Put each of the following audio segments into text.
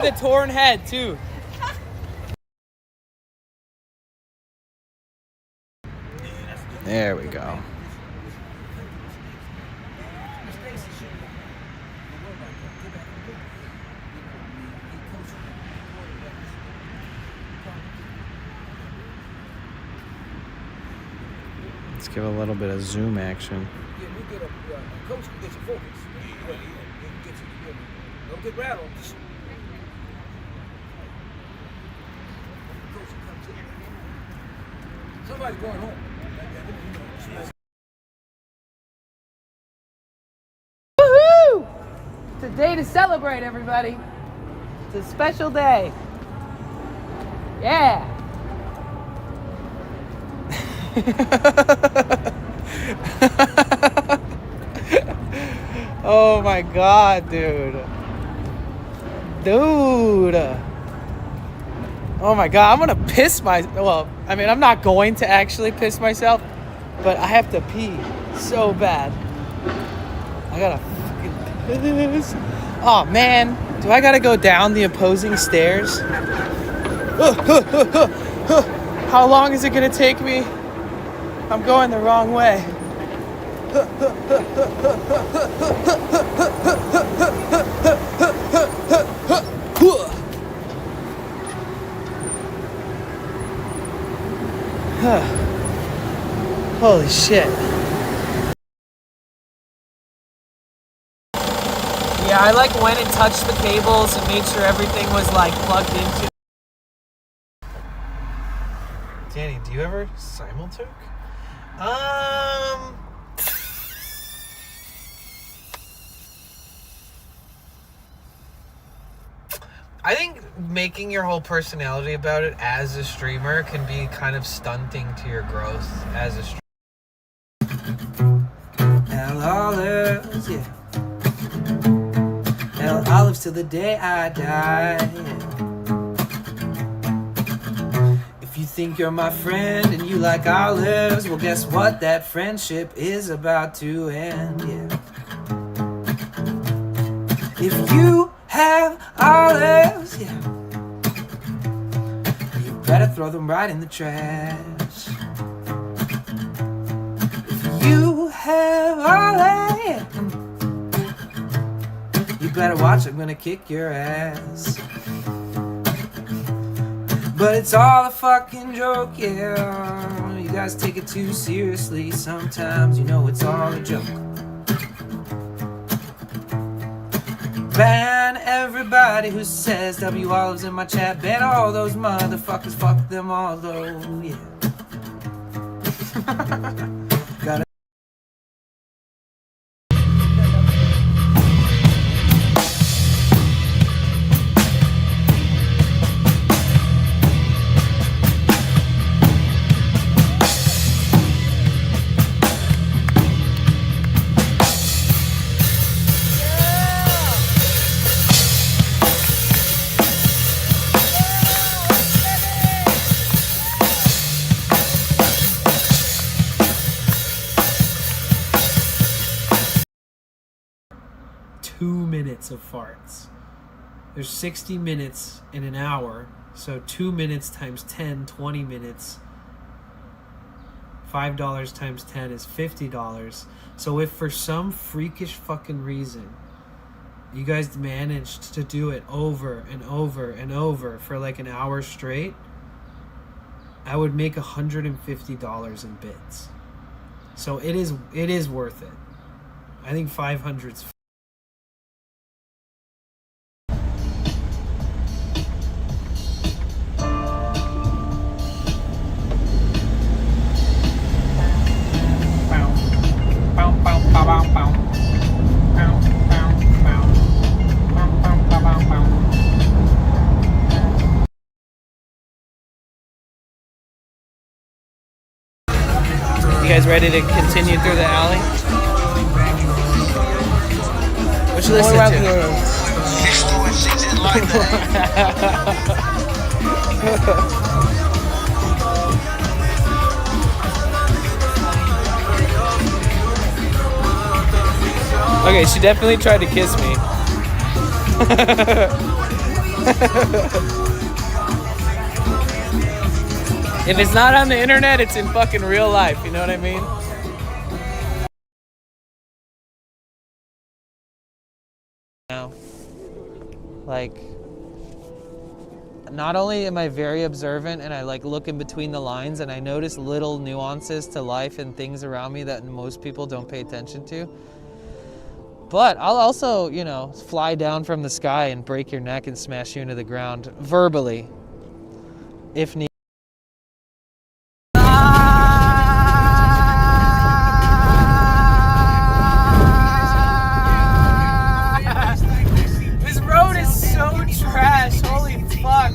The torn head too. There we go. Let's give a little bit of zoom action. Yeah, you get a coach can get your focus. Don't get rattled. Just somebody going home. Woohoo! It's a day to celebrate, everybody. It's a special day. Yeah. Oh my god, dude. Oh my god, I'm gonna piss well, I mean, I'm not going to actually piss myself, but I have to pee so bad. I gotta fucking piss. Oh man, do I gotta go down the opposing stairs? How long is it gonna take me? I'm going the wrong way. Holy shit. Yeah, I like went and touched the cables and made sure everything was like plugged into. Danny, do you ever simultoke? I think making your whole personality about it as a streamer can be kind of stunting to your growth as a streamer. Olives, yeah. Olives till the day I die. If you think you're my friend and you like olives, well, guess what? That friendship is about to end, yeah. If you have olives, yeah, you better throw them right in the trash. If you have olives, you better watch, I'm gonna kick your ass. But it's all a fucking joke, yeah. You guys take it too seriously sometimes, you know it's all a joke. Ban everybody who says W Olives in my chat. Ban all those motherfuckers, fuck them all though, yeah. Gotta 2 minutes of farts. There's 60 minutes in an hour, so 2 minutes times 10, 20 minutes. $5 times 10 is $50. So if for some freakish fucking reason you guys managed to do it over and over and over for like an hour straight, I would make $150 in bits. So it is worth it. I think 500's You guys ready to continue through the alley? What you listen to? Okay, she definitely tried to kiss me. If it's not on the internet, it's in fucking real life. You know what I mean? Now, like, not only am I very observant and I like look in between the lines and I notice little nuances to life and things around me that most people don't pay attention to, but I'll also, you know, fly down from the sky and break your neck and smash you into the ground verbally, if need. This road is so trash. Holy fuck.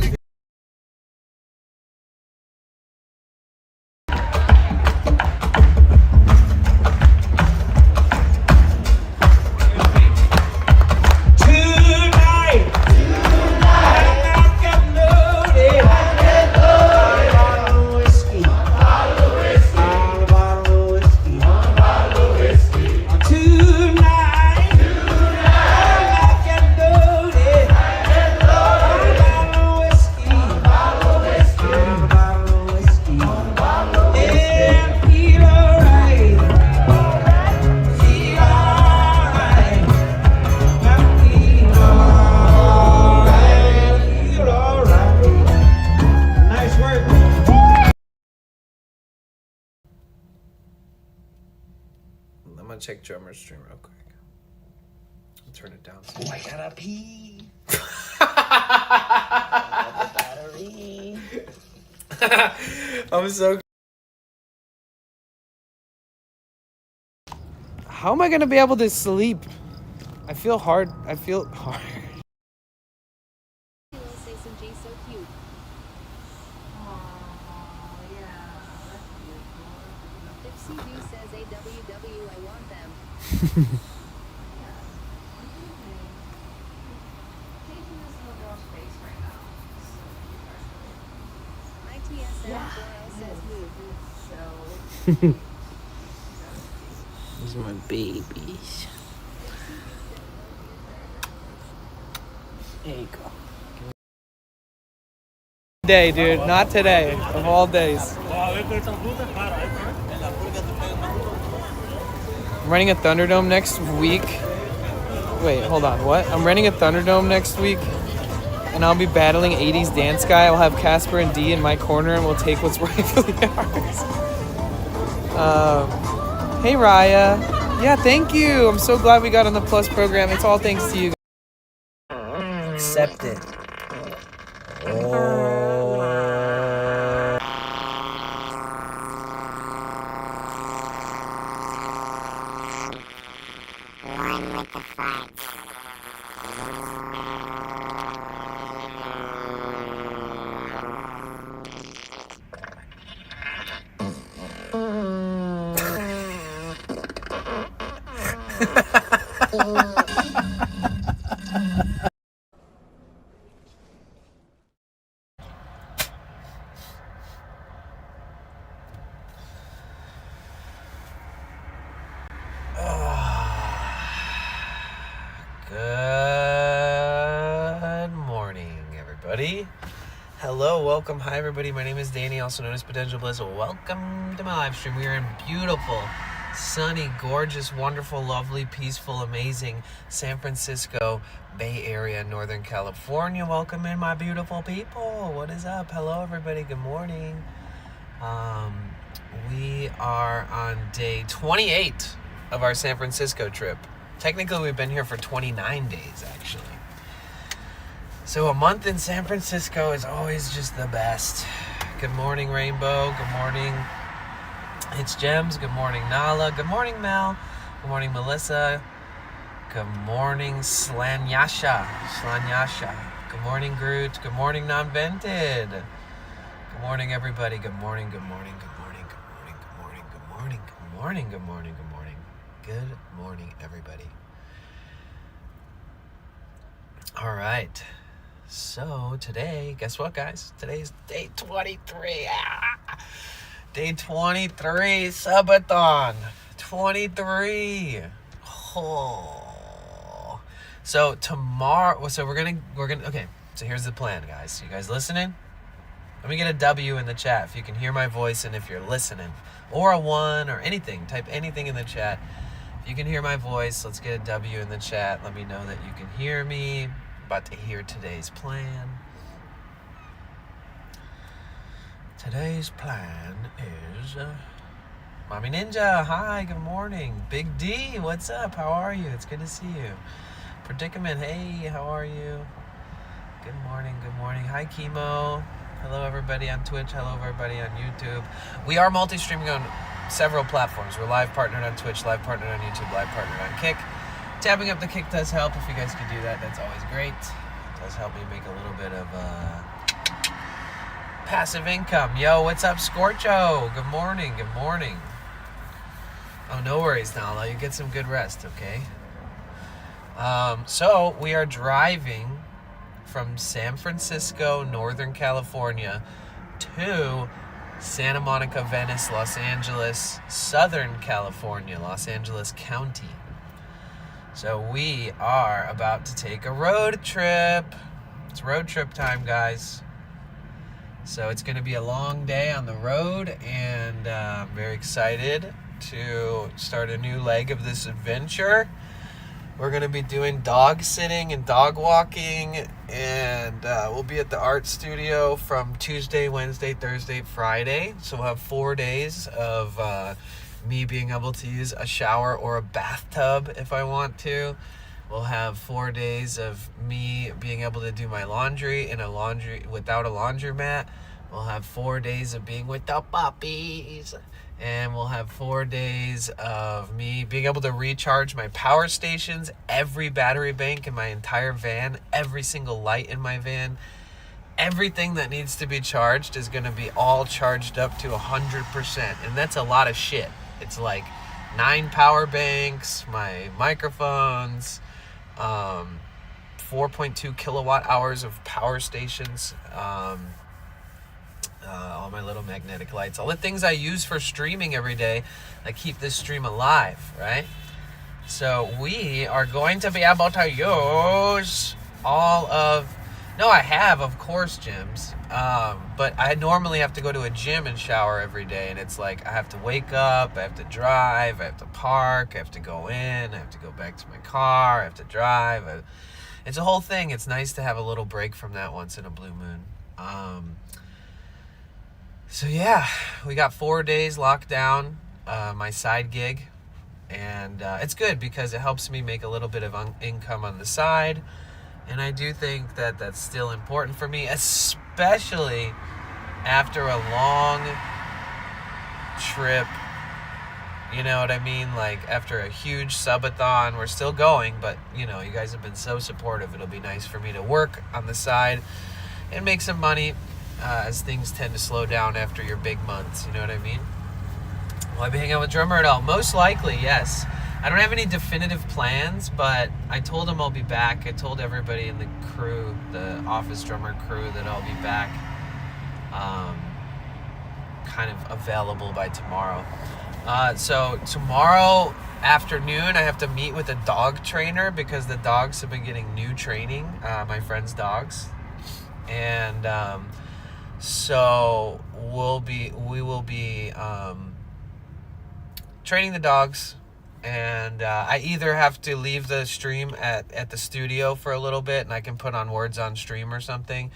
I'm gonna check drummer's stream real quick. I'll turn it down. Oh, I gotta pee. Battery. I'm so. How am I gonna be able to sleep? I feel hard. These are my babies. There you go. Day, dude. Not today. Of all days. I'm renting a Thunderdome next week. Wait, hold on. What? I'm renting a Thunderdome next week, and I'll be battling 80s dance guy. I'll have Casper and D in my corner, and we'll take what's rightfully ours. Hey, Raya. Yeah, thank you. I'm so glad we got on the Plus program. It's all thanks to you. Accept it. Good morning, everybody. Hello, welcome. Hi, everybody. My name is Danny, also known as Potential Bliss. Welcome to my live stream. We are in beautiful, sunny, gorgeous, wonderful, lovely, peaceful, amazing San Francisco Bay Area, Northern California. Welcome in, my beautiful people. What is up? Hello, everybody. Good morning. We are on day 28 of our San Francisco trip. Technically, we've been here for 29 days, actually. So a month in San Francisco is always just the best. Good morning, Rainbow. Good morning, It's Gems. Good morning, Nala. Good morning, Mel. Good morning, Melissa. Good morning, Slanyasha. Good morning, Groot. Good morning, Non-Vented. Good morning, everybody. Good morning, good morning, good morning, good morning, good morning, good morning, good morning, good morning, good morning. Good morning, everybody. All right. So today, guess what, guys? Today's day 23. Day 23, subathon. 23. Oh. So tomorrow, okay. So here's the plan, guys. You guys listening? Let me get a W in the chat if you can hear my voice and if you're listening. Or a 1 or anything. Type anything in the chat. If you can hear my voice, let's get a W in the chat. Let me know that you can hear me. About to hear today's plan. Today's plan is... Mommy Ninja, hi, good morning. Big D, what's up? How are you? It's good to see you. Predicament, hey, how are you? Good morning, good morning. Hi, Chemo. Hello, everybody on Twitch. Hello, everybody on YouTube. We are multi-streaming on several platforms. We're live partnered on Twitch, live partnered on YouTube, live partnered on Kick. Tapping up the Kick does help. If you guys could do that, that's always great. It does help me make a little bit of passive income. Yo, what's up, Scorcho? Good morning, good morning. Oh, no worries, Nala. You get some good rest, okay? So we are driving from San Francisco, Northern California, to Santa Monica, Venice, Los Angeles, Southern California, Los Angeles County. So we are about to take a road trip. It's road trip time, guys. So it's going to be a long day on the road, and I'm very excited to start a new leg of this adventure. We're going to be doing dog sitting and dog walking, and we'll be at the art studio from Tuesday, Wednesday, Thursday, Friday. So we'll have 4 days of me being able to use a shower or a bathtub if I want to. We'll have 4 days of me being able to do my laundry in a laundry without a laundromat. We'll have 4 days of being with the puppies. And we'll have 4 days of me being able to recharge my power stations, every battery bank in my entire van, every single light in my van. Everything that needs to be charged is going to be all charged up to 100%. And that's a lot of shit. It's like 9 power banks, my microphones, 4.2 kilowatt hours of power stations, all my little magnetic lights, all the things I use for streaming every day that keep this stream alive, right? So we are going to be able to use all of... No, I have, of course, gyms. But I normally have to go to a gym and shower every day. And it's like I have to wake up, I have to drive, I have to park, I have to go in, I have to go back to my car, I have to drive. It's a whole thing. It's nice to have a little break from that once in a blue moon. So yeah, we got 4 days locked down, my side gig. And it's good because it helps me make a little bit of income on the side. And I do think that that's still important for me, especially after a long trip. You know what I mean? Like after a huge subathon, we're still going, but you know, you guys have been so supportive. It'll be nice for me to work on the side and make some money as things tend to slow down after your big months. You know what I mean? Will I be hanging out with Drummer at all? Most likely, yes. I don't have any definitive plans, but I told him I'll be back. I told everybody in the crew, the office drummer crew, that I'll be back kind of available by tomorrow. So tomorrow afternoon, I have to meet with a dog trainer because the dogs have been getting new training, my friend's dogs. And so we will be training the dogs. And I either have to leave the stream at the studio for a little bit and I can put on words on stream or something,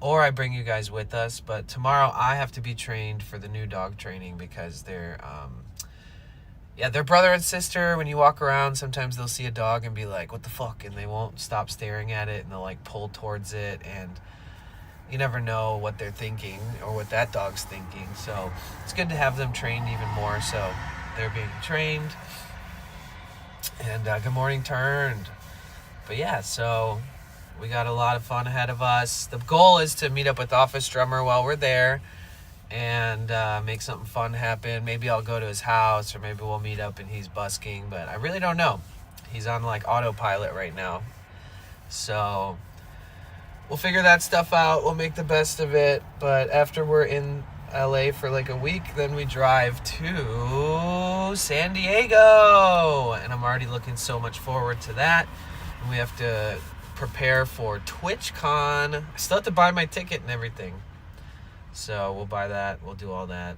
or I bring you guys with us. But tomorrow I have to be trained for the new dog training because they're brother and sister. When you walk around, sometimes they'll see a dog and be like, what the fuck? And they won't stop staring at it and they'll like pull towards it. And you never know what they're thinking or what that dog's thinking. So it's good to have them trained even more. So they're being trained. And good morning, Turned. But yeah, so we got a lot of fun ahead of us. The goal is to meet up with Office Drummer while we're there and make something fun happen. Maybe I'll go to his house or maybe we'll meet up and he's busking, but I really don't know. He's on like autopilot right now. So we'll figure that stuff out. We'll make the best of it. But after we're in LA for like a week, then we drive to San Diego, and I'm already looking so much forward to that. And we have to prepare for TwitchCon. I still have to buy my ticket and everything. So we'll buy that. We'll do all that.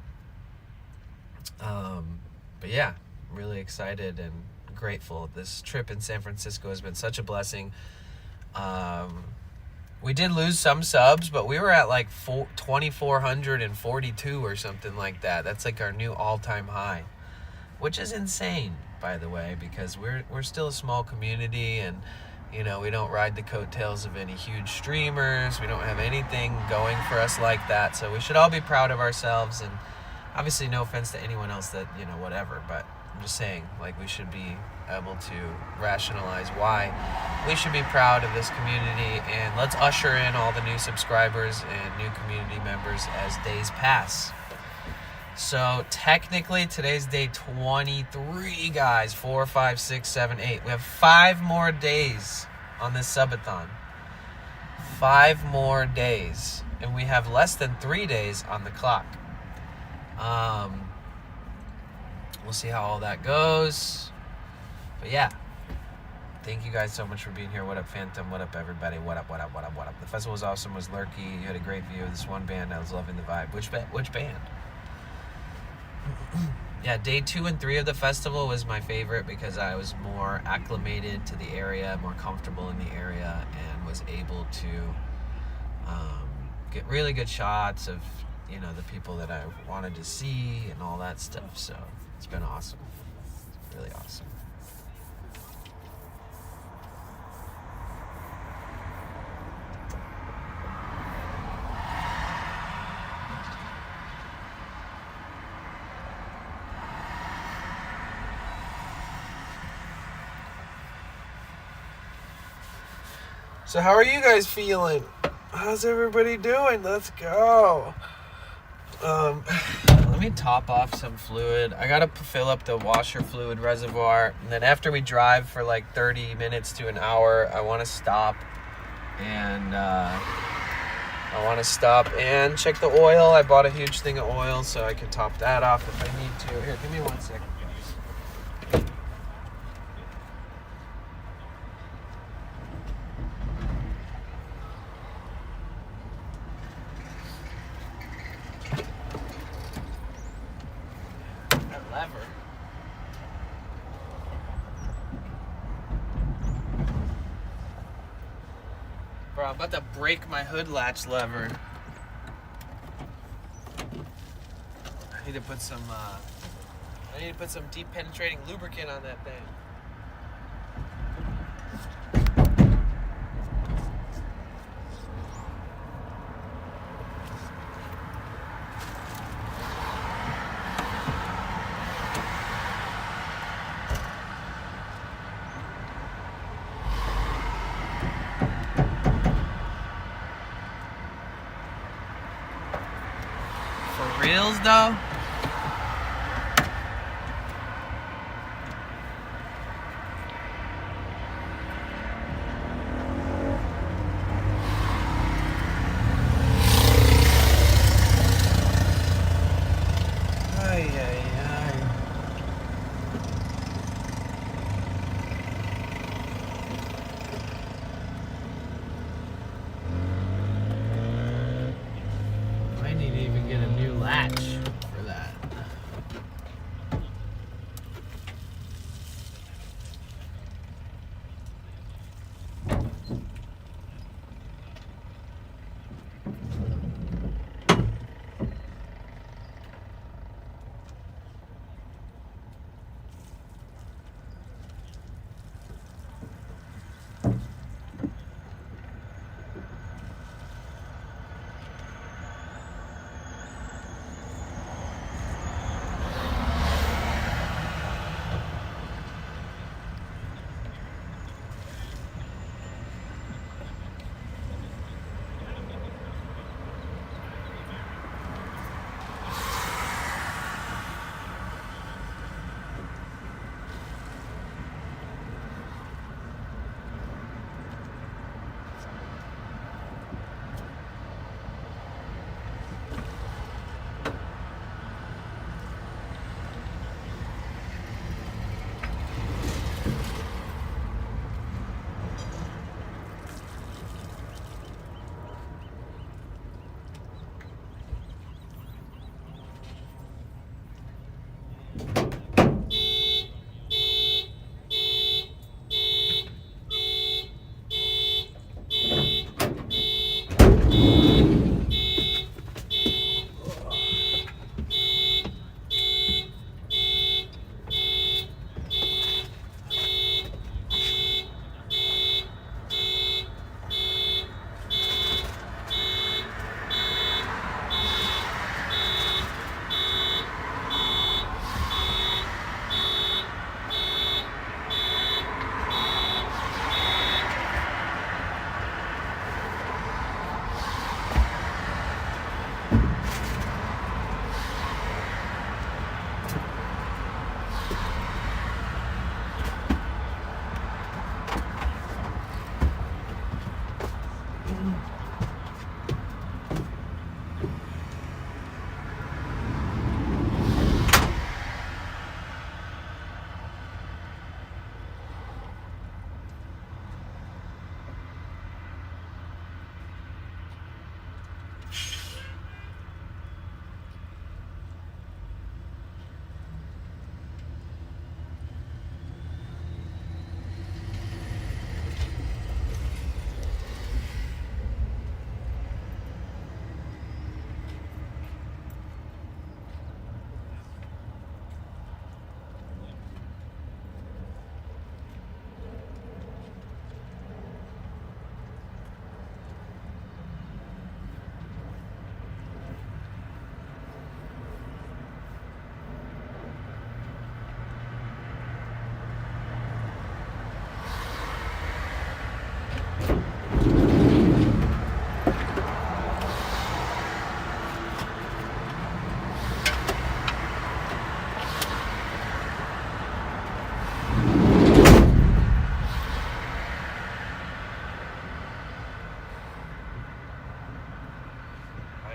But yeah, I'm really excited and grateful. This trip in San Francisco has been such a blessing. We did lose some subs, but we were at like 2,442 or something like that. That's like our new all-time high, which is insane, by the way, because we're still a small community, and you know, we don't ride the coattails of any huge streamers. We don't have anything going for us like that, so we should all be proud of ourselves. And obviously, no offense to anyone else that, you know, whatever, but I'm just saying, like, we should be able to rationalize why we should be proud of this community, and let's usher in all the new subscribers and new community members as days pass. So technically today's day 23, guys. 4, 5, 6, 7, 8. We have 5 more days on this subathon. 5 more days, and we have less than 3 days on the clock. We'll see how all that goes. But yeah, thank you guys so much for being here. What up, Phantom? What up, everybody? What up, what up, what up, what up? The festival was awesome. Was Lurky. You had a great view of this one band. I was loving the vibe. Which band? Yeah, day 2 and 3 of the festival was my favorite because I was more acclimated to the area, more comfortable in the area, and was able to get really good shots of, you know, the people that I wanted to see and all that stuff. So it's been awesome. It's really awesome. So how are you guys feeling? How's everybody doing? Let's go. Let me top off some fluid. I gotta fill up the washer fluid reservoir, and then after we drive for like 30 minutes to an hour, I want to stop and check the oil. I bought a huge thing of oil, so I can top that off if I need to. Here, give me 1 second, guys. Lever. Bro, I'm about to break my hood latch lever. I need to put some deep penetrating lubricant on that thing. Reels though? Ay, ay, ay. I need to even get a new latch for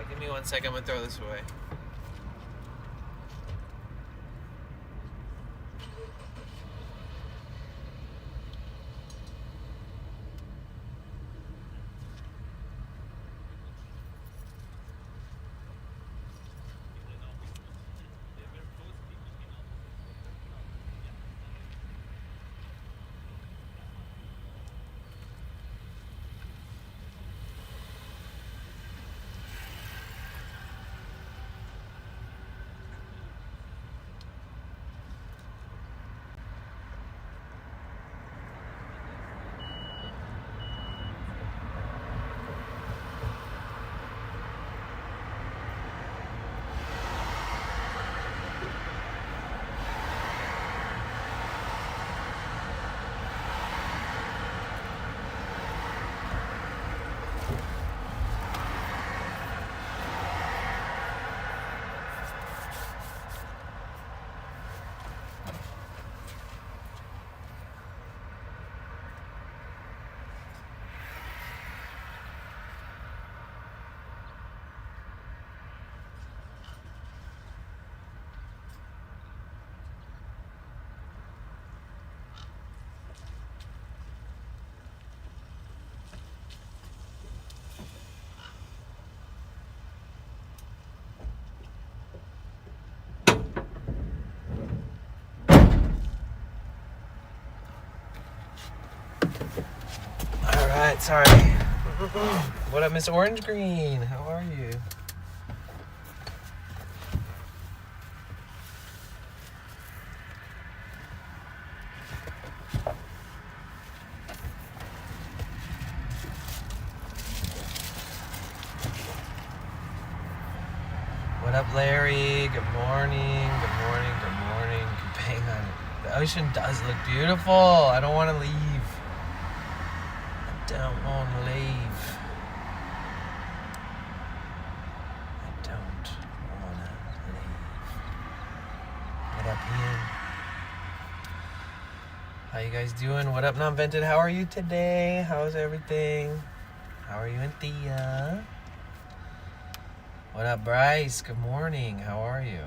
Give me 1 second. I'm gonna throw this away. All right, sorry. What up, Miss Orange Green? How are you? What up, Larry? Good morning. Good morning. Good morning. Bang on it. The ocean does look beautiful. I don't want to leave. I don't want to leave. I don't want to leave. What up, Ian? How you guys doing? What up, Non-Vented? How are you today? How's everything? How are you and Thea? What up, Bryce? Good morning. How are you?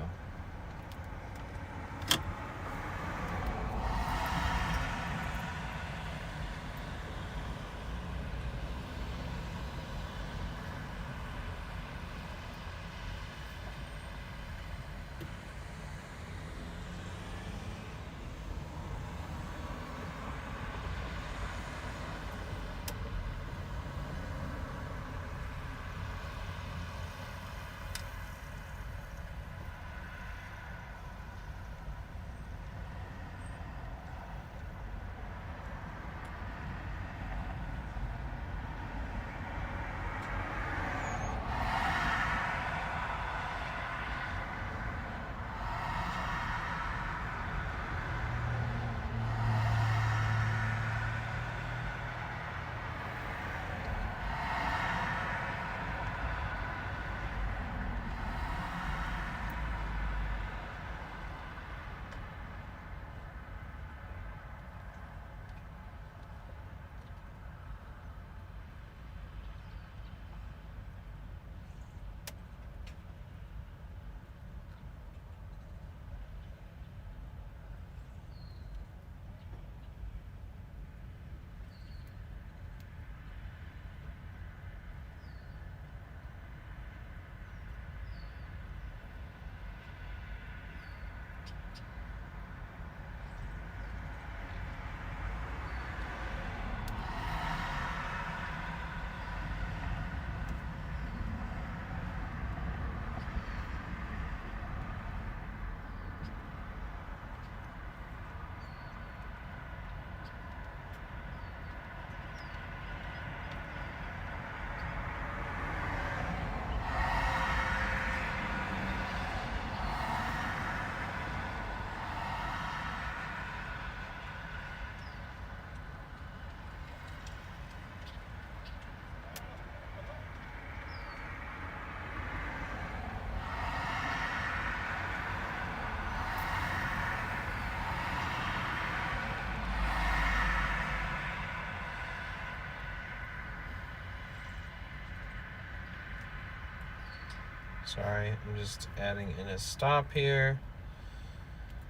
Sorry, I'm just adding in a stop here.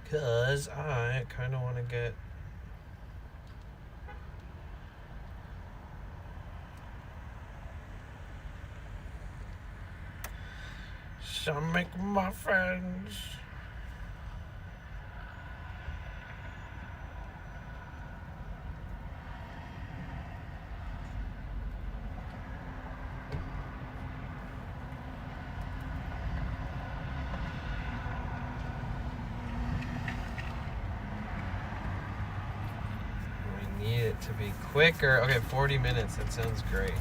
Because I kind of want to get... some McMuffins. We need it to be quicker. Okay, 40 minutes. That sounds great.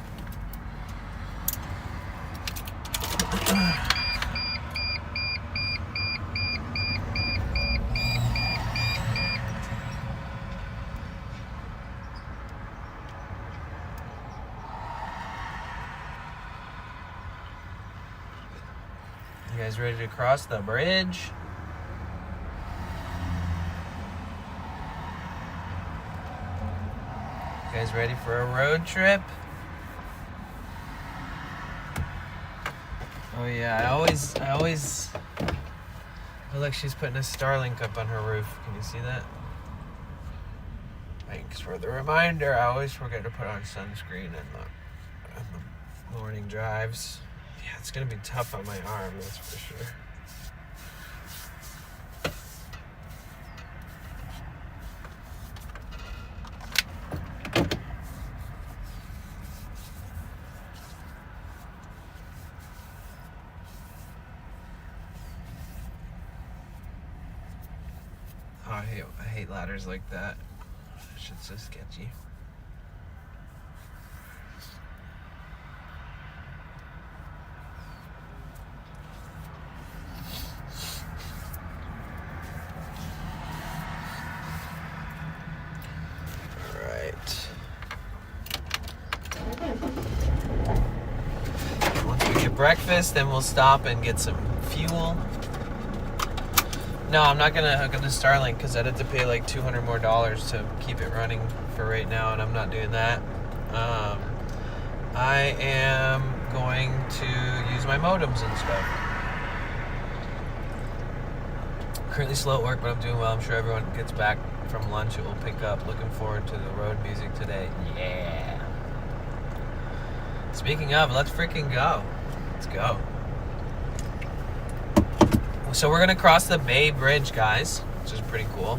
You guys ready to cross the bridge? You guys ready for a road trip? Oh yeah, I always feel like she's putting a Starlink up on her roof. Can you see that? Thanks for the reminder. I always forget to put on sunscreen in the morning drives. Yeah, it's gonna be tough on my arm, that's for sure. Oh, I hate ladders like that. Shit's so sketchy. Once we get breakfast, then we'll stop and get some fuel. No, I'm not gonna hook up the Starlink because I'd have to pay like $200 more to keep it running for right now, and I'm not doing that. I am going to use my modems and stuff. Currently slow at work, but I'm doing well. I'm sure everyone gets back from lunch. It will pick up. Looking forward to the road music today. Yeah. Speaking of, let's freaking go. Let's go. So we're gonna cross the Bay Bridge, guys, which is pretty cool.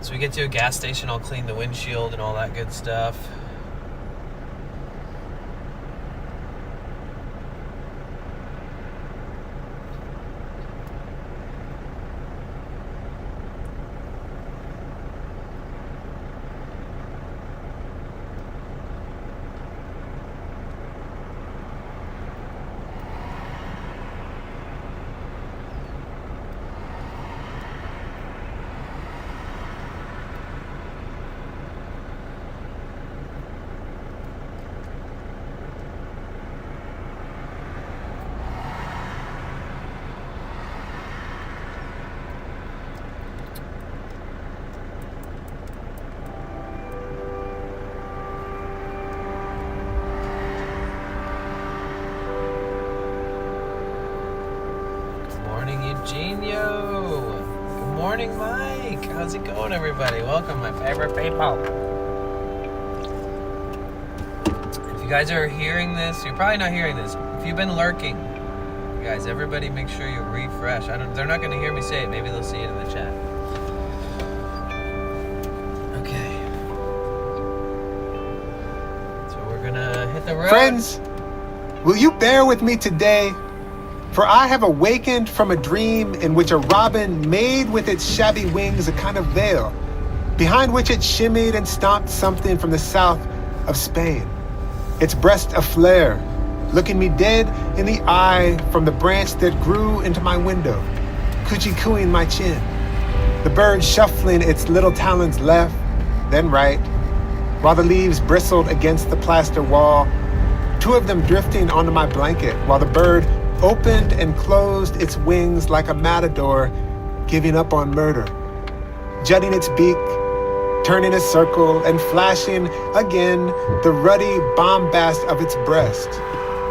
So we get to a gas station, I'll clean the windshield and all that good stuff. Eugenio. Good morning, Mike. How's it going, everybody? Welcome, my favorite people. If you guys are hearing this, you're probably not hearing this. If you've been lurking, guys, everybody make sure you refresh. They're not going to hear me say it. Maybe they'll see it in the chat. Okay. So we're going to hit the road. Friends, will you bear with me today? For I have awakened from a dream in which a robin made with its shabby wings a kind of veil, behind which it shimmied and stomped something from the south of Spain. Its breast aflare, looking me dead in the eye from the branch that grew into my window, coochie-cooing my chin. The bird shuffling its little talons left, then right, while the leaves bristled against the plaster wall, two of them drifting onto my blanket, while the bird opened and closed its wings like a matador giving up on murder, jutting its beak, turning a circle, and flashing again the ruddy bombast of its breast,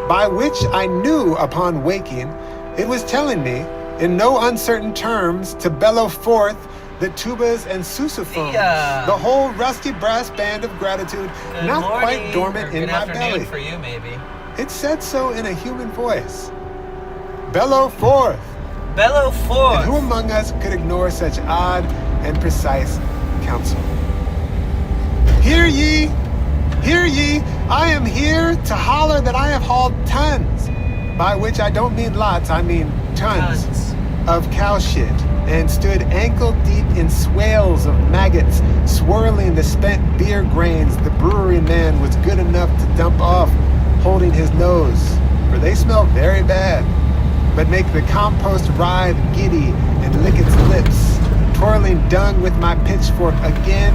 by which I knew upon waking it was telling me, in no uncertain terms, to bellow forth the tubas and sousaphones, the whole rusty brass band of gratitude, Good not morning, quite dormant or in good my afternoon belly. for you, maybe. It said so in a human voice. Bellow forth. Bellow forth. And who among us could ignore such odd and precise counsel? Hear ye, I am here to holler that I have hauled tons, by which I don't mean lots, I mean tons. Of cow shit, and stood ankle deep in swales of maggots, swirling the spent beer grains the brewery man was good enough to dump off, holding his nose, for they smell very bad, but make the compost writhe giddy and lick its lips, twirling dung with my pitchfork again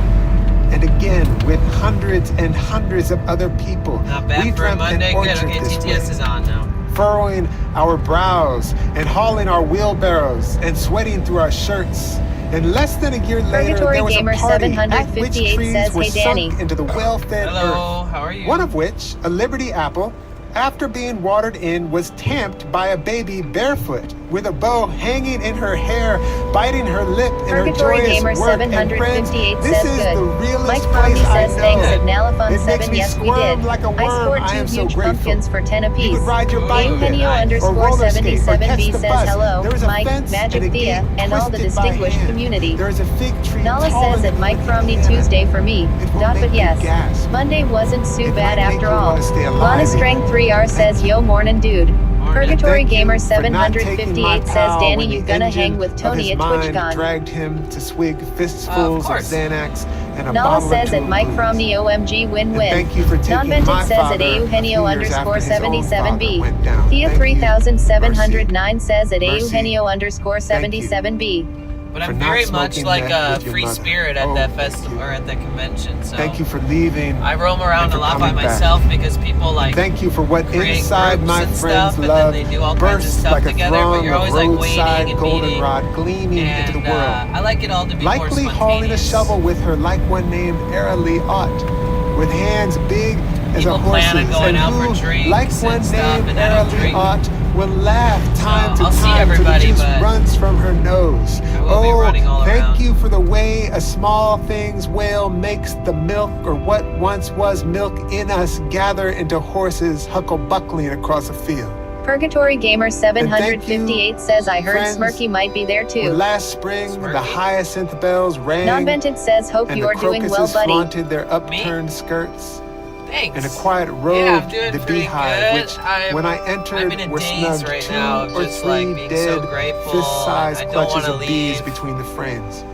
and again with hundreds and hundreds of other people. Not bad We for a dreamt an Monday. Good. orchard Okay, this TTS way, is on now. furrowing our brows and hauling our wheelbarrows and sweating through our shirts. And less than a year later, Purgatory there was Gamer a party at which 758 trees says, were "Hey, Danny." sunk into the well-fed Hello, earth. how are you? One of which, a Liberty apple, after being watered in, was tamped by a baby barefoot, with a bow hanging in her hair, biting her lip in her Purgatory joyous Gamer work. And 758 friends, this says is good. the realest Mike place Fromney I says know. thanks at Nalafon It makes 7. me Yes, we squirm did. like a I worm. scored I am 2 so huge grateful. pumpkins for 10 You apiece. could ride your bike there, Eugenio or underscore roller skate, or 77B catch the says bus. hello, There is a Mike, fence Magic and a Thea, gate and all the twisted by distinguished hand. community. There is a fig tree Nala taller says than at Mike an Fromney Indiana. Tuesday for me. It will Not make but you yes. gasp. Monday wasn't so It bad might make after you all. wanna stay alive Lana again. Strength 3R says yo morning dude. Purgatory Thank you Gamer for not taking my 758 says pal Danny when you the gonna engine hang with of Tony his at mind TwitchCon. dragged him to swig fistfuls of course. Xanax and a Nala bottle or says two at of Mike booze. Fromney OMG And win-win. thank you for taking Non-vented my says father at a few Eugenio years underscore after his own 77B. father went down. Thea Thank you. 3709 says at Mercy. Eugenio underscore Thank you. 77B. But for I'm not very much smoking like meth a with your free mother. spirit at Oh, that thank festival you. or at the convention. So Thank you for leaving. I roam around and a for lot by coming back. myself because people like Thank you for what create inside groups my and friends stuff, and love then they do all kinds of bursts stuff like a together, but throng you're of always like roadside waiting and meeting. goldenrod gleaming into the And world. I like it all to be more Likely spontaneous. hauling a shovel with her like one named Lee Ott, with hands big as People a plan horse's, on going and out who, for drinks like and one stuff, named and I don't Lee drink. Ott, will laugh time So, to I'll see time till the everybody, juice but runs from her nose. I will be running all thank around. you for the way a small thing's wail makes the milk, or what once was milk in us, gather into horses huckle-buckling across a field. Purgatory Gamer And thank 758 you, says I heard friends. Smirky might be there When too. last spring the Smirky? hyacinth bells rang, Non-vented says hope and you the are doing well, crocuses buddy. flaunted their upturned skirts, Thanks. and a quiet Yeah, I'm roved doing the pretty beehive, good. which, I'm- when I I'm entered, in a were daze snugged right 2 now of or just, 3 like, being dead, so grateful. fist-sized I don't clutches wanna of bees leave. between the frames,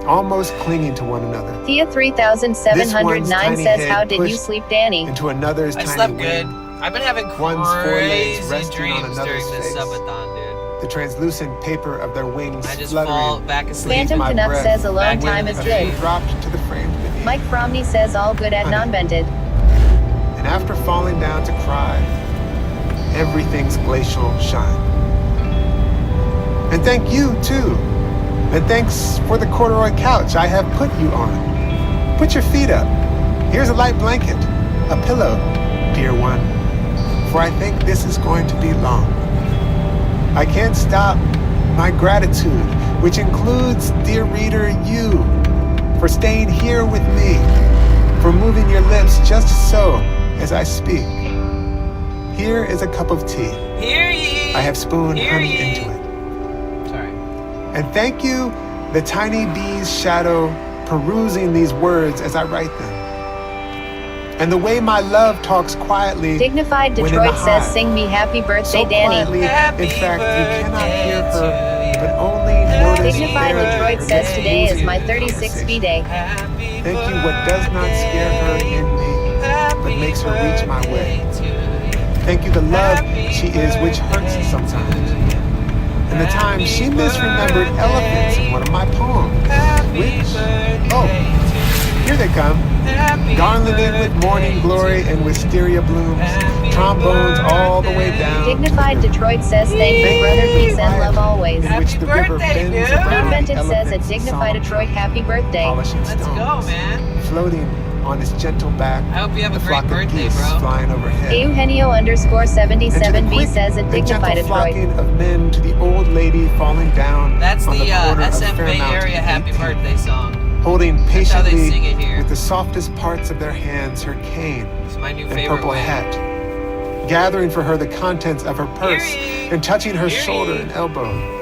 almost clinging to one another. Thea 3709 This one's says tiny how head did you pushed sleep, Danny? into another's I tiny slept wing. good. I've been having One's forelegs crazy resting on dreams another's during this face. subathon, dude. The translucent paper of their wings I just fall fluttering back asleep. Phantom my Canuck breath says alone Back time into is the good. dream. dropped to the frames beneath. Mike Fromney says all good at Honey. non-vented. And after falling down to cry, everything's glacial shine. And thank you, too. And thanks for the corduroy couch I have put you on. Put your feet up. Here's a light blanket, a pillow, dear one, for I think this is going to be long. I can't stop my gratitude, which includes, dear reader, you, for staying here with me, for moving your lips just so as I speak. Here is a cup of tea. Hear ye! I have spooned Hear honey ye. into it. Sorry. And thank you, the tiny bee's shadow, perusing these words as I write them. And the way my love talks quietly. Dignified when in Detroit the says hive. sing me happy birthday, So Danny. quietly, Happy in fact, you cannot hear birthday her, to but you. only Happy notice Dignified their Detroit says today is my 36 B day. Happy Thank you, what does not scare her in me, but makes her reach my way. Thank you, the love she is, which hurts sometimes. And the time she misremembered elephants in one of my poems, which, here they come, garlanded with morning glory and wisteria blooms, trombones all the way down. Dignified Detroit says thank you, brother, peace and love always. In which the river birthday, bends dude. around Non-vented the says at elephant's Dignified solemn Detroit trunk, happy birthday. polishing Let's stones, go, man. floating on his gentle back. I hope you have a the great flock of birthday, geese bro. flying overhead. Eugenio_77B quick says a and dignified gentle Detroit. flocking of men to the old lady falling down That's on the the corner of SM Bay Fairmount Area and Happy 18th, Birthday song. holding how they patiently sing it here. with the softest parts of their hands her cane It's my new and favorite purple way. hat, gathering for her the contents of her purse Earring. and touching her Earring. shoulder and elbow.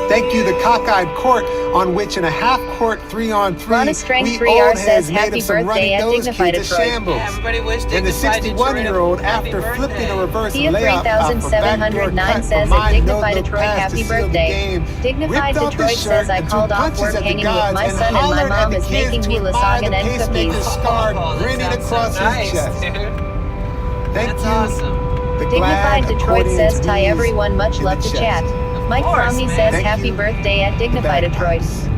Thank you, the cockeyed court, on which in a half-court 3-on-3, Lana Strength we 3R old says heads made happy of some birthday runny at nose Dignified kids a Detroit. shambles. Yeah, everybody wish And the Dignified Detroit 61-year-old, a happy after flipping a birthday. reverse Tia layup off a backdoor 3709 cut says from a my Dignified no-look Detroit pass happy to seal the birthday. game, Dignified ripped off Detroit his says shirt I and called threw off punches work at the hanging with gods my and son and my hollered at mom the is kids making to me admire the lasagna and pacemaker cookies. scarred Oh, that grinning sounds across so his nice, chest. dude. Thank That's you. awesome. The Dignified glad Detroit accordion says Ty squeeze everyone much in love the to chest. chat. Mike course, Cromney man. says Thank happy you, birthday at the Dignified Detroit. bagpipes.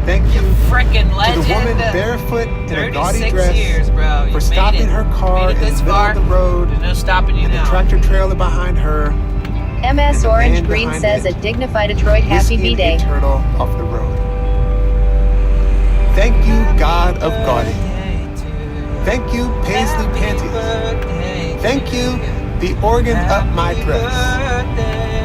Thank you Frickin' to legend. the woman barefoot in a gaudy 36 dress years, bro. You for made stopping it. her car Made in it the this middle far. of the road There's no stopping you and the now. tractor trailer behind her, MS And the Orange man Green behind says it, a Dignified Detroit happy whisking B-Day. a turtle off the road. Thank you, God of Gaudy. Thank you, Paisley Panties. Thank you, the organ up my dress.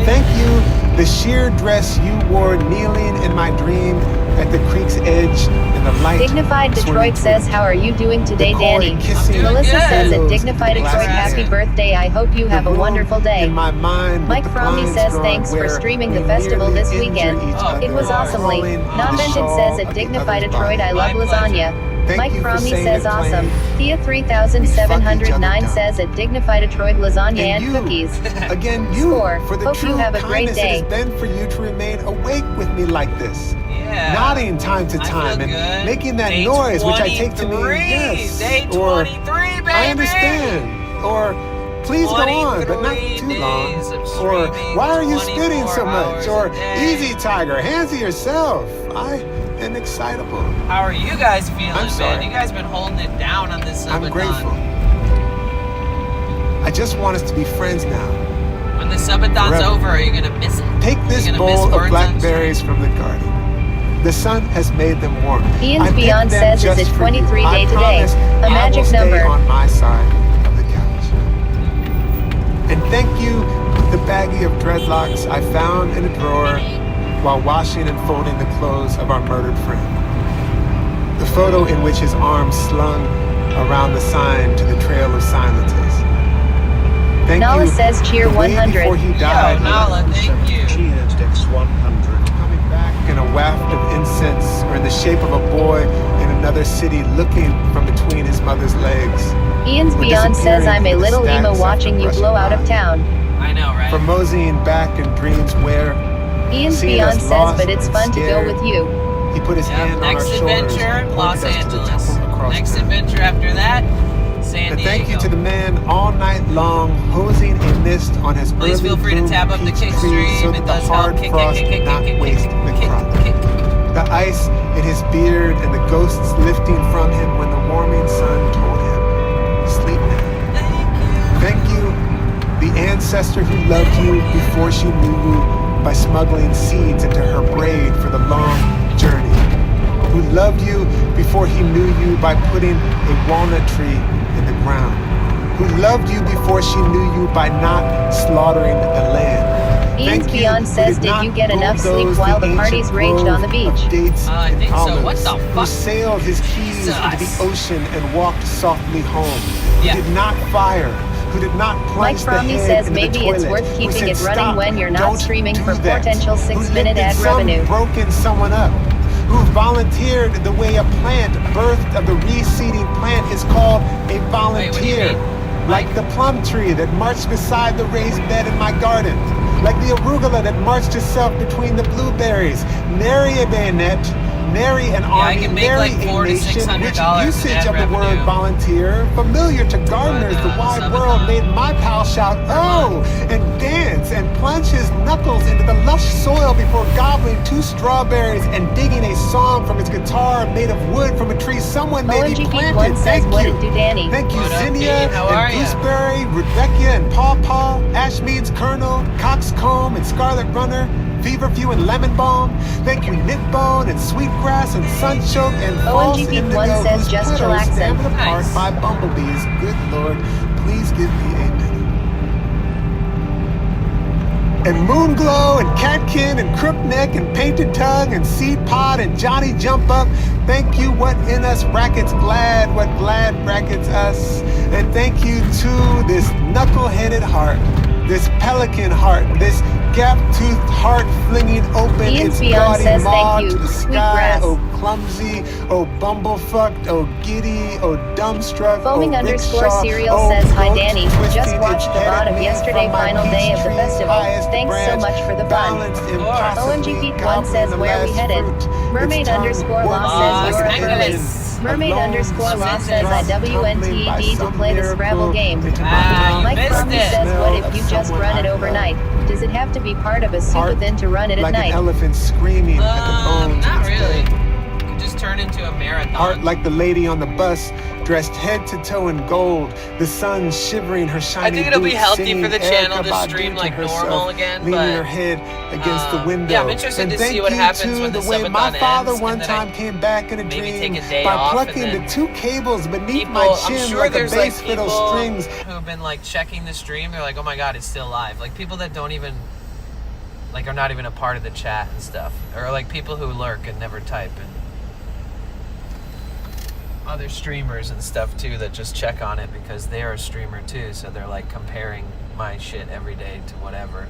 Thank you, the sheer dress you wore kneeling in my dream at the creek's edge in the light. Dignified Detroit says, how are you doing today, The Danny? coy kissing Melissa good. says, a pillows Dignified in the Detroit glass happy hand. birthday. I hope you have The a room wonderful day. in my mind Mike with the Cromney blinds says drawn thanks for where streaming we the festival nearly this injure weekend. each Oh, It was other, awesomely. crawling in the Non-Vented shawl says a of the Dignified other's Detroit. body. I love My pleasure. lasagna. Thank Mike you for Cromney saying says it plain. awesome. Thea We fuck 3709 each other says a Dignified Detroit lasagna and you, cookies. again, you, Score. for the Hope you true have a great kindness day. it has been for you to remain awake with me like this. Yeah. Nodding time to I time feel and good. making that Day noise, which I take to mean 23. yes. Day or 23, baby. I understand. Or please go on, but not 23 too long. days of Or streaming, why are you spitting so 24 much? hours Or a day. easy, Tiger, hands to yourself. I am excitable. How are you guys feeling, I'm sorry. man? You guys been holding it down on this I'm Subathon. grateful. I just want us to be friends now. When the Subathon's Forever. over, are you gonna miss it? Take Are this you gonna miss bowl of Words on blackberries from the garden. The sun has made them warm. Ian's I picked Beyond them says, just is it for you. 23 I day today? promise A I magic will stay number. on my side of the couch. And thank you, the baggie of dreadlocks I found in a drawer while washing and folding the clothes of our murdered friend. The photo in which his arms slung around the sign to the Trail of Silences. Thank Nala you. says, cheer the way 100. before he Yo, died. Nala, thank you. Cheers, Dex 100. Coming back in a waft of incense or in the shape of a boy in another city looking from between his mother's legs. Ian's We're Beyond says, I'm a disappearing little into the emo stacks watching after you brushing blow out of by. town. I know, right? For moseying back in dreams where Ian's seeing Beyond us says, lost but it's and fun to go scared, with you. he put his hand on our Next shoulders adventure, and pointed Los us to the Angeles. temple across Next town. adventure after that, San And Diego. thank you to the man all night long hosing a mist on his Please early feel free to bloom tap up the peach kick tree stream. so It that the does hard help. Kick, frost kick, did kick, not kick, waste kick, the kick, crop. kick. The ice in his beard and the ghosts lifting from him when the warming sun told him, sleep now. Thank you, the ancestor who loved you before she knew you by smuggling seeds into her braid for the long journey. Who loved you before he knew you by putting a walnut tree in the ground. Who loved you before she knew you by not slaughtering the land. Ian's Thank you Beyond who says, did did not you get enough sleep bulldoze while the ancient parties raged on the grove of beach? dates I and think so. olives, What the Who fuck? sailed his keys into Jesus. the ocean and walked softly home. Who Yeah. did not fire. Who did not Mike plunge the Cromney head says into the maybe toilet. it's worth Who keeping said, it running "Stop, when you're not don't streaming do for that." potential Who 6-minute lifted ad some revenue. broken someone up. Who volunteered the way a plant birthed of the reseeding plant is called a Wait, what do you volunteer. mean? Like the plum tree that marched beside the raised bed in my garden. Like the arugula that marched itself between the blueberries. Nary a bayonet, nary an I army, can make nary like a $400 to nation. $600 Which in usage ad of the word revenue. volunteer, familiar to gardeners, the wide Subathon. world made my pal shout, "Oh!" and dance and plunge his knuckles into the lush soil before gobbling 2 strawberries and digging a song from his guitar made of wood from a tree someone maybe OMG Geek planted. 1 says, Thank what you. it do, Danny? Thank you, What up, Zinnia, Pete? How are and ya? Gooseberry, Rebecca, and Paw Paw, Ash means Colonel, Coxcomb, and Scarlet Runner, Feverfew and Lemon Balm. Thank you, Knitbone and Sweetgrass and Sunchoke and False OMG Indigo, Beat1 says whose just petals chillaxin'. stand apart Nice. by bumblebees. Good Lord, please give me a minute. And Moonglow and Catkin and Crookneck and Painted Tongue and Seed Pod and Johnny Jump Up. Thank you, what in us brackets glad, what glad brackets us. And thank you to this knuckle-headed heart, this pelican heart, this gap-toothed heart flinging open Ian's its Beyond gaudy says maw thank to you, the sky. Sweetgrass. Oh clumsy, oh bumblefucked, oh giddy, oh dumbstruck, Foaming oh underscore rickshaw, cereal oh says, hi goat Danny, twisting just its watched the head VOD at of me yesterday, from my final day of the peach festival. tree's highest Thanks so branch. much for the fun. Balanced impossibly, OMG Beat1 gobbling says, the where we last headed? fruit. Mermaid Its tongue underscore law working says, like you're an up early. engine. Mermaid Alone, underscore law Loves says, it. tumbling by IWNTED to some play the Scrabble miracle game. into my Ah, you mouth. Mike missed Crummy it. says, what if Smell you of just someone run it I love. overnight? Does it have to be part of a soup Heart within to run it at like night? an elephant screaming at the bones of Not its really. dead. You could just turn into a marathon. Heart like the lady on the bus, dressed head to toe in gold. The sun shivering her shiny I think it'll be boots, healthy singing for the channel Erykah to Badu stream to like herself, normal again, leaning but, her head against the window. yeah, I'm interested and to thank see what you happens to when the the way subathon my father ends, one and then I time came back in a maybe dream take a day by off, plucking and the then two cables beneath people, my I'm chin sure like a there's bass like fiddle people strings. who've been like checking the stream. They're like, oh my god, it's still live. Like people that don't even like are not even a part of the chat and stuff, or like people who lurk and never type, and other streamers and stuff too that just check on it because they're a streamer too. So they're like comparing my shit every day to whatever.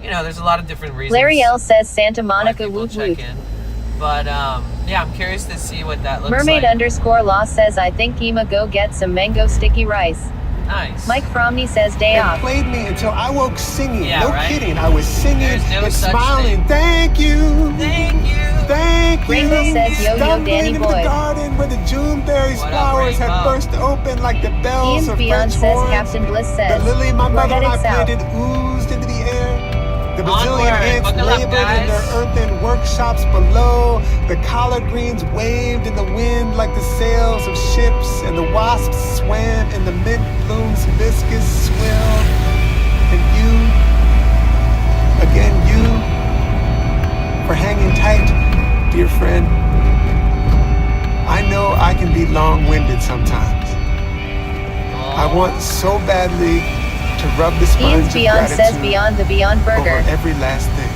You know, there's a lot of different reasons. Larry L says, Santa why Monica people woot check woot. in. But yeah, I'm curious to see what that looks Mermaid like. underscore law says, I think Ema go get some mango sticky rice. Nice. Mike Fromney says, day And off. played me until I woke singing. Yeah, no right? kidding. I was singing There's no and such smiling. thing. Thank you. Thank you. Thank you. Rainbow says, yo, yo, Stumbling Danny into boy. the garden where the Juneberry's What up, flowers had Rainbow? burst open like the bells Ian's of Beyond French says, horns. Captain Bliss says, The lily my we're mother and I headed south. planted oozed into the air. The Brazilian Onward. ants Buckle up, labored in their guys. earthen workshops below. The collard greens waved in the wind like the sails of ships, and the wasps swam in the mint bloom's viscous swill. And you, again you, for hanging tight, dear friend. I know I can be long-winded sometimes. I want so badly to rub the sponge Ian's of Beyond gratitude says, Beyond the Beyond over Burger. every last thing,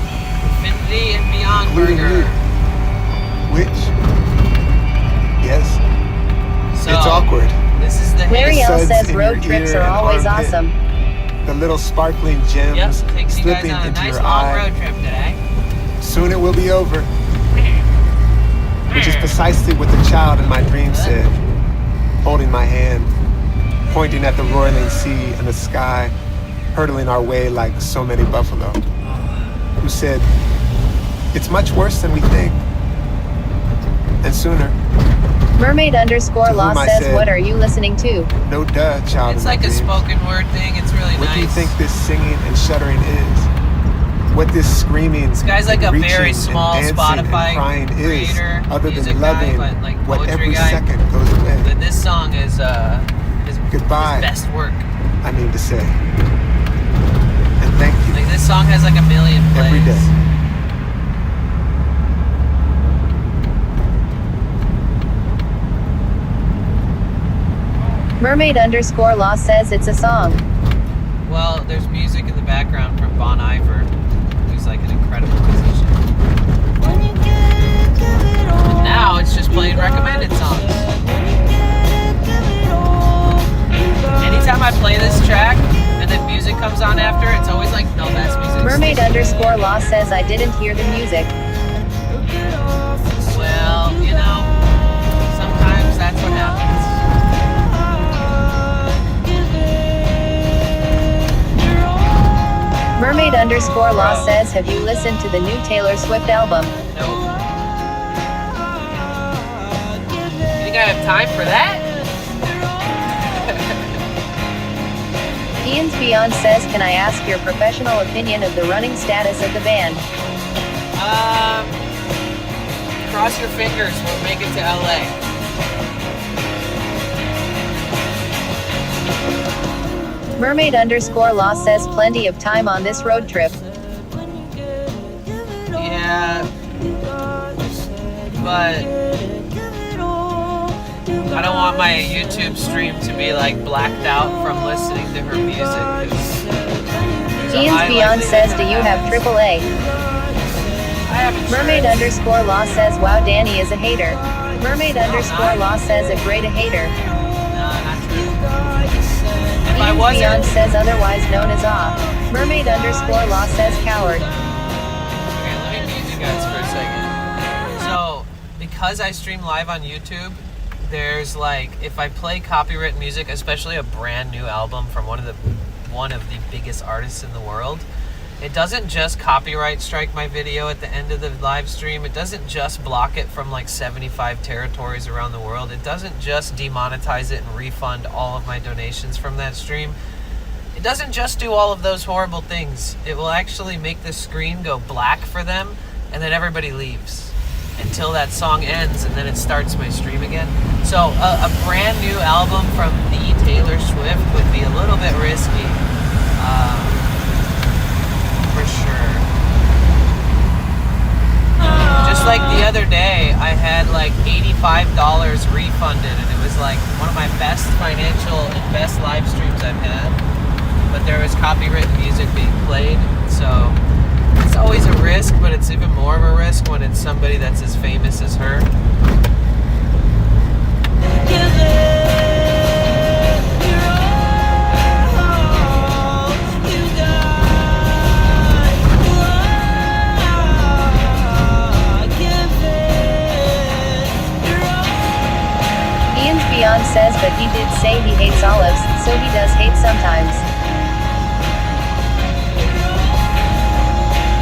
Infinity and Beyond including Burger. you. Which, yes, So, it's awkward. This is the Larry hit. L suds says, in road your trips ear are and always armpit. awesome. The little sparkling gems Yep, takes you guys slipping on a into nice your long eye. road trip today. Soon it will be over. Which is precisely what the child in my dream said, holding my hand, pointing at the roiling sea and the sky, hurtling our way like so many buffalo, who said, it's much worse than we think. And sooner, Mermaid underscore To law whom I says, said, what are you listening to? no duh, child It's in my like a dreams. spoken word thing. It's really What nice. do you think this singing and shuddering is? What this screaming, This guy's like a reaching, very and small dancing Spotify and crying is, creator, other music than guy, loving but, like, what poetry every guy. second goes away. But this song is his Goodbye. best work. I mean to say. And thank you Like this song has like a million plays. every day. Mermaid underscore law says it's a song. Well, there's music in the background from Bon Iver, who's like an incredible musician. And now it's just playing recommended songs. Anytime I play this track and then music comes on after, it's always like the best music. Mermaid underscore law says, I didn't hear the music. Well, you know, sometimes that's what happens. Mermaid underscore law says, have you listened to the new Taylor Swift album? Nope. You think I have time for that? Ian's Beyond says, can I ask your professional opinion of the running status of the band? Cross your fingers, we'll make it to LA. Mermaid underscore law says, plenty of time on this road trip. Yeah. But I don't want my YouTube stream to be like blacked out from listening to her music. Ian's Beyond says, do you have AAA? I haven't Mermaid underscore law says, wow, Danny is a hater. Mermaid underscore law says, a great a hater. No, not true. If I Ian's wasn't, Beyond says, otherwise known as ah. Mermaid underscore law says, coward. okay, let me mute you guys for a second. So, because I stream live on YouTube, there's like, if I play copyright music, especially a brand new album from one of the biggest artists in the world, it doesn't just copyright strike my video at the end of the live stream. It doesn't just block it from like 75 territories around the world. It doesn't just demonetize it and refund all of my donations from that stream. It doesn't just do all of those horrible things. It will actually make the screen go black for them, and then everybody leaves until that song ends, and then it starts my stream again. So a brand new album from the Taylor Swift would be a little bit risky, for sure. Just like the other day, I had like $85 refunded, and it was like one of my best financial and best live streams I've had. But there was copyrighted music being played, so it's always a risk, but it's even more of a risk when it's somebody that's as famous as her. Ian's Beyond says, but he did say he hates olives, so he does hate sometimes.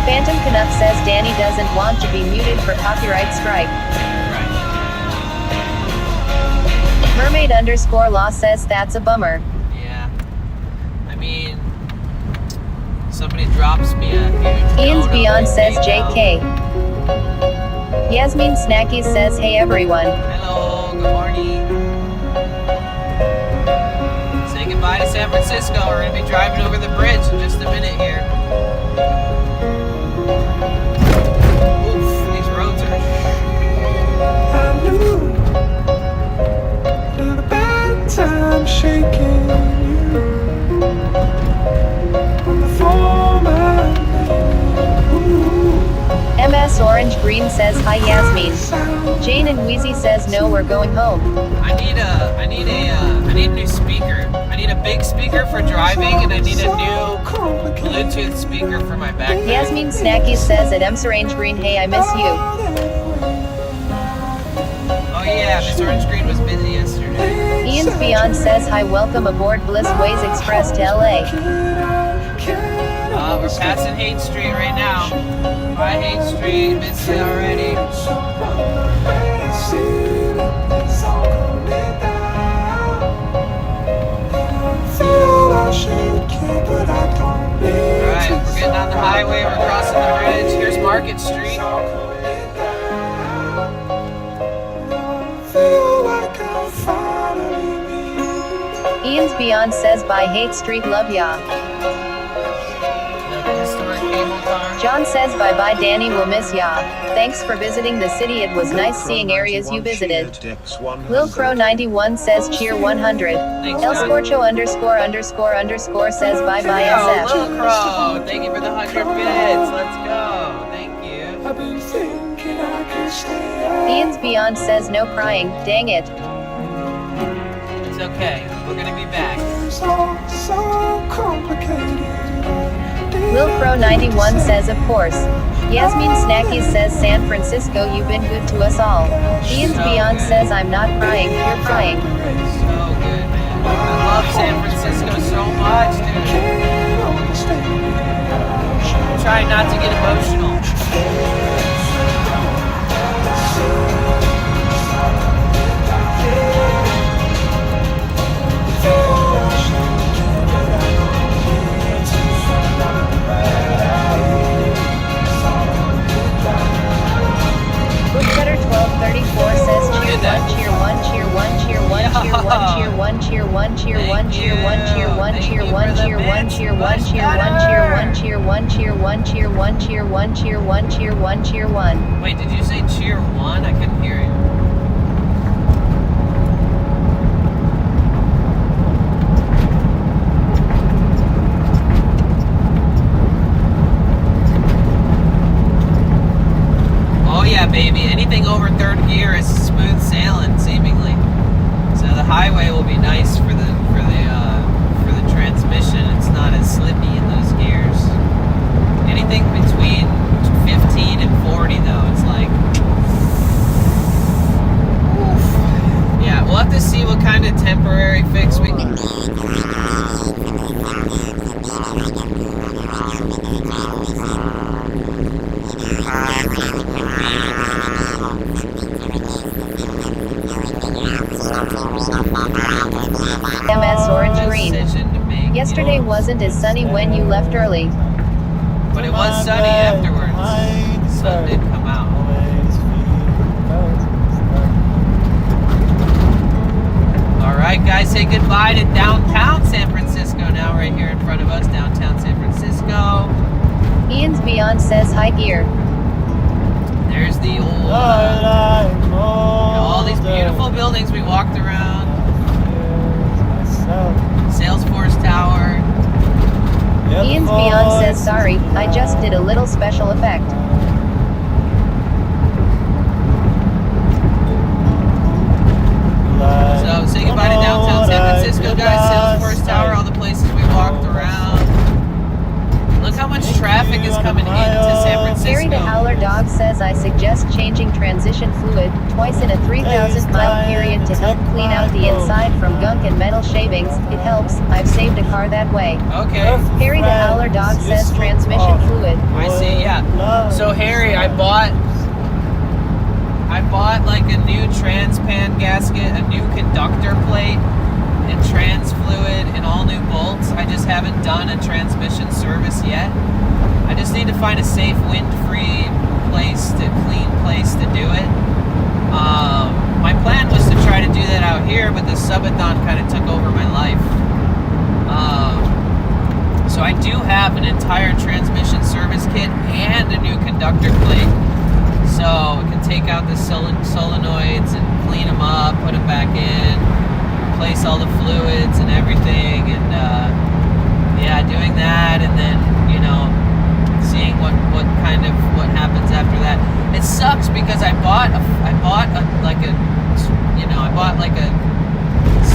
Phantom Canuck says Danny doesn't want to be muted for copyright strike. Right. Mermaid underscore law says that's a bummer. Yeah. I mean, somebody drops me a huge Ian's note Beyond on says PayPal. JK. Yasmin Snackies says hey everyone. Hello, good morning. Say goodbye to San Francisco. We're going to be driving over the bridge in just a minute here. Oof, these roads are... I knew that a bad time shaking you on the format. MS Orange Green says hi Yasmin. Jane and Wheezy says no, we're going home. I need a new speaker. I need a big speaker for driving, and I need a new Bluetooth speaker for my backpack. Yasmin Snackies says at MS Orange Green, hey I miss you. Oh yeah, Miss Orange Green was busy yesterday. Ian's Beyond says hi, welcome aboard Bliss Ways Express to LA. We're passing Haight Street right now. Bye Haight Street, miss you already. Alright, we're getting on the highway, we're crossing the bridge. Here's Market Street. Ian's Beyond says bye Haight Street, love ya. The historic cable car. John says bye bye Danny, we'll miss ya. Thanks for visiting the city, it was nice seeing areas you visited. Lil Crow 91 says cheer 100. Thanks, El John. Scorcho ___ says bye bye Yo, SF. Lil Crow, thank you for the 100 bits. Let's go. Thank you. Ian's Beyond says no crying, dang it. It's okay. We're gonna be back. Lil Crow 91 says of course. Yasmin Snackies says San Francisco, you've been good to us all. Ian's So Beyond good. says I'm not crying, you're crying. So good, man. I love San Francisco so much, dude. I'm trying not to get emotional. Woodcutter 1234 says cheer 1, cheer 1, cheer 1, cheer 1, cheer 1, cheer 1, cheer 1, cheer 1, cheer 1, cheer 1, one, Thank cheer you one, for the cheer one, bits, cheer one, Bush cheer one, Cutter. cheer one, cheer one, cheer one, cheer one, cheer one, cheer one, cheer one, cheer one. Wait, did you say cheer one? I couldn't hear it. Oh yeah, baby. Anything over third gear is smooth sailing, seemingly. So the highway will be nice for the transmission. It's not as slippy in those gears. Anything between 15 and 40, though, it's like, oof. Yeah, we'll have to see what kind of temporary fix we can. MS Orange Green. Decision to make. Yesterday wasn't as sunny when you left early. But it was sunny afterwards. The sun did come out. All right, guys, say goodbye to downtown San Francisco now, right here in front of us, downtown San Francisco. Ian's Beyond says hi gear. There's the old, all these beautiful buildings we walked around. Salesforce Tower. Ian's Beyond says sorry, I just did a little special effect. So say goodbye to downtown San Francisco, guys. Salesforce Tower, all the places we walked around. Look how much traffic is coming into San Harry the Francisco. Howler Dog says I suggest changing transition fluid twice in a 3,000 mile period to help clean out the inside from gunk and metal shavings. It helps. I've saved a car that way. Okay, Harry the Howler Dog says transmission fluid. I see. Yeah. So Harry, I bought like a new transpan gasket, a new conductor plate, and trans fluid, and all new bolts. I just haven't done a transmission service yet. I just need to find a safe, wind-free clean place to do it. My plan was to try to do that out here, but the subathon kind of took over my life. So I do have an entire transmission service kit and a new conductor plate. So we can take out the solenoids and clean them up, put them back in, replace all the fluids and everything, and yeah, doing that, and then seeing what happens after that. It sucks because I bought like a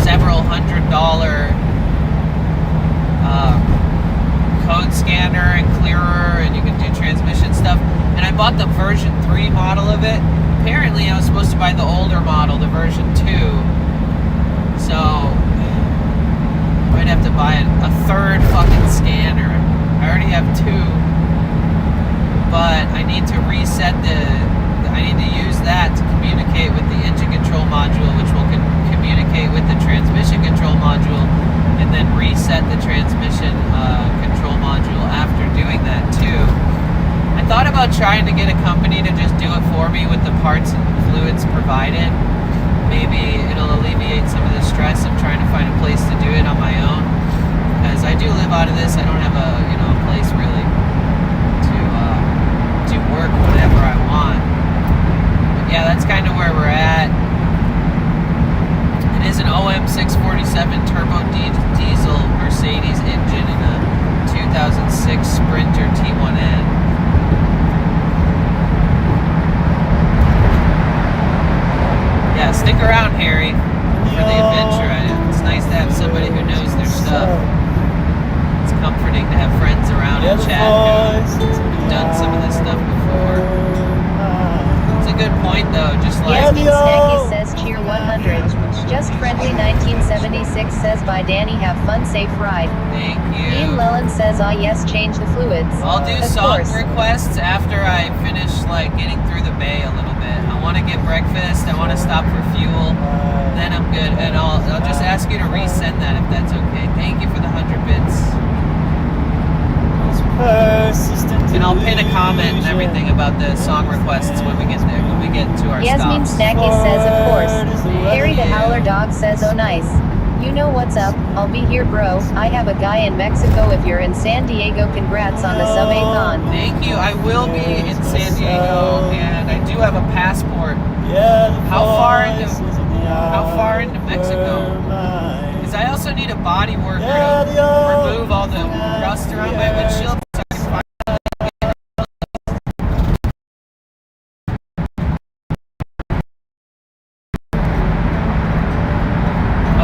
several $100 code scanner and clearer, and you can do transmission stuff. And I bought the version 3 model of it. Apparently, I was supposed to buy the older model, the version 2. So I might have to buy a third fucking scanner. I already have 2, but I need to reset I need to use that to communicate with the engine control module, which will communicate with the transmission control module, and then reset the transmission control module after doing that too. I thought about trying to get a company to just do it for me with the parts and fluids provided. Maybe it'll alleviate some of the stress of trying to find a place to do it on my own. Because I do live out of this, I don't have a place really to work whenever I want. But yeah, that's kind of where we're at. It is an OM 647 turbo diesel Mercedes engine in a 2006 Sprinter T1N. Yeah, stick around, Harry, for the adventure. It's nice to have somebody who knows their stuff. It's comforting to have friends around and chat who've done some of this stuff before. It's a good point, though. Just like Yasmin Snacky says cheer 100. Just Friendly 1976 says bye Danny, have fun, safe ride. Thank you. Ian Lelland says yes, change the fluids. I'll do Of song course. requests after I finish getting through the bay a little bit. I want to get breakfast. I want to stop for fuel. Then I'm good, and I'll just ask you to resend that if that's okay. Thank you for the 100 bits. And I'll pin a comment and everything about the song requests when we get there. When we get to our Yasmin stops. Snacky says of course. Harry the Howler Dog says oh nice. You know what's up, I'll be here bro, I have a guy in Mexico if you're in San Diego, congrats on the subathon. Thank you. I will be in San Diego, and I do have a passport. How far into Mexico? Because I also need a body worker to remove all the rust around my windshield. So I can find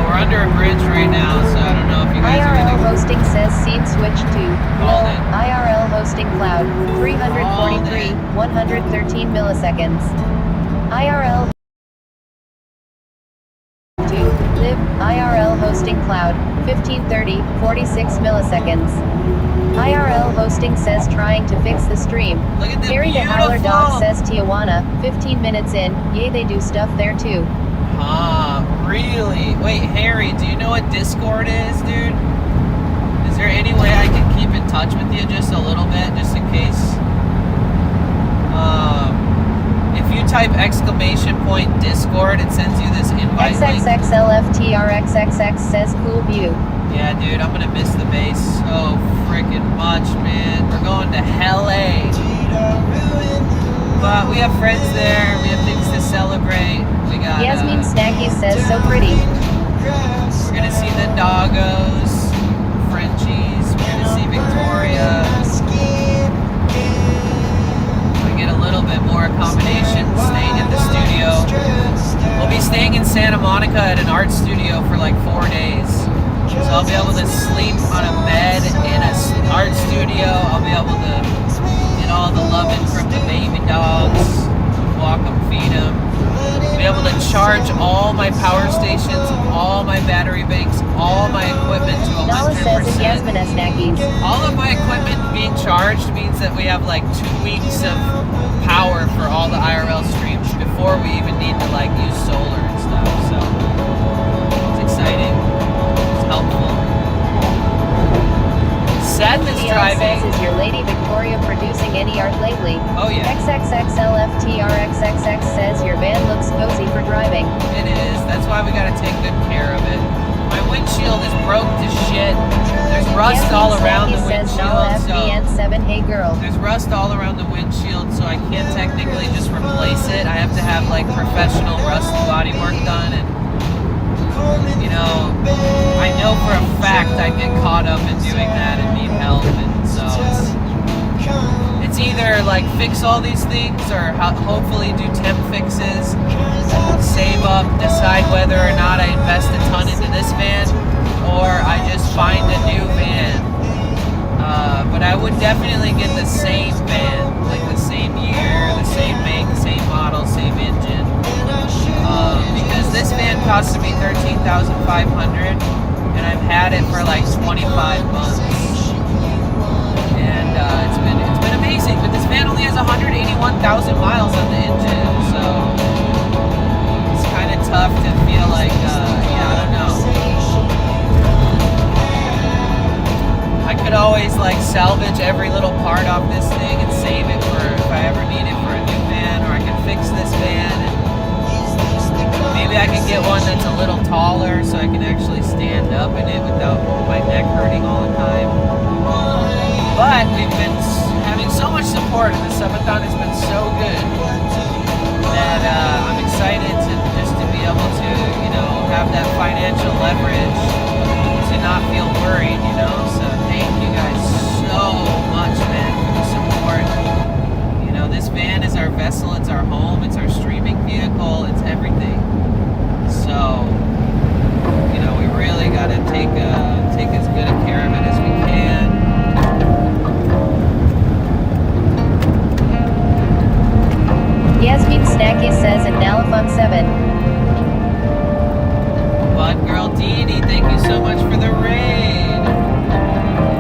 we're under a bridge right now, so I don't know if you guys are IRL gonna... hosting says scene switch to Called it. IRL hosting cloud 343 113 milliseconds. IRL to live IRL hosting cloud 1530 46 milliseconds. IRL hosting says trying to fix the stream. Look at the Harry the Howler beautiful... Dog says Tijuana 15 minutes in. Yay, they do stuff there too. Really? Wait, Harry, do you know what Discord is, dude? Is there any way I can keep in touch with you just a little bit, just in case? If you type !Discord, it sends you this invite link. XXXLFTRXXX says cool view. Yeah, dude, I'm gonna miss the base so freaking much, man. We're going to LA. But we have friends there, we have things to celebrate. We got Yasmin Snacky says so pretty. we're gonna see the doggos, Frenchies, we're gonna see Victoria. We get a little bit more accommodation staying at the studio. We'll be staying in Santa Monica at an art studio for like 4 days. So I'll be able to sleep on a bed in an art studio. I'll be able to get all the loving from the baby dogs, walk them, feed them. Be able to charge all my power stations, all my battery banks, all my equipment to 100%. Nala says it's Yasmin Snackies. All of my equipment being charged means that we have like 2 weeks of power for all the IRL streams before we even need to like use solar and stuff. So it's exciting. It's helpful. Seth is driving. Says, is your lady Victoria producing any art lately? Oh yeah. XXXLFTRXXX says your van looks cozy for driving. It is. That's why we gotta take good care of it. My windshield is broke to shit. There's rust all around the windshield. FBN7, hey girl. There's rust all around the windshield, so I can't technically just replace it. I have to have like professional rust bodywork done, and you know, I know for a fact I get caught up in doing that and need help, and so it's either like fix all these things or hopefully do temp fixes, save up, decide whether or not I invest a ton into this van or I just find a new van. But I would definitely get the same van, like the same year, the same make, same model, same engine. Because this van costed me $13,500 and I've had it for like 25 months. And it's been amazing, but this van only has 181,000 miles on the engine, so it's kind of tough to feel like, yeah, I don't know. I could always like salvage every little part off this thing and save it for if I ever need it for a new van, or I could fix this van and maybe I can get one that's a little taller so I can actually stand up in it without my neck hurting all the time. But we've been having so much support, and the subathon has been so good that I'm excited to be able to, you know, have that financial leverage to not feel worried, you know. So thank you guys so much, man, for the support. You know, this van is our vessel, it's our home, it's our streaming vehicle, it's everything. So, you know, we really got to take as good a care of it as we can. Yasmin Snacky says in Nalafon 7. Bud Girl Dee, thank you so much for the raid.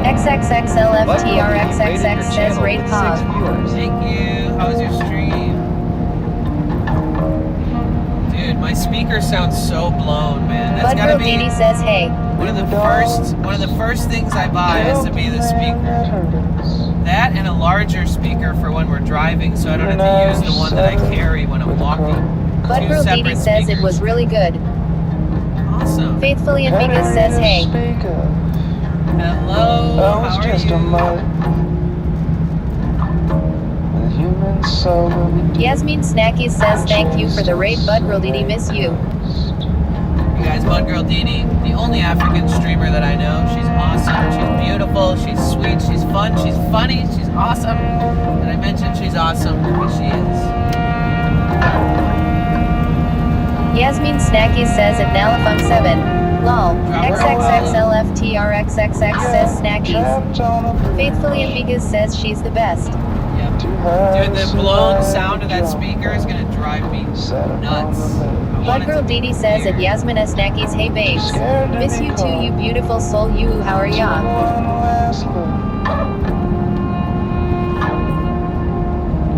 XXXLFTRXXX says raid pog. Thank you. How was your stream? Dude, my speaker sounds so blown, man. That's Bud gotta Girl be Dee says hey. one of the first things I buy is to be the speaker. That and a larger speaker for when we're driving, so I don't have to use the one that I carry when I'm walking. Bud Girl Dee says it was really good. Awesome. Faithfully and Vegas says hey. Hello. How are you? Yasmin Snackies says thank you for the raid, Bud Girl Didi, miss you. You guys, Bud Girl Didi, the only African streamer that I know. She's awesome. She's beautiful. She's sweet. She's fun. She's funny. She's awesome. And I mentioned she's awesome because she is. Yasmin Snackies says at Nalafum 7. Lol. XXXLFTRXXX says Snackies. Faithfully and Vegas says she's the best. Yep. Dude, the blown sound of that speaker is gonna drive me nuts. Bud Girl Didi says at Yasmin Snackies, hey babes. Miss you too, you beautiful soul, you, how are ya?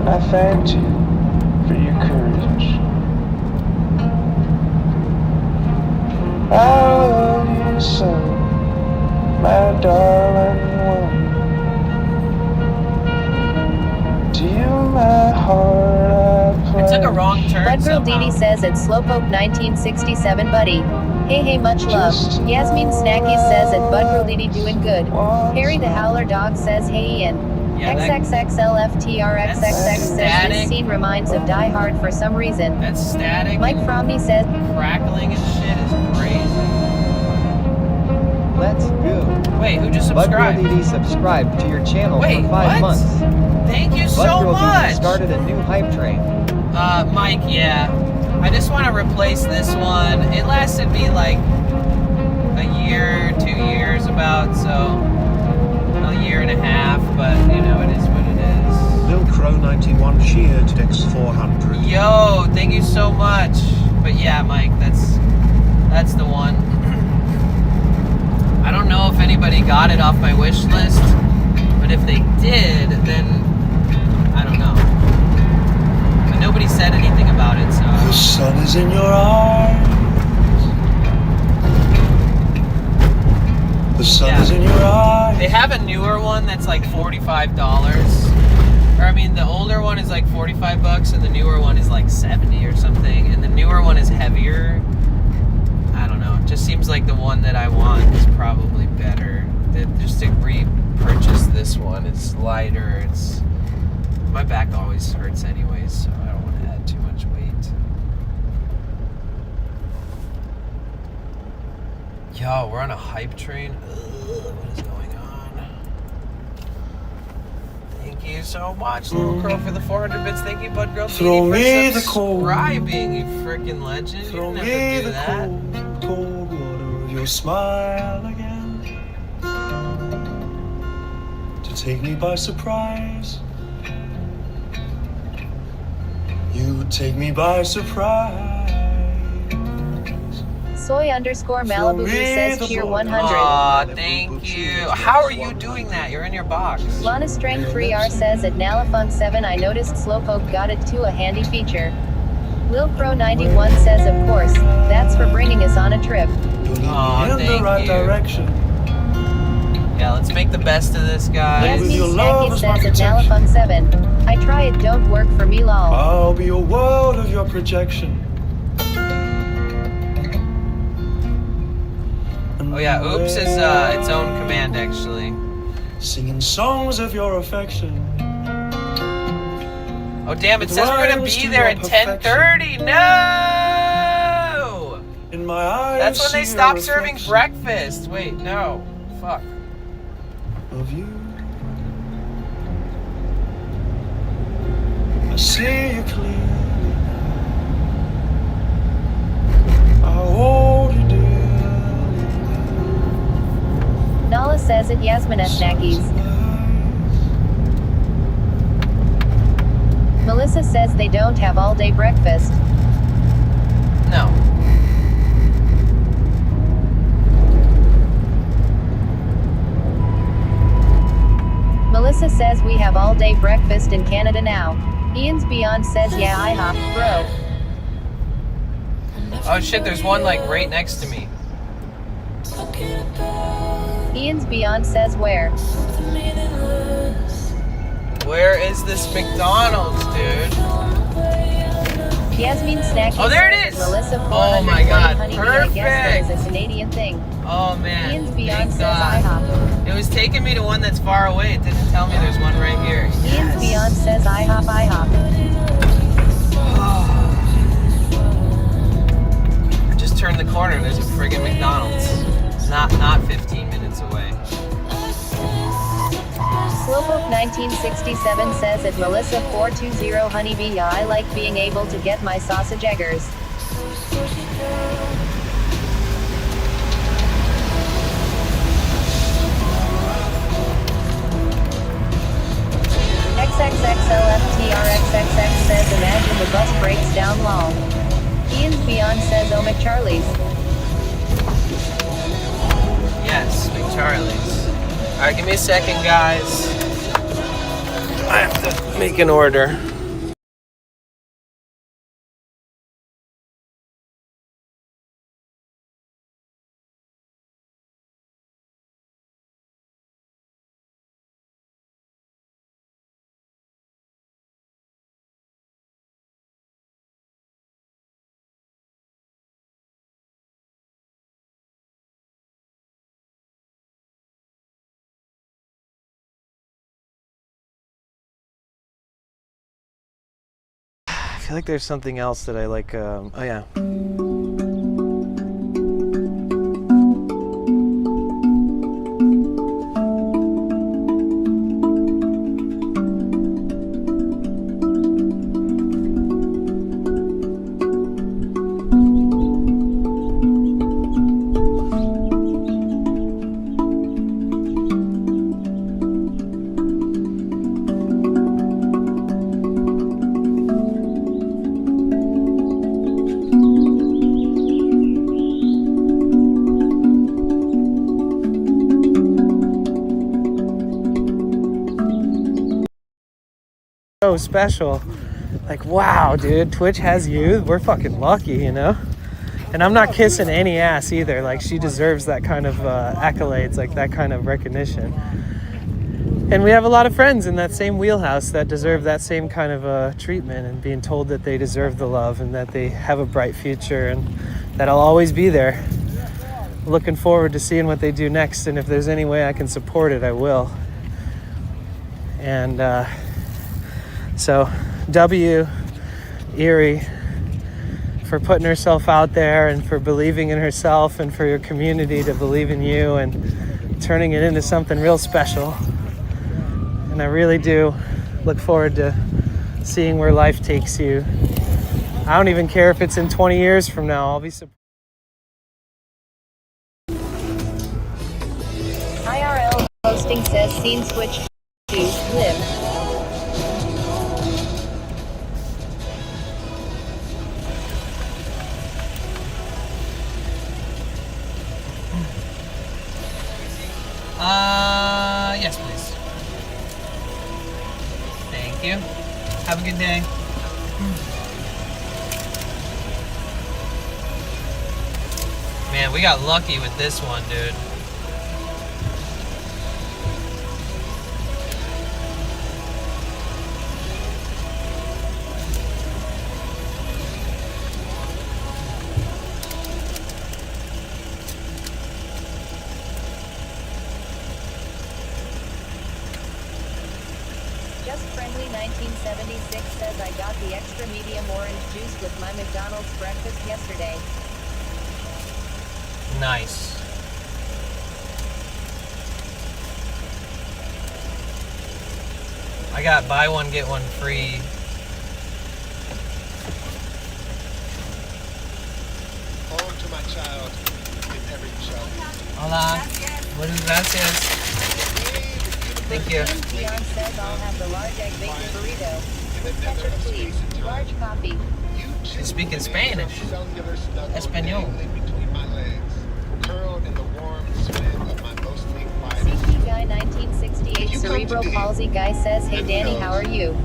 I thanked you for your courage. I love you so, my darling one. To you, my heart, I I took a wrong turn Bud Girl somehow. Didi says at Slowpoke 1967, buddy. Hey hey, much love. Yasmin Snackies says at Bud Girl Didi doing good. Harry the Howler Dog says hey Ian. Yeah, XXXLFTRXXX says this scene reminds of Die Hard for some reason. That's static. Mike Fromney says Crackling and shit is crazy. Let's go. Wait, who just Bud Girl subscribed? Didi subscribed to your channel Wait, for 5 what? months. Thank you Bud so Girl Didi much. started a new hype train. Mike, yeah. I just want to replace this one. It lasted me like a year, 2 years about, so a year and a half, but you know, it is what it is. Lil Crow 91 cheered Dex 400. Yo, thank you so much. But yeah, Mike, that's the one. I don't know if anybody got it off my wish list, but if they did, then I don't know. But nobody said anything about it, so. The sun is in your eyes. The sun is in your eyes. They have a newer one that's like $45. Or I mean, the older one is like $45 and the newer one is like 70 or something. And the newer one is heavier. I don't know. It just seems like the one that I want is probably better. Just to repurchase this one, it's lighter. It's my back always hurts anyways, so I don't want to add too much weight. Yo, we're on a hype train. Ugh, what is going on? Thank you so much, Little Crow, for the 400 bits. Thank you, Bud Girl Throw me Didi, for the cold. subscribing, you freaking legend. Throw You me never do the that. cold, cold water of your smile again. To take me by surprise. You take me by surprise. Soy underscore Malibu says cheer 100. Aw, thank you. How are you doing that? You're in your box. Lana Strang 3R says at Nalafun 7 I noticed Slowpoke got it too, a handy feature. Lil Crow 91 says of course, that's for bringing us on a trip. Aw, In the thank right you. direction. Yeah, let's make the best of this, guys. With your Yasmin love Snacky as my says at protection. Nalafun 7. I try it, don't work for me lol. I'll be a world of your projection. Oh yeah, oops is its own command actually. Singing songs of your affection. Oh damn, it says we're gonna be there at 10:30. No! In my eyes. That's when they see a stop serving reflection breakfast. Wait, no. Fuck. Of you. I see you clearly. I hold you dearly. Nala says at Yasmin Snackies. Melissa says they don't have all day breakfast. No. Melissa says we have all day breakfast in Canada now. Ian's Beyond says yeah IHOP, bro. Oh shit, there's one like right next to me. Ian's Beyond says where? Where is this McDonald's, dude? Yasmin Snackies. Oh, there it is! Melissa Oh my God, 420 Honeybee. I guess that is perfect. a Canadian thing. Oh man. Ian's Beyond Thank says God. IHOP. It was taking me to one that's far away. It didn't tell me there's one right here. Ian's Beyond says IHOP, IHOP. I just turned the corner. There's a friggin' McDonald's. Not 15 minutes away. Slowpoke 1967 says at Melissa 420 Honeybee. Yeah, I like being able to get my sausage eggers. XXXLFTRXXX says imagine the bus breaks down long. Ian's Beyond says Omic Charlie's. Yes, McCharlie's. Alright, give me a second, guys. I have to make an order. I feel like there's something else that I like. Oh yeah. So special. Like, wow, dude, Twitch has you. We're fucking lucky, you know? And I'm not kissing any ass either. Like, she deserves that kind of accolades, like that kind of recognition. And we have a lot of friends in that same wheelhouse that deserve that same kind of treatment, and being told that they deserve the love and that they have a bright future and that I'll always be there. Looking forward to seeing what they do next, and if there's any way I can support it, I will. And so, W. Erie for putting herself out there and for believing in herself, and for your community to believe in you and turning it into something real special. And I really do look forward to seeing where life takes you. I don't even care if it's in 20 years from now. I'll be surprised. IRL posting says scene switch to live. Yes, please. Thank you. Have a good day. Man, we got lucky with this one, dude. Just Friendly 1976 says I got the extra medium orange juice with my McDonald's breakfast yesterday. Nice. I got buy one, get one free. Home to my child in every show. Hola. Buenas gracias. Thank you. Dion says I'll have the large egg bacon burrito. With ketchup, please. Large coffee. She's speaking Spanish. Espanol. Between my legs, curled in the warm sweat of my mostly quiet. CP Guy 1968 Cerebral Palsy Guy says, hey Danny, how are you?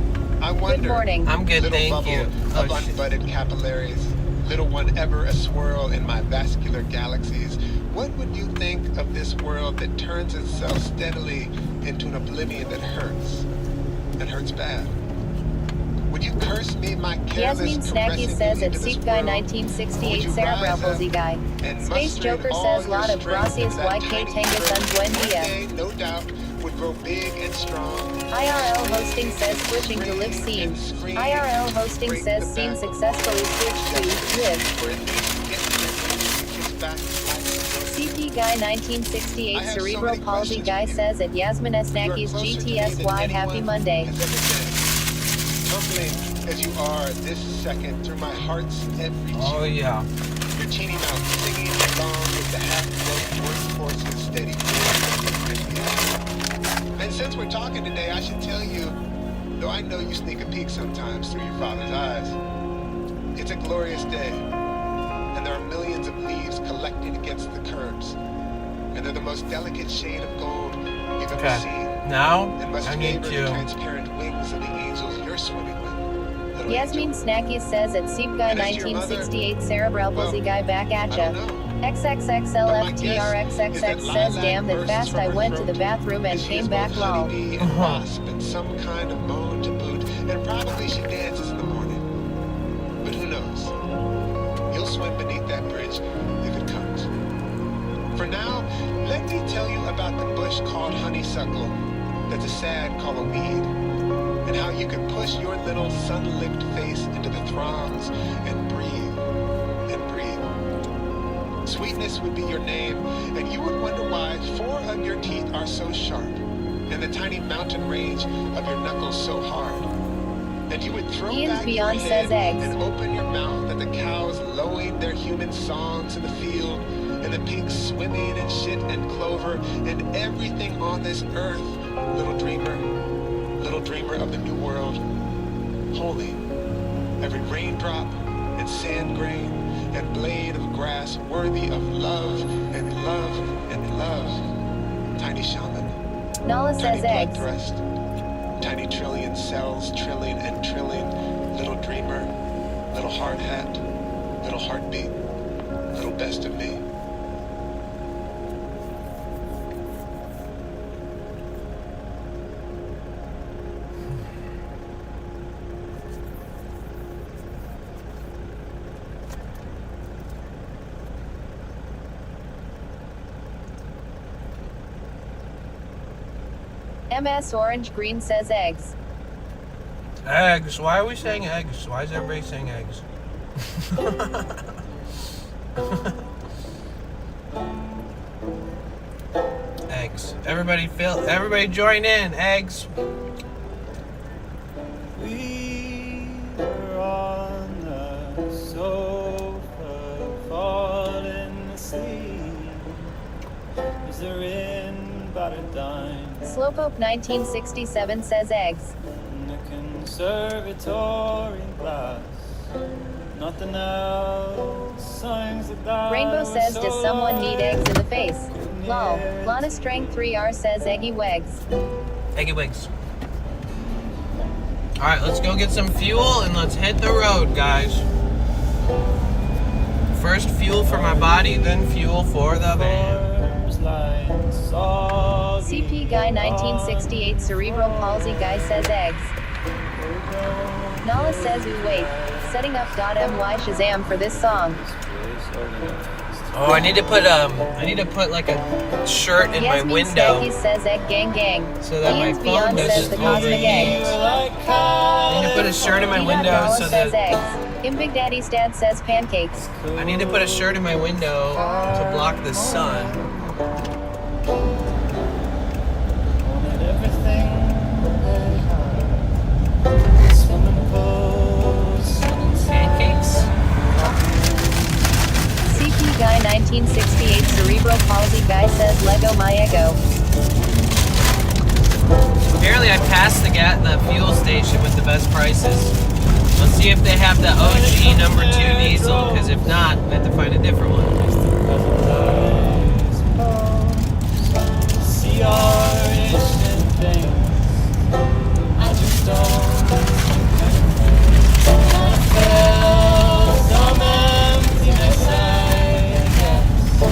I wonder, Good morning. I'm good, little thank bubble you. of unbudded capillaries, little one ever a swirl in my vascular galaxies. What would you think of this world that turns itself steadily into an oblivion that hurts bad? Would you curse me, my careless, Yasmin Snacky caressing says you at into this Seep Guy world? 1968 Would you Cerebral rise up Ballsy Guy. and Space mustering Joker all says your lot of strength gracias into that YK tiny Tangus strength un buen one dia. day, no doubt, would grow big and strong. IRL hosting says switching to live scene. IRL hosting says scene successfully switched to live. Or at least get kiss back to life. CP Guy 1968 I have so Cerebral many Palsy questions Guy for you. says at Yasmin You are Snacky's closer to me than GTSY Happy anyone Monday. has ever been. Tumbling as you are this second through my heart's every Oh cheek. yeah. Your teeny mouth singing along with the half-dead workforce's steady beat. And since we're talking today, I should tell you, though I know you sneak a peek sometimes through your father's eyes, it's a glorious day, and there are millions of leaves collecting against the curbs, and they're the most delicate shade of gold you've ever seen. Now And must I need favor the to. transparent wings of the angels you're swimming with. Little Yasmin angel. Snacky says at Seep Guy And as to your mother, 1968 Cerebral Ballsy Guy back I at don't ya. know. XXXLFTRXXX says damn that fast I went to the bathroom and came back lol. Honeybee and wasp and some kind of moan to boot, and probably she dances in the morning. But who knows? You'll swim beneath that bridge if it comes. For now, let me tell you about the bush called honeysuckle that's a sad call a weed, and how you can push your little sun-licked face into the throngs and breathe and breathe. Sweetness would be your name, and you would wonder why 4 of your teeth are so sharp, and the tiny mountain range of your knuckles so hard. And you would throw Ian's back your Beyond head says eggs. and open your mouth at the cows lowing their human songs in the field, and the pigs swimming in shit and clover, and everything on this earth, little dreamer of the new world, holy, every raindrop and sand grain and blade of grass worthy of love and love and love. Tiny shaman, Nala tiny says eggs. bloodthrust, tiny trillion cells trilling and trilling, little dreamer, little hard hat, little heartbeat, little best of me. MS Orange Green says eggs. Eggs. Why are we saying eggs? Why is everybody saying eggs? Eggs. Everybody join in. Eggs. We were on the sofa, falling asleep. Is there in about a dime Slowpoke 1967 says eggs. in the conservatory glass? Nothing else. Songs like that. Rainbow says does someone need eggs in the face? Lol. Lana Strang 3R says eggy wegs. Eggy wigs. Alright, let's go get some fuel and let's hit the road, guys. First fuel for my body, then fuel for the van. CP Guy 1968 Cerebral Palsy Guy says eggs. Nala says ooh wait. Setting up .my Shazam for this song. Oh, I need to put like a shirt in my Yasmin window Snacky says egg gang gang. so that Ian's my phone Beyond says the doesn't cosmic egg. I need to put a shirt in my window Dala so says that eggs. Big Daddy's dad says pancakes. I need to put a shirt in my window to block the sun. Wanted everything they had. Swimming pools, Pancakes? CP Guy 1968 Cerebral Palsy Guy says Lego my ego. Apparently I passed the fuel station with the best prices. Let's see if they have the OG number 2 diesel, because if not, we have to find a different one. see our innocent things. I just don't. I feel some emptiness, I guess.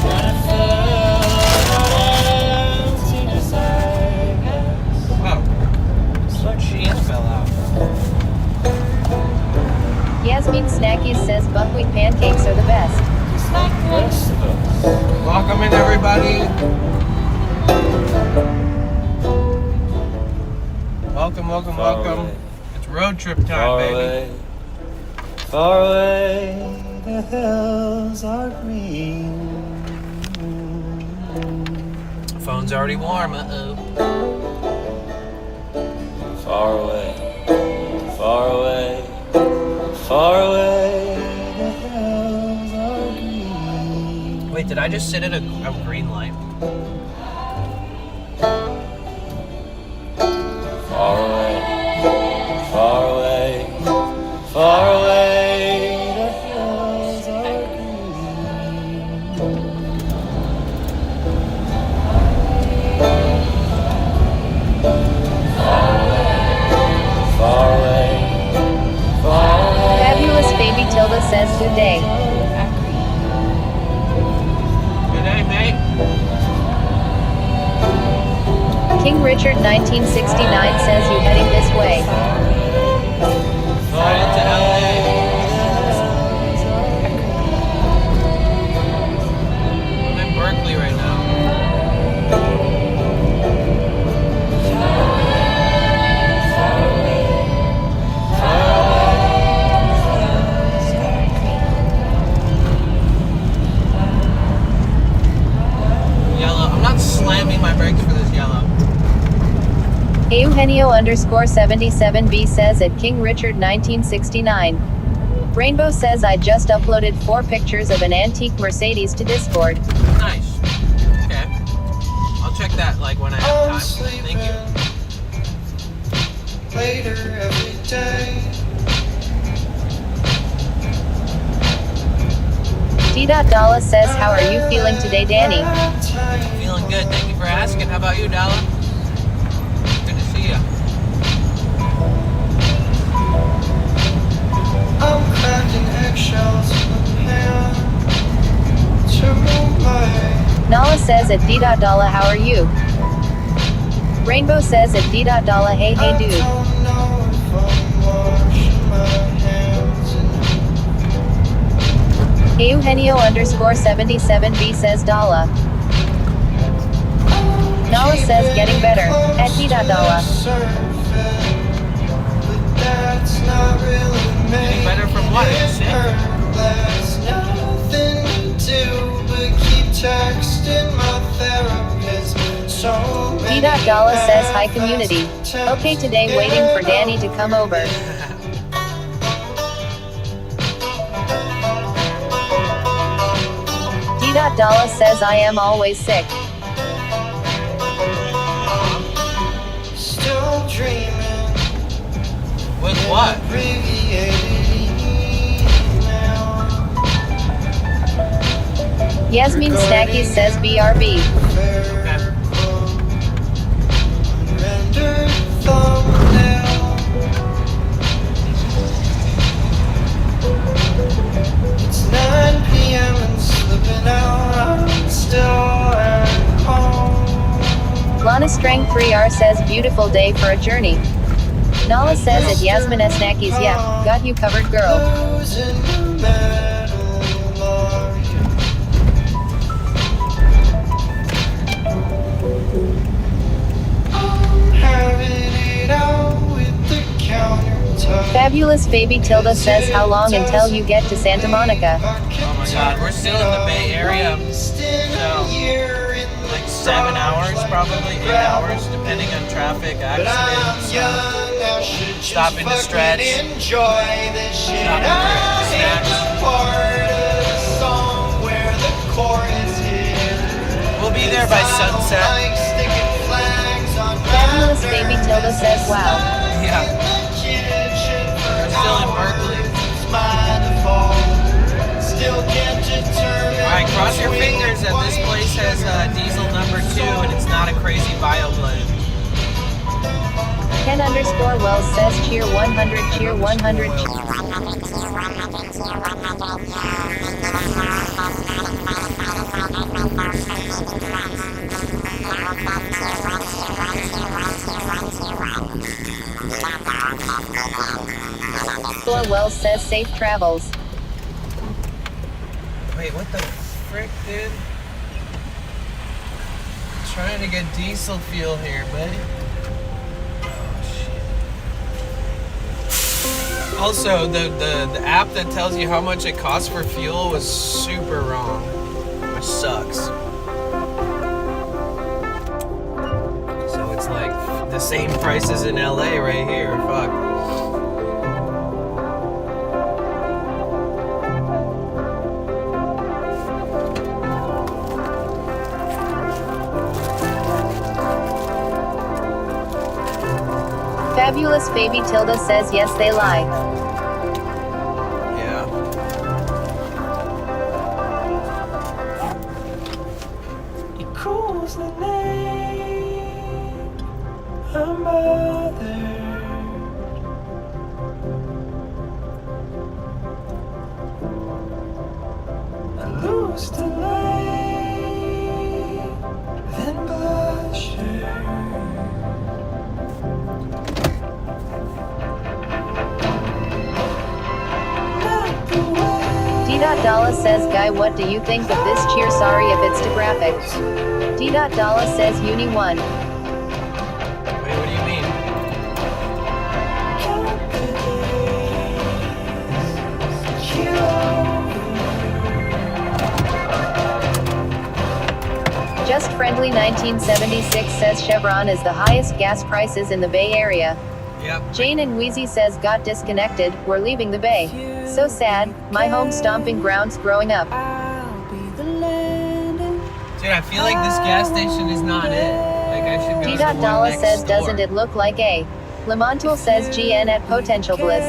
I feel emptiness, I guess. Oh, It's like cheese morning, everybody. Welcome, welcome, welcome. It's road trip time, baby. Far away, the hills are green. Phone's already warm, uh-oh. Far away, far away, far away, the hills are green. Wait, did I just sit at a green light? Far away, far away, far away, the hills are far away, far away. Fabulous Baby Tilda says good day. Good day, mate. King Richard 1969 says you heading this way. Headed to LA. I'm in Berkeley right now. Yellow. I'm not slamming my brakes for this yellow. Eugenio_77B says at King Richard 1969. Rainbow says I just uploaded 4 pictures of an antique Mercedes to Discord. Nice. Okay. I'll check that like when I have time. Thank you. Later every day. D.Dalla says how are you feeling today, Danny? Feeling good. Thank you for asking. How about you, Dalla? Good to see ya. I'm cracking eggshells in the pan to move my Nala says at D.Dalla how are you? Rainbow says at D.Dalla hey hey dude. don't know if I'm washing my hands in Eugenio_77B says Dalla. Nala says getting better at D.Dalla. Getting better from what? Are you sick? There's nothing to do but keep texting my therapist. So D.Dalla says hi community. Okay today waiting for Danny to come over. D.Dalla says I am always sick. Still dreaming. With what? Yasmin Snacky says BRB. It's 9 p.m. and slipping out. I'm still at home. Lana Strang 3R says beautiful day for a journey. Nala says at Yasmin Snackies yeah, got you covered girl. Losing the medal of I'm having it out with the countertop. Fabulous Baby Tilda says how long until you get to Santa Monica? Oh my god, we're still in the Bay Area. So, like 7 hours, probably 8 hours, depending on traffic, accidents, stopping to stretch, stopping for snacks. We'll be there by sunset. Fabulous Baby Tilda says wow. Yeah. We're still in Berkeley. Alright, cross your fingers that this place has diesel number 2 and it's not a crazy bio blend. Ken_Wells says cheer 100 cheer 100 Wells says safe travels. Wait, what the frick, dude? Trying to get diesel fuel here, buddy. Also, the app that tells you how much it costs for fuel was super wrong, which sucks. So it's like the same prices in LA right here. Fuck. Fabulous Baby Tilda says yes, they lie. Yeah. It calls the name of mother. I lose the light, then blushing. D.Dalla says, Guy, what do you think of this cheer? Sorry if it's too graphic. D.Dalla says, Uni 1. Wait, what do you mean? Just Friendly 1976 says Chevron is the highest gas prices in the Bay Area. Yep. Jane and Wheezy says got disconnected, we're leaving the Bay. So sad, my home stomping grounds growing up. Dude, I feel like this gas station is not it. Like I should go to the one D.Dalla next says door. doesn't it look like a? Lamontul says GN at Potential Bliss.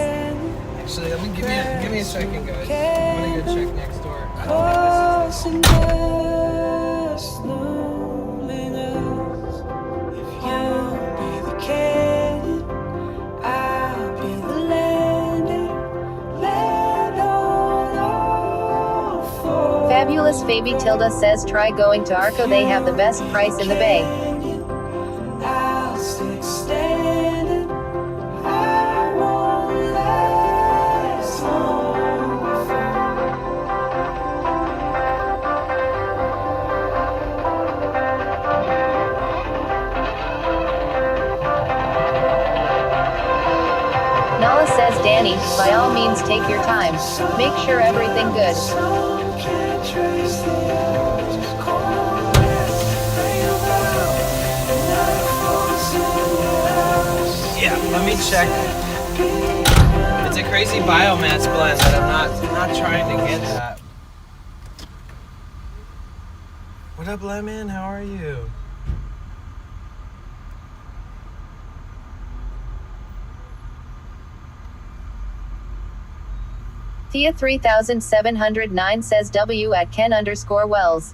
Actually, let me give me a second, guys. I'm gonna go check next door. I don't think this is Fabulous Fabi Tilda says try going to Arco, they have the best price in the Bay. Nala says Danny, by all means take your time. Make sure everything good. Yeah, let me check. It's a crazy biomass blend, but I'm not trying to get that. What up, Lemon? How are you? Thea 3709 says W at Ken_Wells.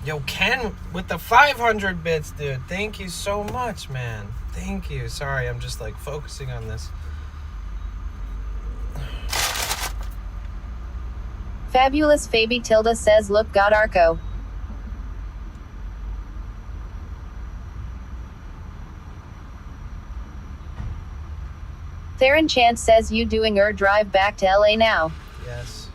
Yo, Ken with the 500 bits, dude. Thank you so much, man. Thank you. Sorry, I'm just like focusing on this. Fabulous Fabi Tilda says look got Arco. Theron Chance says you doing drive back to LA now. Yes.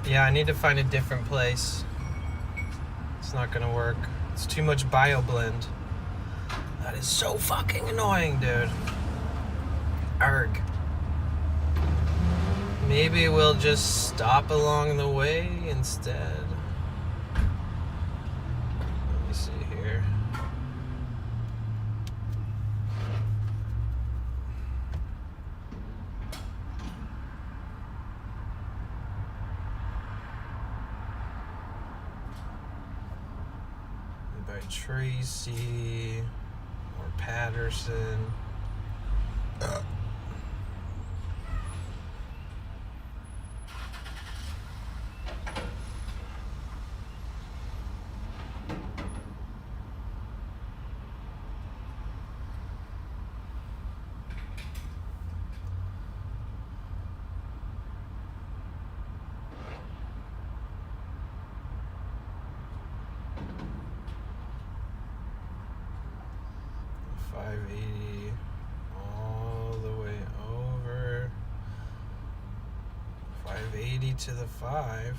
Yeah, I need to find a different place. It's not gonna work. It's too much bio blend. That is so fucking annoying, dude. Arg. Maybe we'll just stop along the way instead. Let me see here. By Tracy or Patterson. 580 all the way over. 580 to the 5.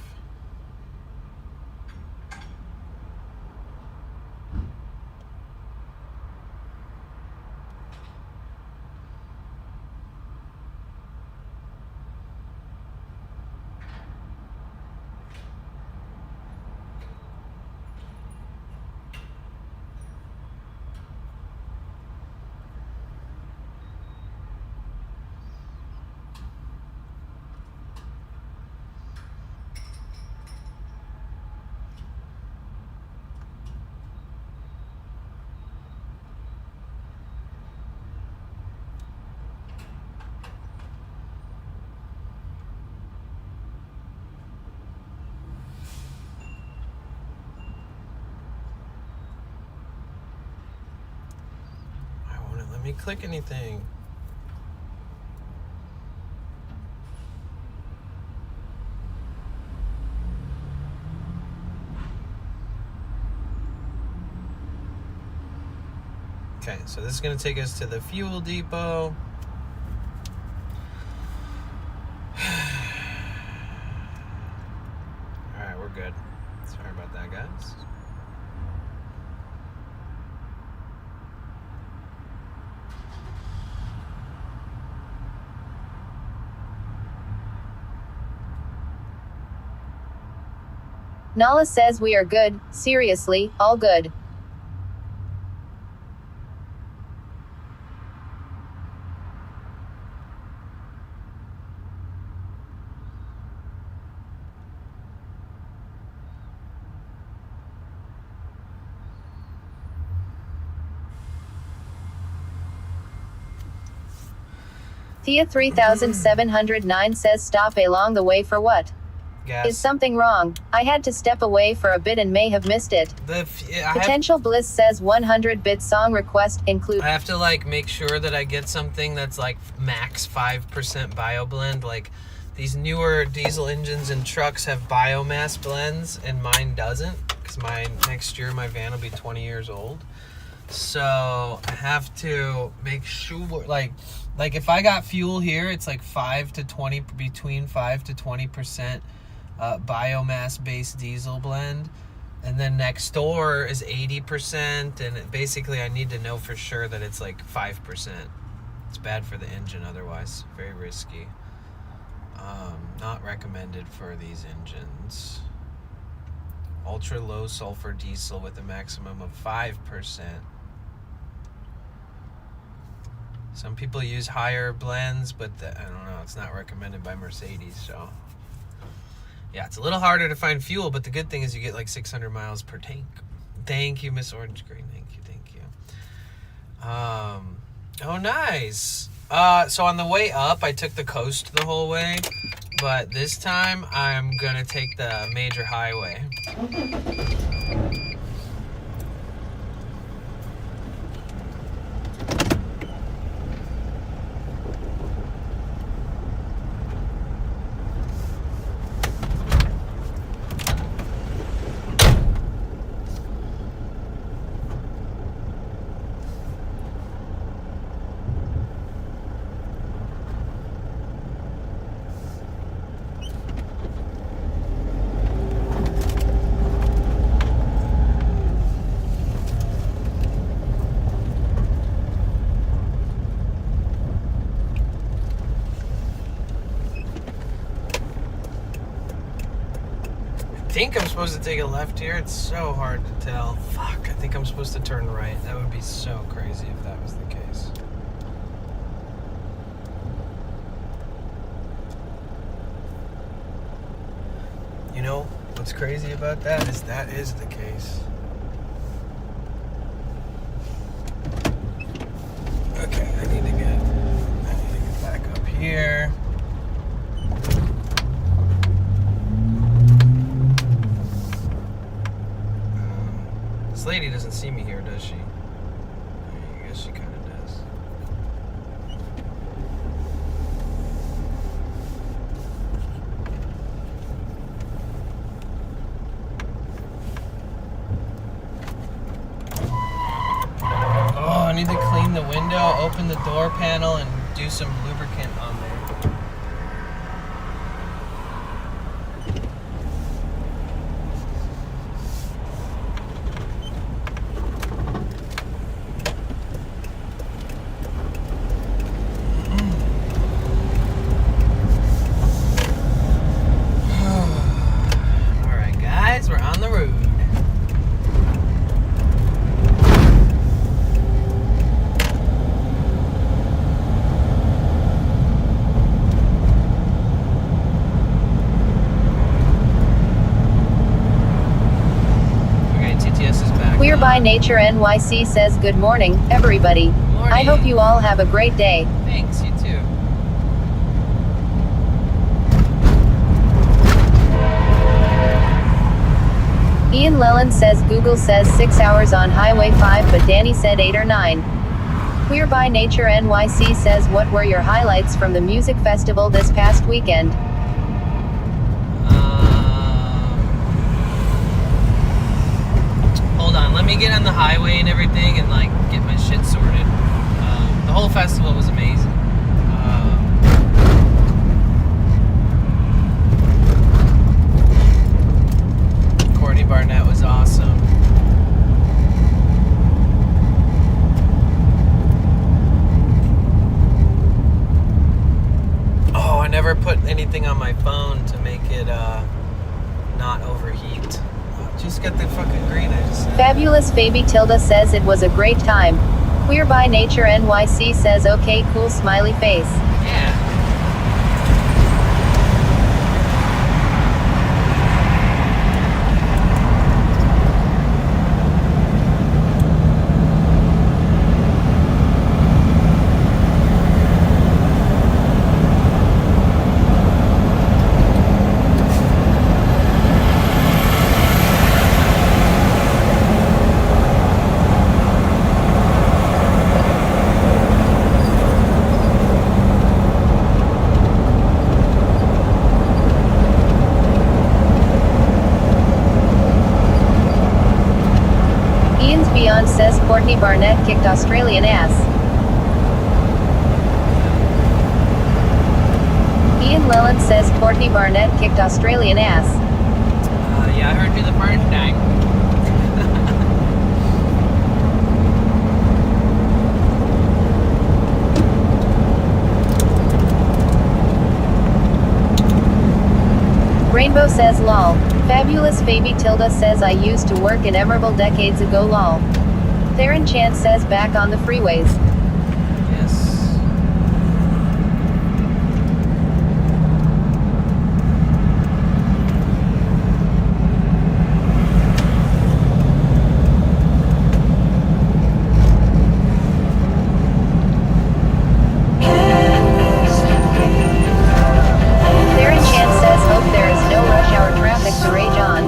Let me click anything. Okay, so this is going to take us to the fuel depot. Alright, we're good. Sorry about that, guys. Nala says we are good, seriously, all good. Thea 3709 says stop along the way for what? Gas. Is something wrong? I had to step away for a bit and may have missed it. Potential Bliss says 100-bit song request include. I have to like make sure that I get something that's like max 5% bio blend. Like these newer diesel engines and trucks have biomass blends and mine doesn't, because next year my van will be 20 years old. So I have to make sure like if I got fuel here, it's like between 5 to 20% biomass based diesel blend, and then next door is 80%, and basically I need to know for sure that it's like 5%. It's bad for the engine otherwise, very risky. Not recommended for these engines. Ultra low sulfur diesel with a maximum of 5%. Some people use higher blends, but I don't know, it's not recommended by Mercedes, so yeah, it's a little harder to find fuel, but the good thing is you get like 600 miles per tank. Thank you, Miss Orange Green. Thank you. Oh, nice. So on the way up, I took the coast the whole way, but this time I'm gonna take the major highway. I think I'm supposed to take a left here. It's so hard to tell. Fuck, I think I'm supposed to turn right. That would be so crazy if that was the case. You know what's crazy about that is the case. Okay, I need to get back up here. This lady doesn't see me here, does she? I guess she kind of does. Oh, I need to clean the window, open the door panel, and do some lubricant on there. Alright guys, we're on the road. Queer by Nature NYC says good morning, everybody. Morning. I hope you all have a great day. Thanks, you too. Ian Lelland says Google says 6 hours on Highway 5 but Danny said 8 or 9. Queer by Nature NYC says what were your highlights from the music festival this past weekend? Hold on, let me get on the highway and everything and like get my shit sorted. The whole festival was amazing. Courtney Barnett was awesome. Oh, I never put anything on my phone to make it not overheat. Just got the fucking green. I just Fabulous Fabi Tilda says it was a great time. Queer by Nature NYC says okay cool smiley face. yeah. Ian's Beyond says Courtney Barnett kicked Australian ass. Ian Lelland says Courtney Barnett kicked Australian ass. Yeah, I heard you the first time. Rainbow says lol. Fabulous Fabi Tilda says I used to work in Emerald decades ago lol. Theron Chance says back on the freeways. Yes. Theron Chance says hope there is no rush hour traffic to rage on.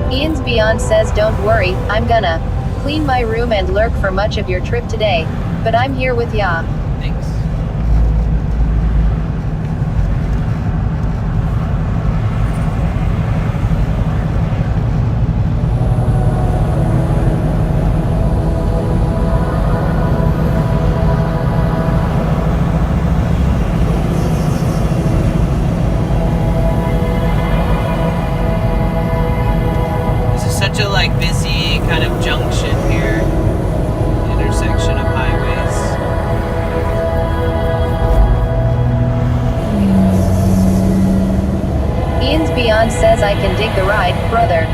Ian's Beyond says don't worry, I'm gonna clean my room and lurk for much of your trip today. But I'm here with ya. Thanks. This is such a like busy kind of junction here. Intersection of highways. Ian's Beyond says I can dig the ride, brother.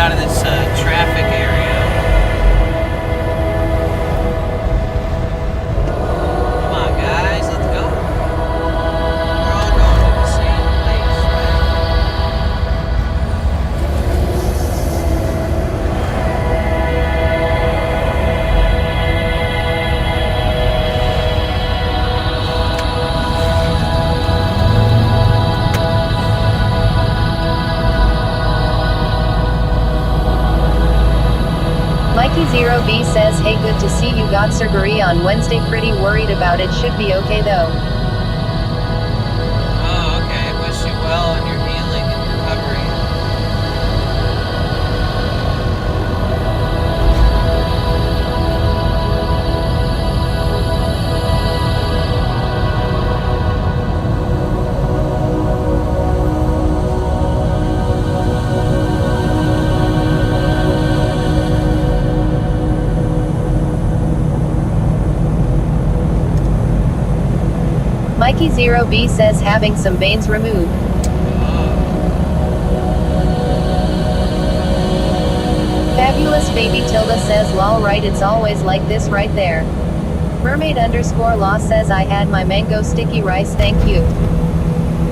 out of this traffic area. Come on, guys, let's go. We're all going to the same place, right? Mikey0B says, hey, good to see you got surgery on Wednesday. Pretty worried about it. Should be okay though. Oh, okay. Wish you well in your healing and recovery. Mikey0B says having some veins removed. Fabulous baby Tilda says lol right, it's always like this right there. Mermaid_law says I had my mango sticky rice, thank you.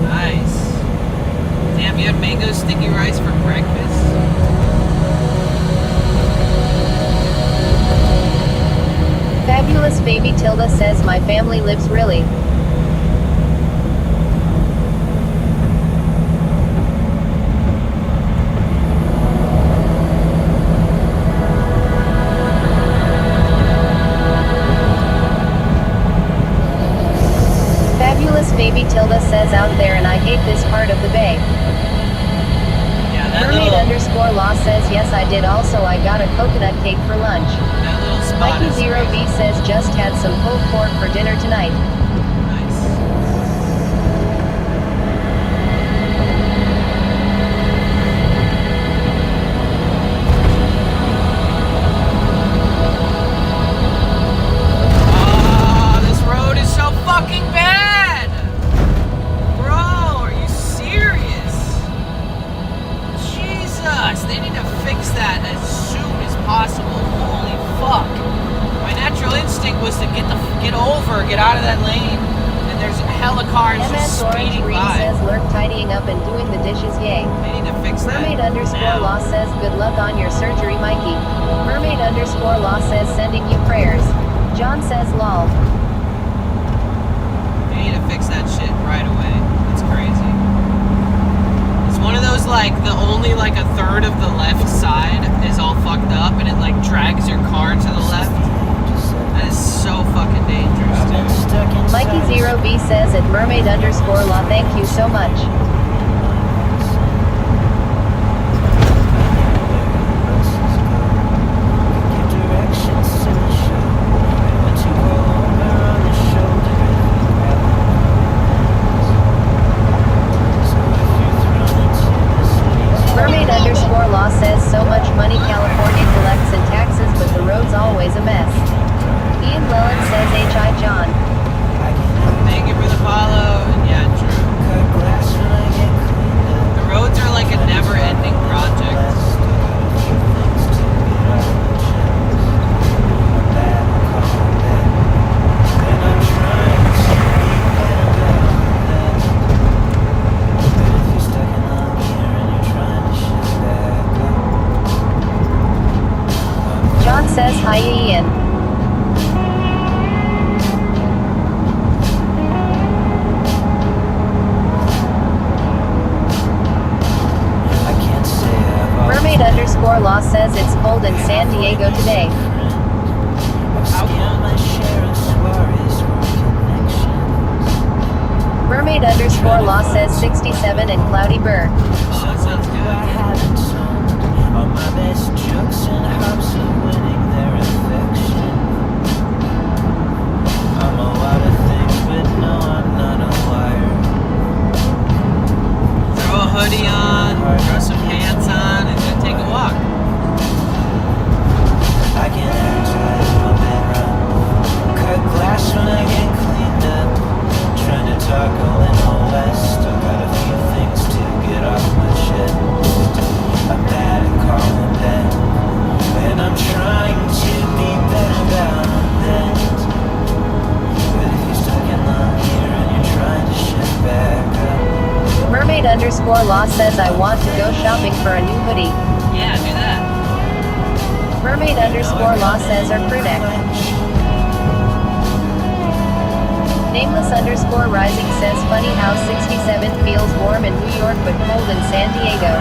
Nice. Damn, you had mango sticky rice for breakfast? Fabulous baby Tilda says my family lives really. Fabulous baby Tilda says out there and I hate this part of the bay. Yeah, that Mermaid_law says yes I did, also I got a coconut cake for lunch. That little spot is Mikey0B says just had some pulled pork for dinner tonight. nice. Oh, this road is so fucking bad! Bro, are you serious? Jesus, they need to fix that as soon as possible. Holy fuck. My natural instinct was to get over, get out of that lane, and there's hella cars just speeding by. says lurk tidying up and doing the dishes, yay. They need to fix that. Mermaid_law says good luck on your surgery, Mikey. Mermaid_law says sending you prayers. John says lol. They need to fix that shit right away. It's crazy. It's one of those, like, the only, like, a third of the left side is all fucked up, and it, like, drags your car to the left. That is so fucking dangerous, dude. Mikey0B says at Mermaid_law thank you so much. Mermaid_law says so much money California collects in taxes but the road's always a mess. Ian Llewellyn says H.I. John. Thank you for the follow. Yeah, true. The roads are like a never-ending project. John says hi Ian. Mermaid_law says it's cold in San Diego today. Mermaid_law says 67 and cloudy burr. Oh, that sounds good. All my best jokes and hopes of winning their affection. I'm a lot of things, but no, I'm not a liar. Throw a hoodie on, throw some pants on, and then take a walk. I can act like I'm a bit run. Cut glass when I get cleaned up. Trying to talk a little less. Still got a few things to get off my chest. I'm bad at calling _law says I want to go shopping for a new hoodie. Yeah, do that. Mermaid _law says are crew neck. Nameless _rising says funny how 67 feels warm in New York but cold in San Diego.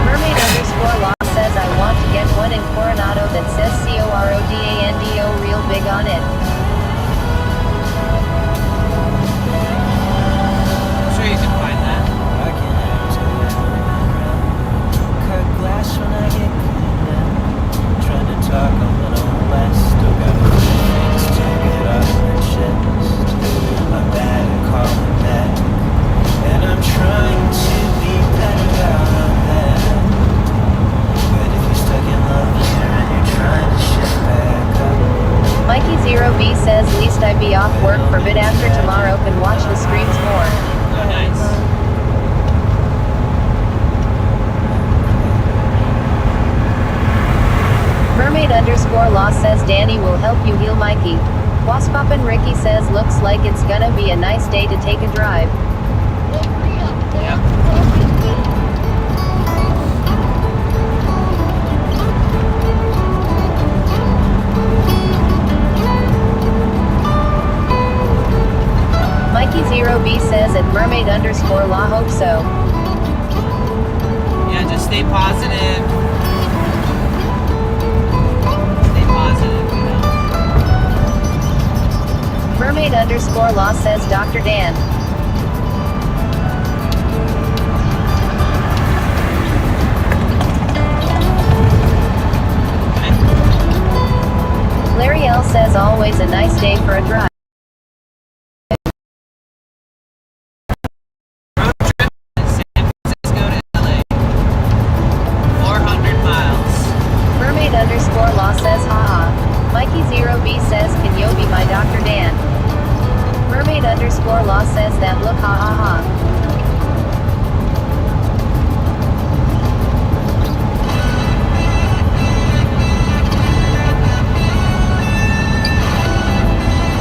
Mermaid _law says I want to get one in Coronado that says CORODANDO real big on it. I'm sure you can find that. I can act cut glass when I get cleaned up. Trying to talk a little less. Still got a few things to get off my chest. I'm bad at calling back, and I'm trying to be better about that. But if you're stuck in love here and you're trying to shift back up, Mikey 0B says least I be off work for bit after tomorrow can watch the streams more. Oh, nice. Mermaid _law says Danny will help you heal Mikey. Waspopin' Ricky says looks like it's gonna be a nice day to take a drive. Yeah. Mikey 0B says at mermaid _law hope so. Yeah, just stay positive. Stay positive, you know. Mermaid _law says Dr. Dan. Larry L says always a nice day for a drive. San Francisco to LA. 400 miles. Mermaid _law says haha. Mikey 0B says can yo be my Dr. Dan? Mermaid _law says that look ha ha ha.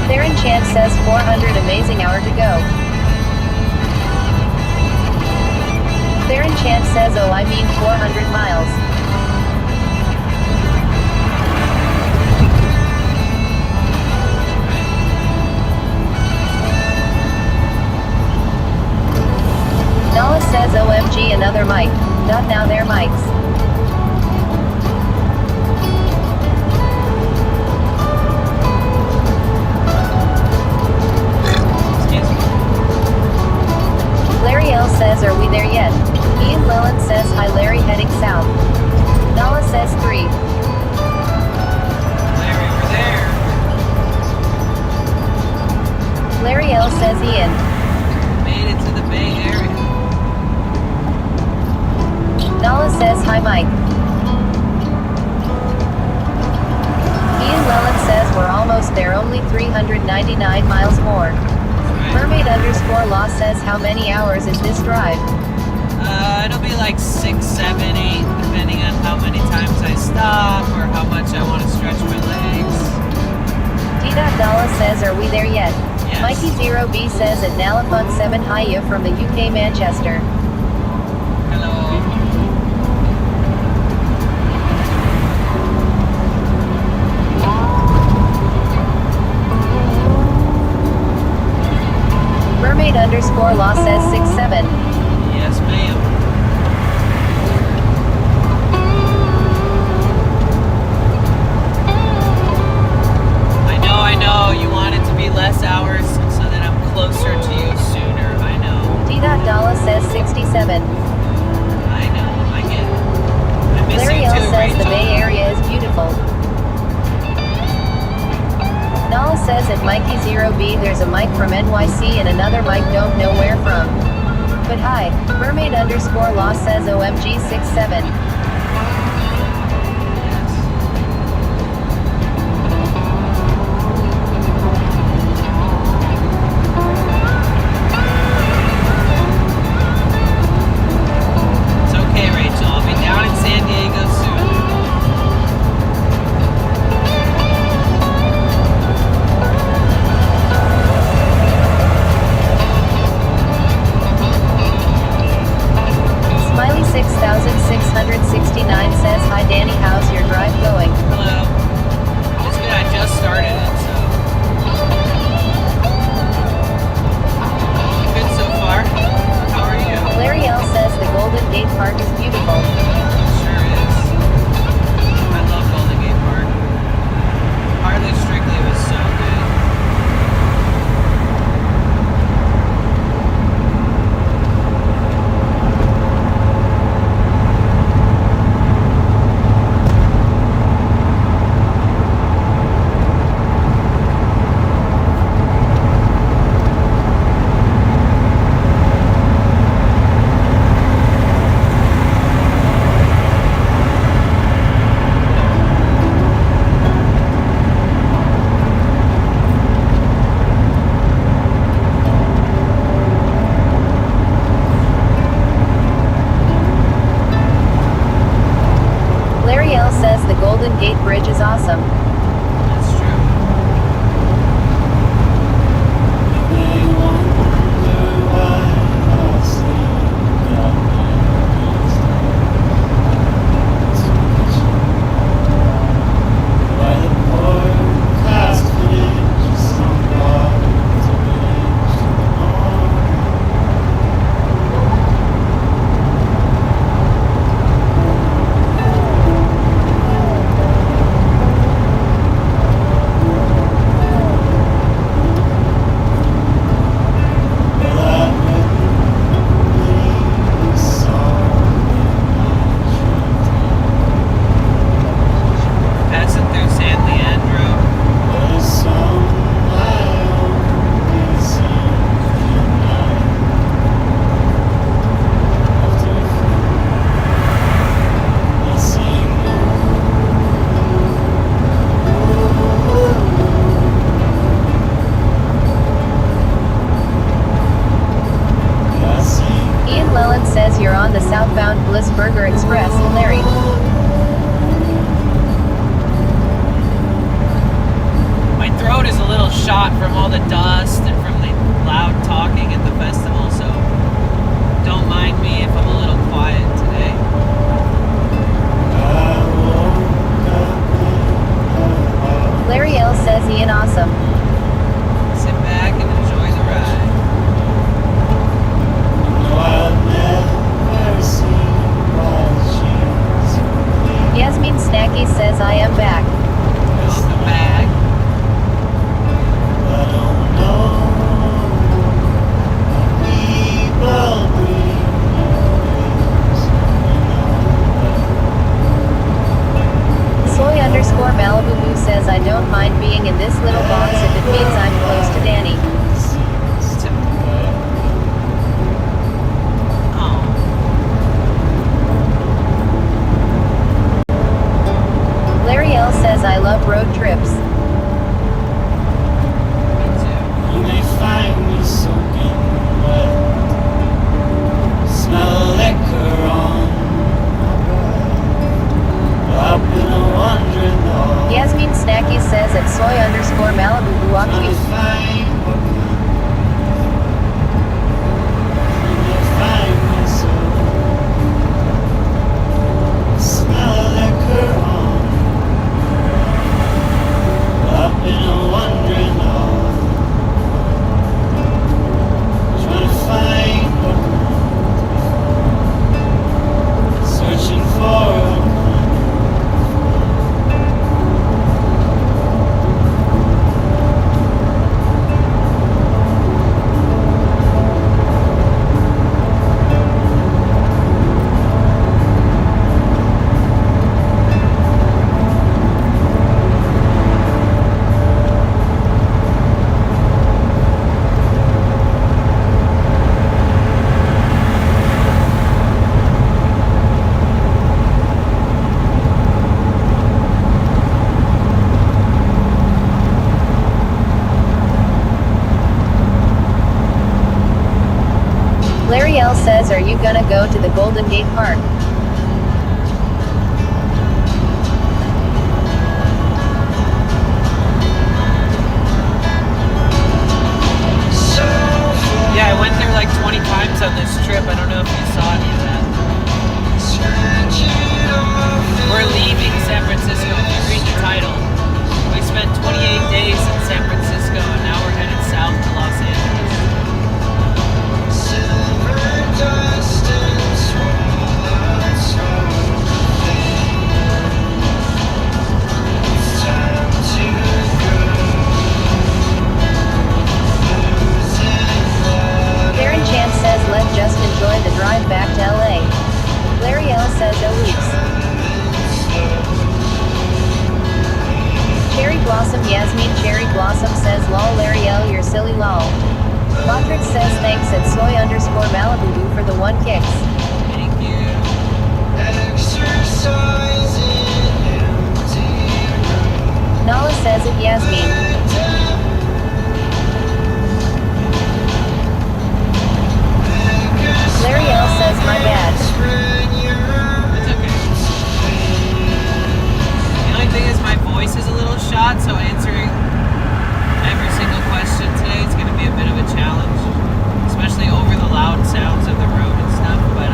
Theron Chance says 400 amazing hour to go. Theron Chance says oh I mean 400 miles. Nala says OMG another mic. Not now they're mics. Excuse me. Larry L says are we there yet? Ian Lillen says hi Larry heading south. Nala says 3. Larry, we're there. Larry L says Ian. Made it to the Bay Area. Nala says hi Mike. Ian Lillen says we're almost there only 399 miles more. Mermaid _law says how many hours is this drive? It'll be like 6, 7, 8, depending on how many times I stop or how much I want to stretch my legs. T.Dalla says are we there yet? Yes. Mikey 0B says at Nalafun 7 hiya from the UK Manchester. Hello. Mermaid _law says 6-7. Yes, ma'am. I know. You want it to be less hours so that I'm closer to you sooner. I know. T.Dalla says 67. I know. I get it. I miss Larry you L too, says the Rachel. Bay Area is beautiful. Nala says at Mikey 0B there's a mic from NYC and another mic don't know where from. But hi, Mermaid _law says OMG 6-7. It's okay, Rachel. I'll be down in San Diego soon. you're on the southbound Bliss Burger Express, Larry. My throat is a little shot from all the dust and from the loud talking at the festival, so don't mind me if I'm a little quiet today. Larry L says Ian awesome. Sit back and enjoy the ride. Yasmin Snacky says I am back. Welcome back. Soy_Malibu says I don't mind being in this little box if it means I'm close to Danny. Larry L says I love road trips. You may find me soaking wet, smell liquor on up in a wandering hall. Yasmin Snacky says at Soy_Malibu walk you. Smell liquor on up in a wandering hall, trying to find what, searching for. Larry L says are you gonna go to the Golden Gate Park? Yeah, I went there like 20 times on this trip. I don't know if you saw any of that. We're leaving San Francisco. If you read the title, we spent 28 days in San Francisco and now we're headed south to Los Angeles. Karen Chan says let's just enjoy the drive back to LA. Larry L says Elise. Cherry Blossom Yasmin Cherry Blossom says lol Larry L you're silly lol. Patrick says thanks at Soy_Malibu for the 1 kicks. Thank you. Nala says it Yasmin. Larry L says my bad. It's okay. The only thing is my voice is a little shot, so answering every single question today is going to be a bit of a challenge, especially over the loud sounds of the road and stuff, but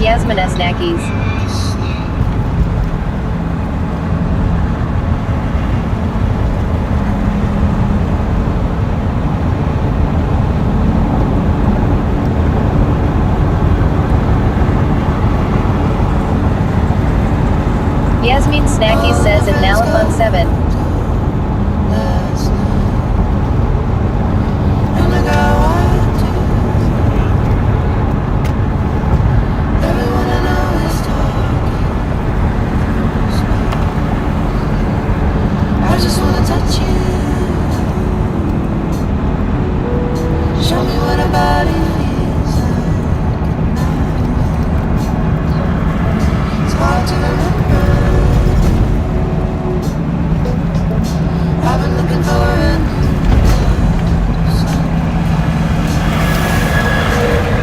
Yasmin Snackies. Yasmin Snacky says in Nalapon 7. I just wanna touch you. Show me what a body feels like. It's hard to remember. I've been looking for it.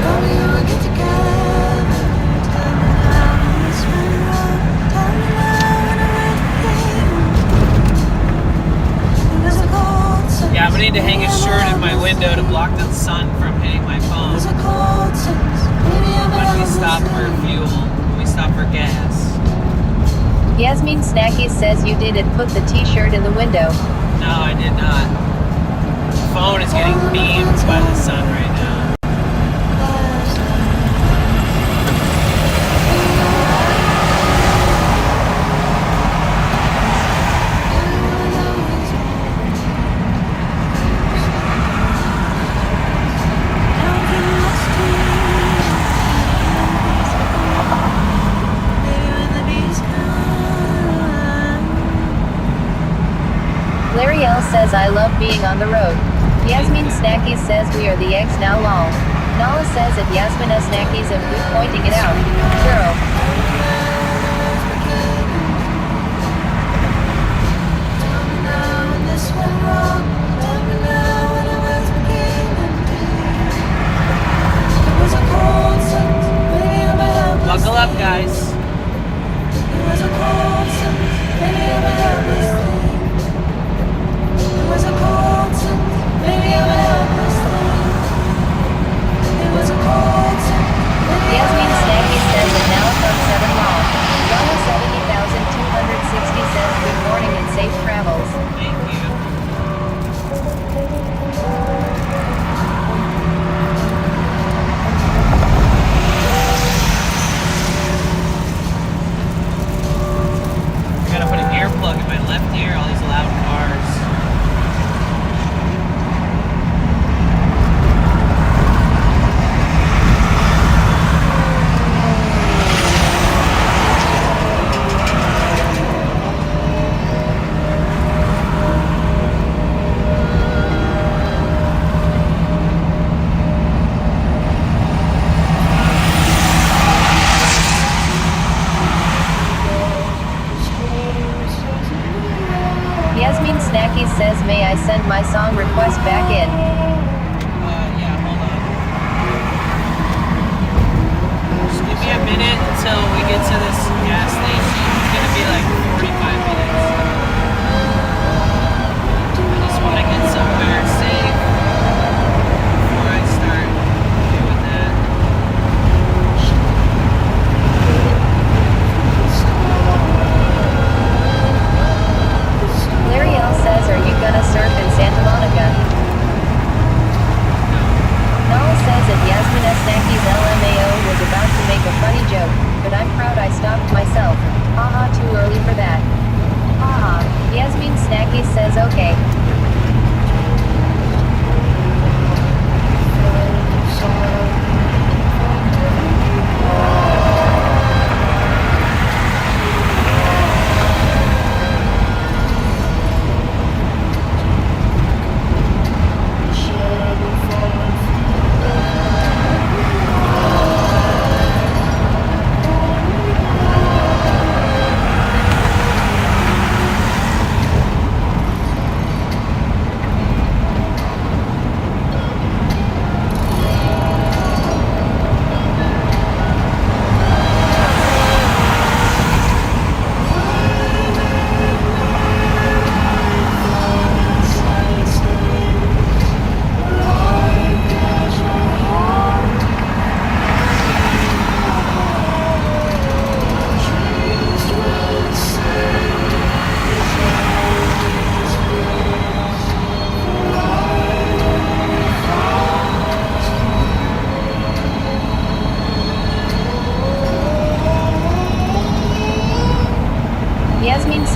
Tell me when we get together. Tell me now when this went wrong. Tell me now when I went clean. Yeah, I'm gonna need to hang a shirt in my window to block the sun from hitting my phone. When we stop for fuel, when we stop for gas. Yasmin Snacky says you did it. Put the t-shirt in the window. No, I did not. The phone is getting beamed by the sun right now. Larry L says I love being on the road. Yasmin Snackies says we are the eggs now lol. Nala says at Yasmin Snackies and we pointing it out. Girl. Buckle up, guys. Yasmin Snacky says it now from 7 long. Donna 70,260 says good morning and safe travels. Thank you. I gotta put an earplug in my left ear, all these loud cars. Yasmin Snacky says may I send my song request back in. Yeah, hold on. Just give me a minute until we get to this gas station. It's gonna be like 45 minutes. I just want to get somewhere safe before I start doing that. Larry L says are you gonna surf in Santa Monica? Nala says that Yasmin Snacky's LMAO was about to make a funny joke, but I'm proud I stopped myself. Haha, too early for that. Haha. Yasmin Snacky says okay.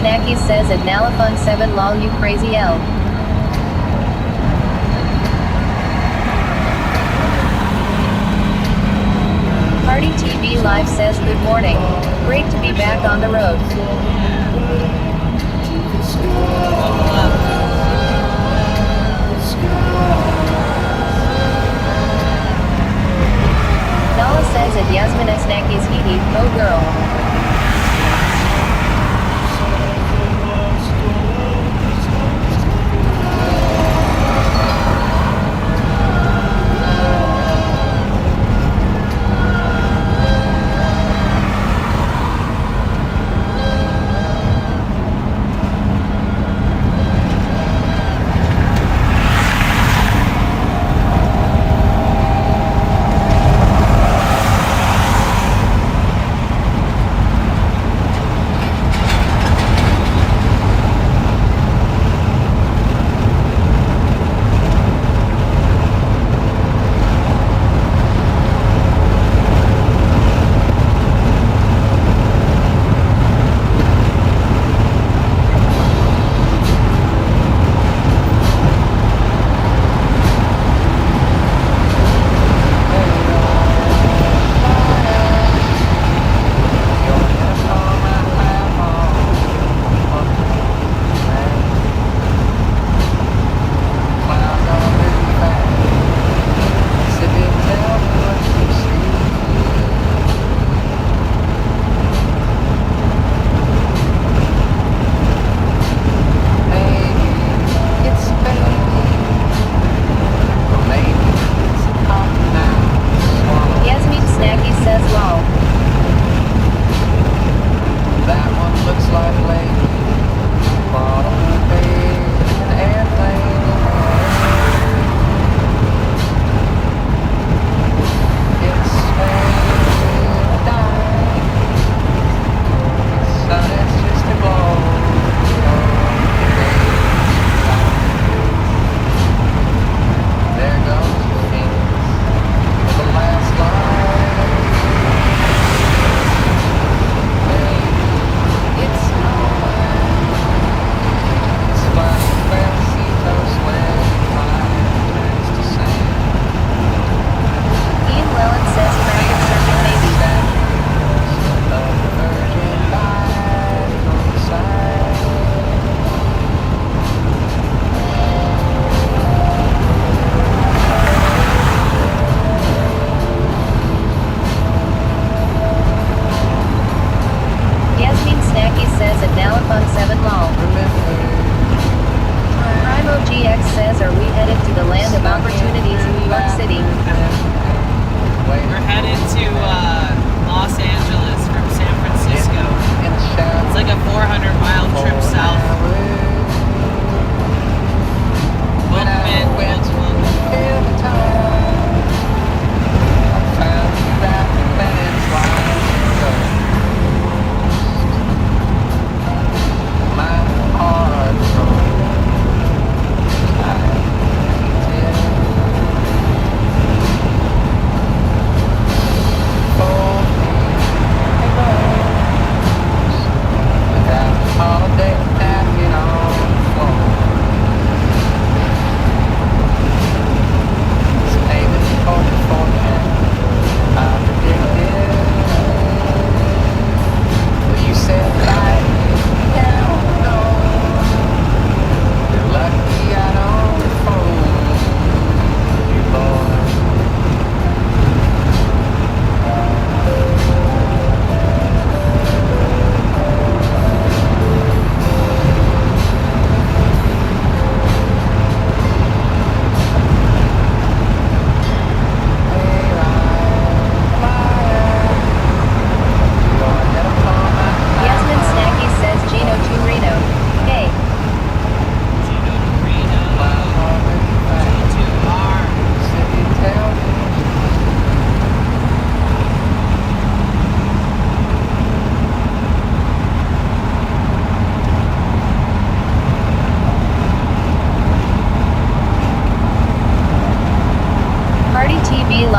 Snackies says at Nalafung 7 lol you crazy L. Party TV Live says good morning. Great to be back on the road. Nala says at Yasmin Snackies hee hee, oh girl.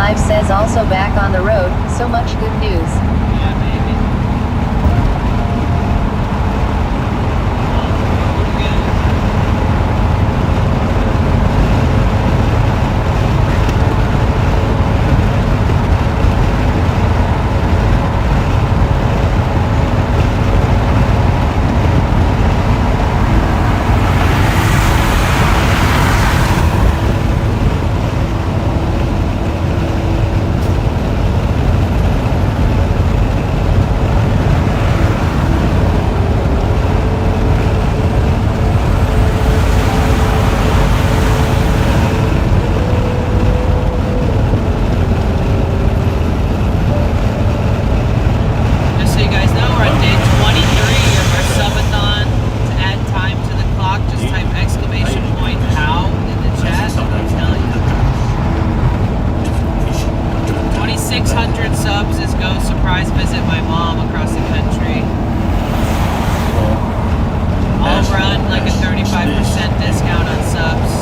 Live says also back on the road, so much good news. Yeah, surprise visit my mom across the country. I'll run like a 35% discount on subs,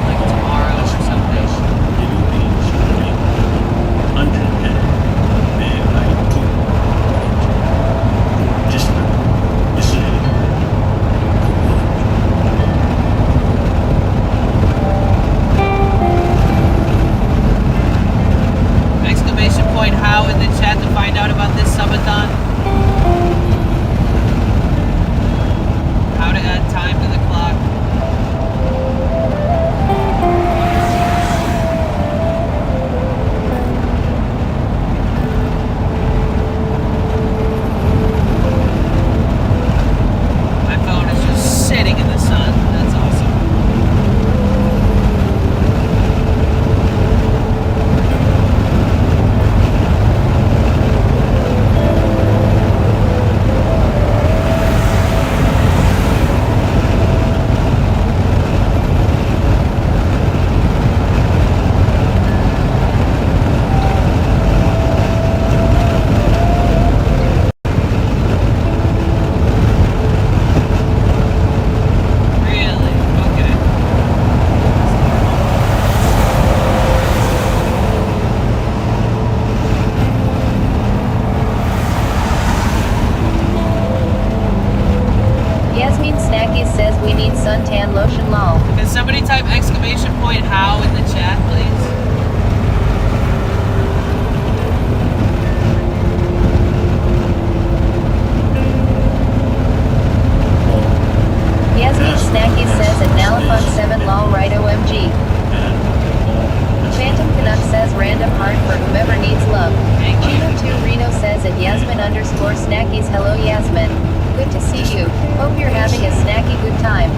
like tomorrow or something. Exclamation point how in the chat to find out about this subathon. How to add time to the clock. My phone is just sitting in the sun. That's awesome. Really? Okay. Yasmin Snacky says we need suntan lotion lol. Can somebody type exclamation point how in the chat, please? Yasmin Snacky says at Nalafunk 7 lol right OMG. Phantom Canuck says random heart for whomever needs love. Thank you. Gino2 Reno says at Yasmin_Snackies hello Yasmin. Good to see you. Hope you're having a snacky good time.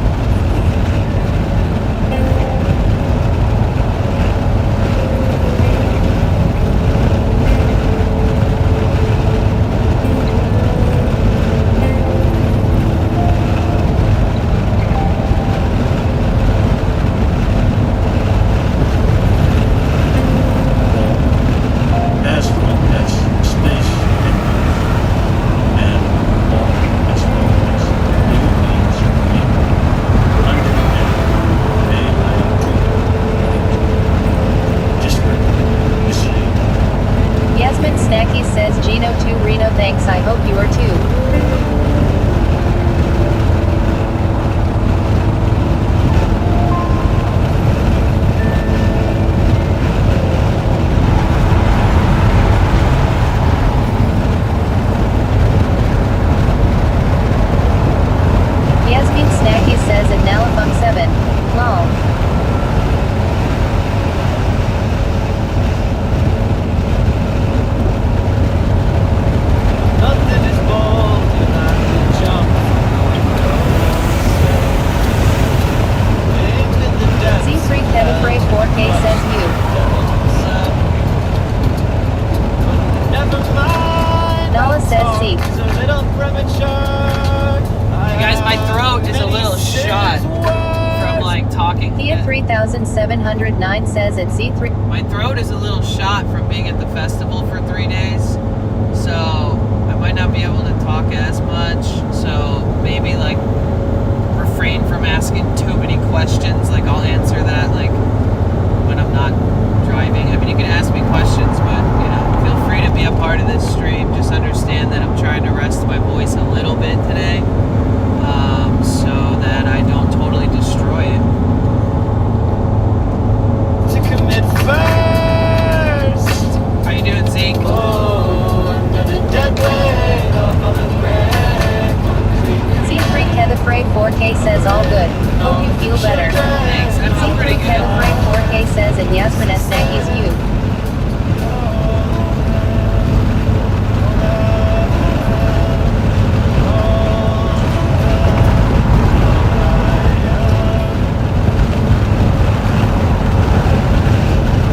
Yasmin Snacky says Gino2 Reno thanks I hope you are too. Yasmin Snacky says at Nalafunk 7. Lol. Nothing is bold and I can jump. Into the depths. Z3 Pedifray 4K says you. Never mind. Nala says C. It's a little premature. You guys, my throat is a little shot from like talking. Thea 3709 says at Z3. My throat is a little shot from being at the festival for 3 days, so I might not be able to talk as much. So maybe like refrain from asking too many questions. Like I'll answer that like when I'm not driving. I mean, you can ask me questions, but you know, feel free to be a part of this stream. Just understand that I'm trying to rest my voice a little bit today, so that I don't totally destroy it. To commit first. How you doing, Zeke? Oh, under the dead weight of the Z3 Pedifray 4K says all good. Hope you feel better. Thanks. I feel pretty Z3 good. Pedifray 4K says at Yasmin S. Snackies you.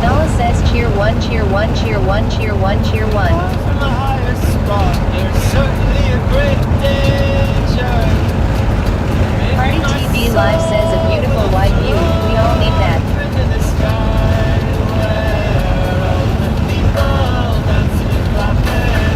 Nala says cheer one, cheer one, cheer one, cheer one, cheer one. From the highest spot, there's certainly a great danger. Party TV Live says a beautiful white view. We all need that. Into the sky, where all the people dancing and clapping.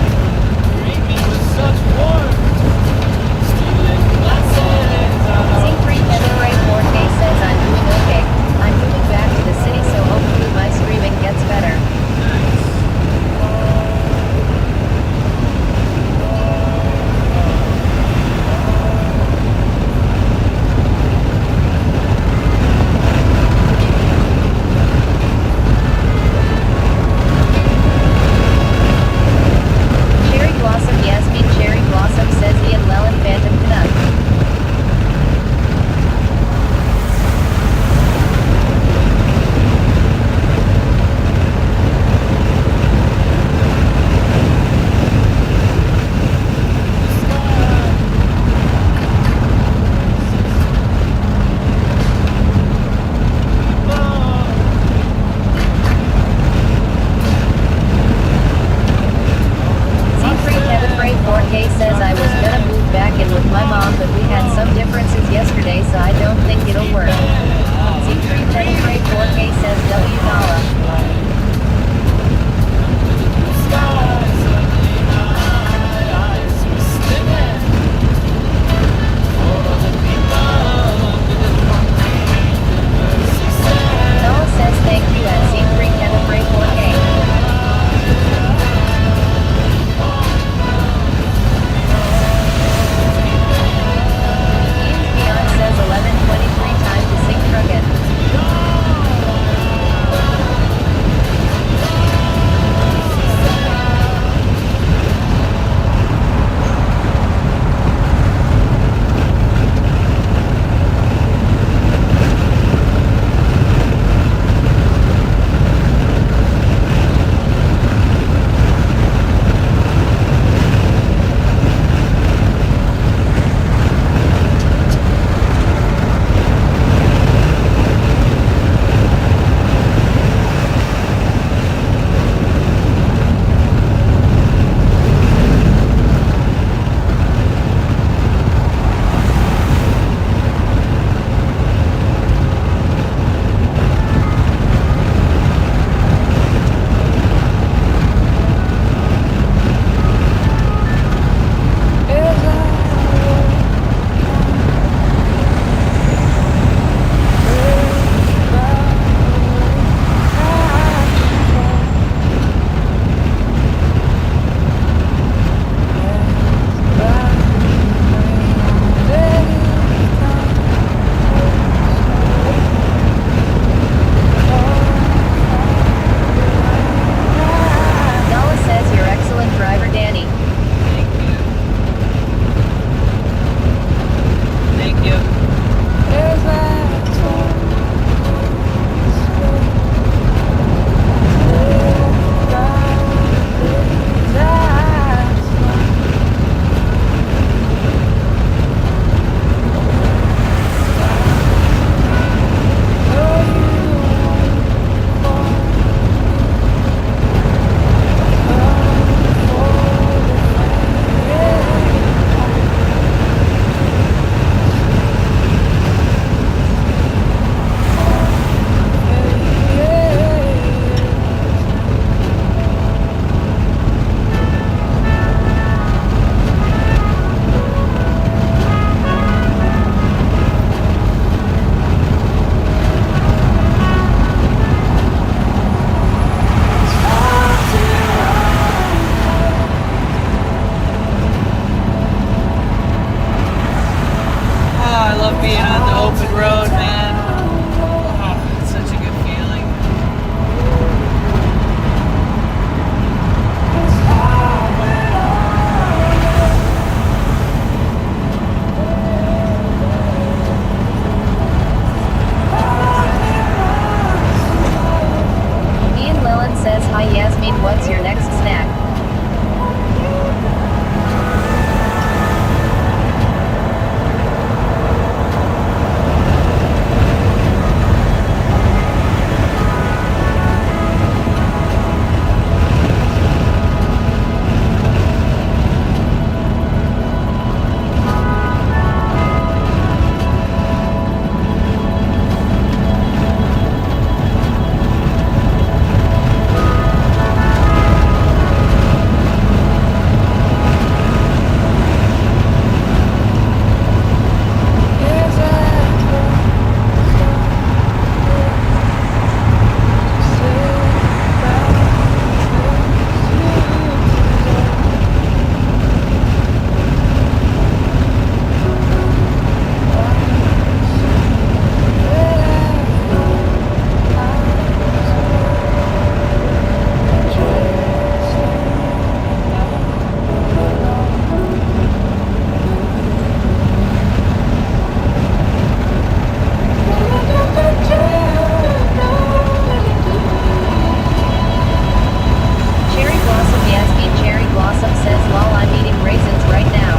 what's your next snack? Cherry Blossom Yasmin Cherry Blossom says lol I'm eating raisins right now.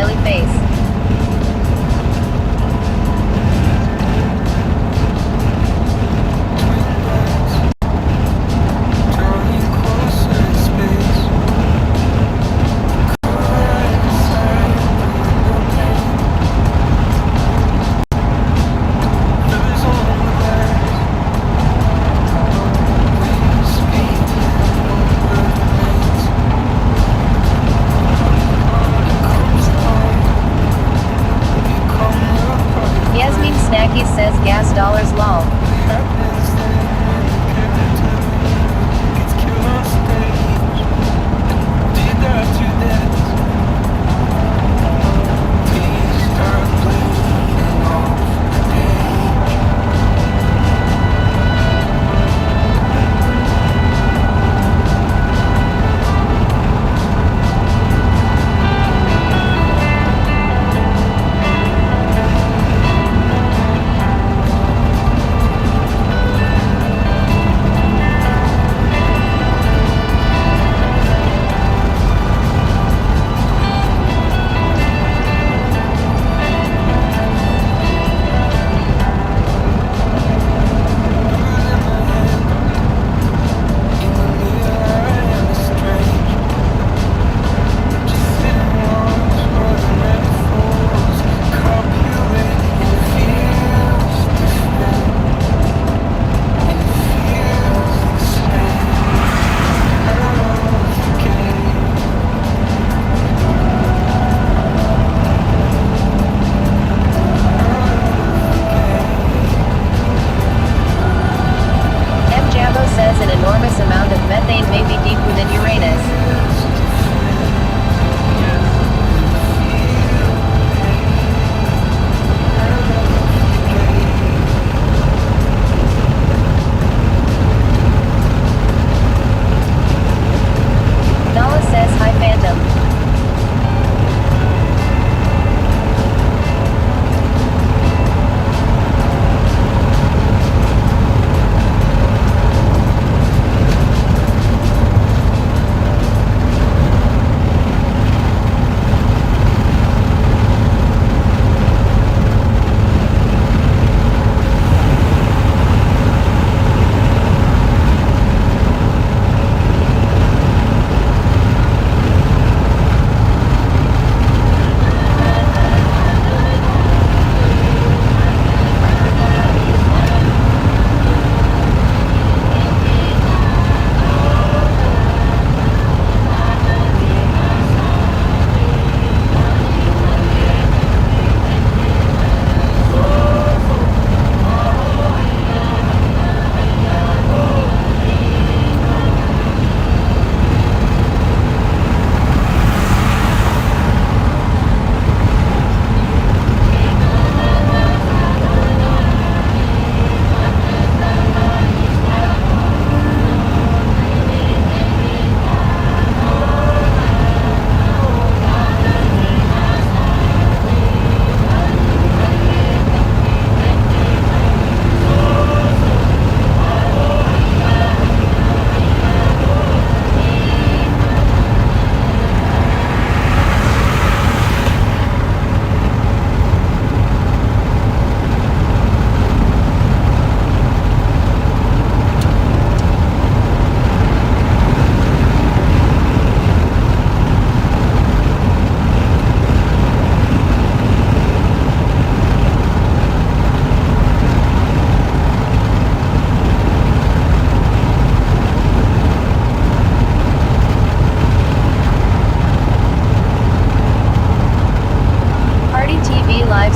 smiley face. Yasmin Snacky says gas dollars lol. An enormous amount of methane may be deep within Uranus. Nala says hi Phantom.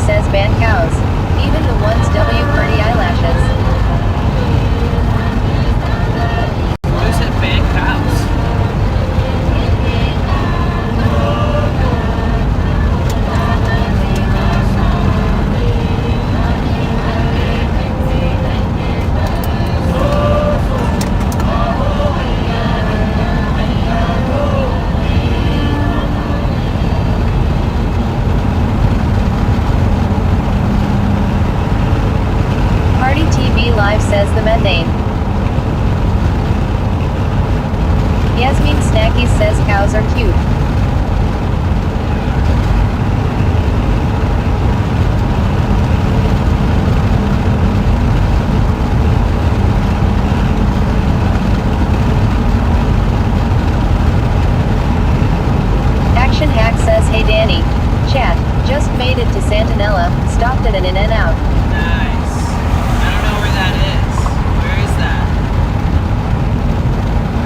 Says ban cows. Even the ones W pretty eyelashes. Who said ban cows? Live says the methane. Yasmin Snacky says cows are cute. made it to Santanella, stopped at an In-N-Out. Nice. I don't know where that is. Where is that?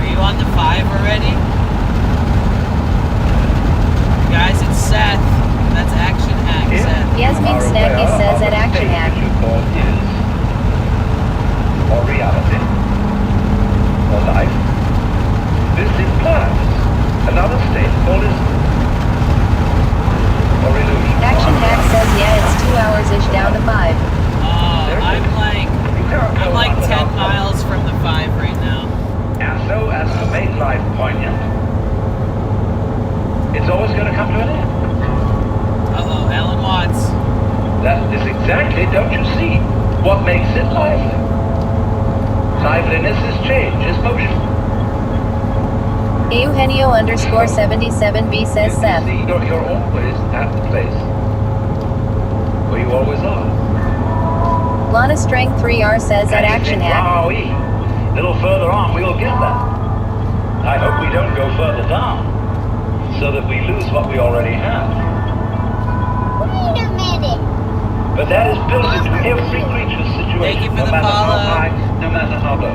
Are you on the 5 already? Guys, it's Seth. That's Action Hack, Seth. Yasmin Snacky says at Action Hack. Or reality, or life. This implies another state called or illusion. Action Hack says yeah, it's 2 hours-ish down to 5. I'm like 10 miles from the 5 right now. And so as to make life poignant, it's always going to come to an end. Uh-oh, Alan Watts. That is exactly, don't you see, what makes it lively. Liveliness is change, is motion. Eugenio _77B says Seth. See, you're always at the place where you always are. Lana Strength 3R says at Action Hack. Wowee. A little further on, we'll get that. I hope we don't go further down, so that we lose what we already have. Wait a minute. But that is built into every creature's situation, no matter how high, no matter how low.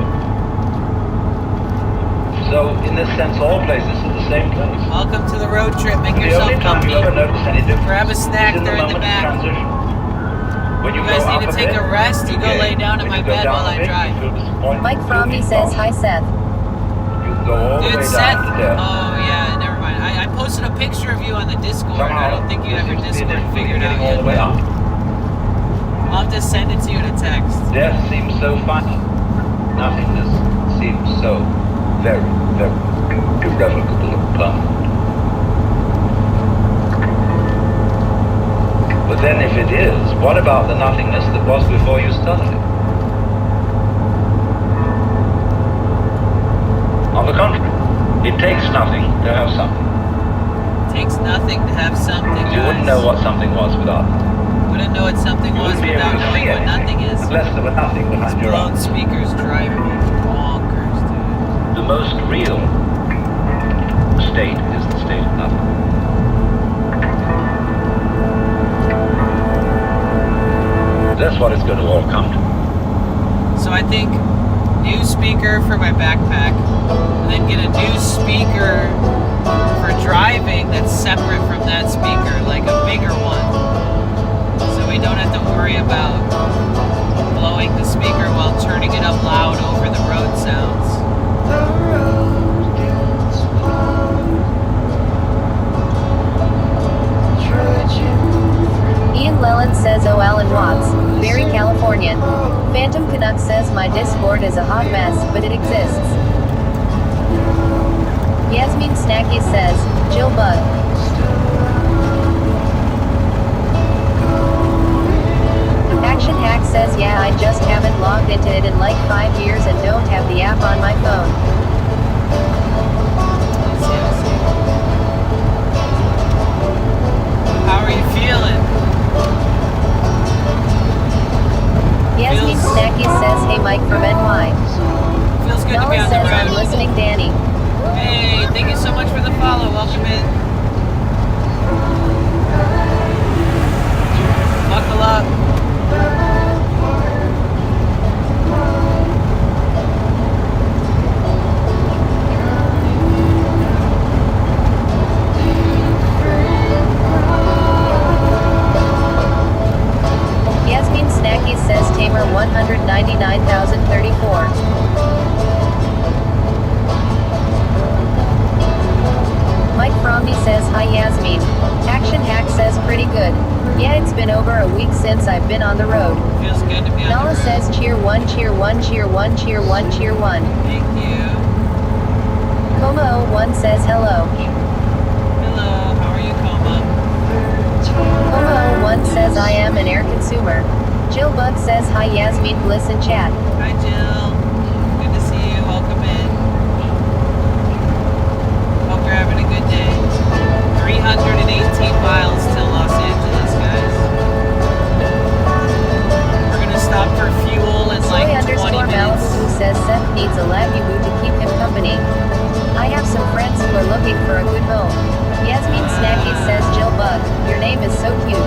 So, in this sense, all places are the same place. Welcome to the road trip. Make The yourself only time comfy. you ever notice any difference Grab a snack, is in they're in the moment of back. transition. When You go guys up need to a take bit, a rest. You go gain. lay down in When my you go bed down while a I bit, drive. you feel disappointed. Mike Fromney says hi Seth. You go all the Dude, way Seth. down to death. Oh, yeah, never mind. I posted a picture of you on the Discord. I don't think you have your This seems to be Discord figured out all the way yet. up. I'll have to send it to you in a text. Death seems so final. Nothingness seems so very, very irrevocable and permanent. But then if it is, what about the nothingness that was before you started? On the contrary, it takes nothing to have something. It takes nothing to have something, You wouldn't guys. know what something was without it. Wouldn't know what something You was wouldn't be able without to knowing see what nothing anything is. unless there were nothing behind your Blown eyes. speakers driving me bonkers, dude. The most real state is the state of nothing. That's what it's going to all come to. So I think new speaker for my backpack, and then get a new speaker for driving that's separate from that speaker, like a bigger one. So we don't have to worry about blowing the speaker while turning it up loud over the road sounds. Ian Leland says oh Alan Watts. Very Californian. Phantom Canuck says my Discord is a hot mess, but it exists. Yasmin Snacky says, Jill Bug. Action Hack says yeah I just haven't logged into it in like 5 years and don't have the app on my phone. How are you feeling? Yasmin Snacky says hey Mike from NY. Feels good to be Nala on the says I'm road. listening Danny. Hey, thank you so much for the follow. Welcome in. Buckle up. Yasmin Snacky says Tamer 199,034. Mike Fromney says hi Yasmin. Action Hack says pretty good. Yeah it's been over a week since I've been on the road. Feels good to be on Nala the road. says cheer 1 cheer 1 cheer 1 cheer 1 cheer 1. Thank you. Coma 01 says hello. Hello, how are you, Coma? Coma 01 says I am an air consumer. Jill Bug says hi Yasmin Bliss in chat. Hi, Jill. Good to see you. Welcome in. Hope you're having a good day. 318 miles to Los Angeles, guys. We're gonna stop for fuel in Soy like 20 _ minutes. Malibu says Seth needs a Labubu to keep him company. I have some friends who are looking for a good home. Yasmin Snacky says Jill Bug, your name is so cute.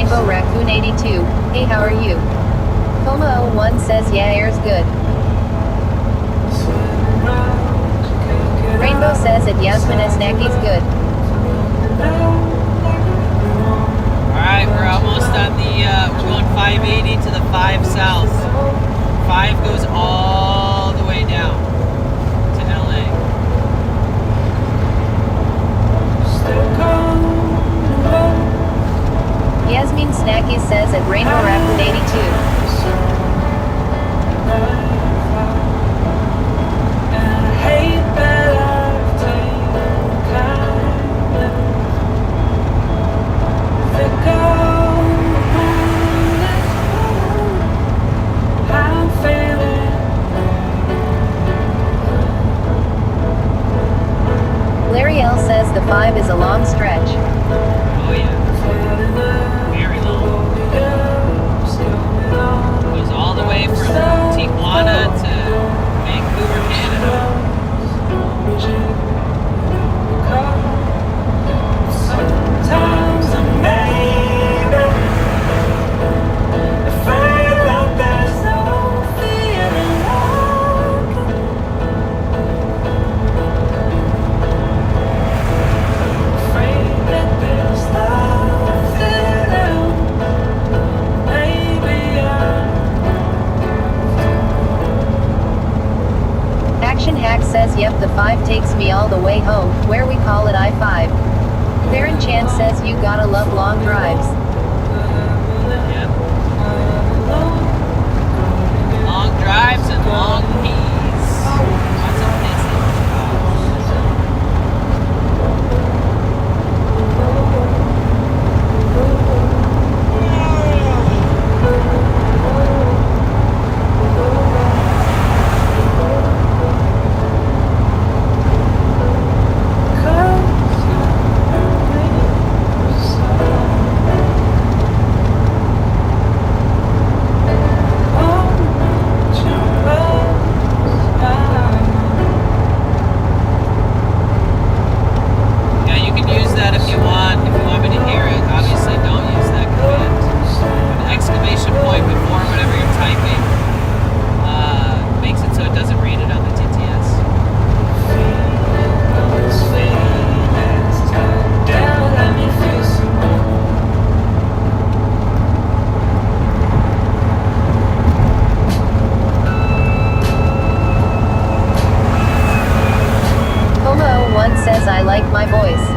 Rainbow Raccoon 82. Hey, how are you? Coma 01 says yeah, air's good. Rainbow says at Yasmin Snacky's good. Alright, we're almost on the, we're going 580 to the 5 south. 5 goes all the way down to LA. Yasmin Snacky says at Rainbow Raccoon 82. Larry L says the 5 is a long stretch. Oh yeah. Very long. Goes all the way from Tijuana to Vancouver, Canada. Sometimes I'm maybe afraid that there's no feeling afraid that there's nothing else. Maybe Action Hack says yep, the 5 takes me all the way home, where we call it I-5. Baron Chan says you gotta love long drives. Yep. Long drives and long peas. Lots of pissing. Yeah, you can use that if you want. If you want me to hear it, obviously don't use that command. An exclamation point before whatever you're typing makes it so it doesn't read it on the TTS. Coma 01 says I like my voice.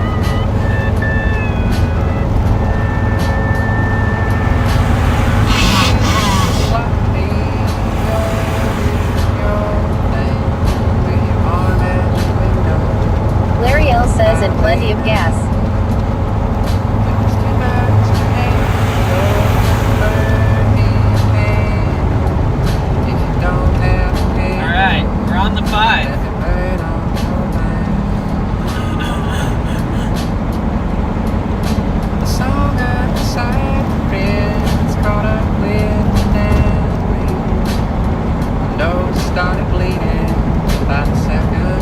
Larry L says and plenty of gas. Alright, we're on the 5. Started bleeding about a second.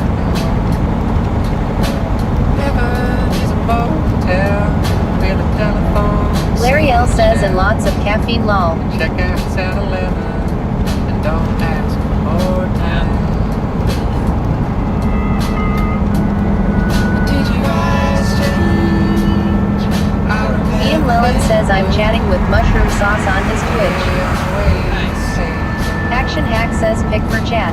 Heaven is a motel with a telephone. Larry L says and lots of caffeine lol. Check out at 11 and don't ask for more time. Did you guys change? Ian Lillen says I'm chatting with mushroom sauce on his Twitch. Action Hack says pick for chat.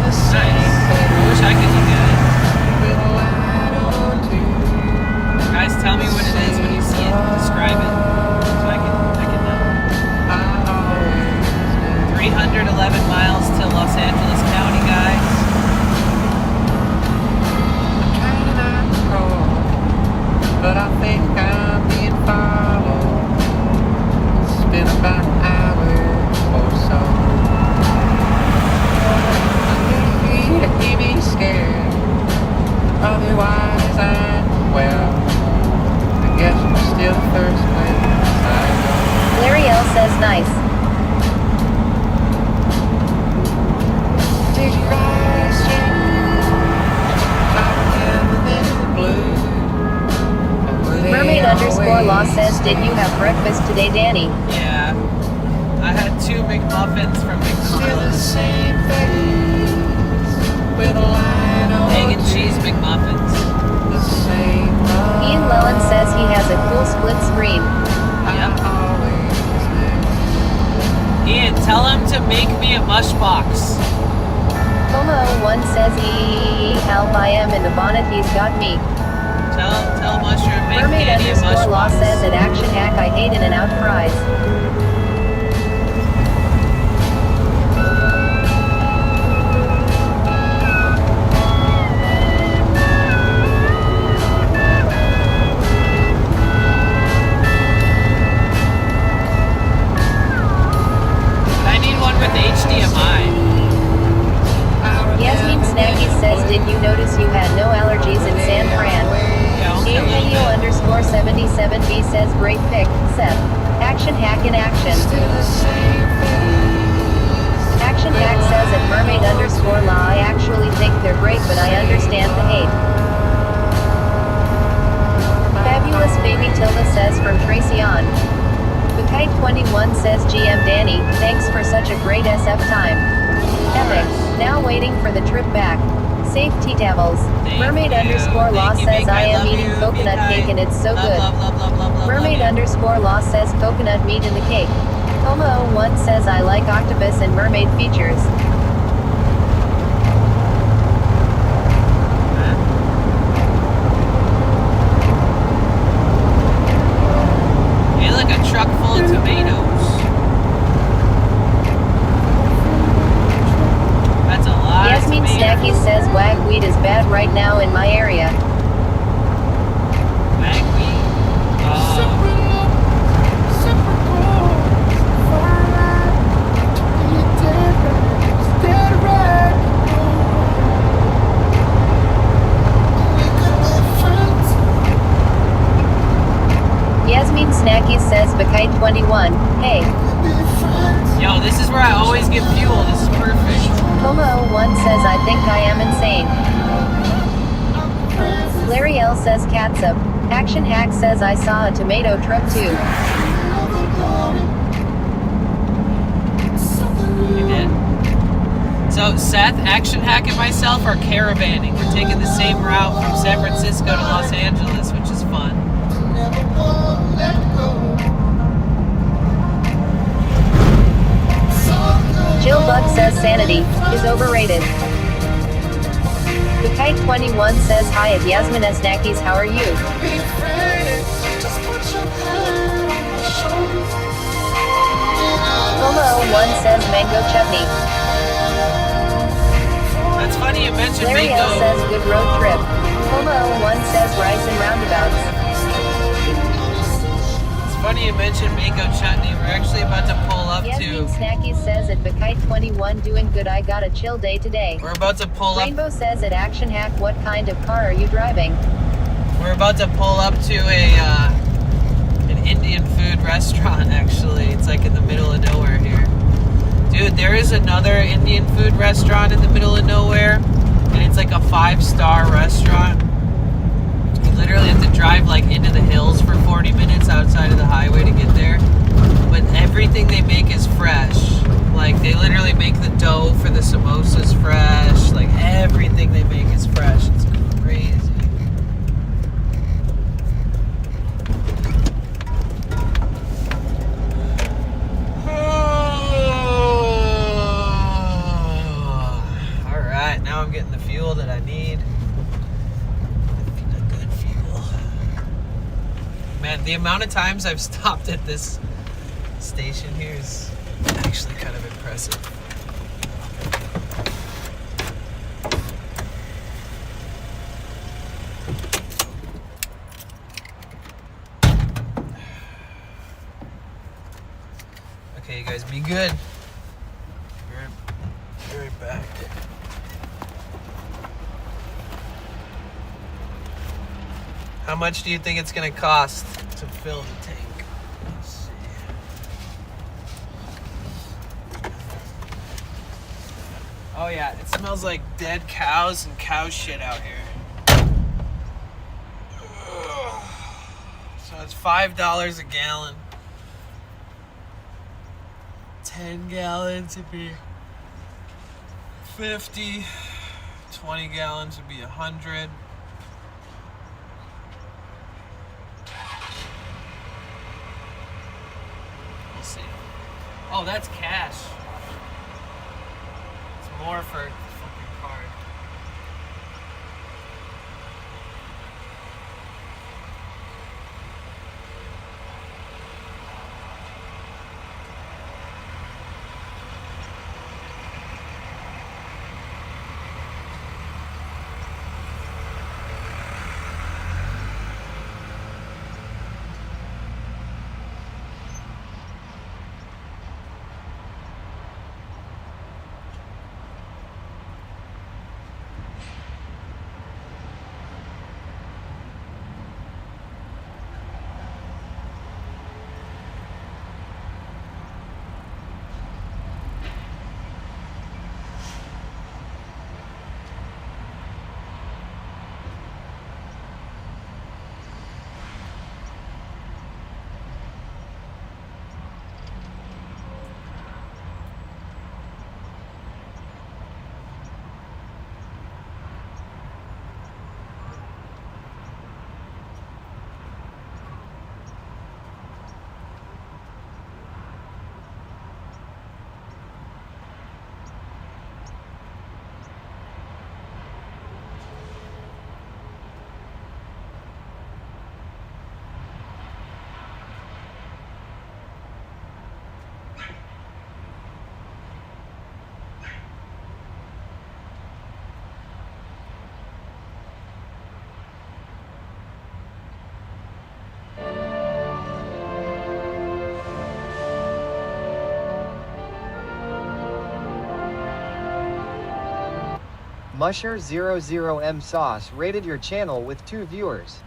Nice. I wish I could do that. Guys, tell me what it is when you see it. Describe it. So I can know. 311 miles to Los Angeles County, guys. But I think I'm being followed. It's been about an hour or so. I need to keep me scared. Otherwise I'm, well, I guess I'm still the first place I go. Larry L says nice. Did you guys change? I remember them blue. Mermaid did you have breakfast today, Danny? Yeah. I had 2 McMuffins from McDonald's. Egg and cheese McMuffins. Ian Lellen says he has a cool split screen. Yep. Ian, tell him to make me a mush box. Como1 says help, I am in the bonnet, he's got me. Tell Mushroom, make Mermaid Danny a mush underscore law box. says at Action Hack, I hate In-N-Out fries. I need one with HDMI. Yasmin Snacky says, did you notice you had no allergies in San Fran? Video underscore 77B says, great pick, Seth. Action Hack in action. Action Hack says at mermaid underscore law, I actually think they're great, but I understand the hate. Fabulous Baby Tilda says from Tracy on. The Kite 21 says, GM Danny, thanks for such a great SF time. Epic. Now waiting for the trip back. Safe tea towels. Mermaid underscore law says I am eating coconut cake and it's so good. Mermaid underscore law says coconut meat in the cake. Como1 says I like octopus and mermaid features. You look a truck full of tomatoes. That's a lot. Yasmin Snacky says wagweed is bad right now in my area. Wagweed? Yasmin Snacky says Bakite 21, hey. Yo, this is where I always get fuel. This is perfect. Como1 says I think I am insane. Larry L says catsup. Action Hack says I saw a tomato truck too. You did? So Seth, Action Hack, and myself are caravanning. We're taking the same route from San Francisco to Los Angeles, which is fun. Jill Bug says sanity is overrated. The Kite 21 says hi at Yasmin Snackies, how are you? Como1 says mango chutney. That's funny you mentioned Larry mango. L says good road trip. Como1 says rice and roundabouts. Funny you mentioned mango chutney. We're actually about to pull up Yasmin to. Snacky says at Bakite 21 doing good, I got a chill day today. We're about to pull up. Rainbow says at Action Hack, what kind of car are you driving? We're about to pull up to an Indian food restaurant. Actually, it's like in the middle of nowhere here, dude. There is another Indian food restaurant in the middle of nowhere, and it's like a 5-star restaurant. You literally have to drive like into the hills for 40 minutes outside of the highway to get there. But everything they make is fresh. Like they literally make the dough for the samosas fresh. Like everything they make is fresh. It's crazy. All right, now I'm getting the fuel that I need. Man, the amount of times I've stopped at this station here is actually kind of impressive. Okay, you guys, be good. Be right back. How much do you think it's gonna cost to fill the tank? Let's see. Oh yeah, it smells like dead cows and cow shit out here. So it's $5 a gallon. 10 gallons would be 50. 20 gallons would be 100. We'll see. Oh, that's cash. It's more for the fucking card. Musher00M Sauce rated your channel with 2 viewers.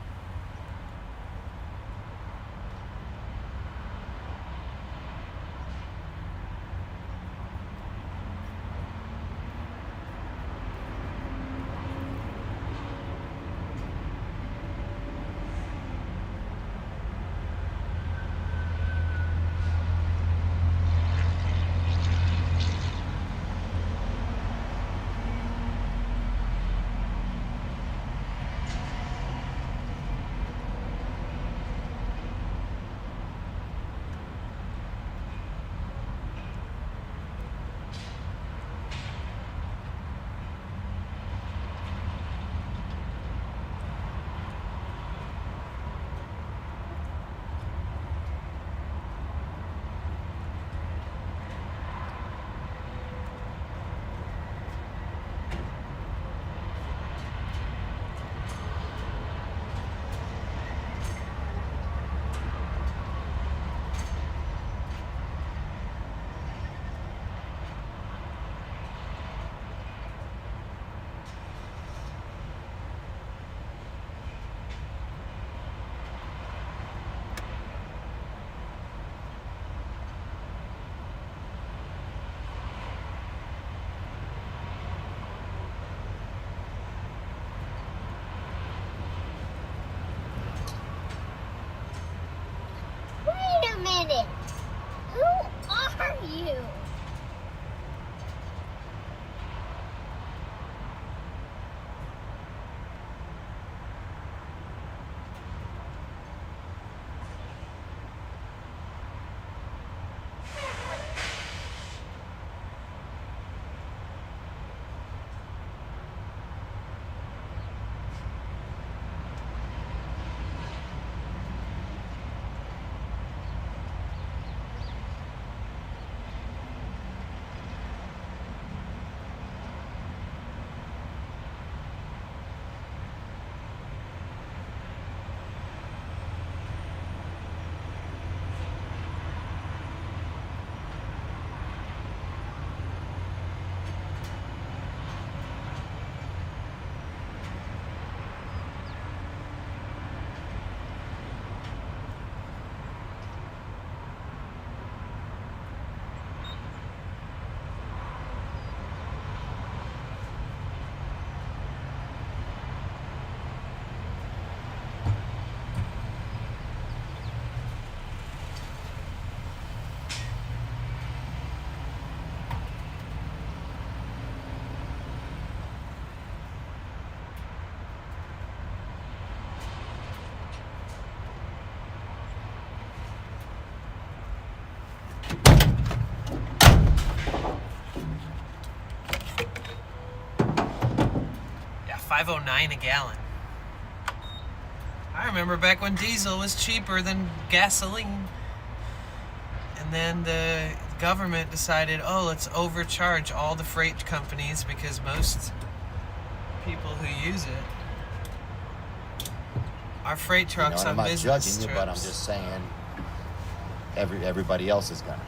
$5.09 a gallon. I remember back when diesel was cheaper than gasoline. And then the government decided, oh, let's overcharge all the freight companies because most people who use it are freight trucks I'm on not business judging you, trips. but I'm just saying everybody else is gonna.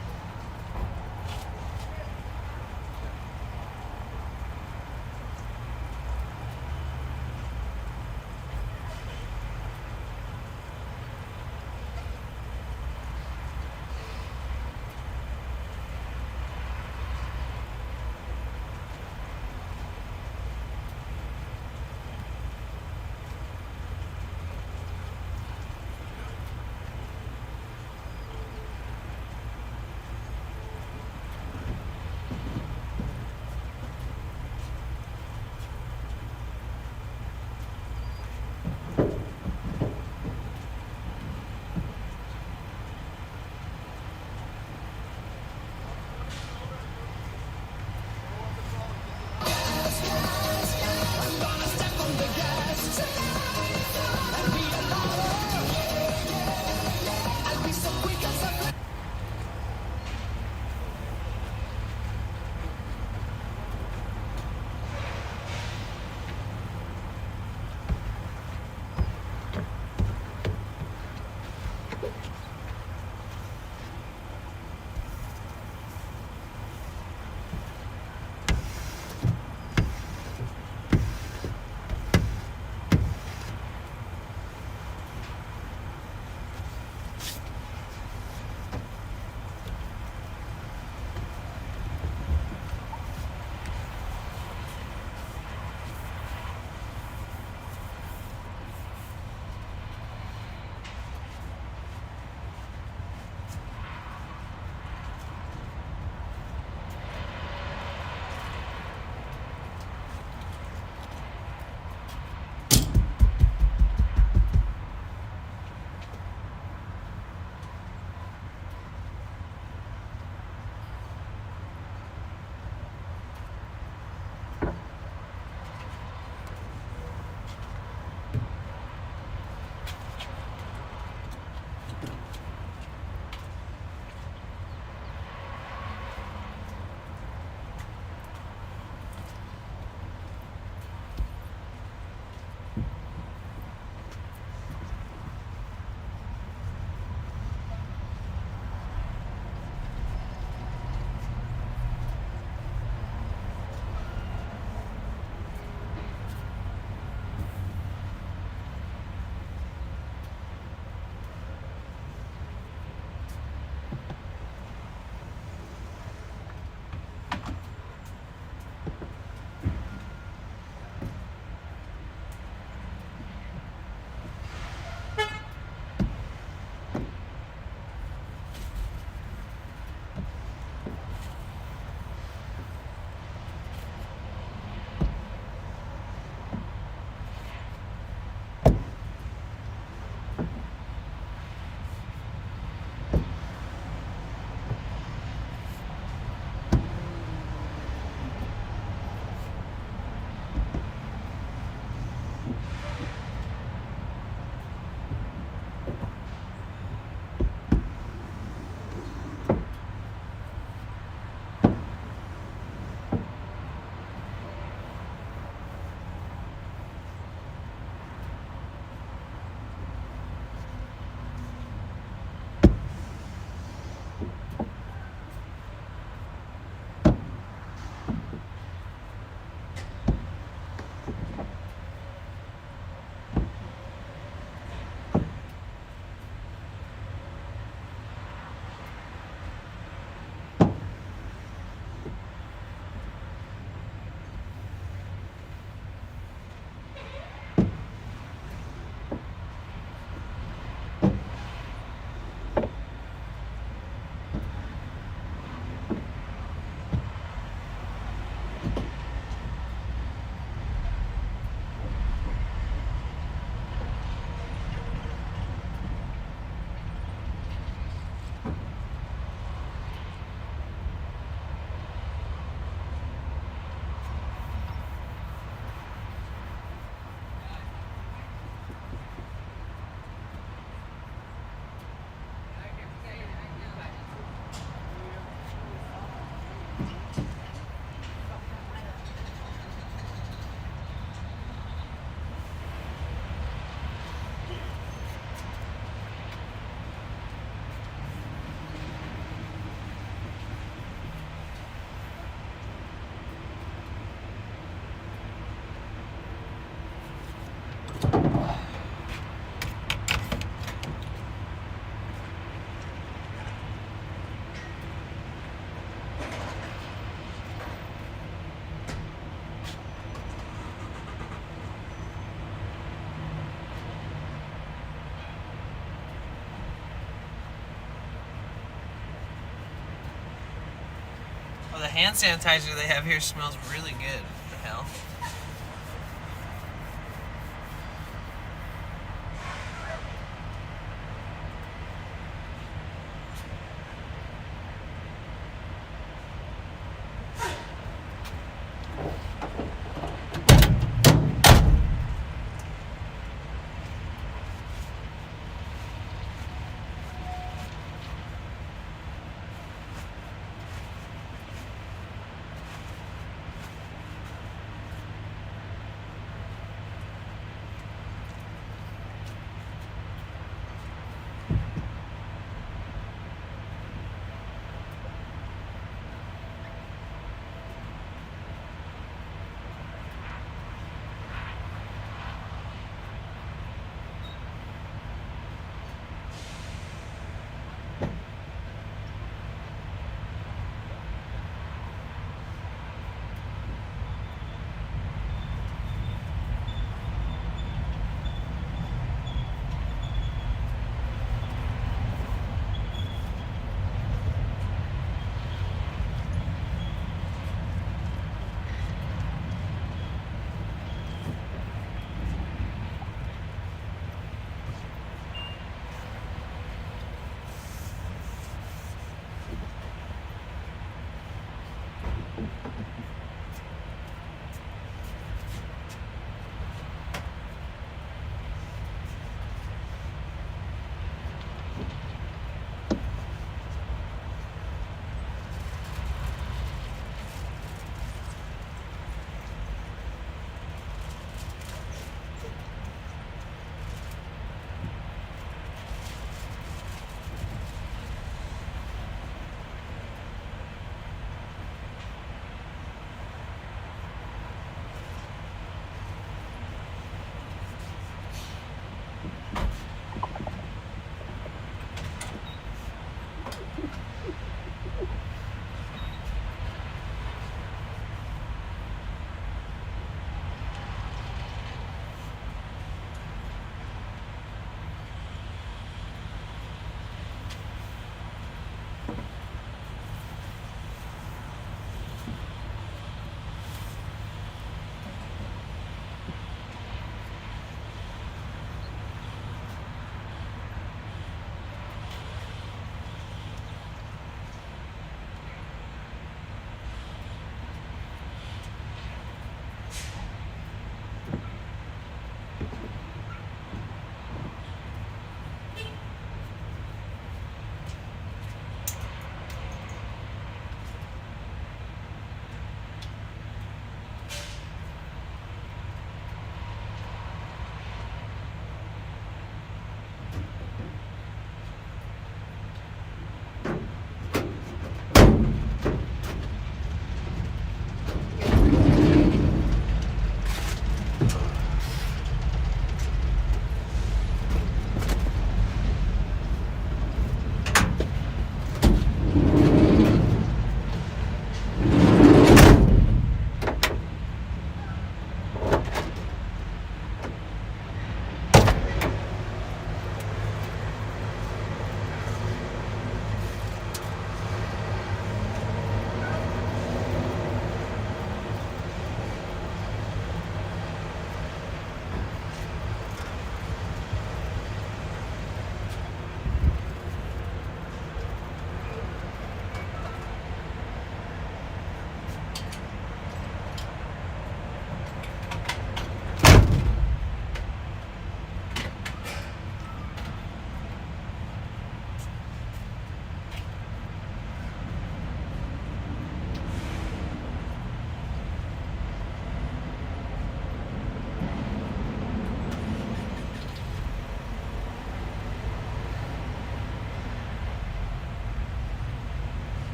the hand sanitizer they have here smells really good. What the hell?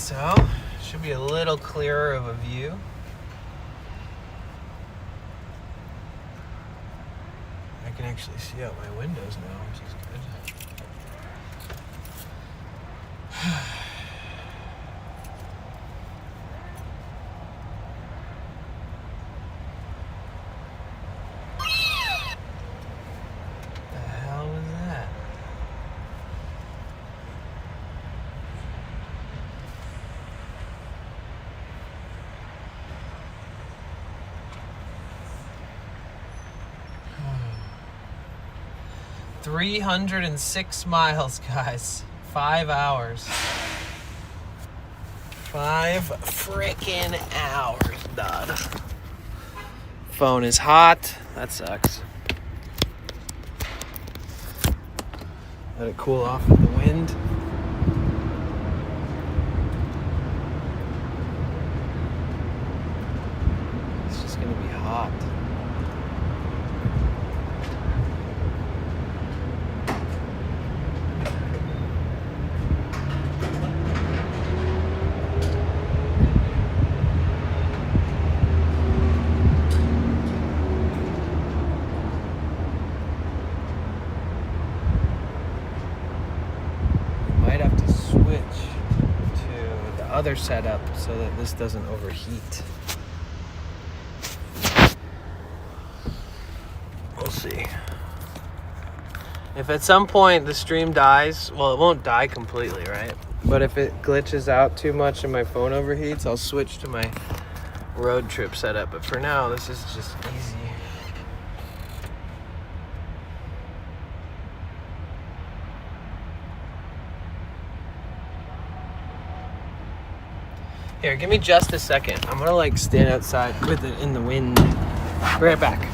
So, should be a little clearer of a view. I can actually see out my windows now, which is good. The hell was that? Hmm. 306 miles, guys. 5 hours. 5 frickin' hours, dud. Phone is hot. That sucks. Let it cool off with the wind. It's just gonna be hot. Might have to switch to the other setup so that this doesn't overheat. We'll see. If at some point the stream dies, well, it won't die completely, right? But if it glitches out too much and my phone overheats, I'll switch to my road trip setup. But for now, this is just easy. Here, give me just a second. I'm gonna like stand outside with it in the wind. Be right back.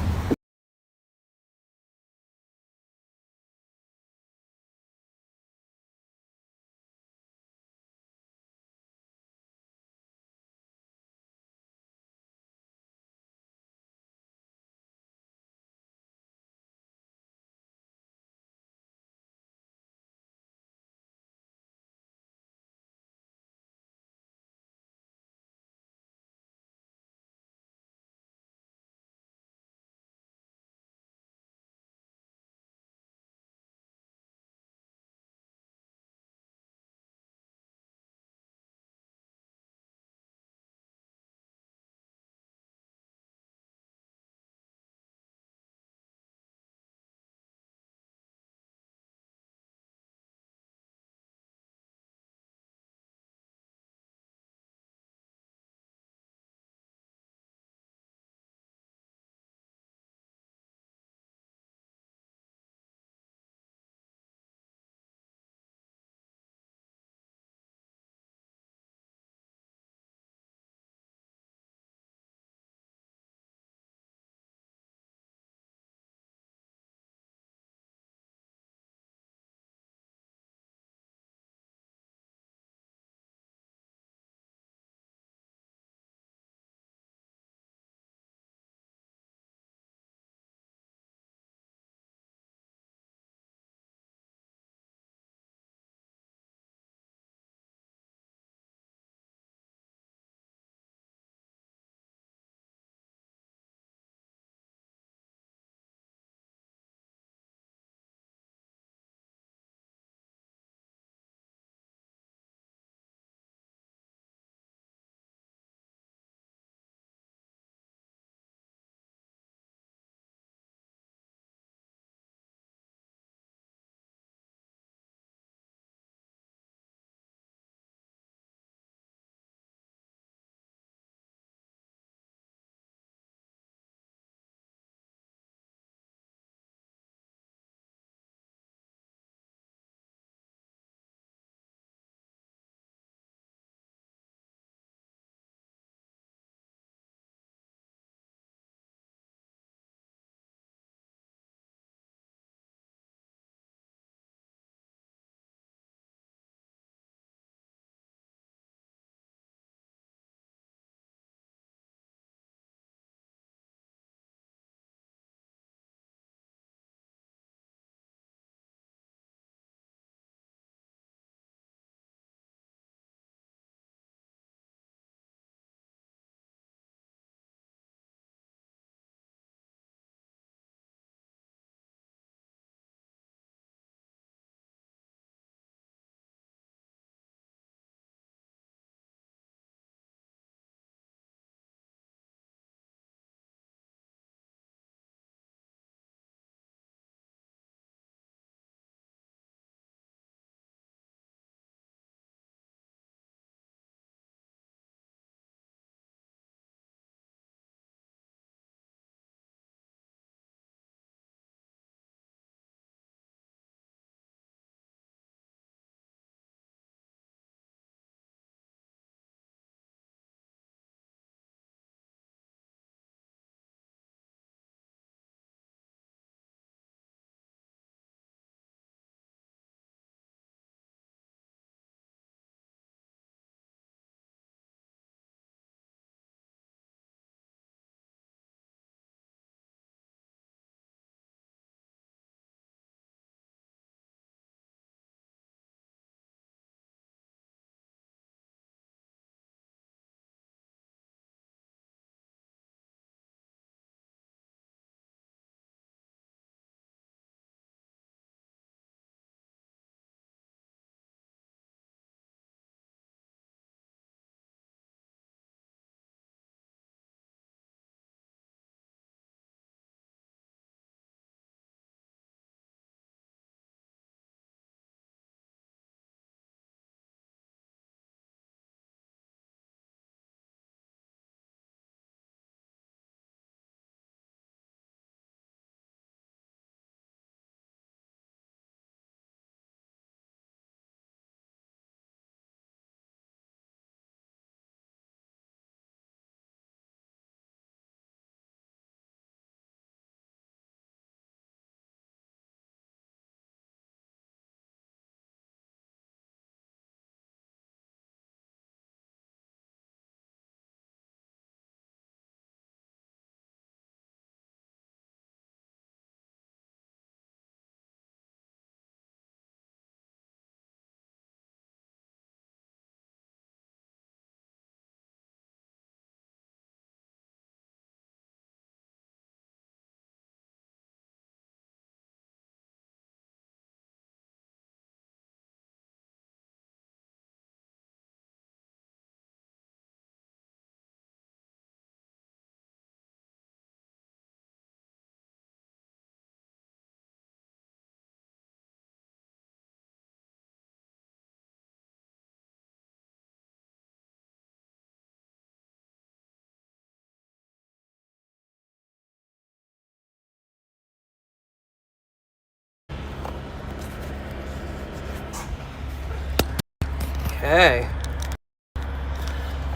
Okay.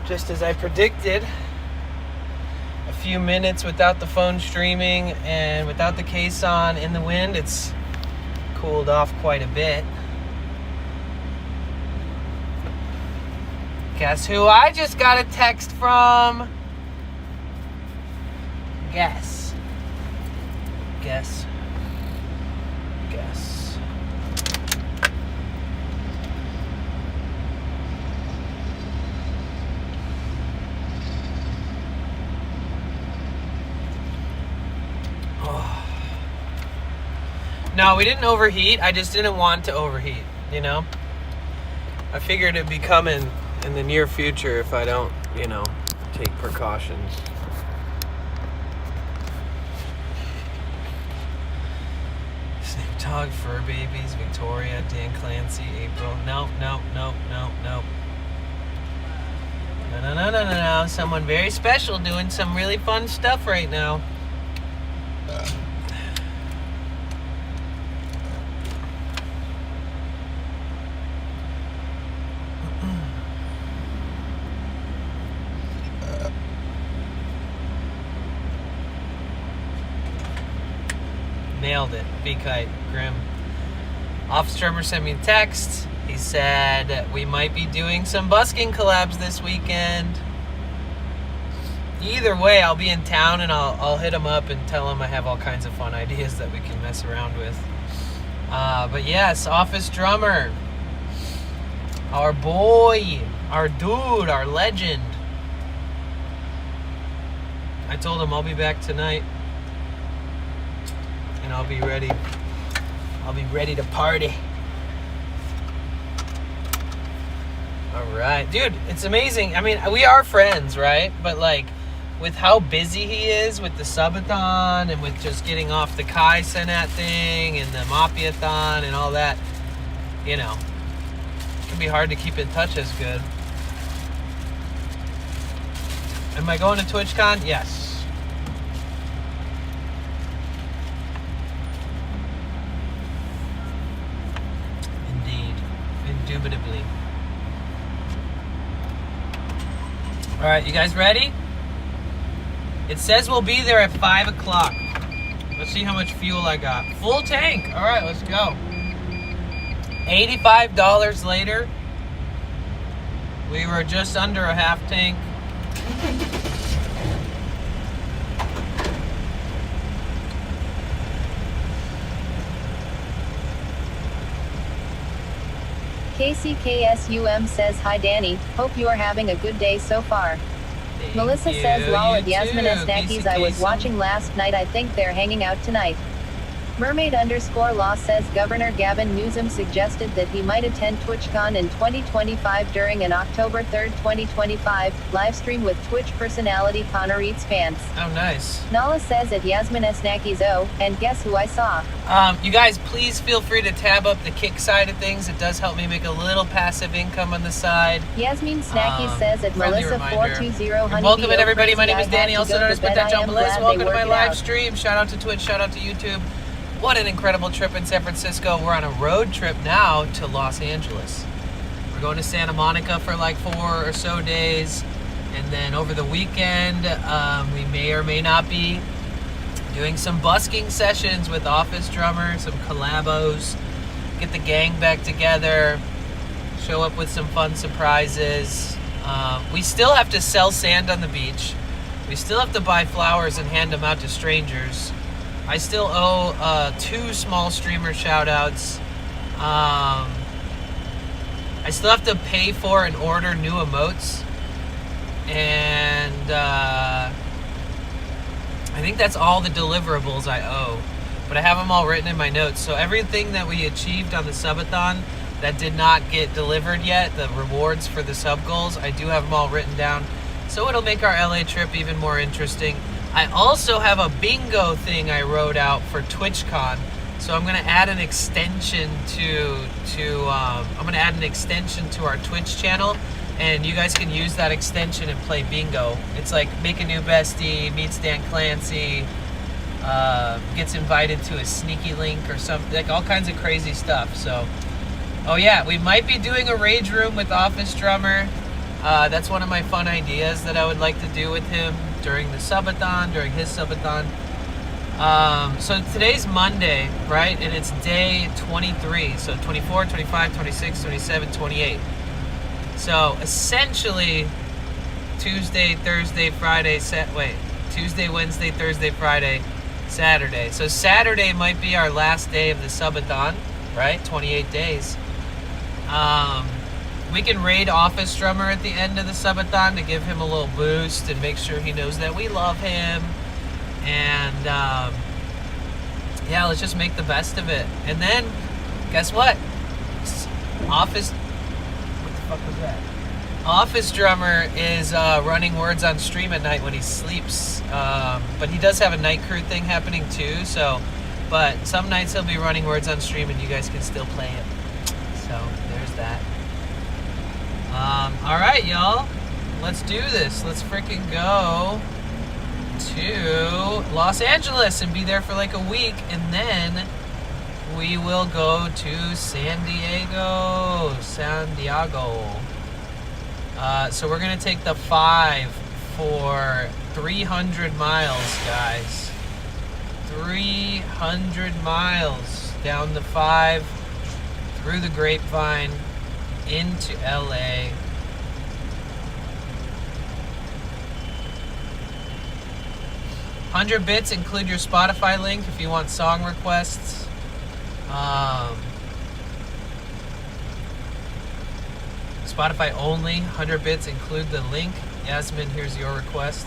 Just as I predicted, a few minutes without the phone streaming and without the case on in the wind, it's cooled off quite a bit. Guess who I just got a text from? Guess. Guess. Guess. Oh. No, we didn't overheat. I just didn't want to overheat, you know? I figured it'd be coming in the near future if I don't, you know, take precautions. Snake Dog, Fur Babies, Victoria, Dan Clancy, April. Nope. No. Someone very special doing some really fun stuff right now. Nailed it. B-Kite, Grim. Office drummer sent me a text. He said we might be doing some busking collabs this weekend. Either way, I'll be in town and I'll hit him up and tell him I have all kinds of fun ideas that we can mess around with. But yes, office drummer. Our boy. Our dude. Our legend. I told him I'll be back tonight. And I'll be ready. I'll be ready to party. All right, dude, it's amazing. I mean, we are friends, right? But like, with how busy he is with the subathon and with just getting off the Kai Senat thing and the Mapiathon and all that, you know, it can be hard to keep in touch as good. Am I going to TwitchCon? Yes. Indubitably. All right, you guys ready? It says we'll be there at 5 o'clock. Let's see how much fuel I got. Full tank. All right, let's go. $85 later. We were just under a half tank. KCKSUM says, hi Danny, hope you are having a good day so far. Melissa says, lol at Yasmin Snackies I was watching last night, I think they're hanging out tonight. Mermaid_law says Governor Gavin Newsom suggested that he might attend TwitchCon in 2025 during an October 3rd, 2025 livestream with Twitch personality Connor Eats Pants. Oh, nice. Nala says at Yasmin Snackies, oh, and guess who I saw? You guys, please feel free to tab up the kick side of things. It does help me make a little passive income on the side. Yasmin Snackies says at Melissa420 welcome in everybody. My name is Danny, also known as Put That John Bliss. Welcome to my live stream. Shout out to Twitch, shout out to YouTube. What an incredible trip in San Francisco. We're on a road trip now to Los Angeles. We're going to Santa Monica for like 4 or so days. And then over the weekend, we may or may not be doing some busking sessions with Office Drummer, some collabos, get the gang back together, show up with some fun surprises. We still have to sell sand on the beach. We still have to buy flowers and hand them out to strangers. I still owe 2 small streamer shout-outs. I still have to pay for and order new emotes. And I think that's all the deliverables I owe. But I have them all written in my notes. So everything that we achieved on the subathon that did not get delivered yet, the rewards for the sub goals, I do have them all written down. So it'll make our LA trip even more interesting. I also have a bingo thing I wrote out for TwitchCon, so I'm gonna add an extension to our Twitch channel, and you guys can use that extension and play bingo. It's like make a new bestie, meets Dan Clancy, gets invited to a sneaky link or something, like all kinds of crazy stuff. So Oh yeah, we might be doing a rage room with Office Drummer. That's one of my fun ideas that I would like to do with him during the subathon, during his subathon. So today's Monday, right? And it's day 23. So 24, 25, 26, 27, 28. So essentially Tuesday, Thursday, Friday, Tuesday, Wednesday, Thursday, Friday, Saturday. So Saturday might be our last day of the subathon, right? 28 days. We can raid Office Drummer at the end of the subathon to give him a little boost and make sure he knows that we love him. And yeah, let's just make the best of it. And then, guess what? What the fuck was that? Office Drummer is running Words on Stream at night when he sleeps. But he does have a night crew thing happening too. But some nights he'll be running Words on Stream and you guys can still play it. So there's that. All right, y'all. Let's do this. Let's freaking go to Los Angeles and be there for like a week, and then we will go to San Diego. So we're gonna take the 5 for 300 miles, guys. 300 miles down the 5 through the Grapevine into LA. $100 include your Spotify link if you want song requests. Spotify only, $100 include the link. Yasmin, here's your request.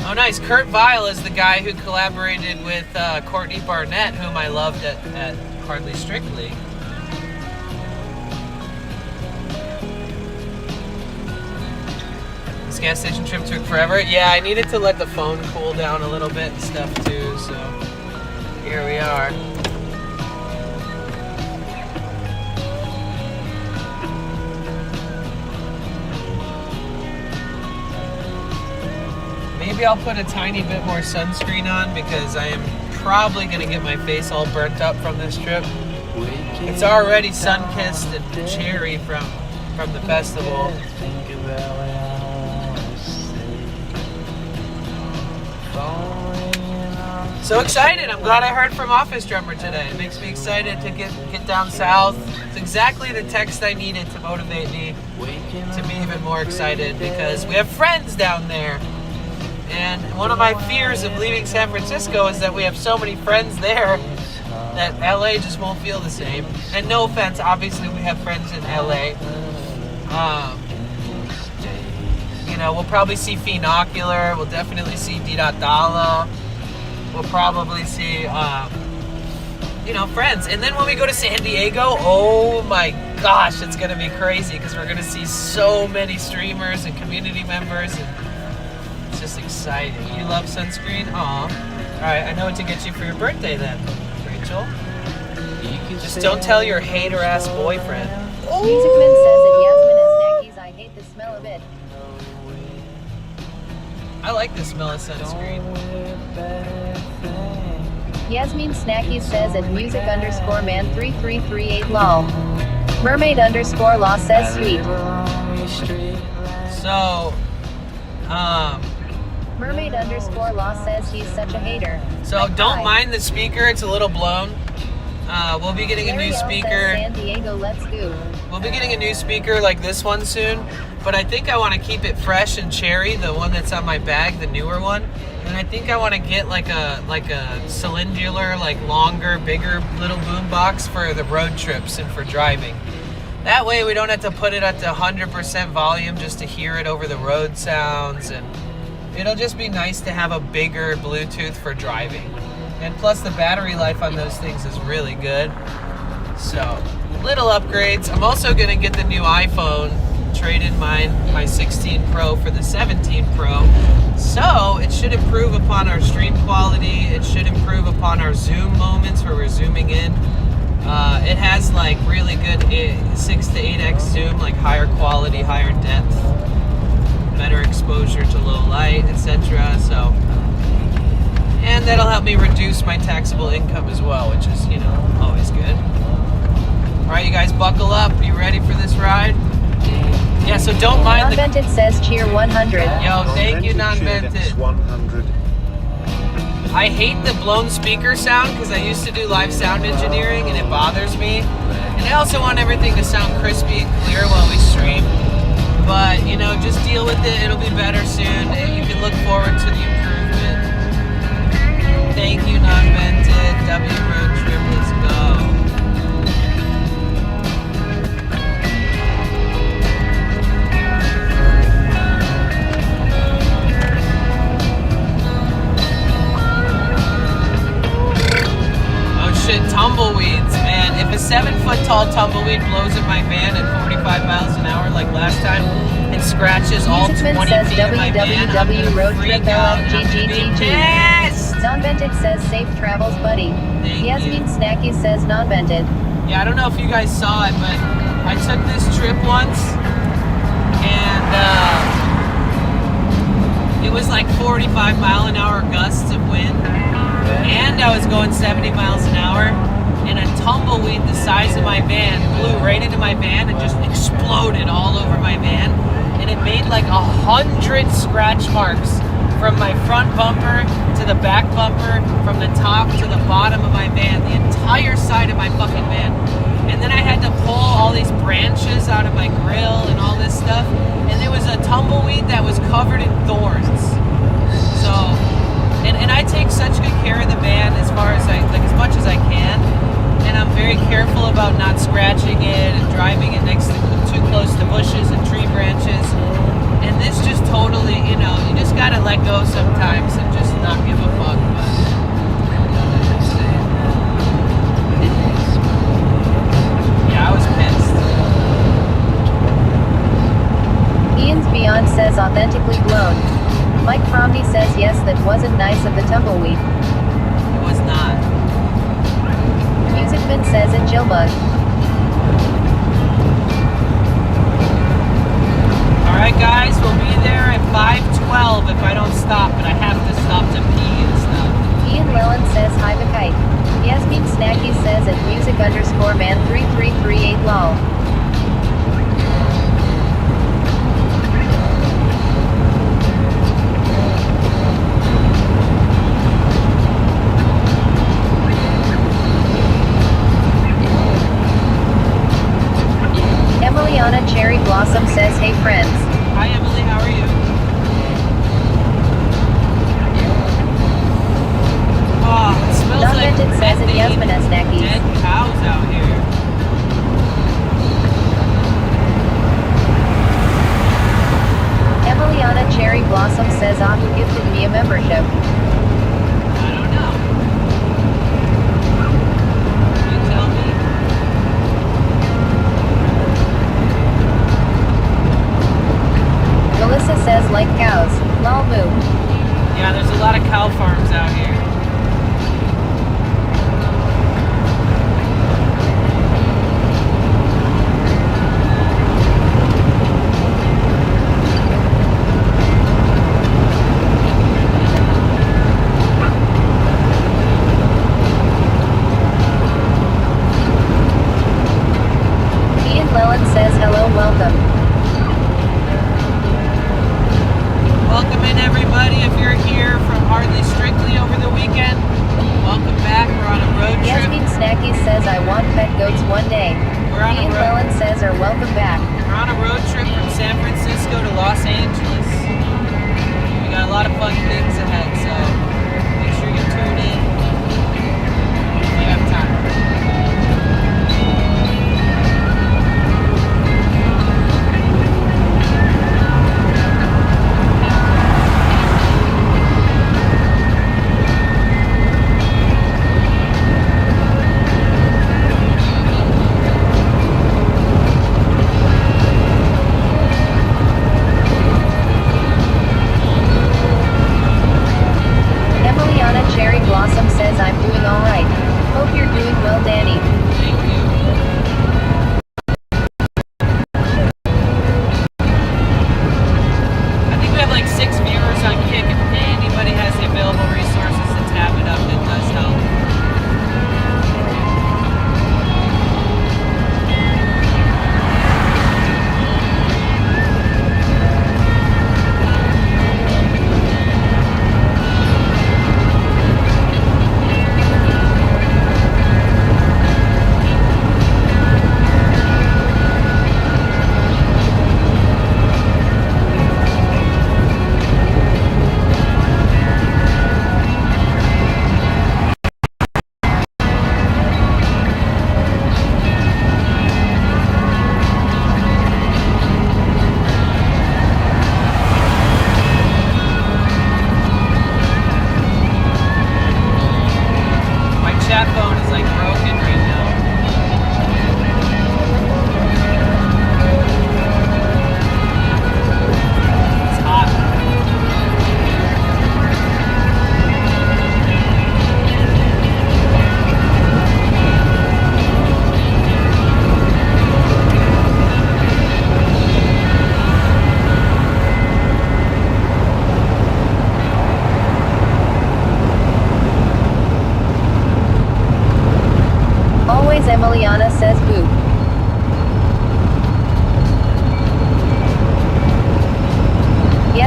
Oh, nice. Kurt Vile is the guy who collaborated with Courtney Barnett, whom I loved at Hardly Strictly. This gas station trip took forever. Yeah, I needed to let the phone cool down a little bit and stuff too, so here we are. Maybe I'll put a tiny bit more sunscreen on because I am probably going to get my face all burnt up from this trip. It's already sun-kissed and cherry from the festival. So excited. I'm glad I heard from Office Drummer today. It makes me excited to get down south. It's exactly the text I needed to motivate me to be even more excited because we have friends down there. And one of my fears of leaving San Francisco is that we have so many friends there that LA just won't feel the same. And no offense, obviously we have friends in LA. You know, we'll probably see Phenocular. We'll definitely see D.Dala. We'll probably see, you know, friends. And then when we go to San Diego, oh my gosh, it's going to be crazy because we're going to see so many streamers and community members. And it's just exciting. You love sunscreen? Aw. All right, I know what to get you for your birthday then, Rachel. Just don't tell your hater-ass boyfriend. Musicman says at Yasmin and Snackies, I hate the smell of it. I like the smell of sunscreen. Yasmin Snackies says at music_man3338 lol. Mermaid_law says sweet. So, Mermaid_law says he's such a hater. So don't mind the speaker, it's a little blown. We'll be getting a new speaker. San Diego, let's go. We'll be getting a new speaker like this one soon, but I think I want to keep it fresh and cherry, the one that's on my bag, the newer one. And I think I want to get like a cylindular, like longer, bigger little boom box for the road trips and for driving. That way we don't have to put it at the 100% volume just to hear it over the road sounds, and it'll just be nice to have a bigger Bluetooth for driving. And plus the battery life on those things is really good. So, little upgrades. I'm also going to get the new iPhone, trade in my 16 Pro for the 17 Pro. So, it should improve upon our stream quality. It should improve upon our zoom moments where we're zooming in. It has like really good 6 to 8x zoom, like higher quality, higher depth, better exposure to low light, etc. So, And that'll help me reduce my taxable income as well, which is, you know, always good. All right, you guys, buckle up. Are you ready for this ride? Yeah, so don't mind the... Non-vented says cheer 100. Yo, thank you, non-vented. 100. I hate the blown speaker sound because I used to do live sound engineering and it bothers me. And I also want everything to sound crispy and clear while we stream. But, you know, just deal with it. It'll be better soon. You can look forward to the improvement. Thank you, non-vented. W road trip, let's go. Shit, tumbleweeds, man. If a 7-foot-tall tumbleweed blows up my van at 45 miles an hour like last time and scratches all 20 feet of my van, I'm gonna freak out and I'm gonna be pissed! Non-vented says safe travels, buddy. Yasmin Snacky says non-vented. Yeah, I don't know if you guys saw it, but I took this trip once and it was like 45 mile an hour gusts of wind. And I was going 70 miles an hour, and a tumbleweed the size of my van blew right into my van and just exploded all over my van. And it made like 100 scratch marks from my front bumper to the back bumper, from the top to the bottom of my van, the entire side of my fucking van. And then I had to pull all these branches out of my grill and all this stuff. And there was a tumbleweed that was covered in thorns. So... And I take such good care of the van as far as as much as I can, and I'm very careful about not scratching it and driving it too close to bushes and tree branches. And this just totally, you know, you just gotta let go sometimes and just not give a fuck. Yeah, I was pissed. Ian's Beyond says authentically blown. Mike Romney says yes, that wasn't nice of the tumbleweed. It was not. Musicman says it Jillbug. Alright guys, we'll be there at 5:12 if I don't stop, but I have to stop to pee and stuff. Ian Lillen says hi the kite. Yasmin Snacky says at music_man3338 lol. Emiliana Cherry Blossom says, hey friends. Hi Emily, how are you? Oh, it smells Non-vented like says it methane Yasmin Snackies. dead cows out here. Emiliana Cherry Blossom says, who gifted me a membership. I don't know. You tell me. Melissa says like cows. Lol moo. Yeah, there's a lot of cow farms out here. Ian Lillen says hello, welcome. Welcome in everybody. If you're here from Hardly Strictly over the weekend, welcome back. We're on a road trip. Yasmin Snacky says I want pet goats one day. We're on a Ian road. Lillen says are welcome back. We're on a road trip from San Francisco to Los Angeles. We got a lot of fun things ahead, so make sure you tune in if you have time.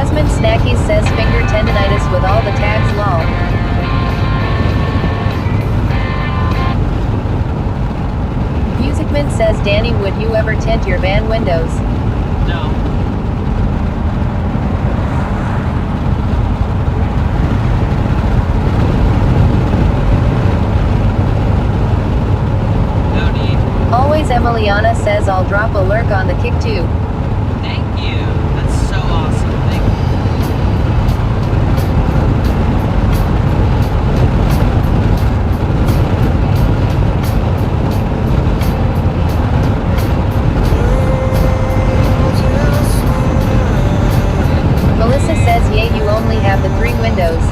Yasmin Snackies says finger tendonitis with all the tags lol. Musicman says Danny, would you ever tint your van windows? No. No need. Always Emiliana says I'll drop a lurk on the kick too. Thank you. That's so awesome. Thank you. Melissa says yay, you only have the 3 windows.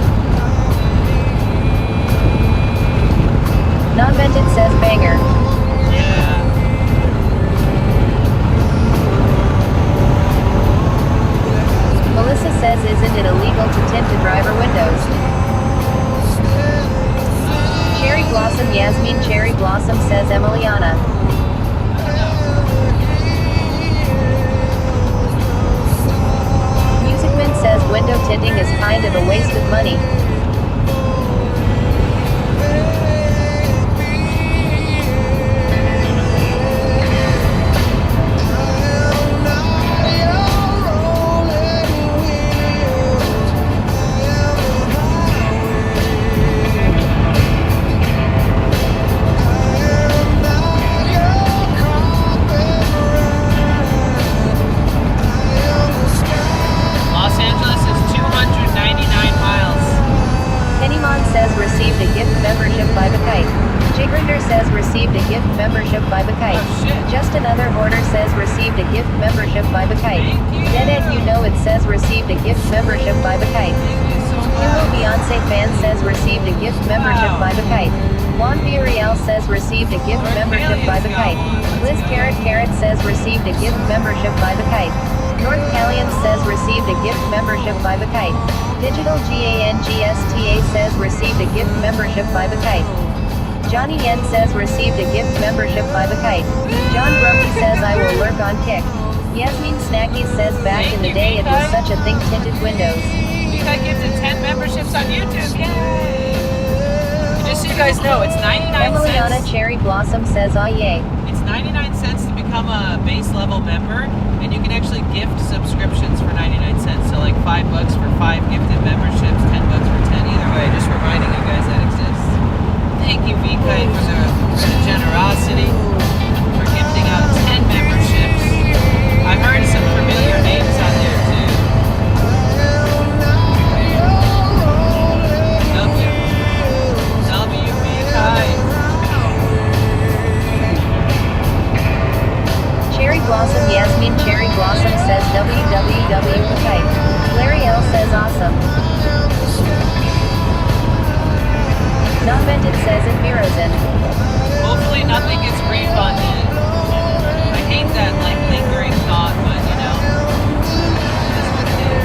Non-vented says banger. Yeah. Melissa says isn't it illegal to tint the driver windows? Cherry Blossom Yasmin Cherry Blossom says Emiliana. Musicman says window tinting is kind of a waste of money. Los Angeles is 299 miles. Pennymon says received a gift membership by the kite. Jigrinder says received a gift membership by the kite. Just another hoarder says received a gift membership by the kite. Deadhead you know it says received a gift membership by the kite. Himbo Beyonce fan says received a gift membership by the kite. Juan Villarreal says received a gift membership by the kite. Liz Carrot says received a gift membership by the kite. North Callian says received a gift membership by the kite. Digital GANGSTA says received a gift membership by the kite. Johnny Yen says received a gift membership by the kite. John Grumpy says I will lurk on kick. Yasmin Snacky says back in the day it was such a thing, tinted windows. I gifted 10 memberships on YouTube. Yay! Just so you guys know, it's 99 Emiliana cents. Cherry Blossom says ah yay. It's 99 cents to become a base level member, and you can actually gift subscriptions for 99 cents. So like $5 for 5 gifted memberships, $10 for 10. Either way, just reminding you guys that exists. Thank you, VK, for the generosity, for gifting out 10 memberships. I've heard some familiar names out there too. Cherry Blossom Yasmin Cherry Blossom says www kite. Larry L says awesome. Non-vented says it mirrors in. Hopefully nothing gets refunded. I hate that like lingering thought, but you know, that's what it is.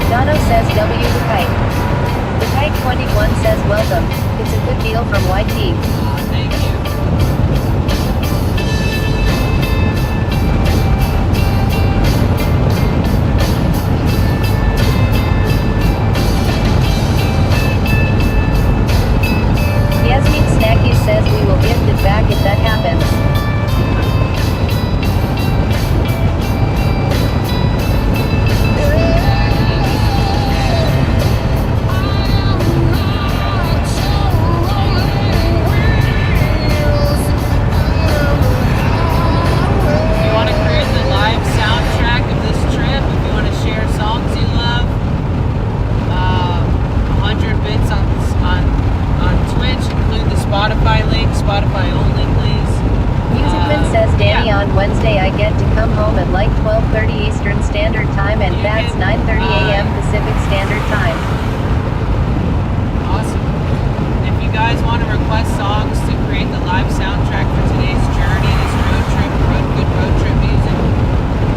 Dono says W the kite. The kite 21 says welcome. It's a good deal from YT. Thank you. Yasmin Snacky says we will gift it back if that happens. Wednesday I get to come home at like 12:30 Eastern Standard Time, and that's 9:30 a.m. Pacific Standard Time. Awesome. If you guys want to request songs to create the live soundtrack for today's journey, this good road trip music,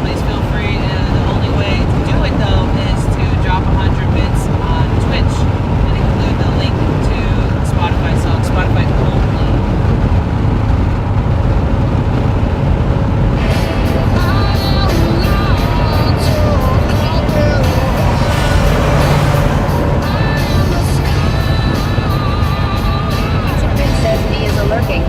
please feel free. The only way to do it though is to drop 100 bits on Twitch and include the link to Spotify songs, Spotify only. Says he is lurking.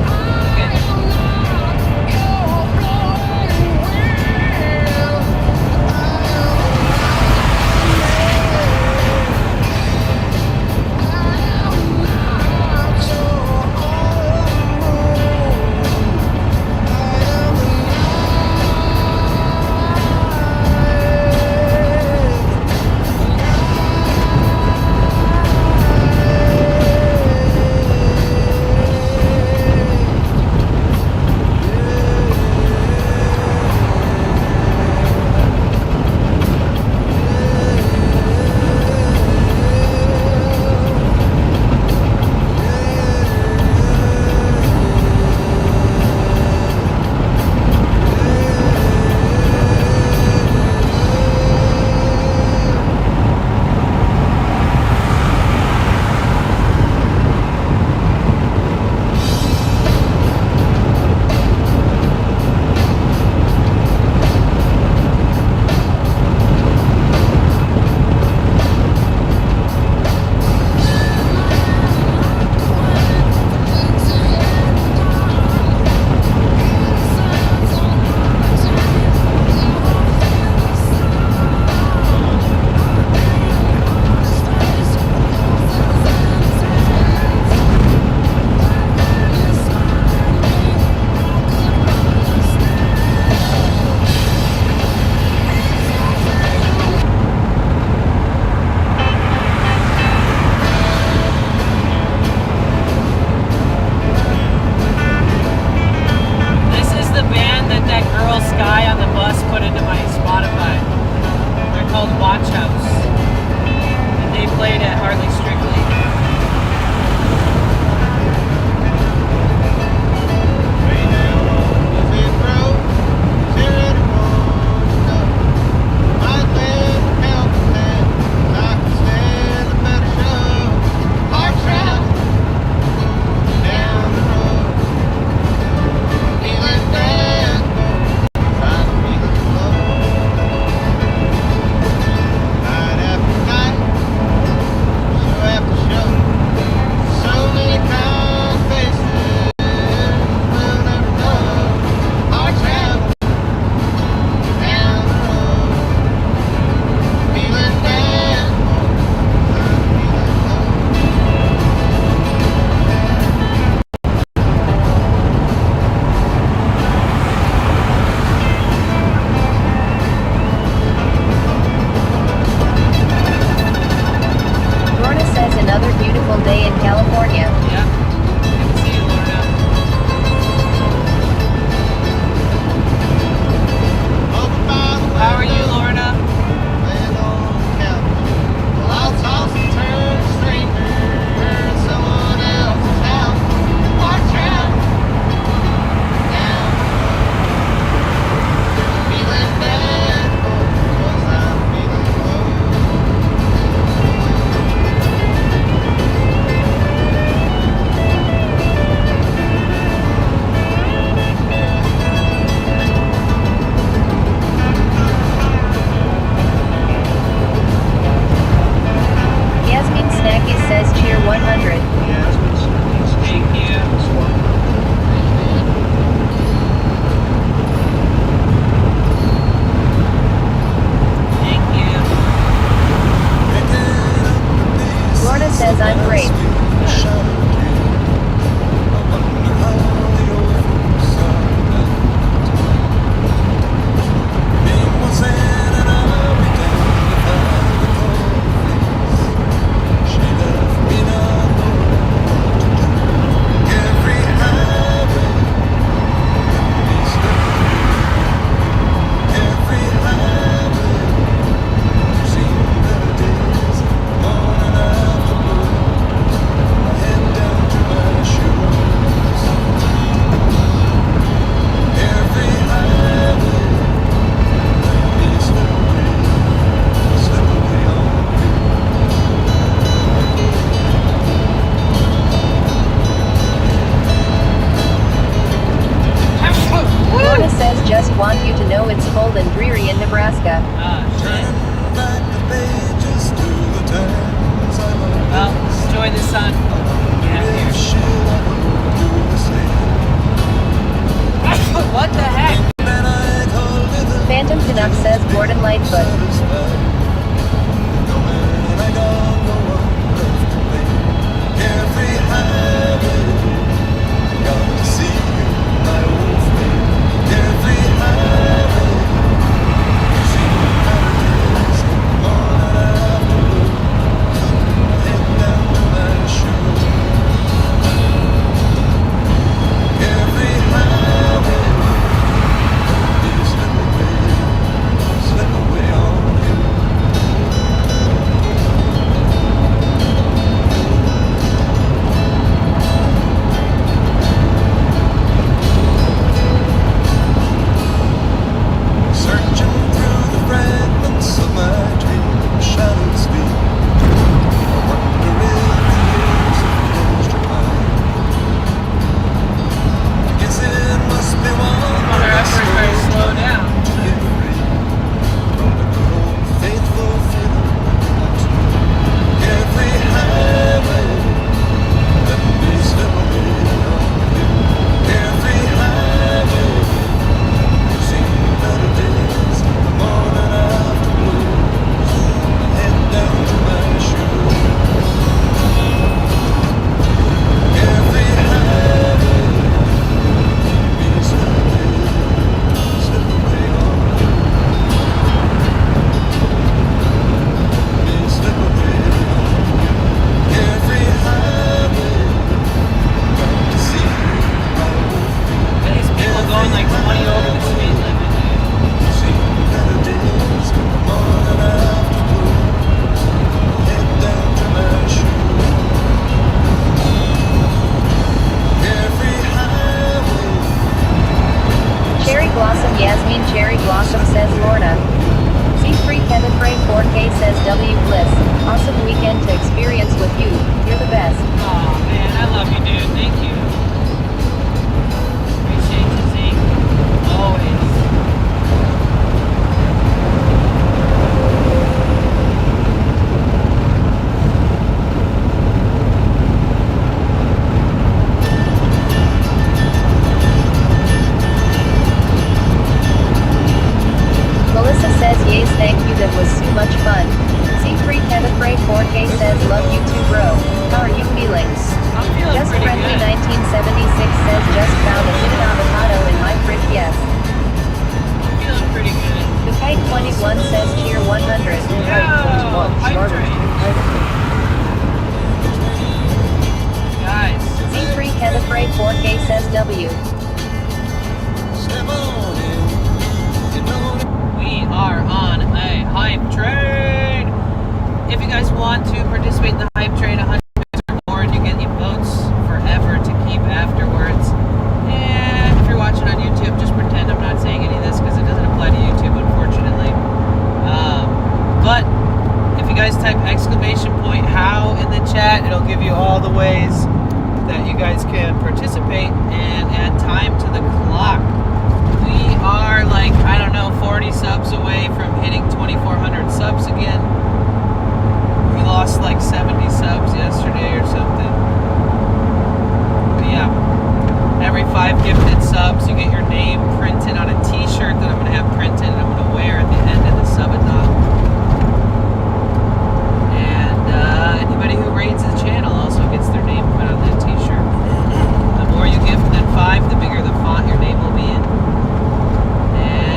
says just want you to know it's cold and dreary in Nebraska. Ah, shit. Well, enjoy the sun. Yeah, here. What the heck? Phantom Canuck says Gordon Lightfoot. Yasmin Cherry Blossom says Lorna. C3 Kevin Frey 4K says W Bliss. Awesome weekend to experience with you. You're the best. Aw, man, I love you, dude. Thank you. Appreciate you, Zeke. Always. Melissa says yes, thank you, that was so much fun. C3 Kevin Frey 4K says love you too, bro. How are you feeling? I'm feeling Just pretty Friendly good. 1976 says just found a hidden avocado in my fridge, yes. I'm feeling pretty good. The Kite 21 says cheer 100. Hype train. Guys. C3 Kevin Frey 4K says W. We are on a hype train. If you guys want to participate in the hype train, 100 or more, and you get your votes forever to keep afterwards. And if you're watching on YouTube, just pretend I'm not saying any of this because it doesn't apply to YouTube, unfortunately. But if you guys type !how in the chat, it'll give you all the ways that you guys can participate and add time to the clock. We are like, I don't know, 40 subs away from hitting 2,400 subs again. We lost like 70 subs yesterday or something. But yeah, every 5 gifted subs, you get your name printed on a t-shirt that I'm going to have printed and I'm going to wear at the end of the subathon. And anybody who raids the channel also gets their name put on that t-shirt. The more you gift than 5, the bigger the font your name will be in. And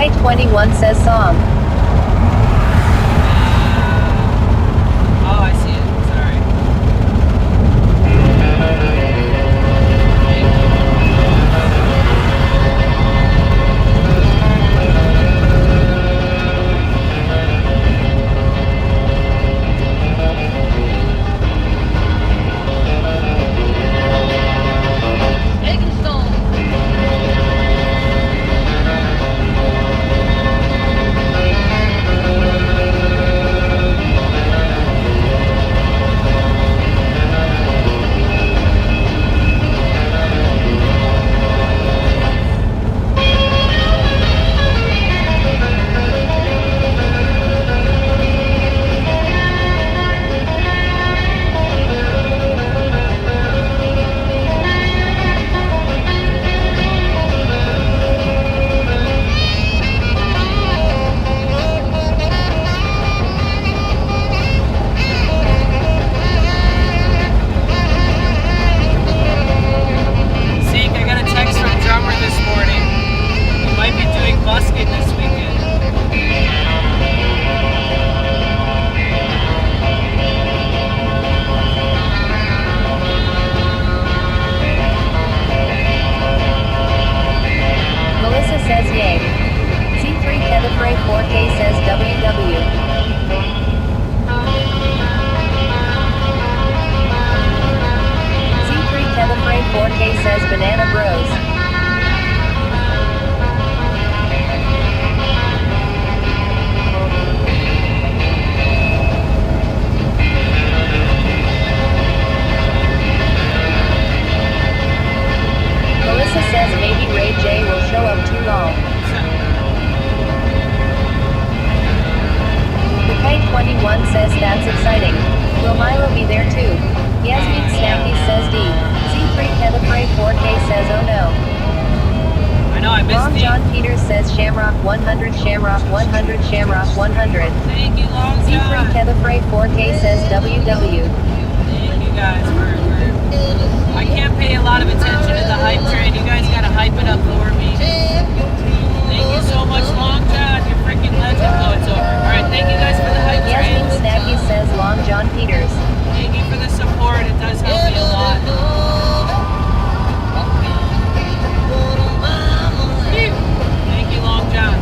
K21 says song. Oh, I see it. Sorry. Zeke, I got a text from Drummer this morning. We might be doing busking this weekend. Melissa says yay. Z3 Ketafray 4K says WW. Z3 Ketafray 4K says Banana Bros. Melissa says maybe Ray J will show up too long. The K21 says that's exciting. Will Milo be there too? Yasmin Snappy says D. Z3 Ketafray 4K says oh no. I know, I missed Long the... John Peters says Shamrock 100, Shamrock 100, Shamrock 100. Thank you, Long Z3 John. Ketafray 4K says WW. Thank you guys. I can't pay a lot of attention to the hype train. You guys gotta hype it up for me. Thank you so much, Long John. You're freaking legend. Oh, it's over. Alright, thank you guys for the hype train. Yasmin Snappy says Long John Peters. Thank you for the support. It does help me a lot. Thank you, Long John.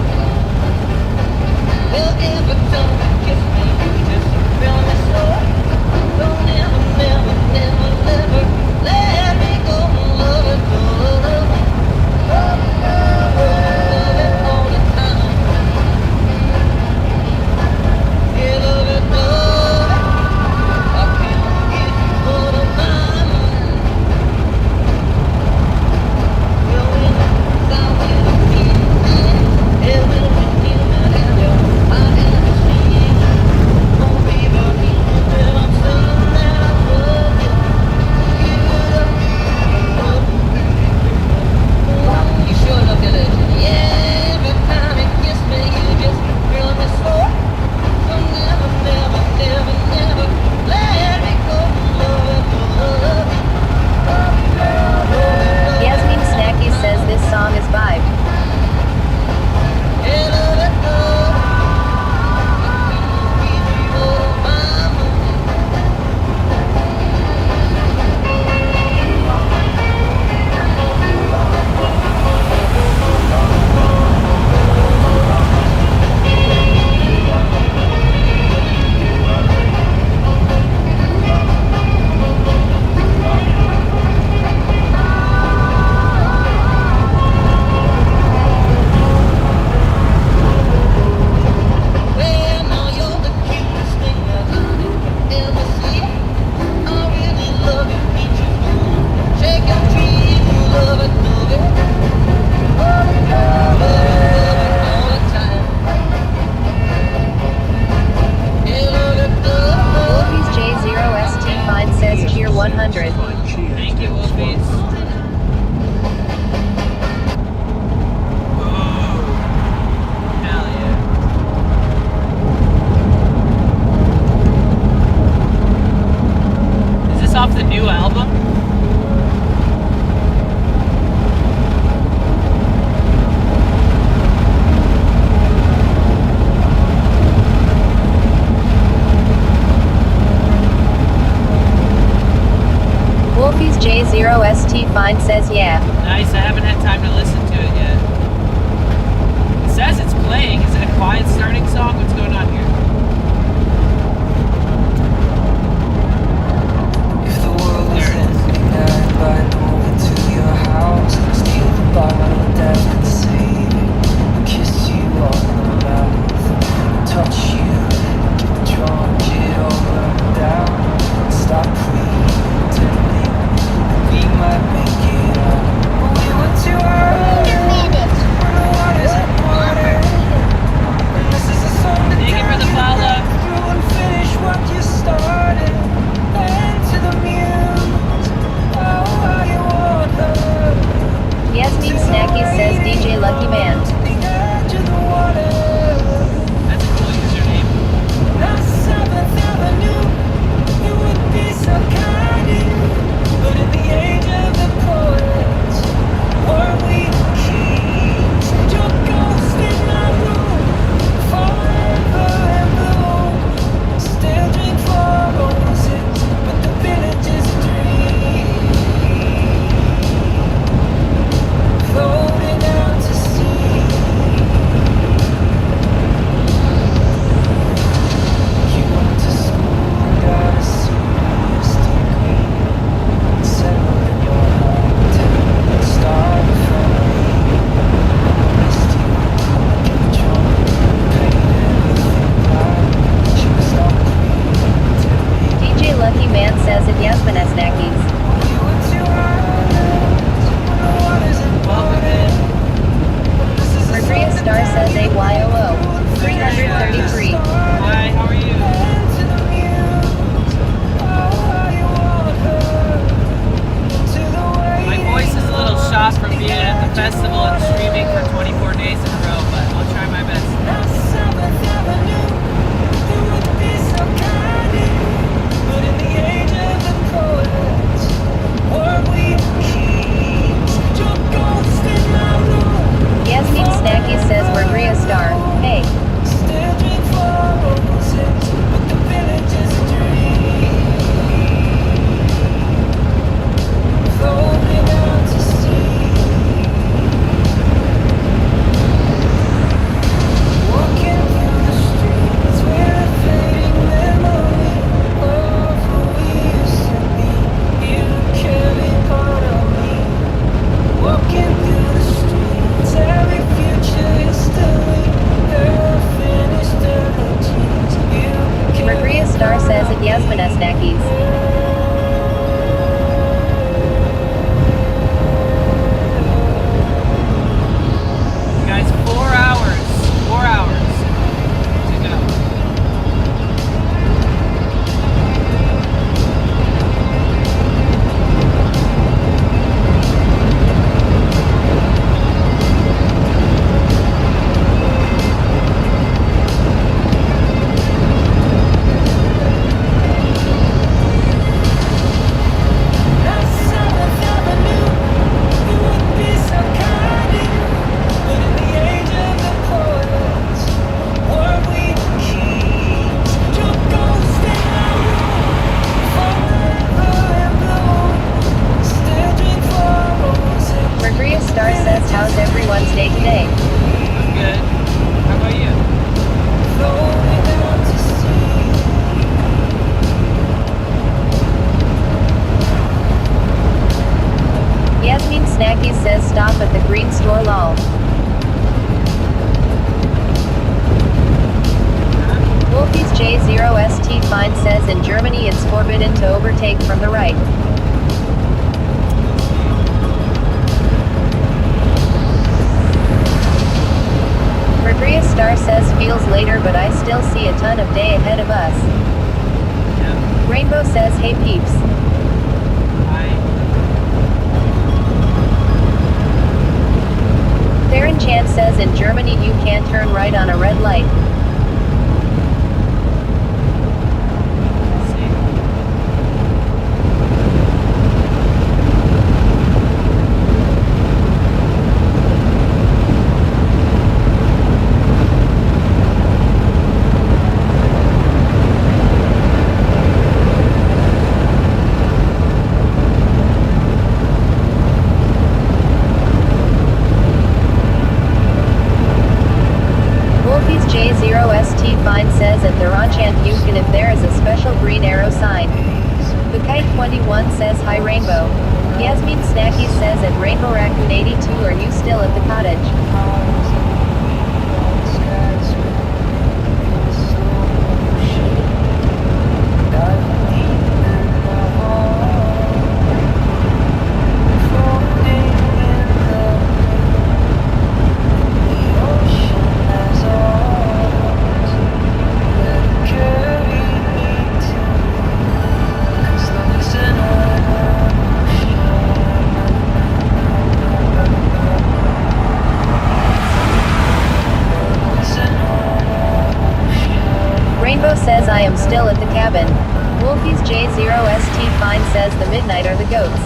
J0ST Fine says yeah. Nice, I haven't had time to listen to it yet. It says it's playing. Is it a quiet starting song? What's going on here? If the world was ending, I'd buy move into your house, steal the bottle that could save you, kiss you on the mouth, touch you, get drunk, get over and down, stop pretending we might make it out. But we were too early. When the water's at water, and this is a song to Thank you for the follow. through and finish what you started. To the muse, oh, how you want her. Yasmin Snacky says DJ Lucky Man. To the edge of the water. That's a cool username. Now 7th Avenue, it would be so kind of you. But in the age of the poets, were we kings? Your ghost in my room, forever and blue. Still drink for roses, but the village is a dream. Floating out to sea. You went to school and got a serious degree. Settled in your hometown, started from me. Missed you, get drunk, paid everything right. She was not pretending. DJ Lucky Man says it Yasmin Snakies. You were too honest when the water's in Welcome in. Maria Star says AYOO. 333. Hi, how are you? to the muse. Oh, how you want her. To the way My voice is a little shot from being at the festival and streaming for 24 days in a row, but I'll try my best. Now 7th Avenue, it would be so kind of you. But in the age of the poets, were we kings? Your ghost in my room. Yasmin Snacky says Maria Star. Hey. Still drink for roses, but the village is a dream. Floating out to sea. Walking through the streets with a fading memory of who we used to be. You carry part of me. Walking through the streets, every future history, finished energies. You Maria Star says it Yasmin Snakies. Guys, 4 hours. 4 hours to go. Now 7th Avenue, it would be so kind of you. But in the age of the poets, were we kings? Your ghost in my room, forever and blue. Still drink for roses. Maria Star says how's everyone's day today? I'm good. How about you? Floating out to sea. Yasmin Snacky says stop at the green store lol. Wolfies J0ST Fine says in Germany it's forbidden to overtake from the right. Maria Star says feels later but I still see a ton of day ahead of us. Yeah. Rainbow says hey peeps. Hi. Theron Chan says in Germany you can't turn right on a red light. at Theronchant Yukon if there is a special green arrow sign. Bakite21 says hi Rainbow. Yasmin Snacky says at Rainbow Raccoon 82 are you still at the cottage? Rainbow says I am still at the cabin. Wolfie's J0ST Fine says the midnight are the goats.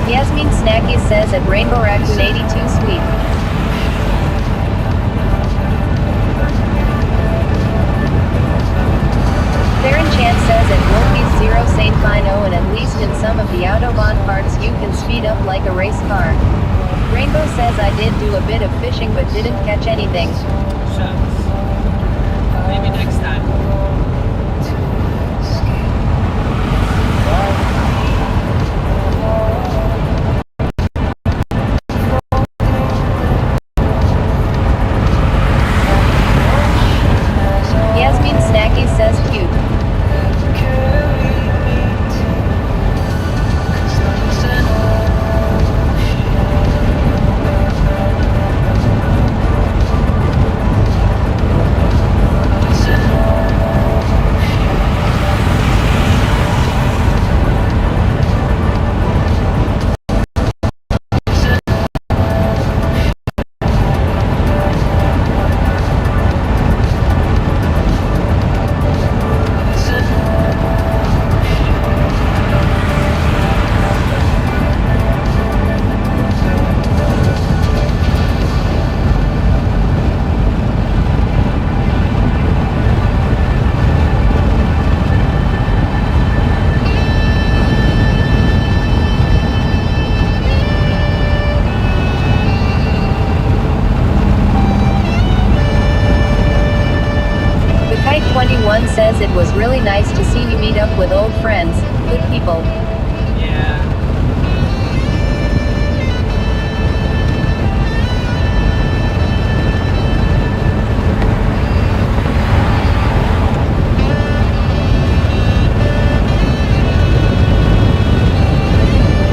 Yasmin Snacky says at Rainbow Raccoon 82 sweet. Theron Chant says at Wolfie's Zero Saint Fine oh and at least in some of the Autobahn parts you can speed up like a race car. Rainbow says I did do a bit of fishing but didn't catch anything. Shucks. Maybe next time. Yasmin Snacky says cute. Kite21 says it was really nice to see you meet up with old friends, good people. Yeah.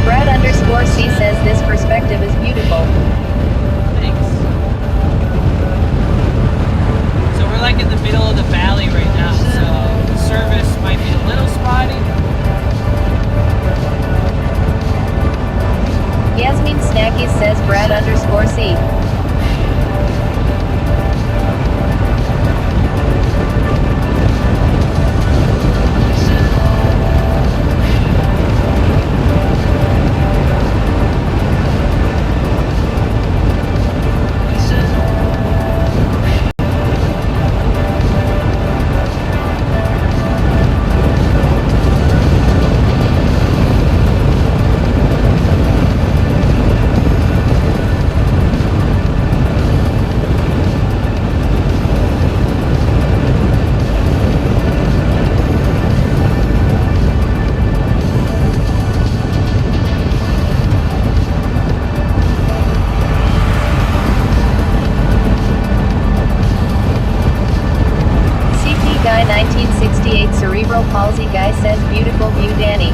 Brad_C says this perspective is beautiful. Thanks. So we're like in the middle of the valley right now, so the service might be a little spotty. Yasmin Snacky says Brad_C. Guy 1968 Cerebral Palsy Guy says beautiful view Danny.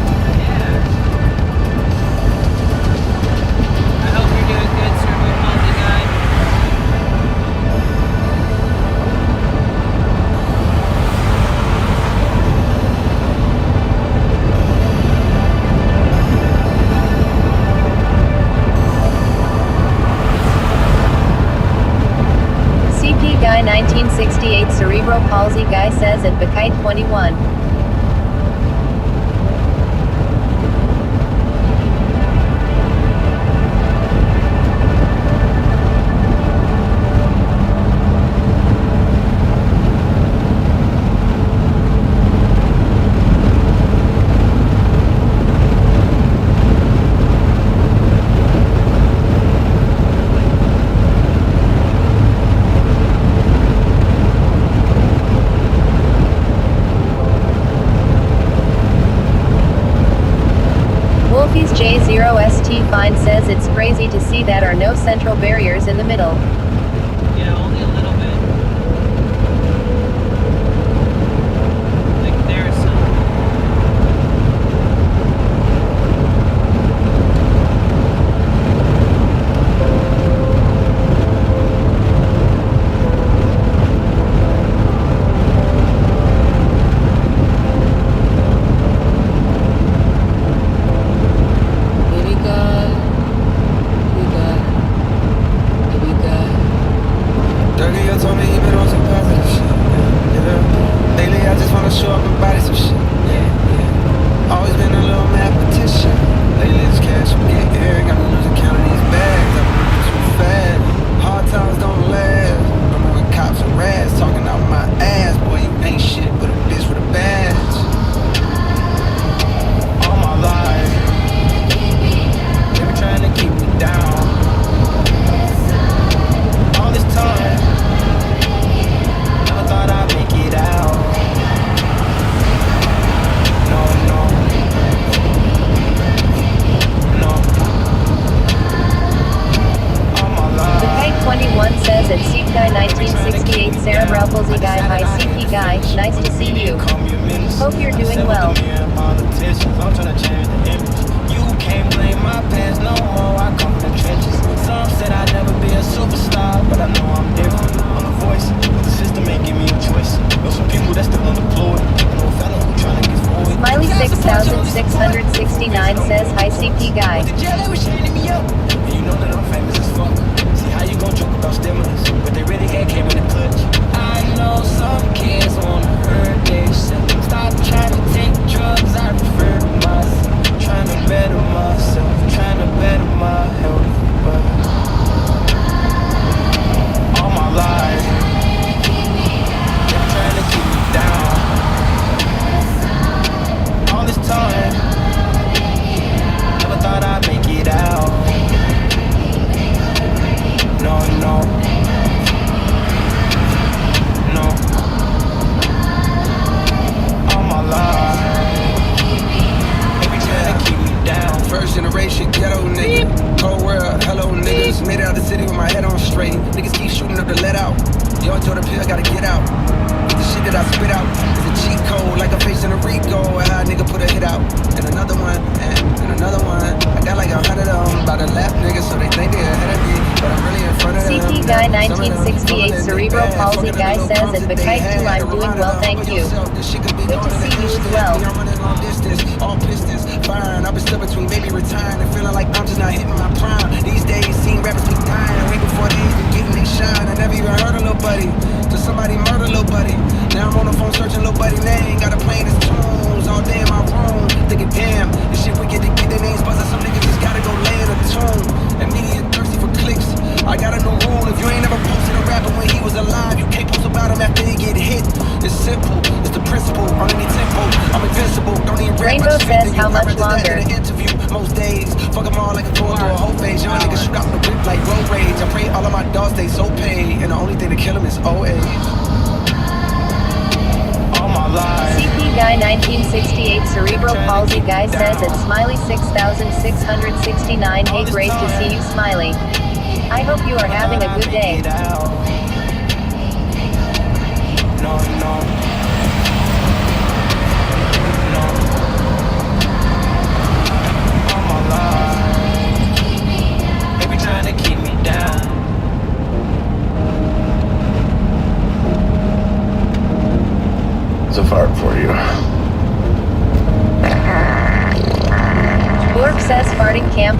I hope you're doing good, Cerebral Palsy Guy. CP Guy 1968 Cerebral Palsy Guy says at Bakite21. Cookies J0ST Fine says it's crazy to see that are no central barriers in the middle. Yeah, only a little bit. Like there's some.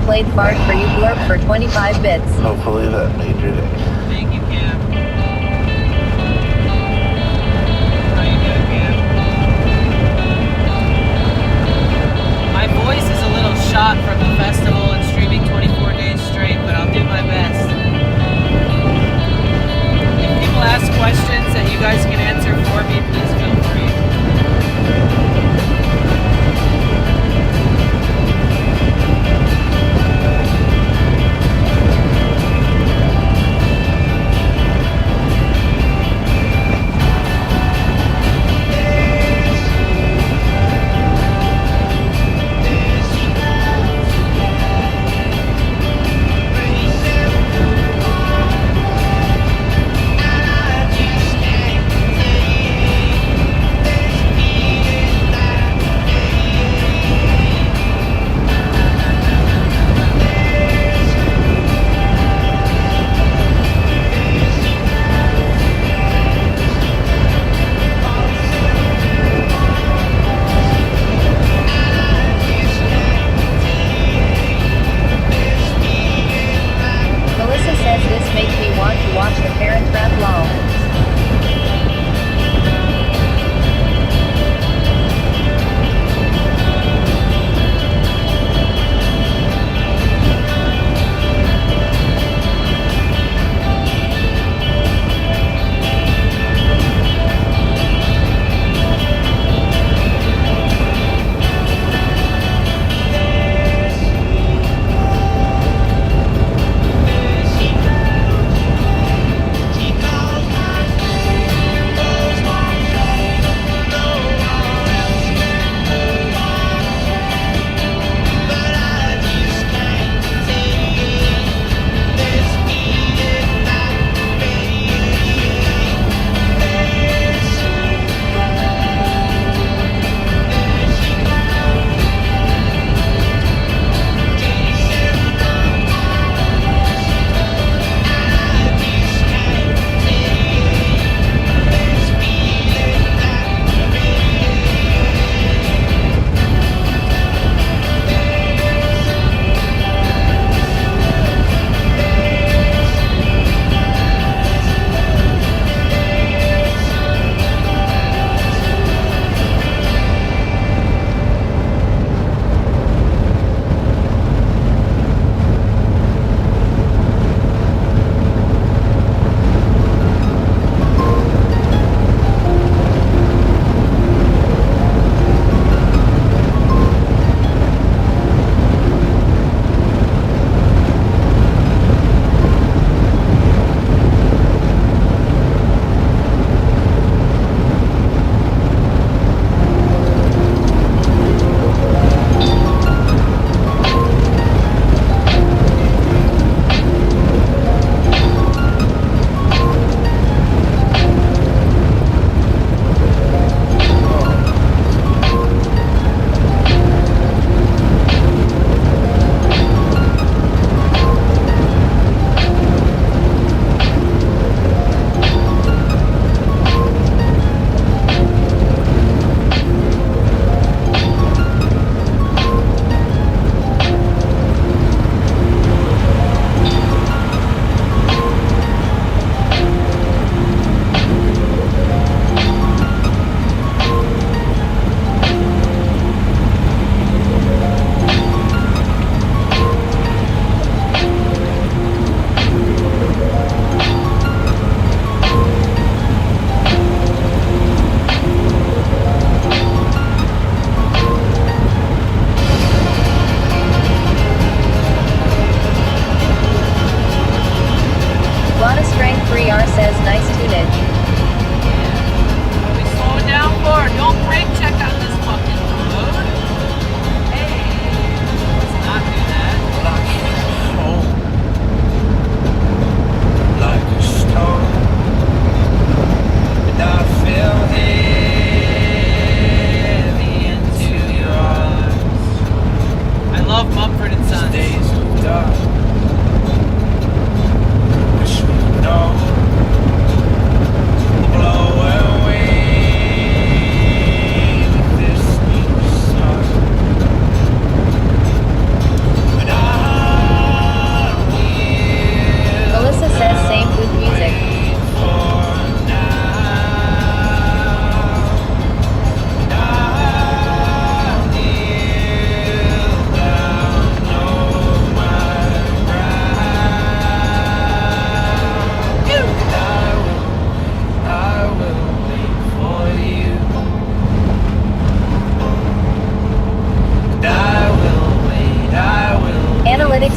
Played fart for you Blurp for 25 bits. Hopefully that made your day. Thank you, Cam. How you doing, Cam? My voice is a little shot from the festival and streaming 24 days straight, but I'll do my best. If people ask questions that you guys can answer for me, please feel free.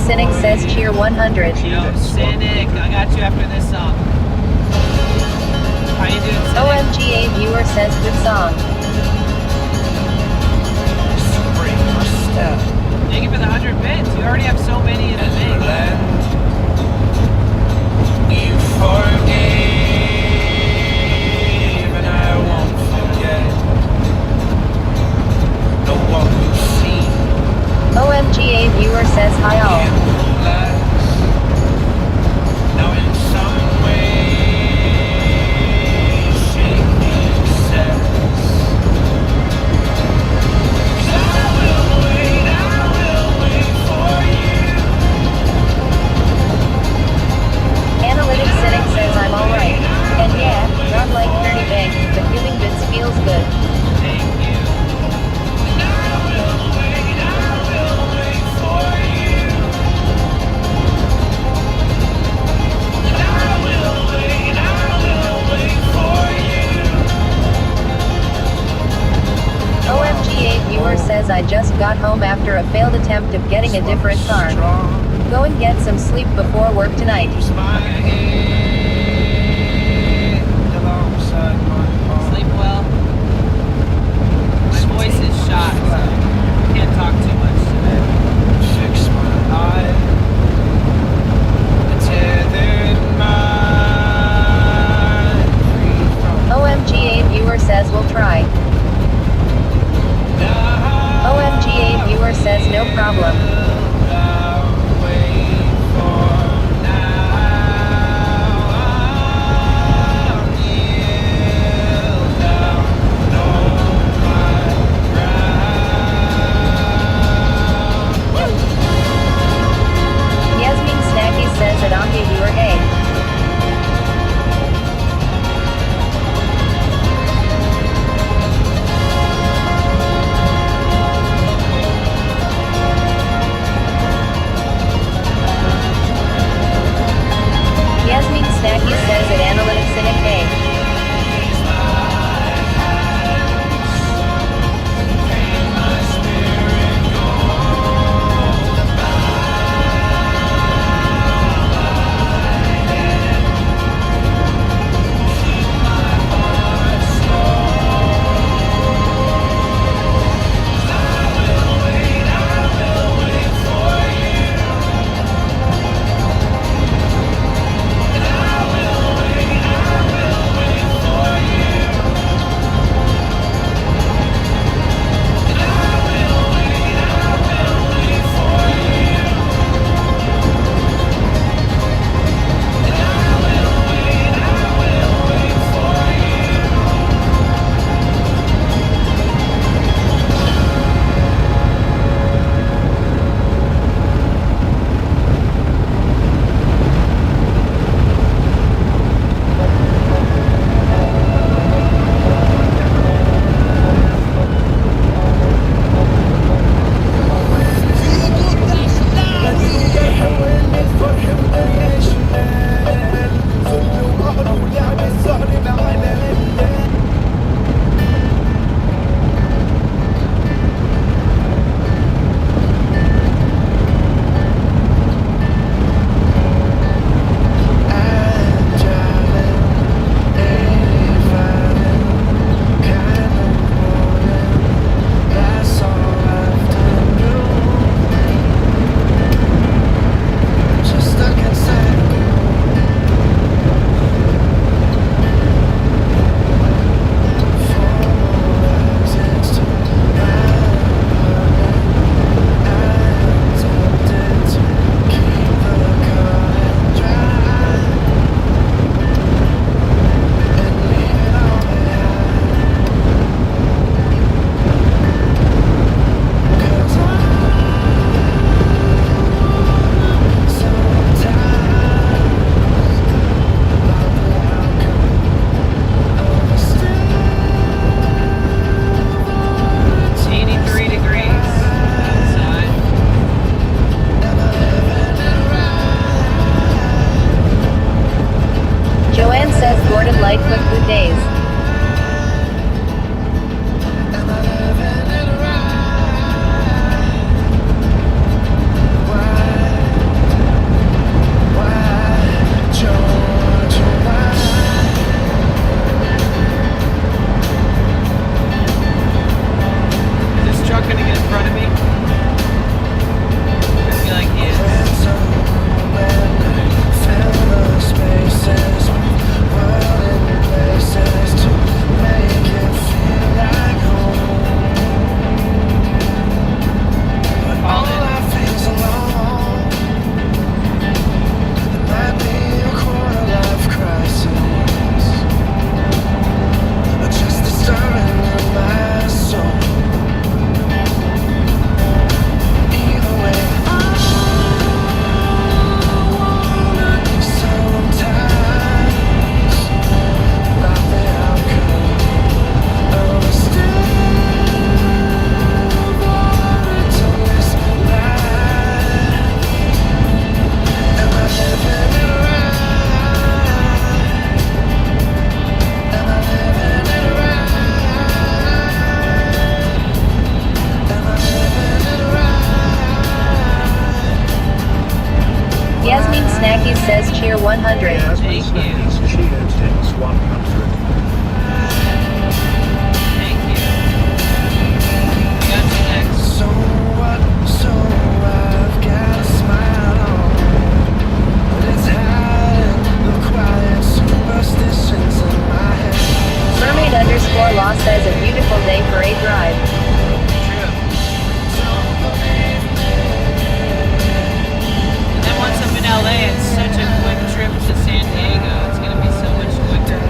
Cynic says cheer 100. Yo, Cynic, I got you after this song. How you doing, Cynic? OMGA viewer says good song. Thank you for the 100 bits. You already have so many in the thing. You forgave, and I won't forget. No one will see. OMGA viewer says hi all. Now in some way, shake me says, I will wait for you. Analytic Cynic says I'm alright. And yeah, not like 30 bank, but giving bits feels good. Thank you. I will wait for you. I will wait for you. OMGA viewer says I just got home after a failed attempt of getting a different car. Go and get some sleep before work tonight. Sleep well. My voice is shot, so can't talk too much today. Fix my eye. Tethered mind free from OMGA viewer says we'll try. OMGA viewer says no problem. the 100. Jasmine Smithies cheered X 100. Thank you. Got you next. So what? So I've got a smile on, but it's hiding the quiet superstitions in my head. Mermaid_law says a beautiful day for a drive. And then once I'm in LA, it's such a quick trip to San Diego. It's gonna be so much quicker.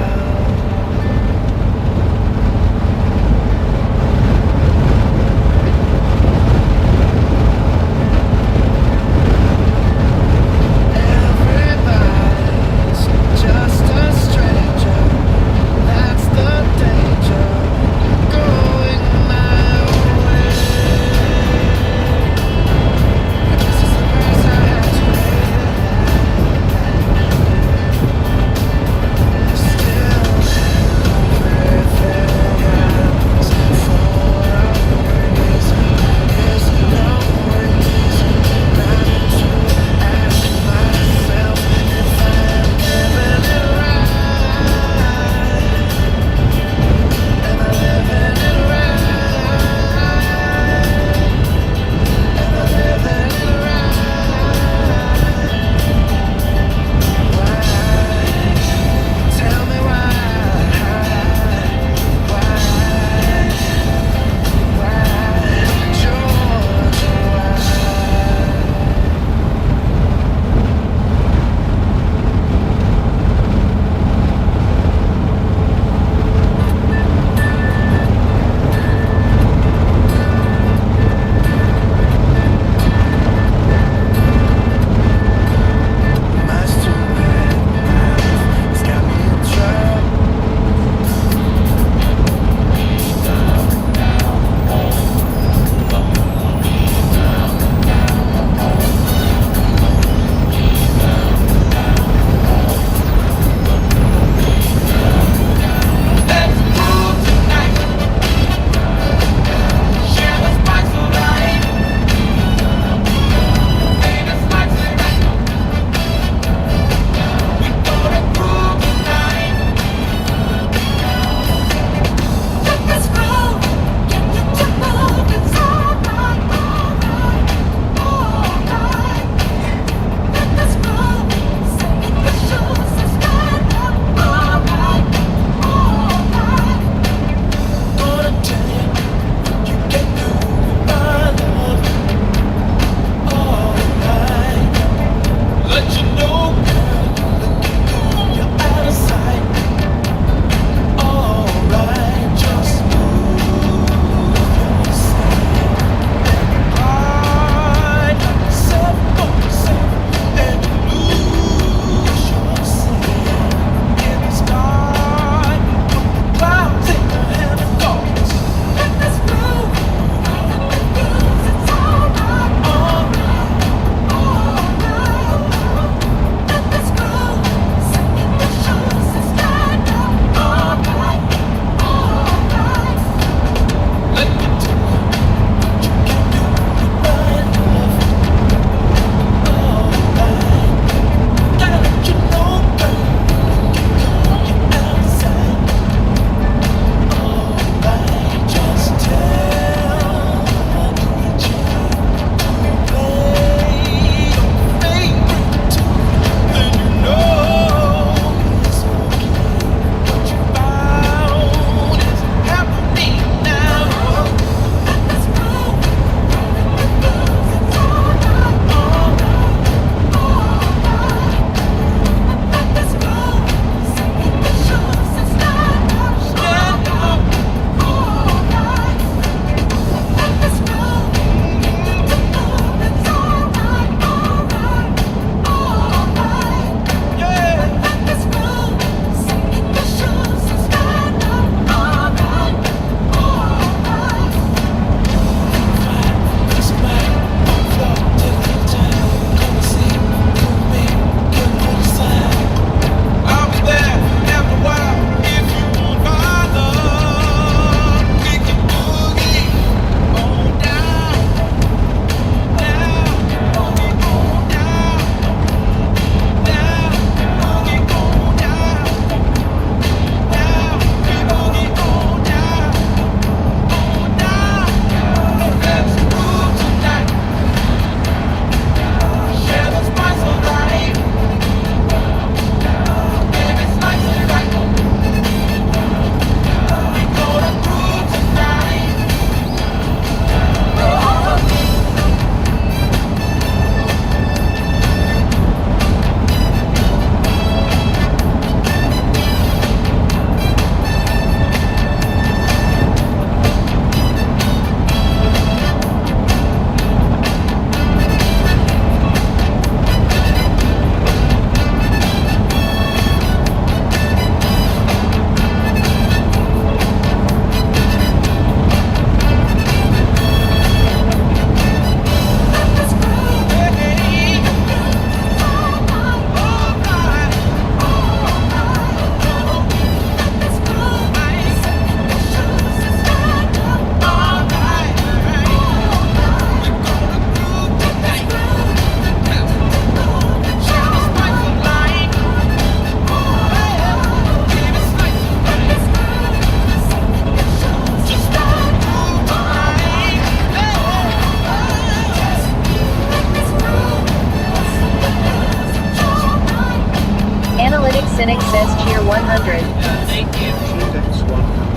Cynic says cheer 100. Thank you. Cheedex 100.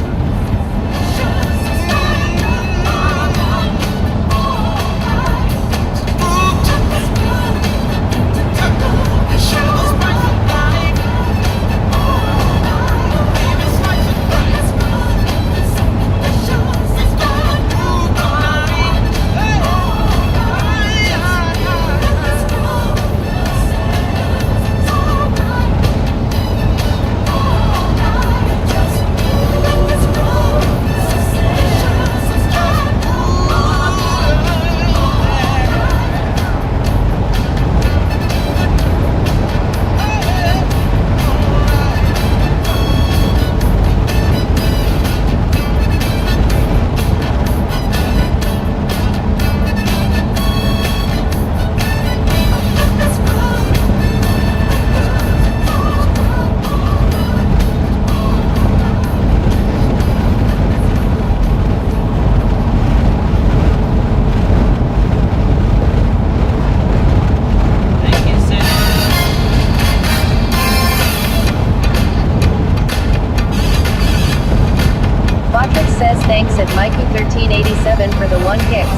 Patrick says thanks at Maiku1387 for the 1 kicks.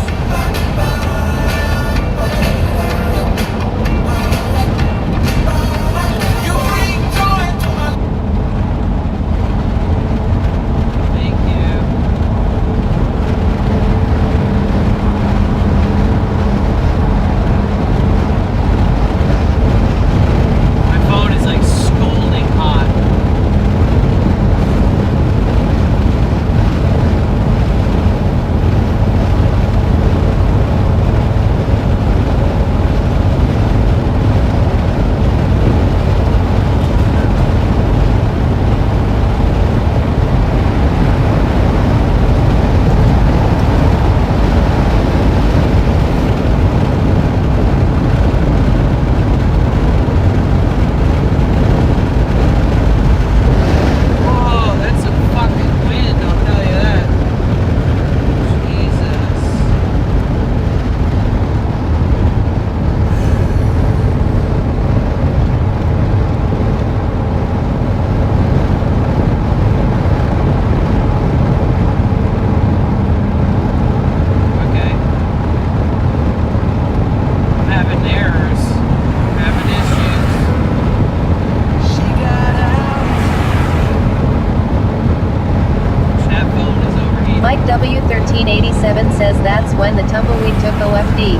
Mike W1387 says that's when the tumbleweed took OFD.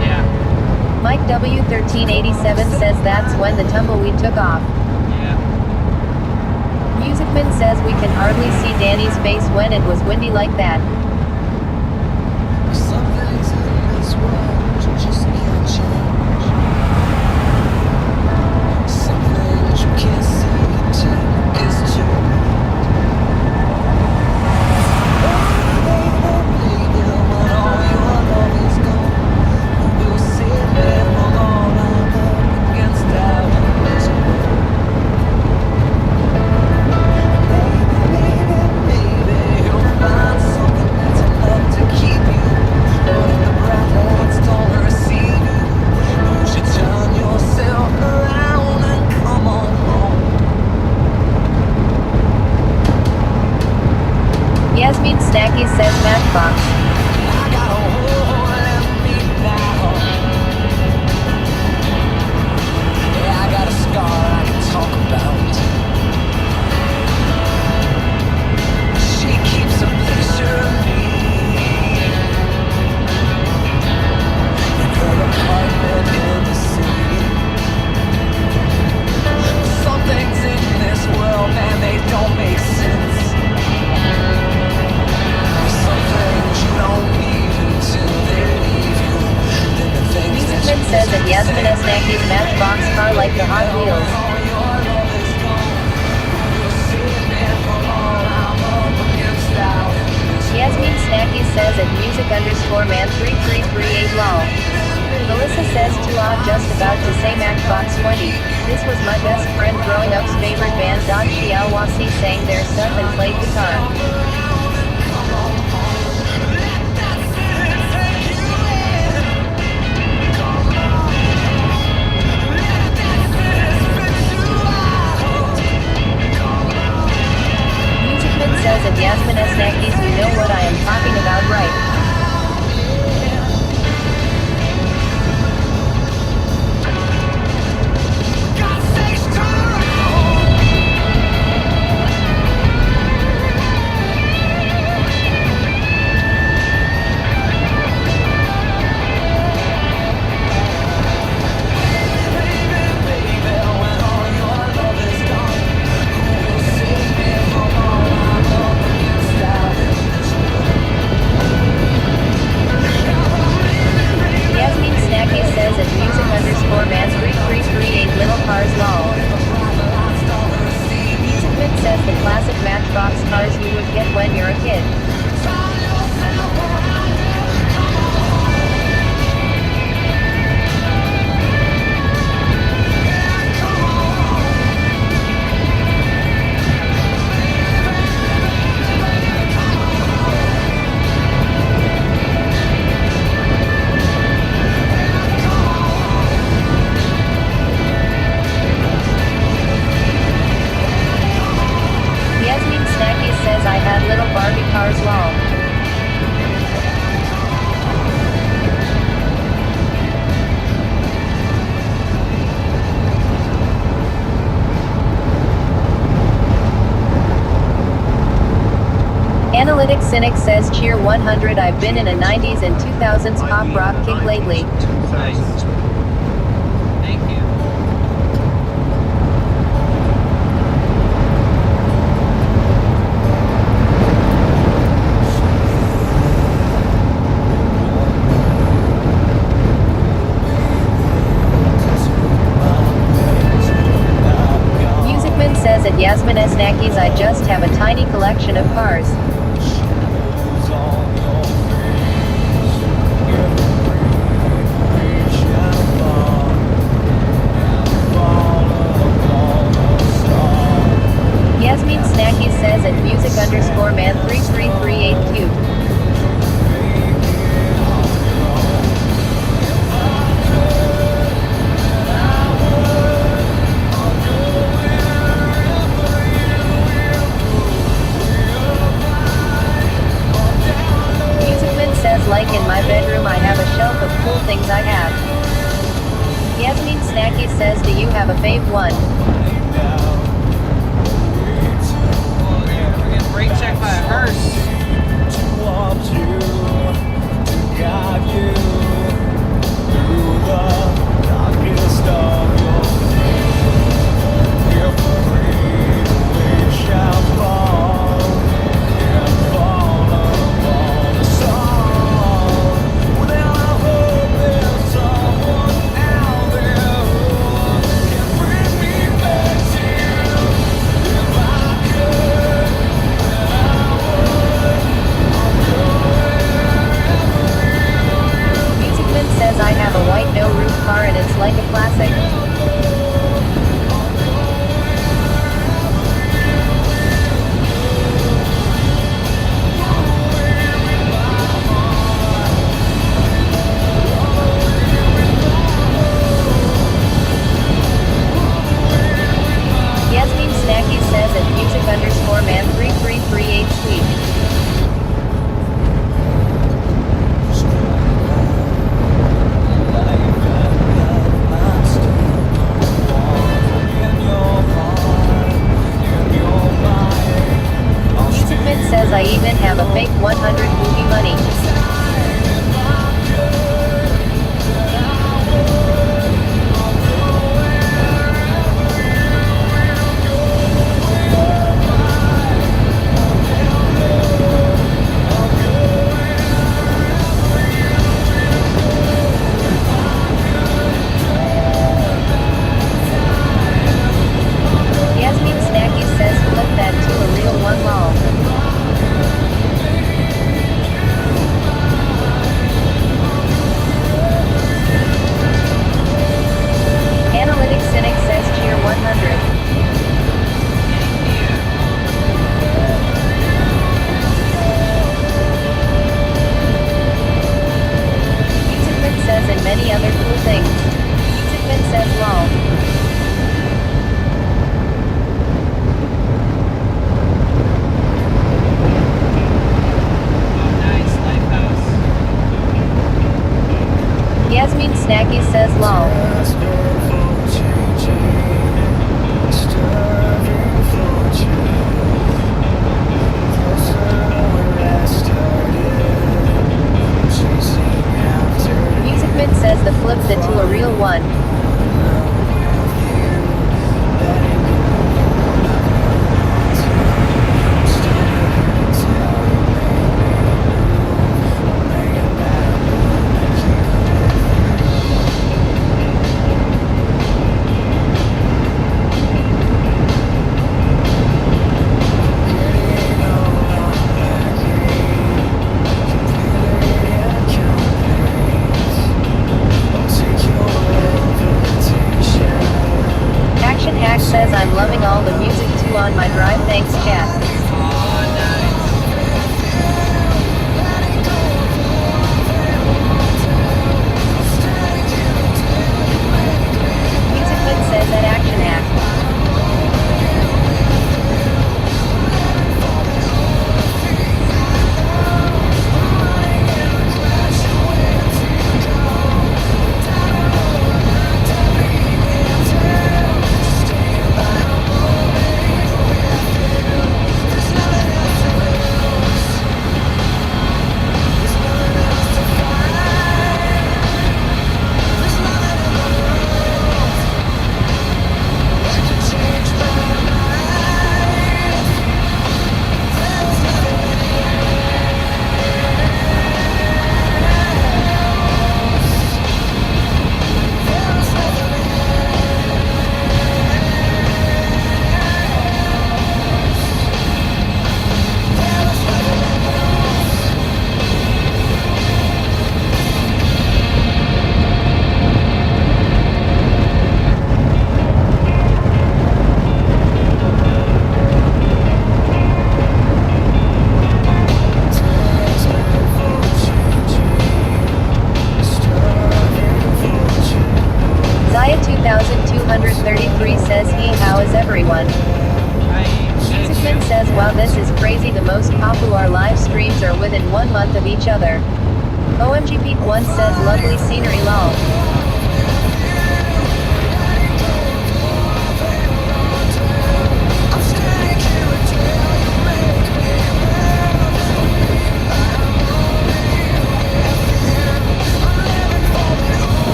Yeah. Mike W1387 says that's when the tumbleweed took off. Yeah. Musicman says we can hardly see Danny's face when it was windy like that. Some things in this world you just can't change. Some things you can't see until it gets too late. Baby, when all your love is gone, who will save me from all I'm up against out in this world? Maybe you'll find something that's enough to keep you. But if the bright lights don't receive you, you should turn yourself around and come on home. Yasmin Snacky says Matchbox. I got a hole in me now. Yeah, I got a scar I can talk about. She keeps a picture of me in her apartment in the city. Some things in this world, man, they don't make sense. Some things you don't need until they leave you. Then the things that you Musicman says that Yasmin Snacky's Matchbox car like the Hot Wheels. Yasmin Snacky says at music_man3338 lol. Melissa says too odd just about to say Matchbox 20. This was my best friend growing up's favorite band. She Alwasi sang their stuff and played guitar. cars lol. Musicman says the classic Matchbox cars you would get when you're a kid. Yasmin Snacky says I had little Barbie cars lol. Analytic Cynic says cheer 100. I've been in a 90s and 2000s pop rock kick lately. Nice. Thank you. Musicman says at Yasmin Snackies I just have a tiny collection of cars. Yasmin Snacky says at music_man3338 Musicman says like in my bedroom I have a shelf of cool things I have. Yasmin Snacky says do you have a fave one? We're getting brake checked by a hearse. Musicman says I have a white no roof car and it's like a classic. Yasmin Snacky says at music_man3338 sweet. Musicman says I even have a fake 100 movie money. Yasmin Snacky says flip that to a real one lol. Analytic Cynic says cheer 100. Musicman says and many other cool things. Musicman says lol. Yasmin Snacky says lol. Musicman says the flip that to a real one. everyone. Musicman says, wow, this is crazy. The most popular live streams are within 1 month of each other. OMG Pete 1 says, lovely scenery lol.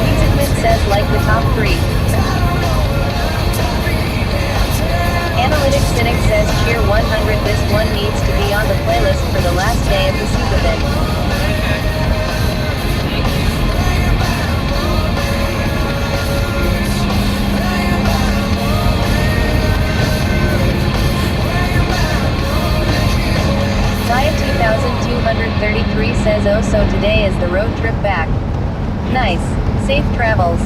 Musicman says, like the top 3. Analytic Cynic says, cheer 100, this one needs to be on the playlist for the last day of the Superbit. Zaya 2233 says, oh so today is the road trip back. Nice. Safe travels.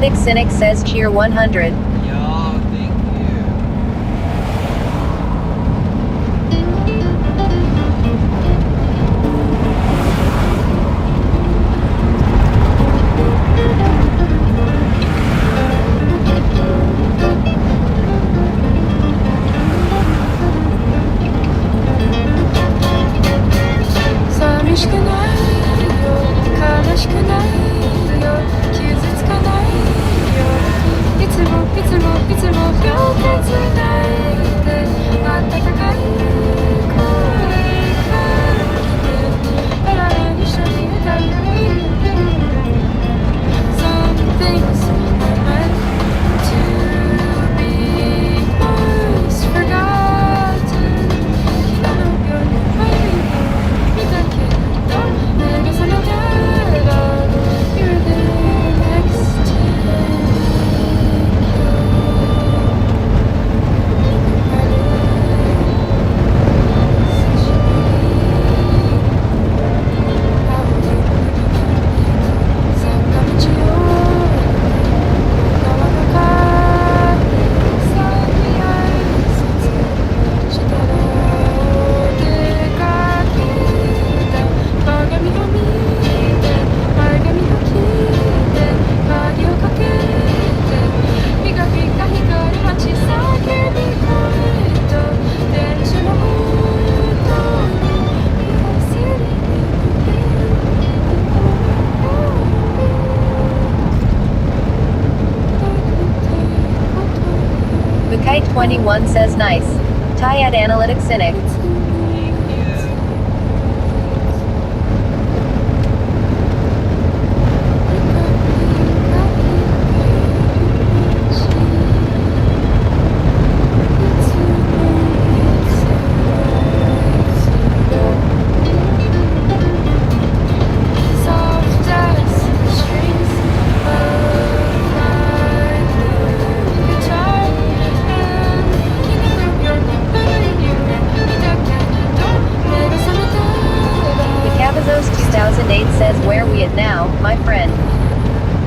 Analytic Cynic says cheer 100. Yo, thank you. Kite 21 says nice. Tie at Analytic Cynic. Cabazos 2008 says where we at now, my friend.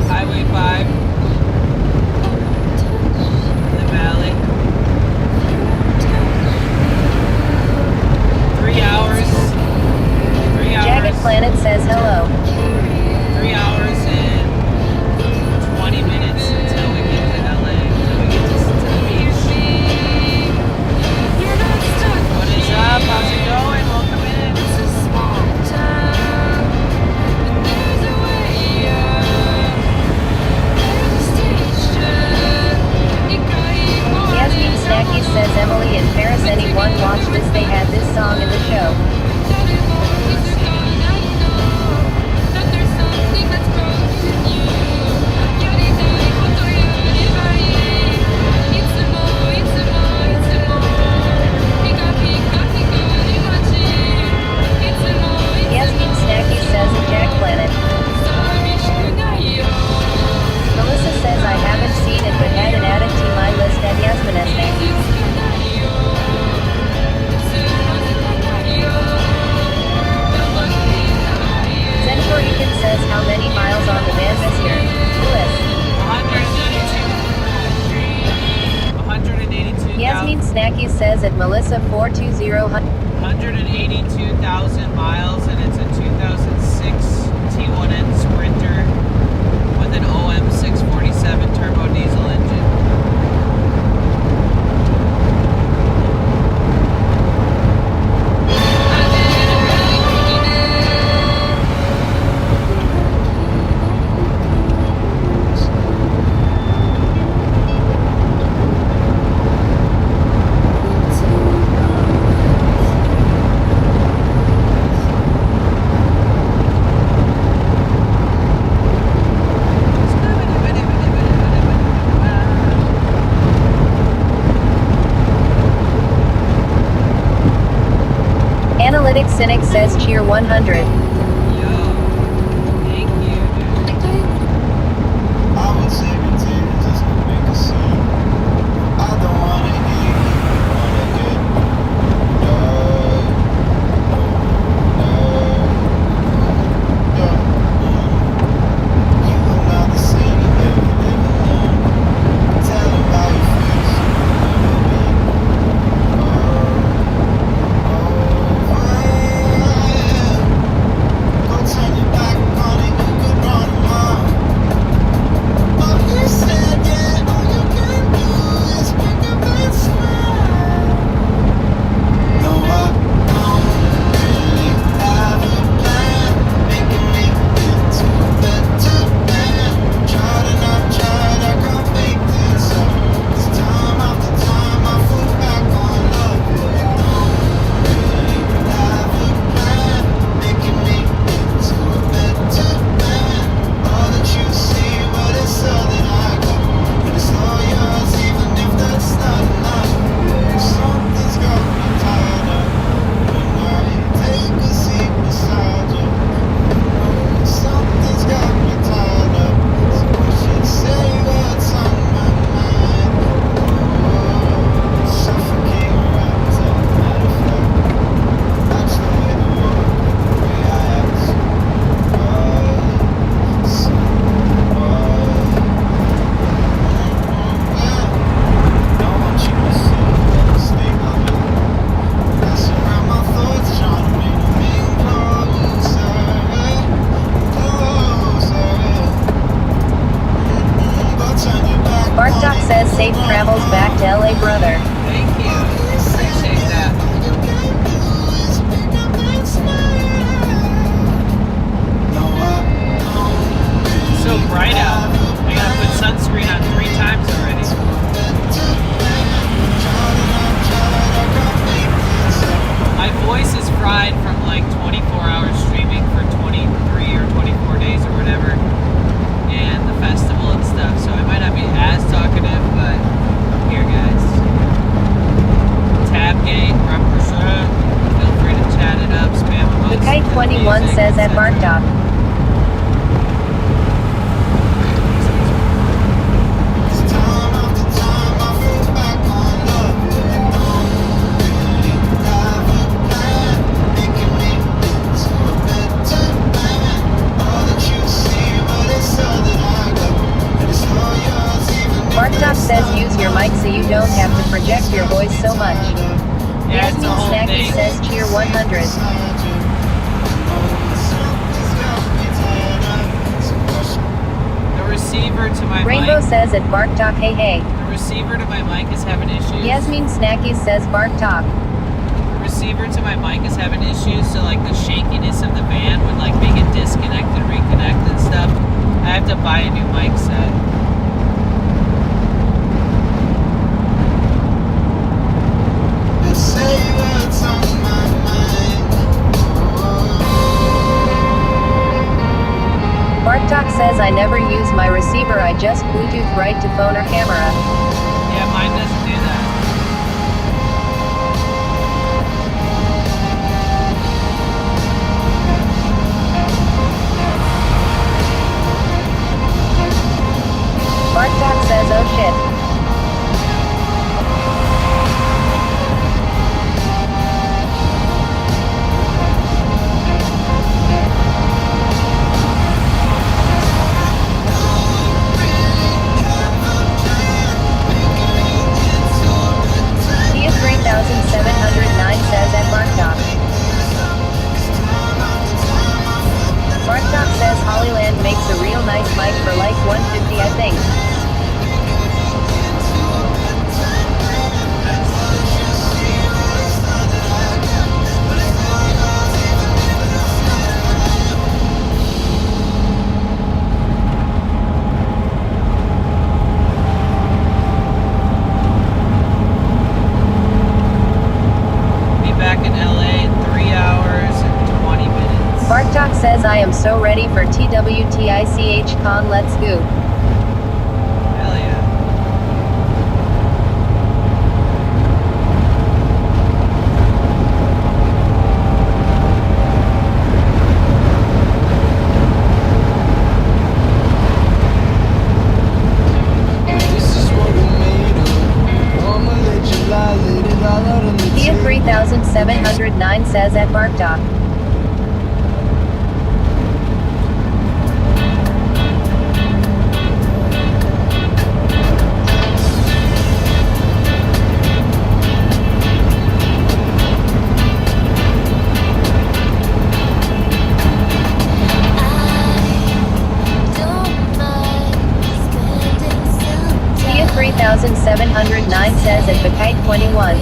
Highway 5. The valley. 3 hours. 3 hours. Jagged Planet says hello. 3 hours and 20 minutes until we get to LA. Until we get to the beach. What is up? How's it going? Welcome in. Yasmin Snacky says Emily and Paris, anyone watch this? They had this song in the show. Yasmin Snacky says Jack Planet. Melissa says I haven't seen it but had it added to my list at Yasmin Snacky. Zentor Eaton says how many miles on the van this year? Lewis. 182,000. Yasmin Snacky says at Melissa 420. 182,000 miles, and it's a 2006 T1N Sprinter with an OM 647 turbo diesel engine. Analytic Cynic says cheer 100. voice is fried from like 24 hours streaming for 23 or 24 days or whatever, and the festival and stuff. So I might not be as talkative, but here, guys. Tab gang represent. Feel free to chat it up, spam amongst The Kite 21 music, says at etc. Mark Doc. Mark Doc says use your mic so you don't have to project your voice so much. Yeah, it's a Yasmin whole Snacky thing. says cheer 100. The receiver to my Rainbow mic. says at Bark Talk hey hey. The receiver to my mic is having issues. Yasmin Snacky says Bark Talk. The receiver to my mic is having issues, so like the shakiness of the band would like make it disconnect and reconnect and stuff. I have to buy a new mic set. Bark Talk says I never use my receiver, I just Bluetooth right to phone or camera. Yeah, mine doesn't do that. Bark Talk says oh shit. Tia 3709 says at Bark Talk. Bark Talk says Hollyland makes a real nice mic for like 150 I think. Be back in LA in 3 hours and 20 minutes. Bark Talk says I am so ready for TWTICH Con, let's go. Hell yeah. Tia 3709 says at Bark Talk. Tia 3709 says at the Kite 21.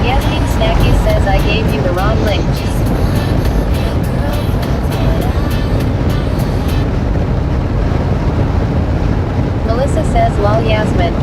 Yasmin Snacky says I gave you the wrong link. Melissa says lol Yasmin.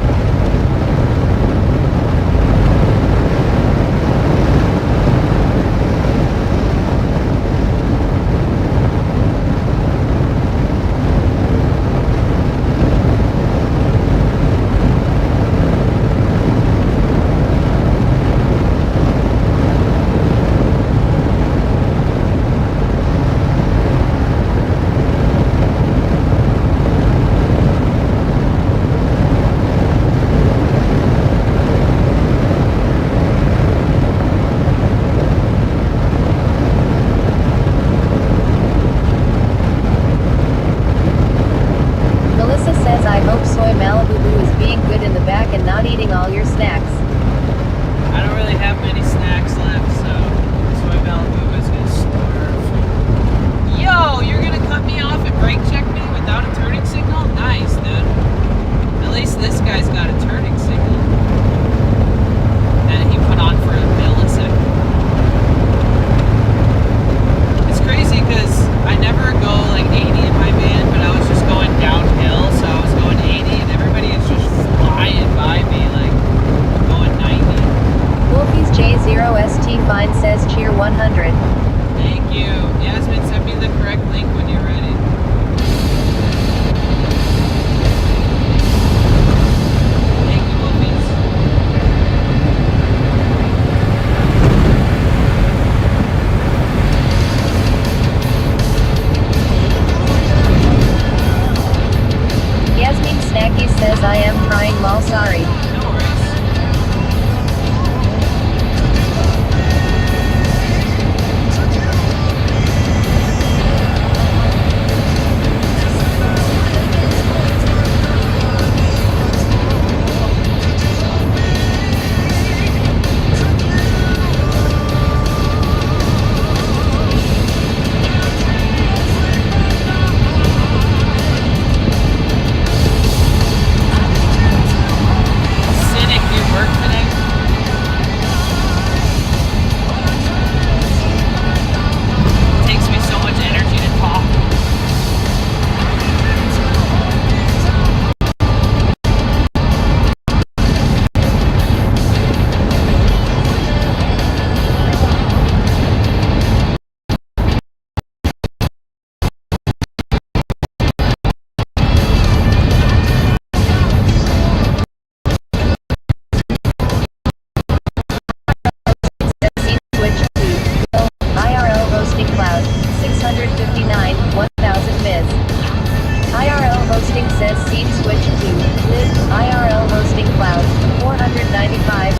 eating all your snacks. I don't really have many snacks left, so Soy Malibu is gonna starve. Yo, you're gonna cut me off and brake check me without a turning signal? Nice, dude. At least this guy's got a turning signal. And he put on for a millisecond. It's crazy because I never go like 80 in my van, but I was just going downhill, so I was going 80 and everybody is just flying by me like going 90. Wolfie's J0ST Fine says cheer 100. Thank you. Yasmin, send me the correct link when you're ready. Thank you, Wolfies. Yasmin Snacky says I am trying lol sorry. No worries. Cynic, you work today? Takes me so much energy to talk. Switch to IRL hosting cloud 659 1000 Ms. IRL hosting says seed switch to live IRL hosting cloud 495.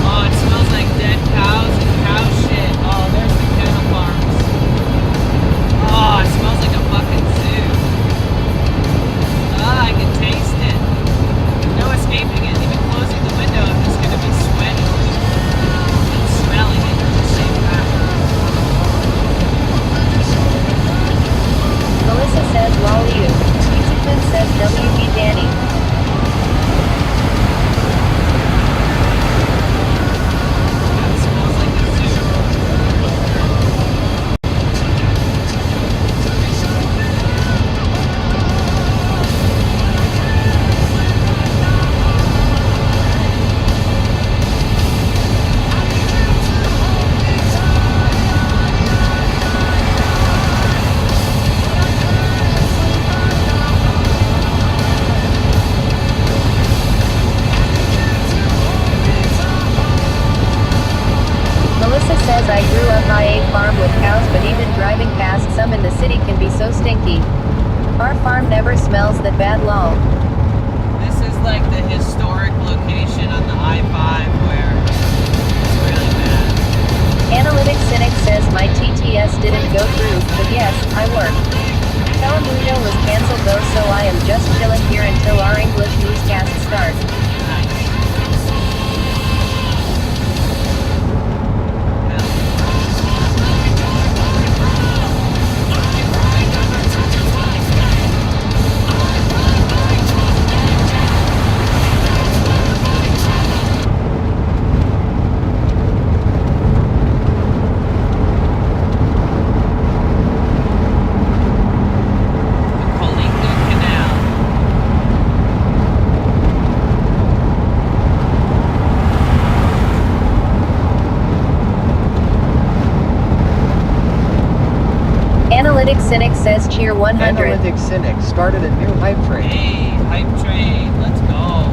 Oh, it smells like dead cows and cow shit. Oh, there's the cattle farms. Oh, it smells like a fucking zoo. Ah, I can taste it. No escaping it. Even closing the window, I'm just gonna be sweating and smelling it at the same time. Melissa says lol you. Musicman says WB Danny. It smells like a zoo. Melissa says I grew up by a farm with cows, but even driving past some in the city can be so stinky. Our farm never smells that bad lol. This is like the historic location on the I-5 where it's really bad. Analytic Cynic says my TTS didn't go through, but yes, I worked. Telemundo was cancelled though, so I am just chilling here until our English newscast starts. Analytic Cynic says cheer 100. Analytic Cynic started a new hype train. Hey, hype train, let's go.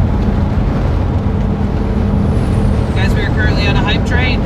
Guys, we are currently on a hype train.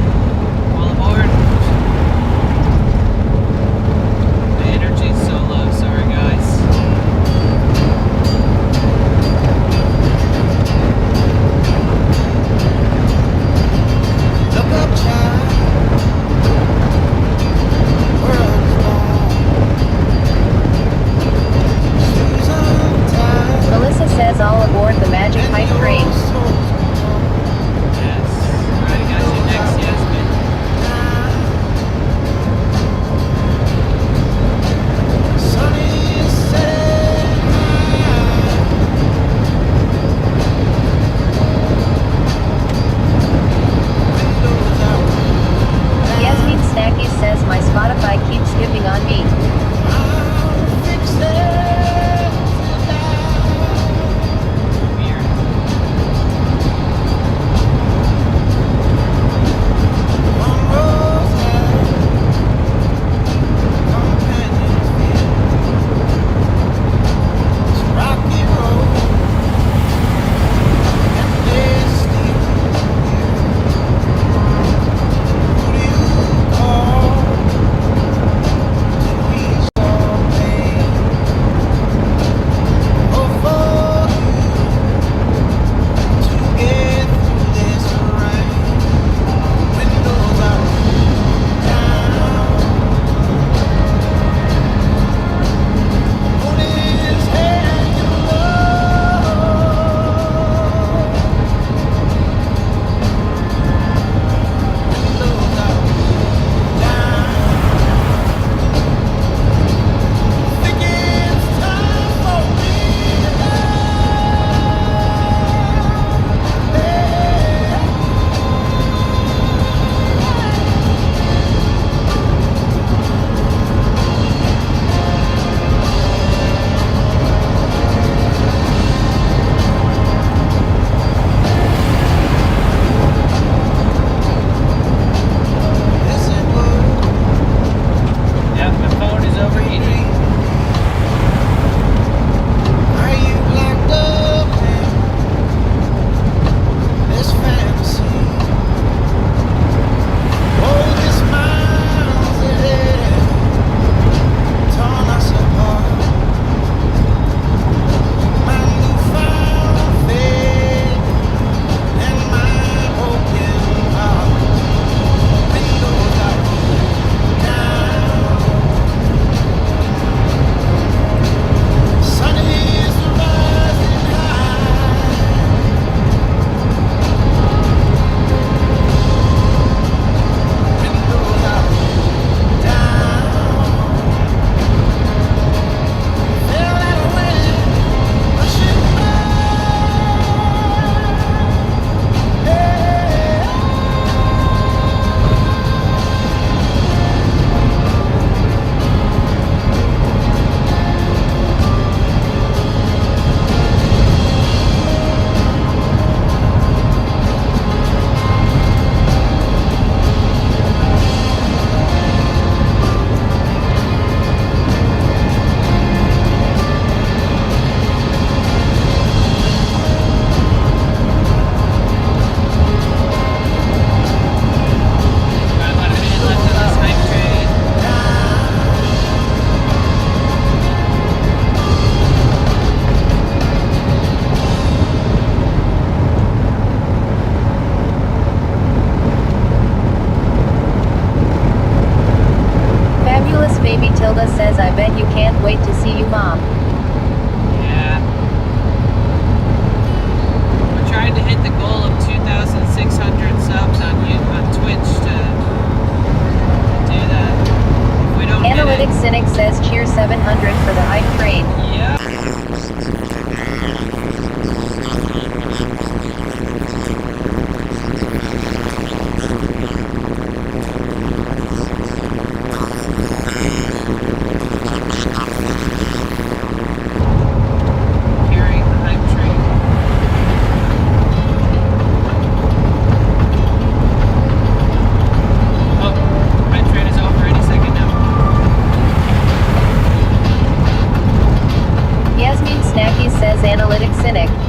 cynic.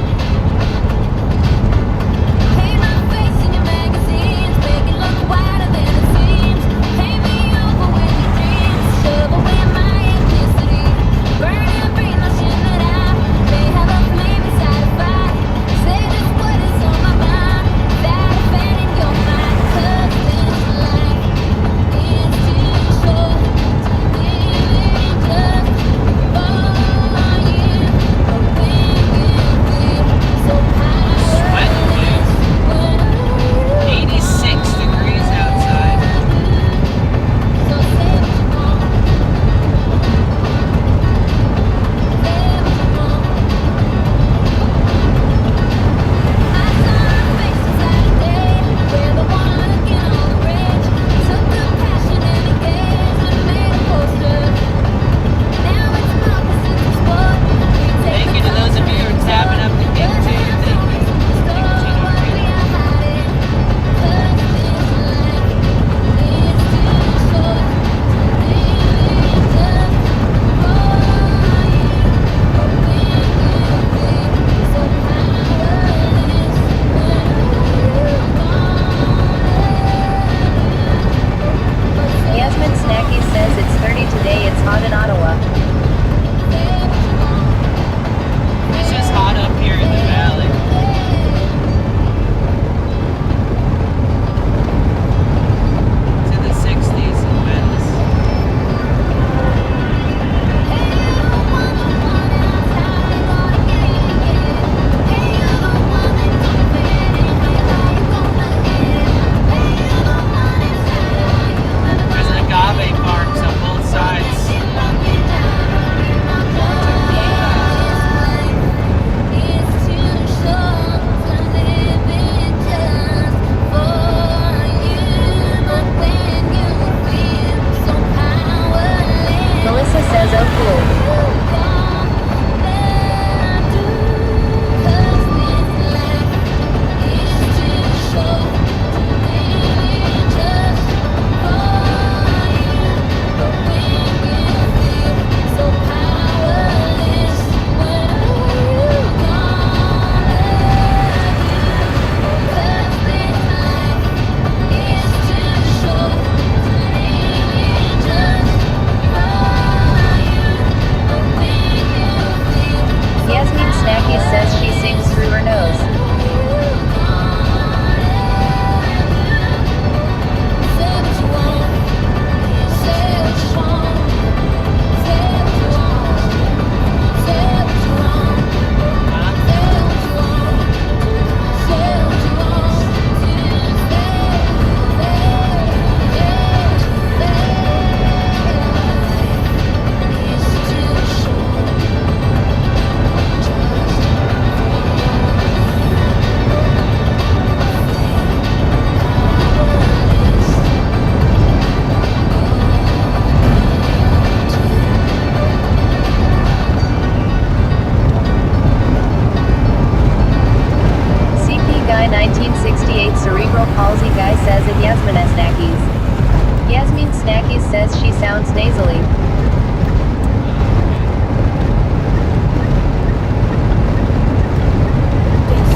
says she sounds nasally.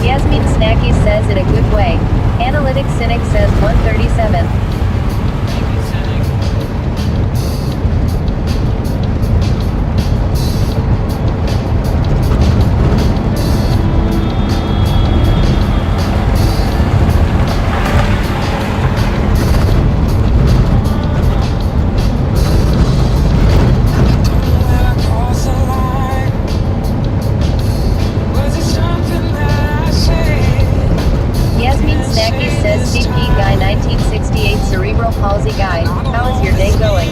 Yasmin Snacky says in a good way. Analytic Cynic says 137. Snacky says CP Guy 1968 Cerebral Palsy Guy, how is your day going?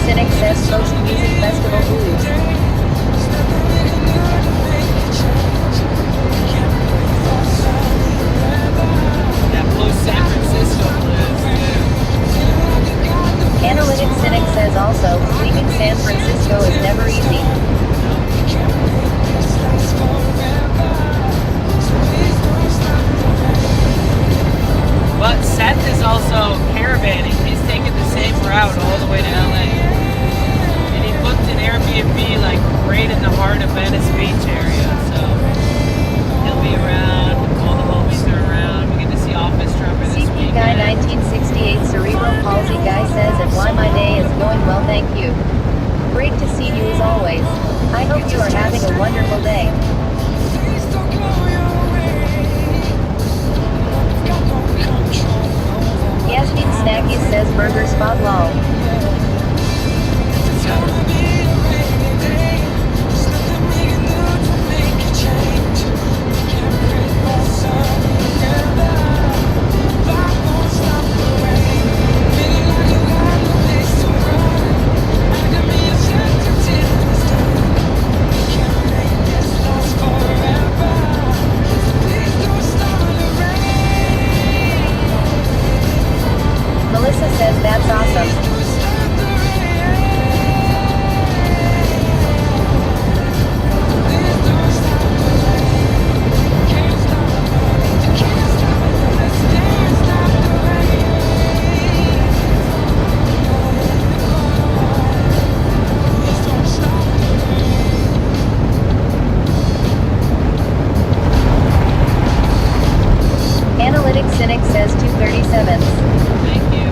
Cynic says post music festival blues. That post San Francisco blues. Analytic Cynic says also, leaving San Francisco is never easy. But Seth is also caravanning. He's taking the same route all the way to LA. And he booked an Airbnb like right in the heart of Venice Beach area. So he'll be around. All the homies are around. We get to see Office Drummer this CP weekend. Guy 1968 Cerebral Palsy Guy says, and why my day is going well, thank you. Great to see you as always. I hope you are having a wonderful day. Yasmin Snacky says burger spot lol. Melissa says that's awesome. Analytic Cynic says 237. Thank you.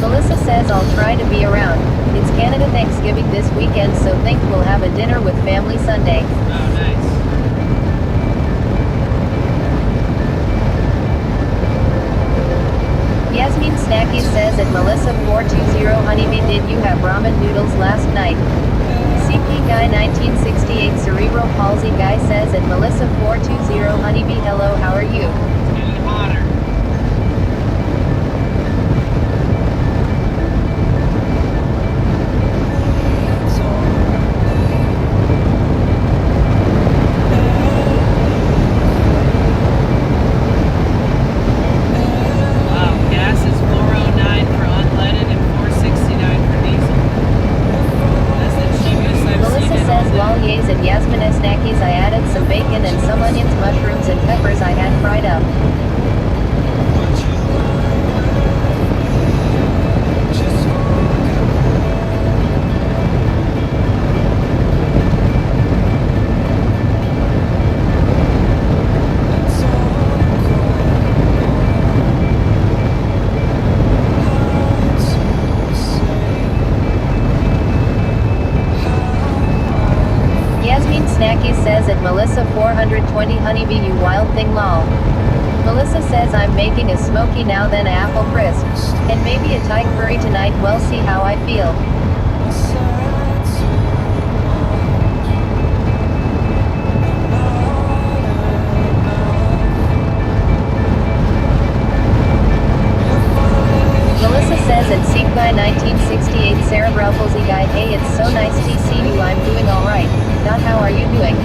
Melissa says I'll try to be around. It's Canada Thanksgiving this weekend, so think we'll have a dinner with family Sunday. Oh, nice. Yasmin Snacky says at Melissa 420 Honeybee, did you have ramen noodles last night? CP Guy 1968 Cerebral Palsy Guy says at Melissa 420 Honeybee, hello, how are you? It's getting hotter. Wow, gas is $4.09 for unleaded and $4.69 for diesel. That's the cheapest I've Melissa seen it says all lol day. yays at Yasmin Snackies, I added some bacon and some onions, mushrooms and peppers I had fried up. Yasmin Snacky says at Melissa 420 Honeybee, you wild thing lol. Melissa says I'm making a smoky now then apple crisp. And maybe a Thai curry tonight, well see how I feel. Melissa says at Seek Guy 1968 Sarah Palsy Guy, hey it's so nice to see you, I'm doing alright. Not how are you doing?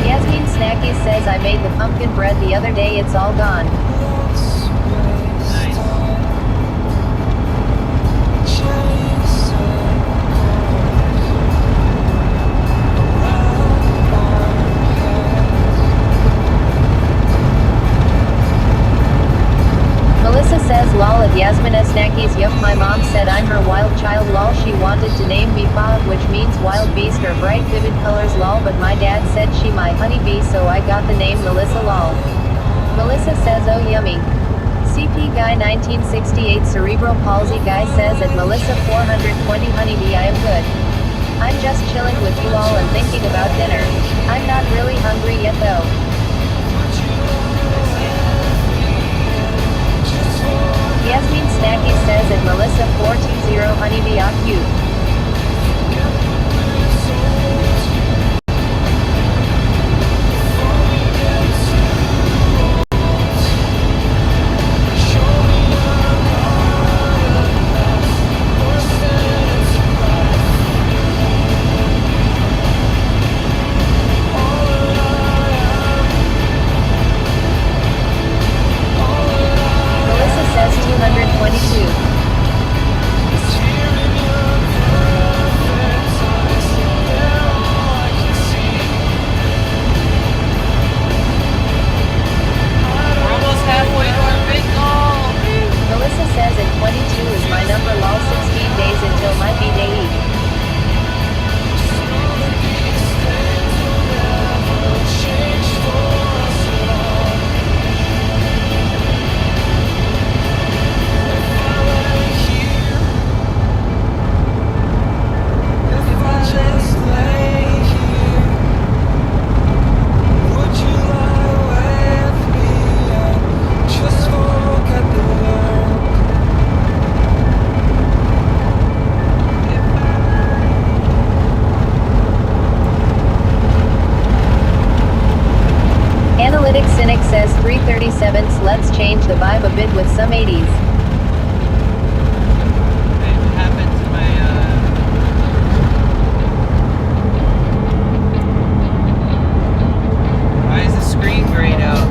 Yasmin Snacky says I made the pumpkin bread the other day, it's all gone. Nice. Melissa says lol at Yasmin Snackies, yup, my mom said I'm her wild child lol, she wanted to name me Fa, which means wild beast or bright vivid colors lol, but my dad said she my honeybee, so I got the name Melissa lol. Melissa says oh yummy. CP Guy 1968 Cerebral Palsy Guy says at Melissa 420 Honeybee, I am good. I'm just chilling with you all and thinking about dinner. I'm not really hungry yet though. Yasmin Snacky says at Melissa420 honeybee ah cute. Melissa says 222. Melissa says at 22 is my number lol 16 days until my B-Day. Analytic Cynic says 337s. Let's change the vibe a bit with some 80s. Why is the screen grayed out?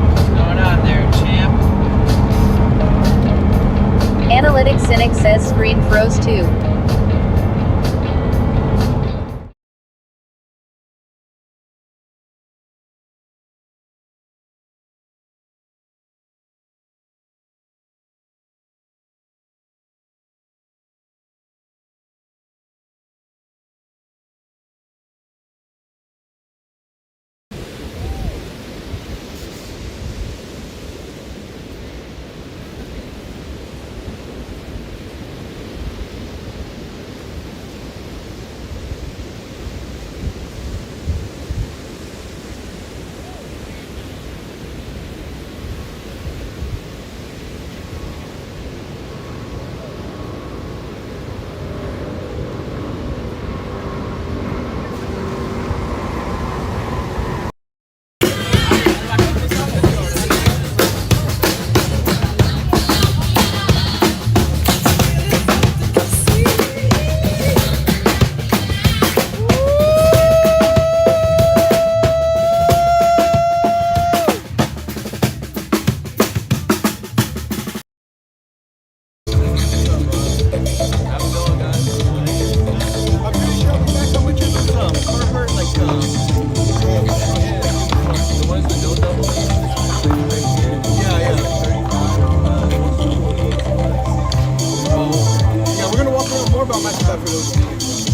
What's going on there, champ? Analytic Cynic says screen froze too.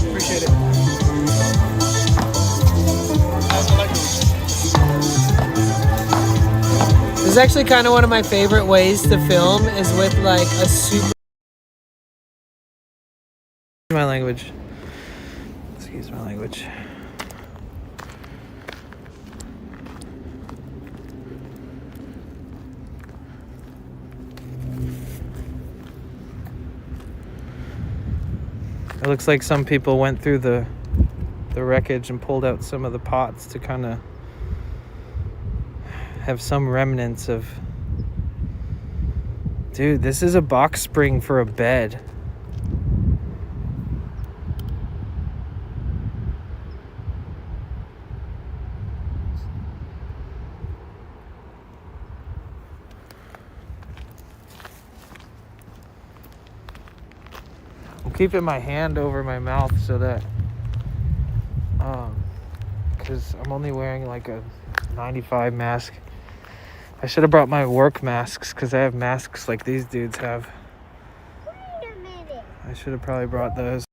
Appreciate it. This is actually kind of one of my favorite ways to film is with like a super... my language. Excuse my language. It looks like some people went through the wreckage and pulled out some of the pots to kind of have some remnants of... Dude, this is a box spring for a bed. I'm keeping my hand over my mouth so that because I'm only wearing like a 95 mask. I should have brought my work masks because I have masks like these dudes have. Wait a minute. I should have probably brought those.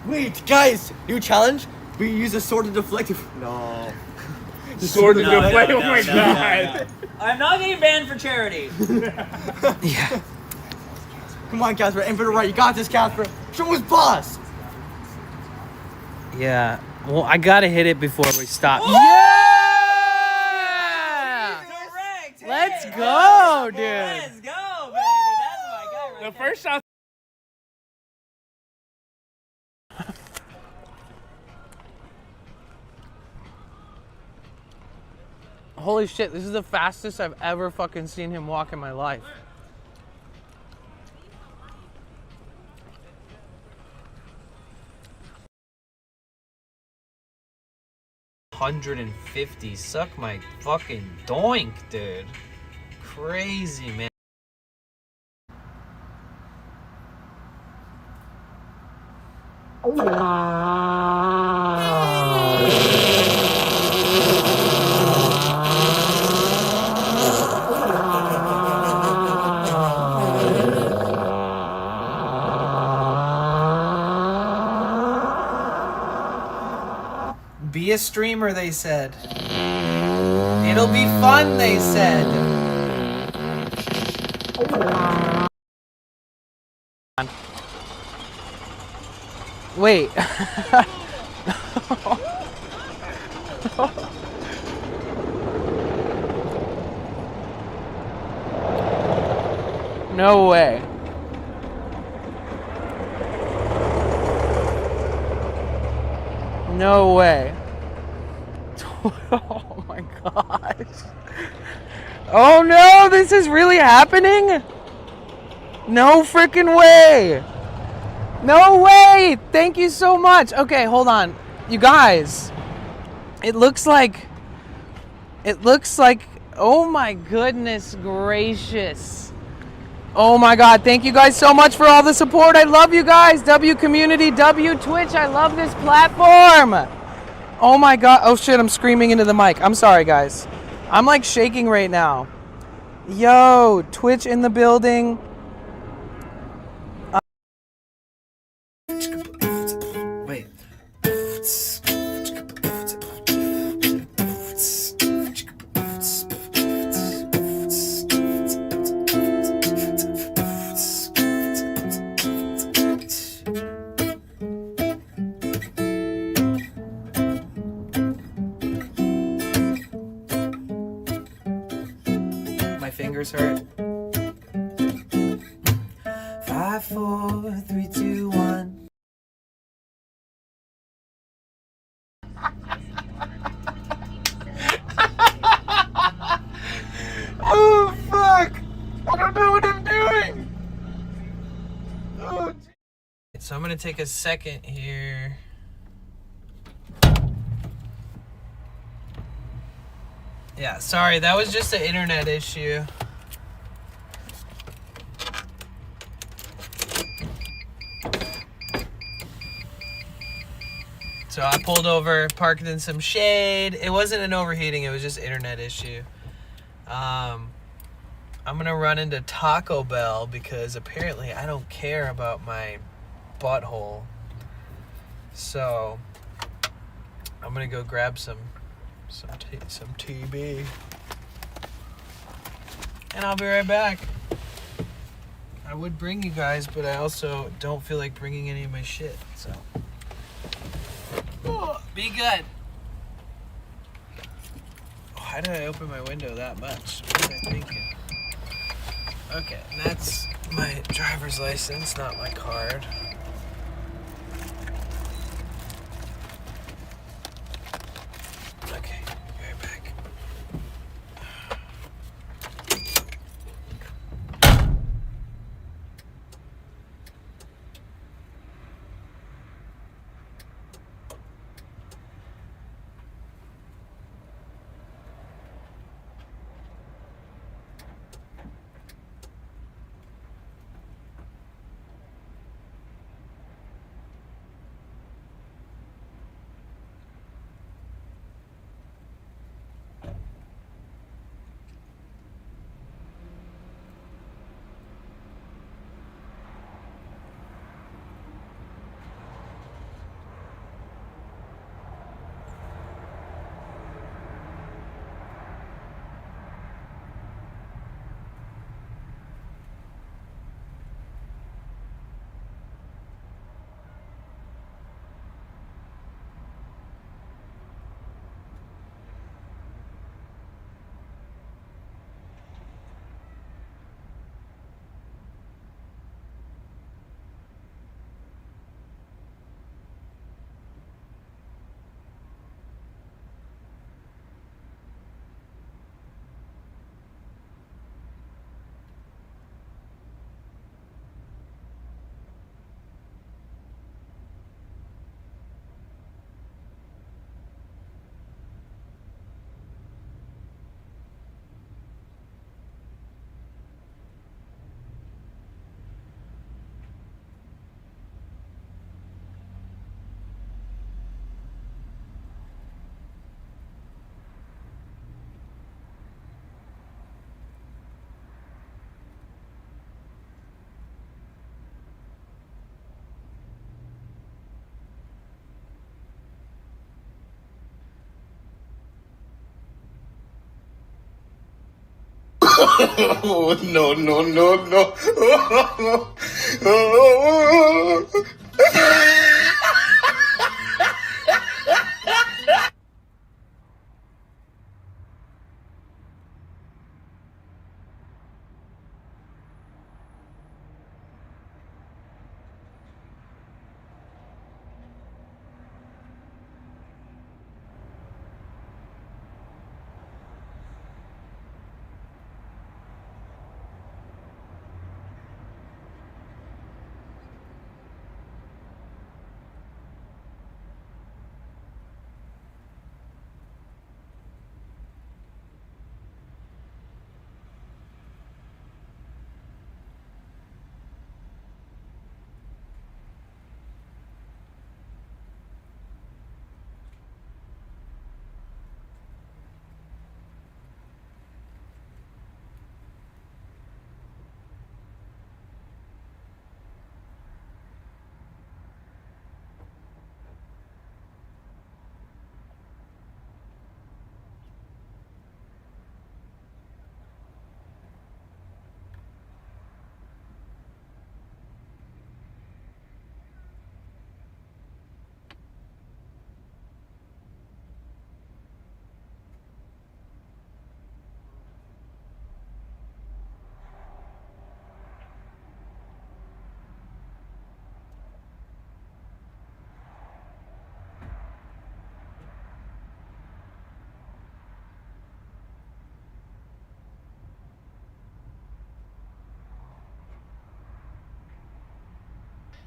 Wait, guys, new challenge. We use a sword to deflect. No. Sword to No, deflect. no, Oh my no, god. I'm not getting banned for charity. Yeah. Come on, Casper. Aim for the right. You got this, Casper. Show us boss. Yeah. Well, I gotta hit it before we stop. Whoa! Yeah! Direct. Let's go, dude. Let's go, baby. That's my guy right The first shot. Holy shit, this is the fastest I've ever fucking seen him walk in my life. $150. Suck my fucking doink, dude. Crazy, man. Be a streamer, they said. It'll be fun, they said. Wait. No way. No way. Oh my gosh. Oh no, this is really happening? No freaking way. No way. Thank you so much. Okay, hold on. You guys. It looks like, oh my goodness gracious. Oh my God, thank you guys so much for all the support. I love you guys. W community, W Twitch. I love this platform. Oh my God. Oh shit, I'm screaming into the mic. I'm sorry, guys. I'm like shaking right now. Yo, Twitch in the building. Wait. My fingers hurt. 5, 4, 3, 2, 1. Oh fuck! I don't know what I'm doing. Oh. So I'm gonna take a second here. Yeah, sorry, that was just an internet issue. So I pulled over, parked in some shade. It wasn't an overheating, it was just internet issue. I'm gonna run into Taco Bell because apparently I don't care about my butthole. So I'm gonna go grab some TB. And I'll be right back. I would bring you guys, but I also don't feel like bringing any of my shit, so. Be good. Why did I open my window that much? What was I thinking? Okay, and that's my driver's license, not my card. Okay, be right back. Oh, no, no, no, no.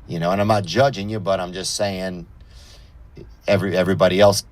You know, and I'm not judging you, but I'm just saying everybody else.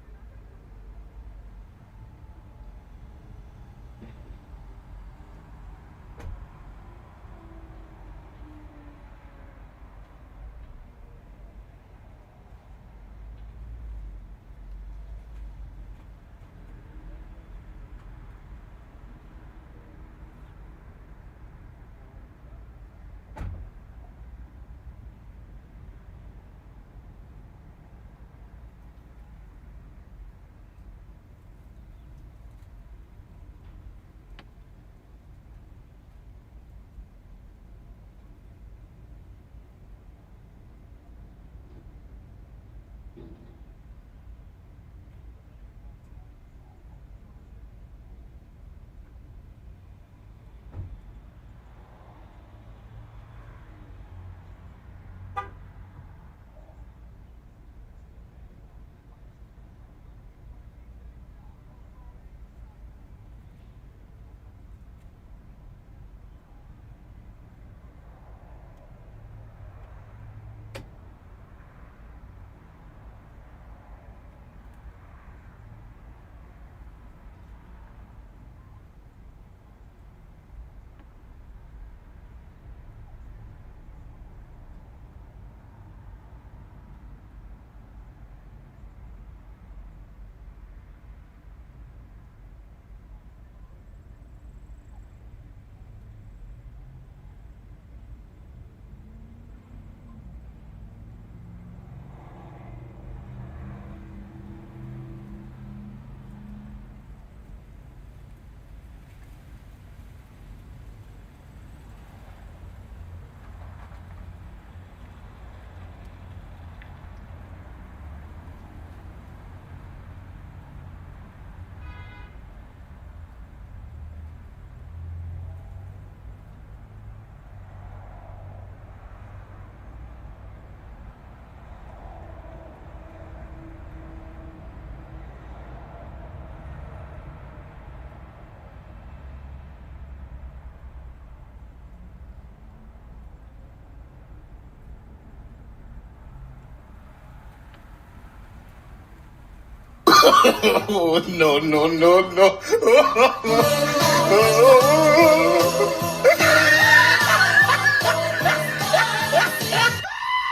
Oh, no, no, no, no.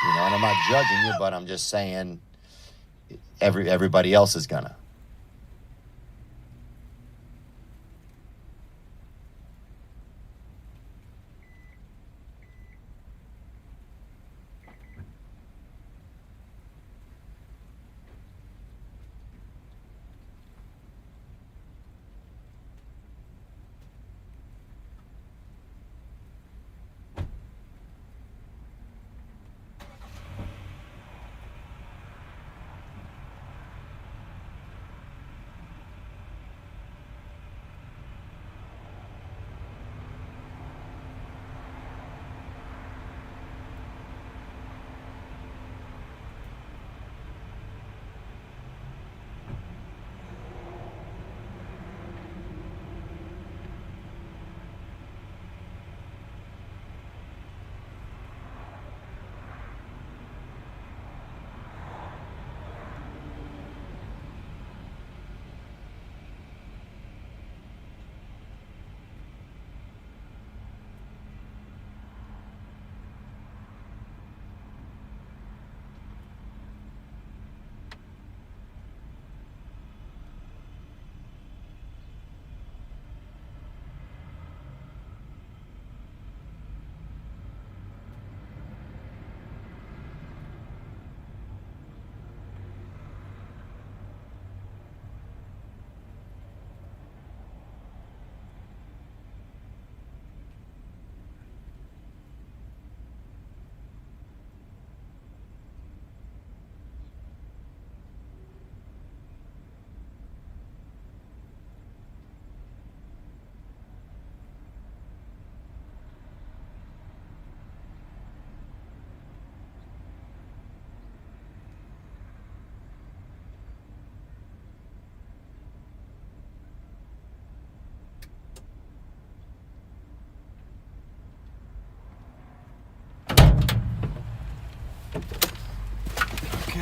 You know, and I'm not judging you, but I'm just saying everybody else is gonna.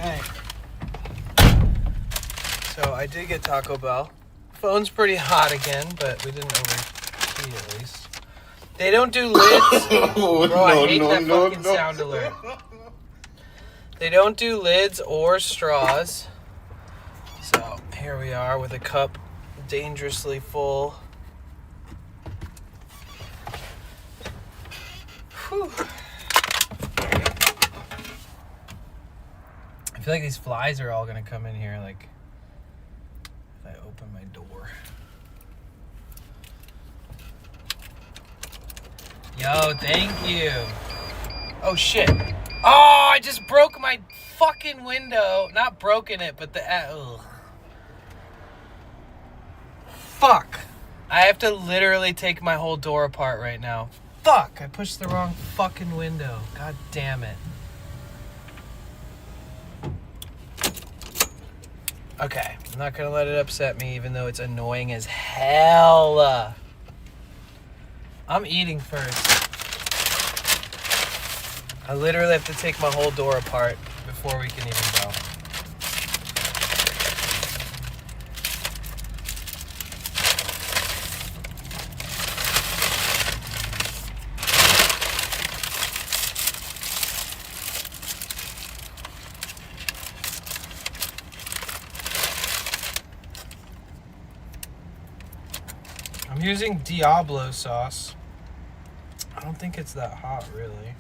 Hey. So I did get Taco Bell. Phone's pretty hot again, but we didn't overheat at least. They don't do lids. Bro, I hate that fucking sound alert. They don't do lids or straws. So here we are with a cup dangerously full. Whew. I feel like these flies are all gonna come in here, like if I open my door. Yo, thank you. Oh shit. Oh, I just broke my fucking window. Not broken it, but the ugh. Fuck. I have to literally take my whole door apart right now. Fuck, I pushed the wrong fucking window. God damn it. Okay, I'm not gonna let it upset me, even though it's annoying as hell. I'm eating first. I literally have to take my whole door apart before we can even go. I'm using Diablo sauce. I don't think it's that hot, really.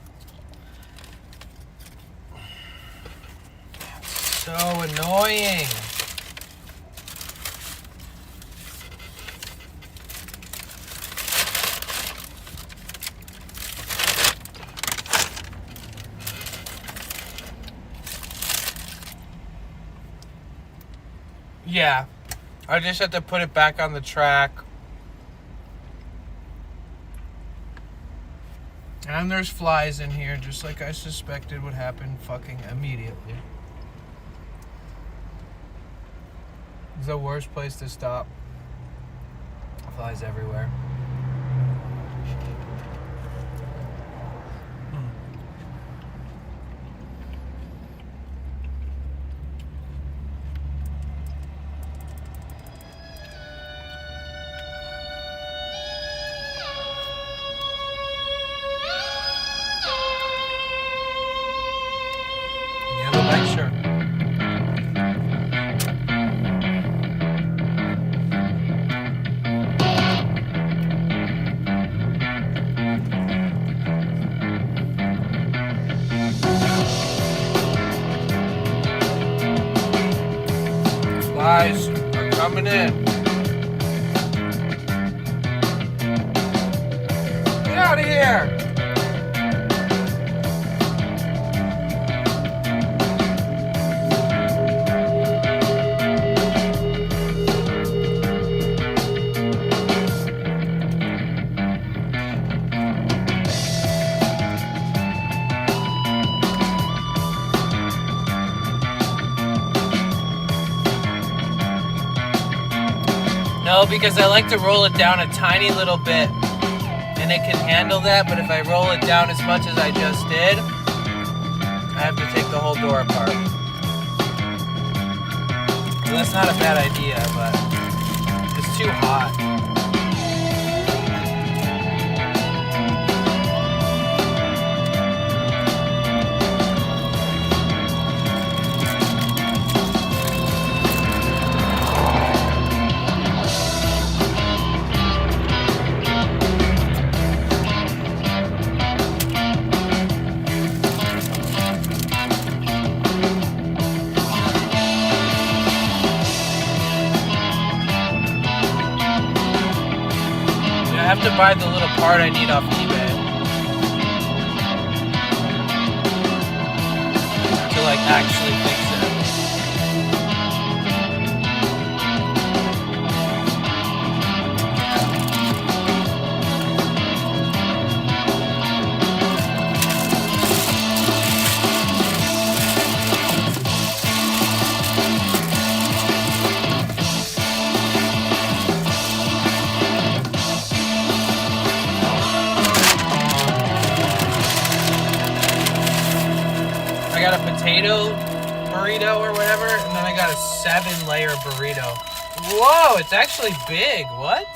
So annoying. Yeah, I just have to put it back on the track. And there's flies in here, just like I suspected would happen fucking immediately. It's the worst place to stop. Flies everywhere. Flies are coming in. Get out of here! No, because I like to roll it down a tiny little bit and it can handle that, but if I roll it down as much as I just did, I have to take the whole door apart. Well, that's not a bad idea, but it's too hot. I have to buy the little part I need off eBay to like actually fix it. burrito or whatever, and then I got a 7-layer burrito. Whoa, it's actually big. What?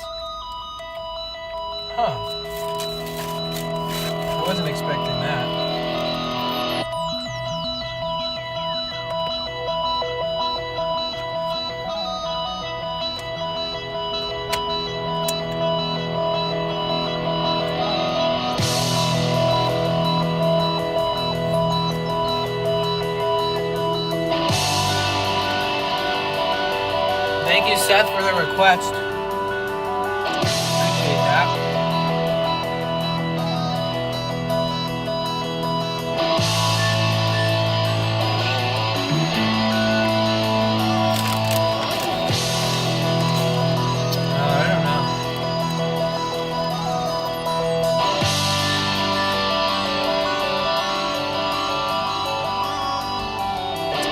Huh. I wasn't expecting that. Thank you, Seth, for the request. Appreciate that. I don't know.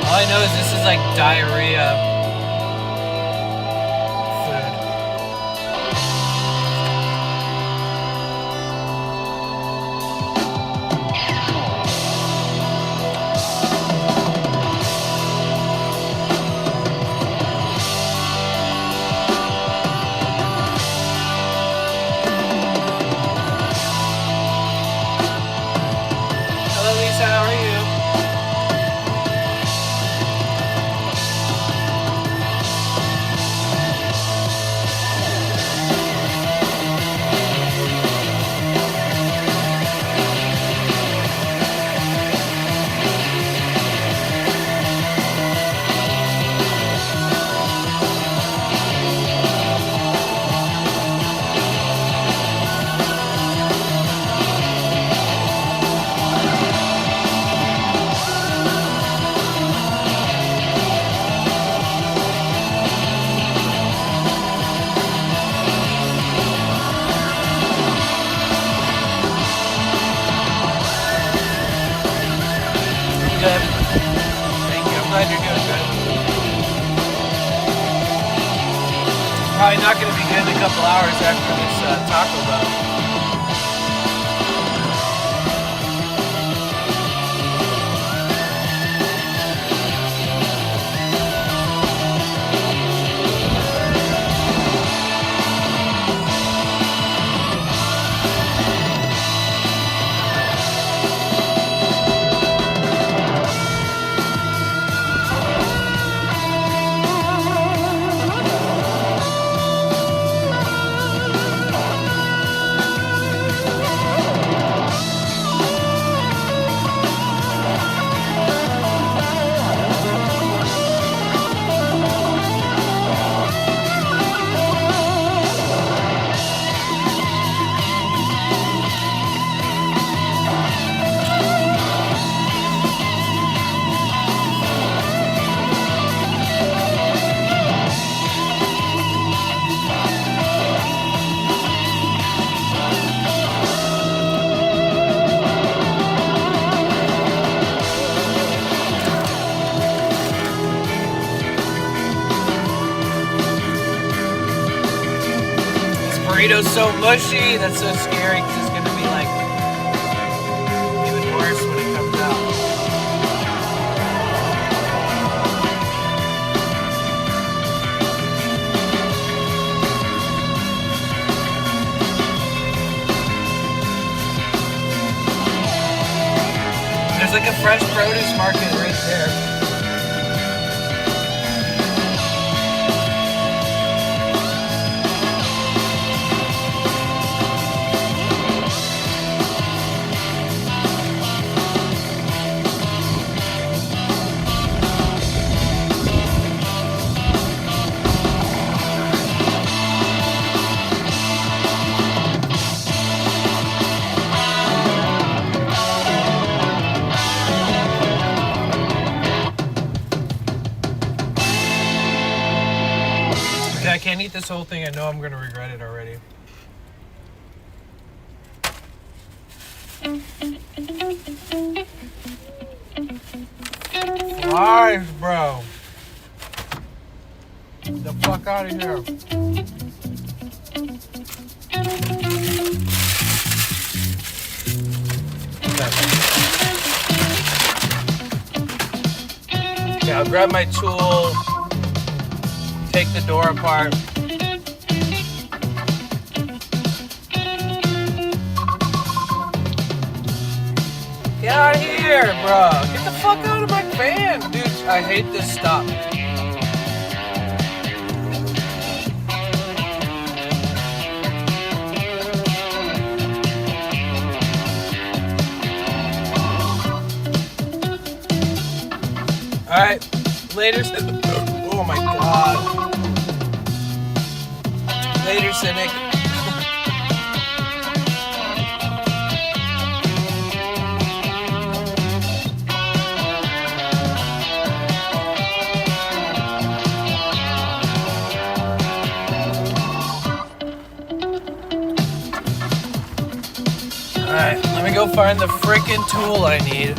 All I know is this is like diarrhea. Hello, Lisa. How are you? Good. Thank you. I'm glad you're doing good. Probably not going to be good in a couple hours after this Taco Bell. Burrito's so mushy, that's so scary because it's gonna be like even worse when it comes out. There's like a fresh produce market right there. I can't eat this whole thing. I know I'm going to regret it already. Flies, bro. Get the fuck out of here. I'll grab my tool, take the door apart. Get out of here, bro. Get the fuck out of my van. Dude, I hate this stop. Alright, later. Oh my god. Later, Cynic. Alright, let me go find the frickin' tool I need.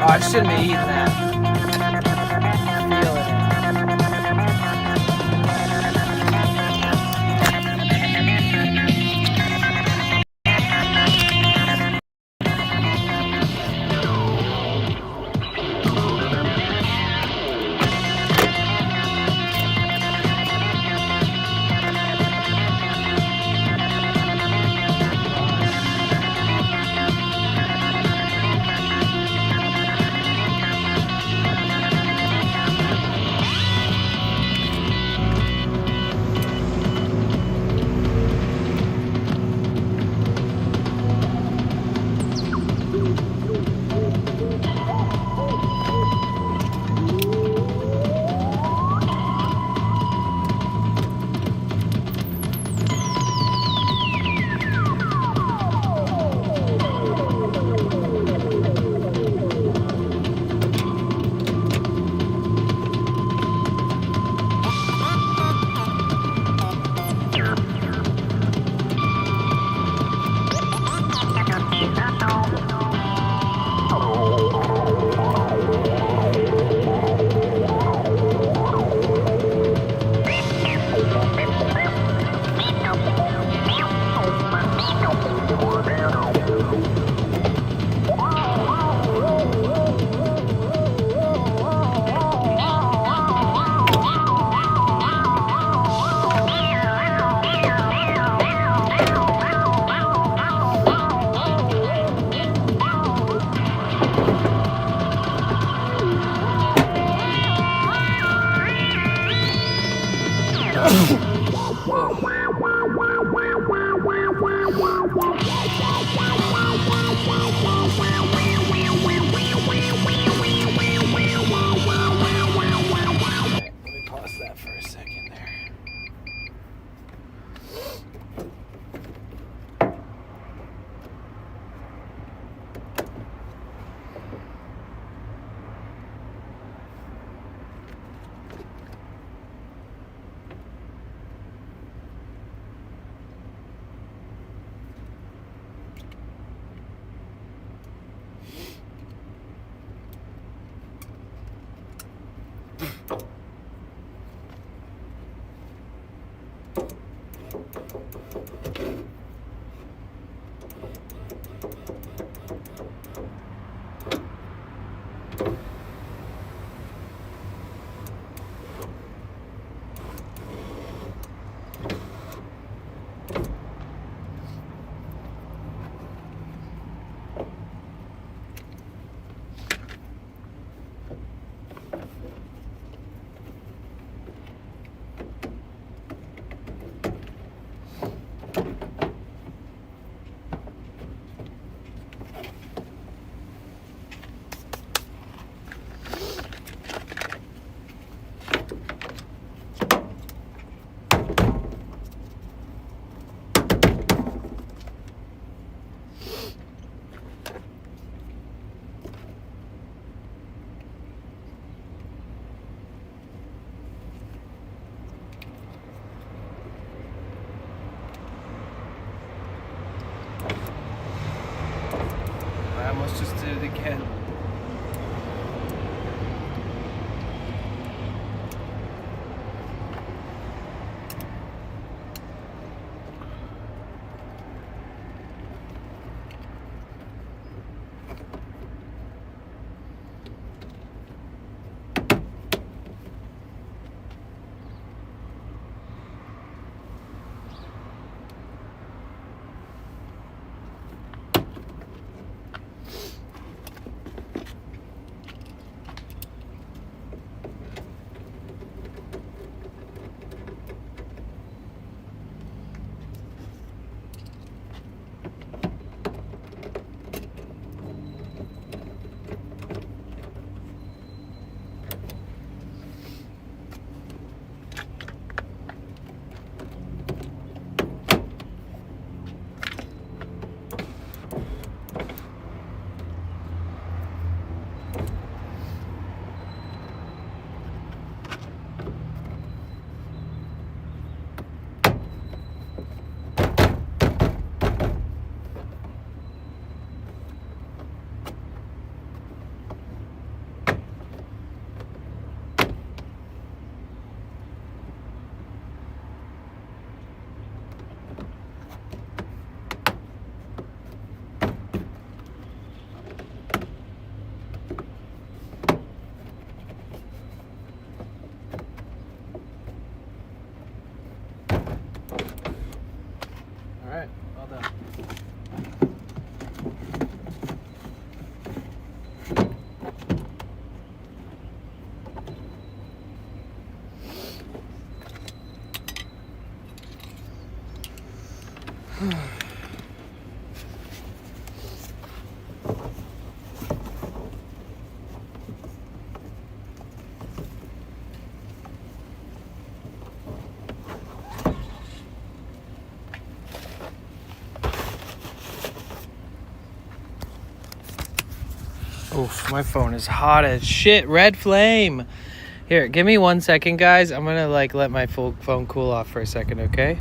Oh, I shouldn't be eating that. Feel it. let's just do it again. Alright, well done. Oof, my phone is hot as shit. Red flame. Here, give me 1 second, guys. I'm gonna like let my phone cool off for a second, okay?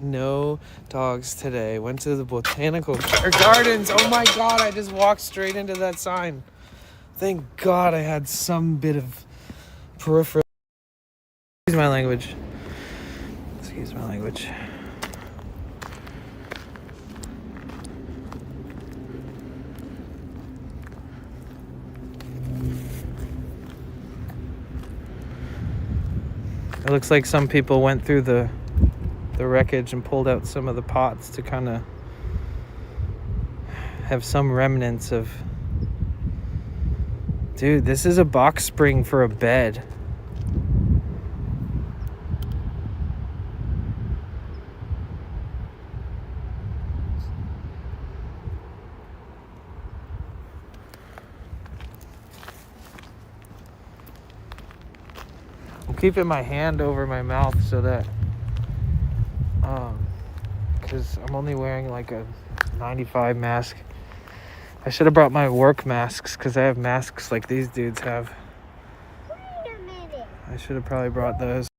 No dogs today. Went to the botanical gardens. Oh my god, I just walked straight into that sign. Thank God I had some bit of peripheral. Excuse my language. Excuse my language. It looks like some people went through the wreckage and pulled out some of the pots to kind of have some remnants of. Dude, this is a box spring for a bed. I'm keeping my hand over my mouth so that because I'm only wearing like a 95 mask. I should have brought my work masks because I have masks like these dudes have. Wait a minute. I should have probably brought those.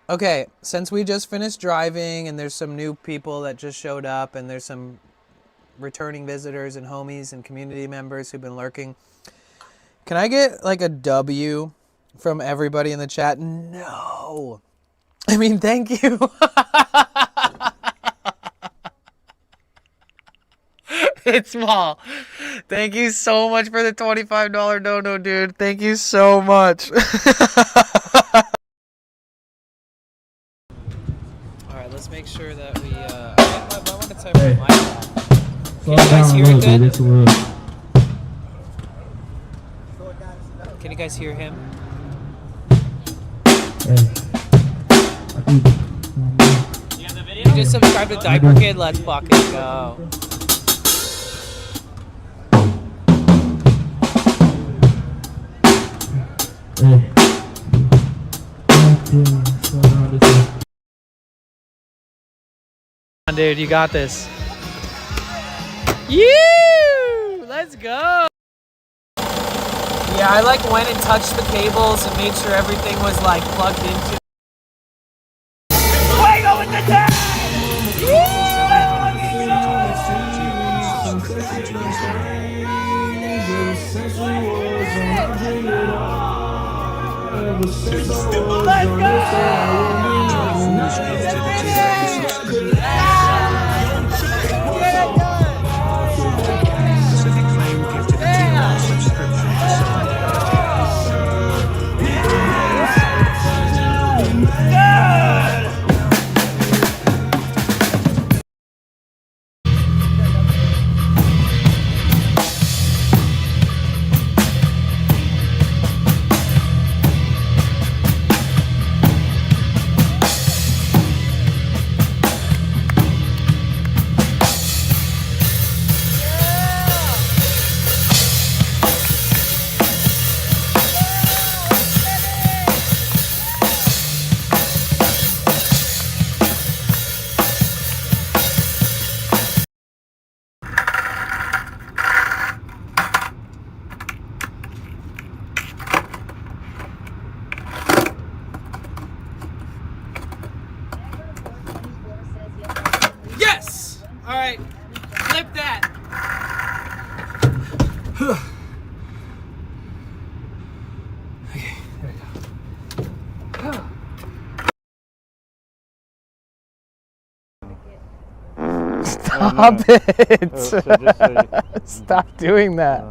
Okay, since we just finished driving and there's some new people that just showed up and there's some returning visitors and homies and community members who've been lurking, can I get like a W from everybody in the chat? No. I mean, thank you. It's small. Thank you so much for the $25 dono, dude. Thank you so much. Alright, let's make sure that we, I want to turn my mic off. Can you guys hear it good? Can you guys hear him? You just subscribe to Diaper Kid? Let's fucking go. Dude, you got this. You! Let's go! Yeah, I like went and touched the cables and made sure everything was like plugged into. Fuego with the tag! Yes! Alright, flip that. Okay, there we go. Stop it! Stop doing that.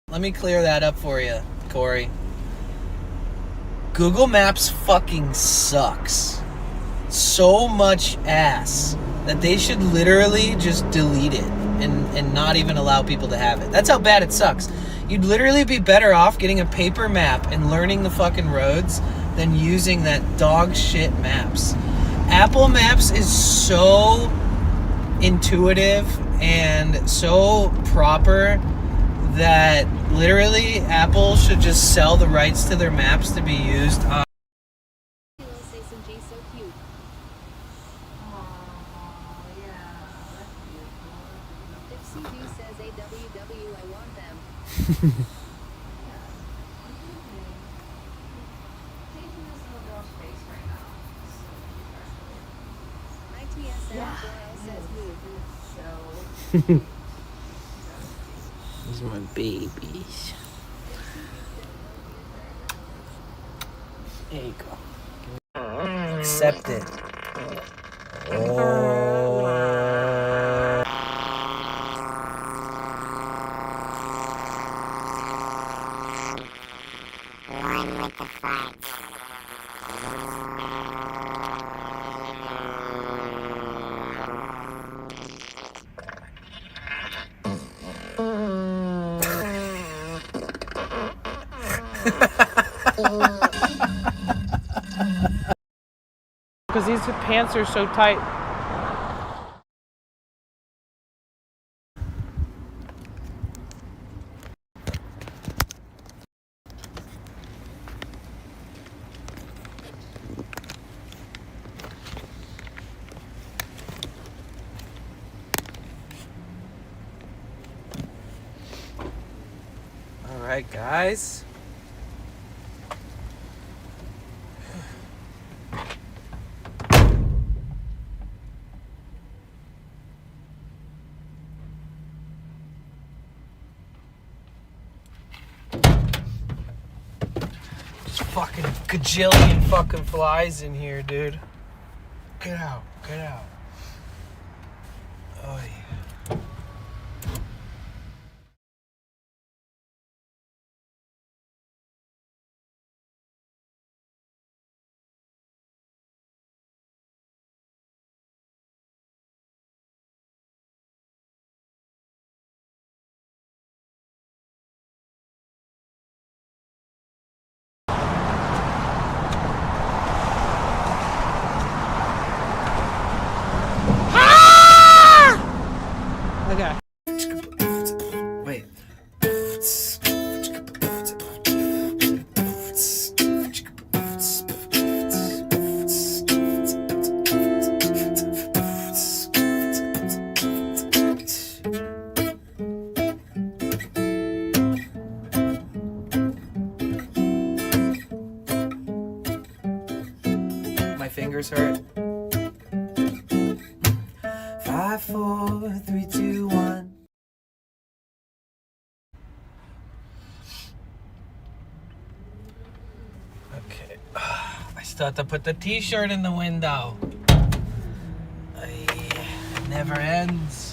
Let me clear that up for you, Corey. Google Maps fucking sucks. So much ass that they should literally just delete it and not even allow people to have it. That's how bad it sucks. You'd literally be better off getting a paper map and learning the fucking roads than using that dog shit maps. Apple Maps is so intuitive and so proper that literally Apple should just sell the rights to their maps to be used on. These are my babies. There you go. Accept it. Because these pants are so tight. All right, guys. Fucking gajillion fucking flies in here, dude. Get out, get out. Oh, yeah. fingers hurt. 5, 4, 3, 2, 1. Okay. I still have to put the t-shirt in the window. It never ends.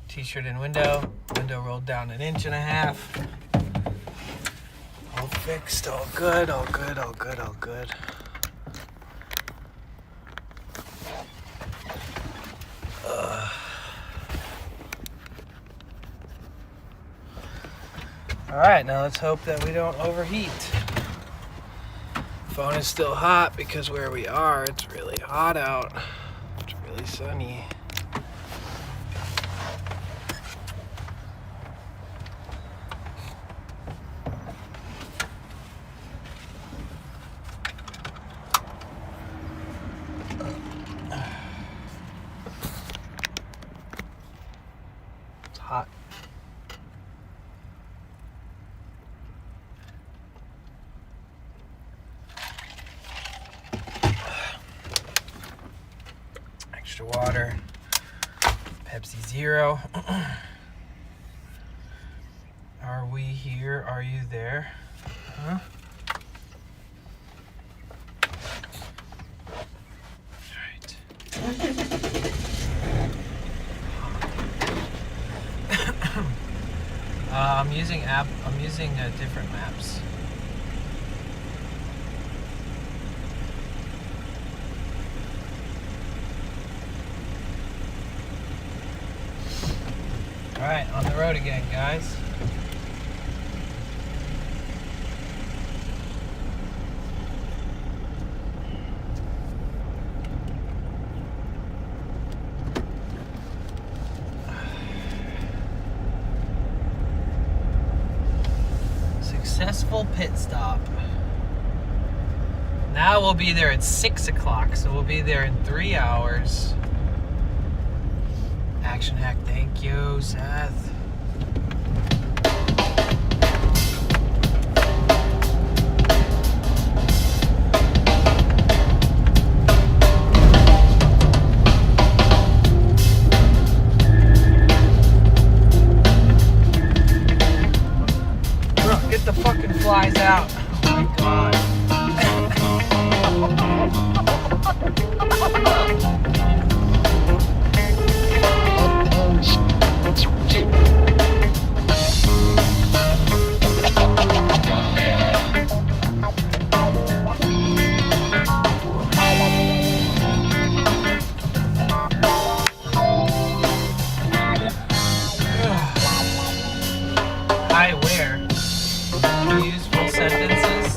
T-shirt in window rolled down 1.5 inches. All fixed, all good, all good, all good, all good. All right, now let's hope that we don't overheat. Phone is still hot because where we are, it's really hot out. It's really sunny. It's hot. Extra water. Pepsi Zero. Are we here? Are you there? Huh? I'm using different maps. All right, on the road again, guys. Successful pit stop. Now we'll be there at 6 o'clock, so we'll be there in 3 hours. Action Hack, thank you, Seth. Get the fucking flies out. Oh my god. Hi, where? Use full sentences.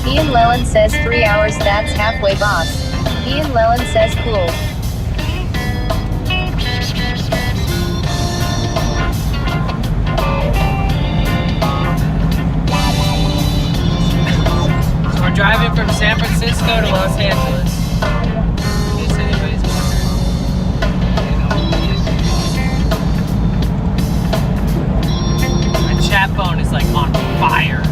Ian Lellen says 3 hours, that's halfway, boss. Ian Lellen says cool. So we're driving from San Francisco to Los Angeles. In case anybody's wondering. My chat phone is like on fire.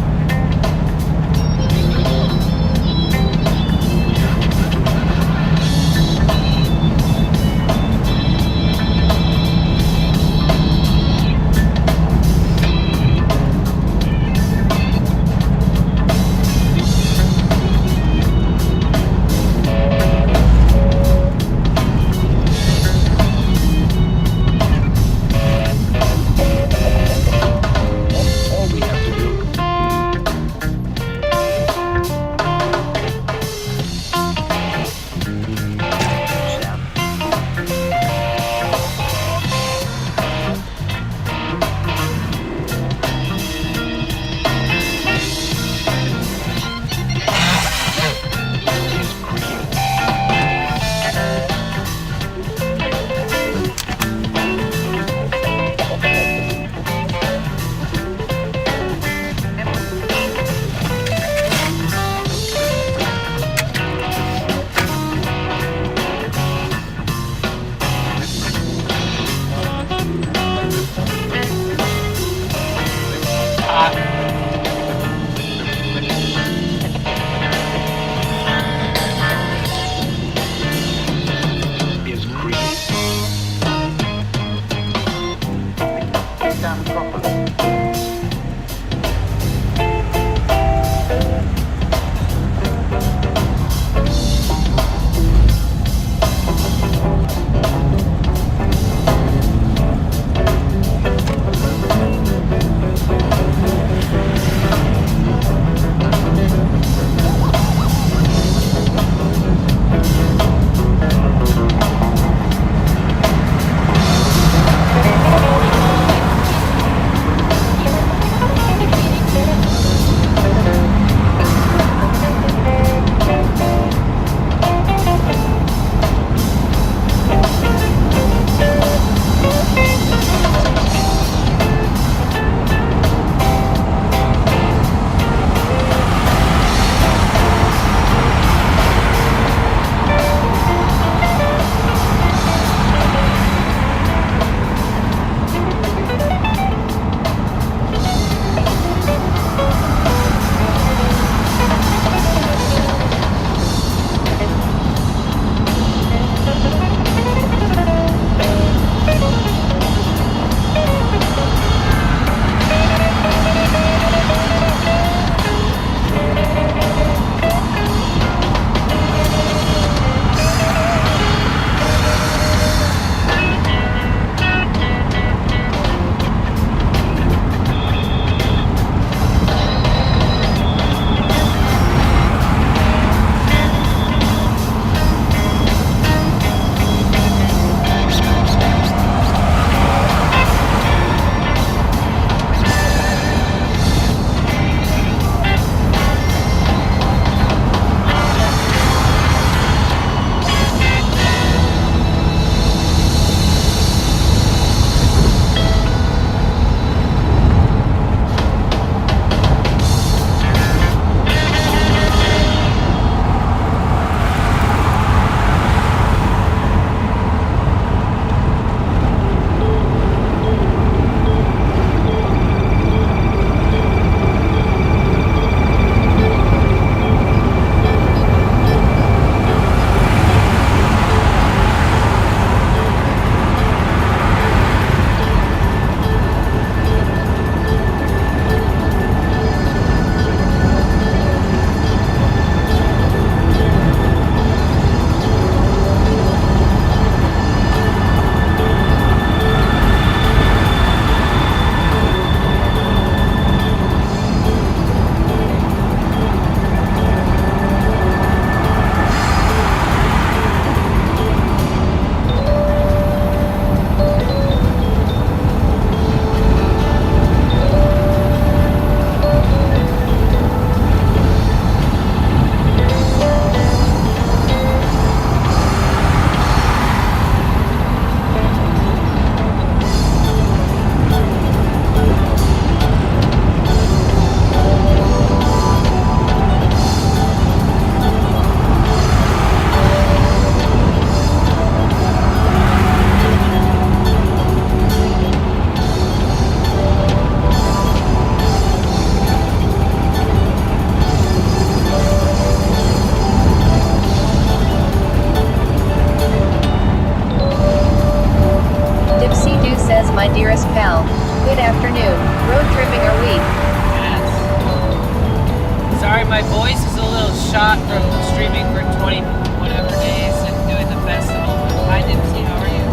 20 whatever days and doing the festival. Hi, Dipsy, how are you?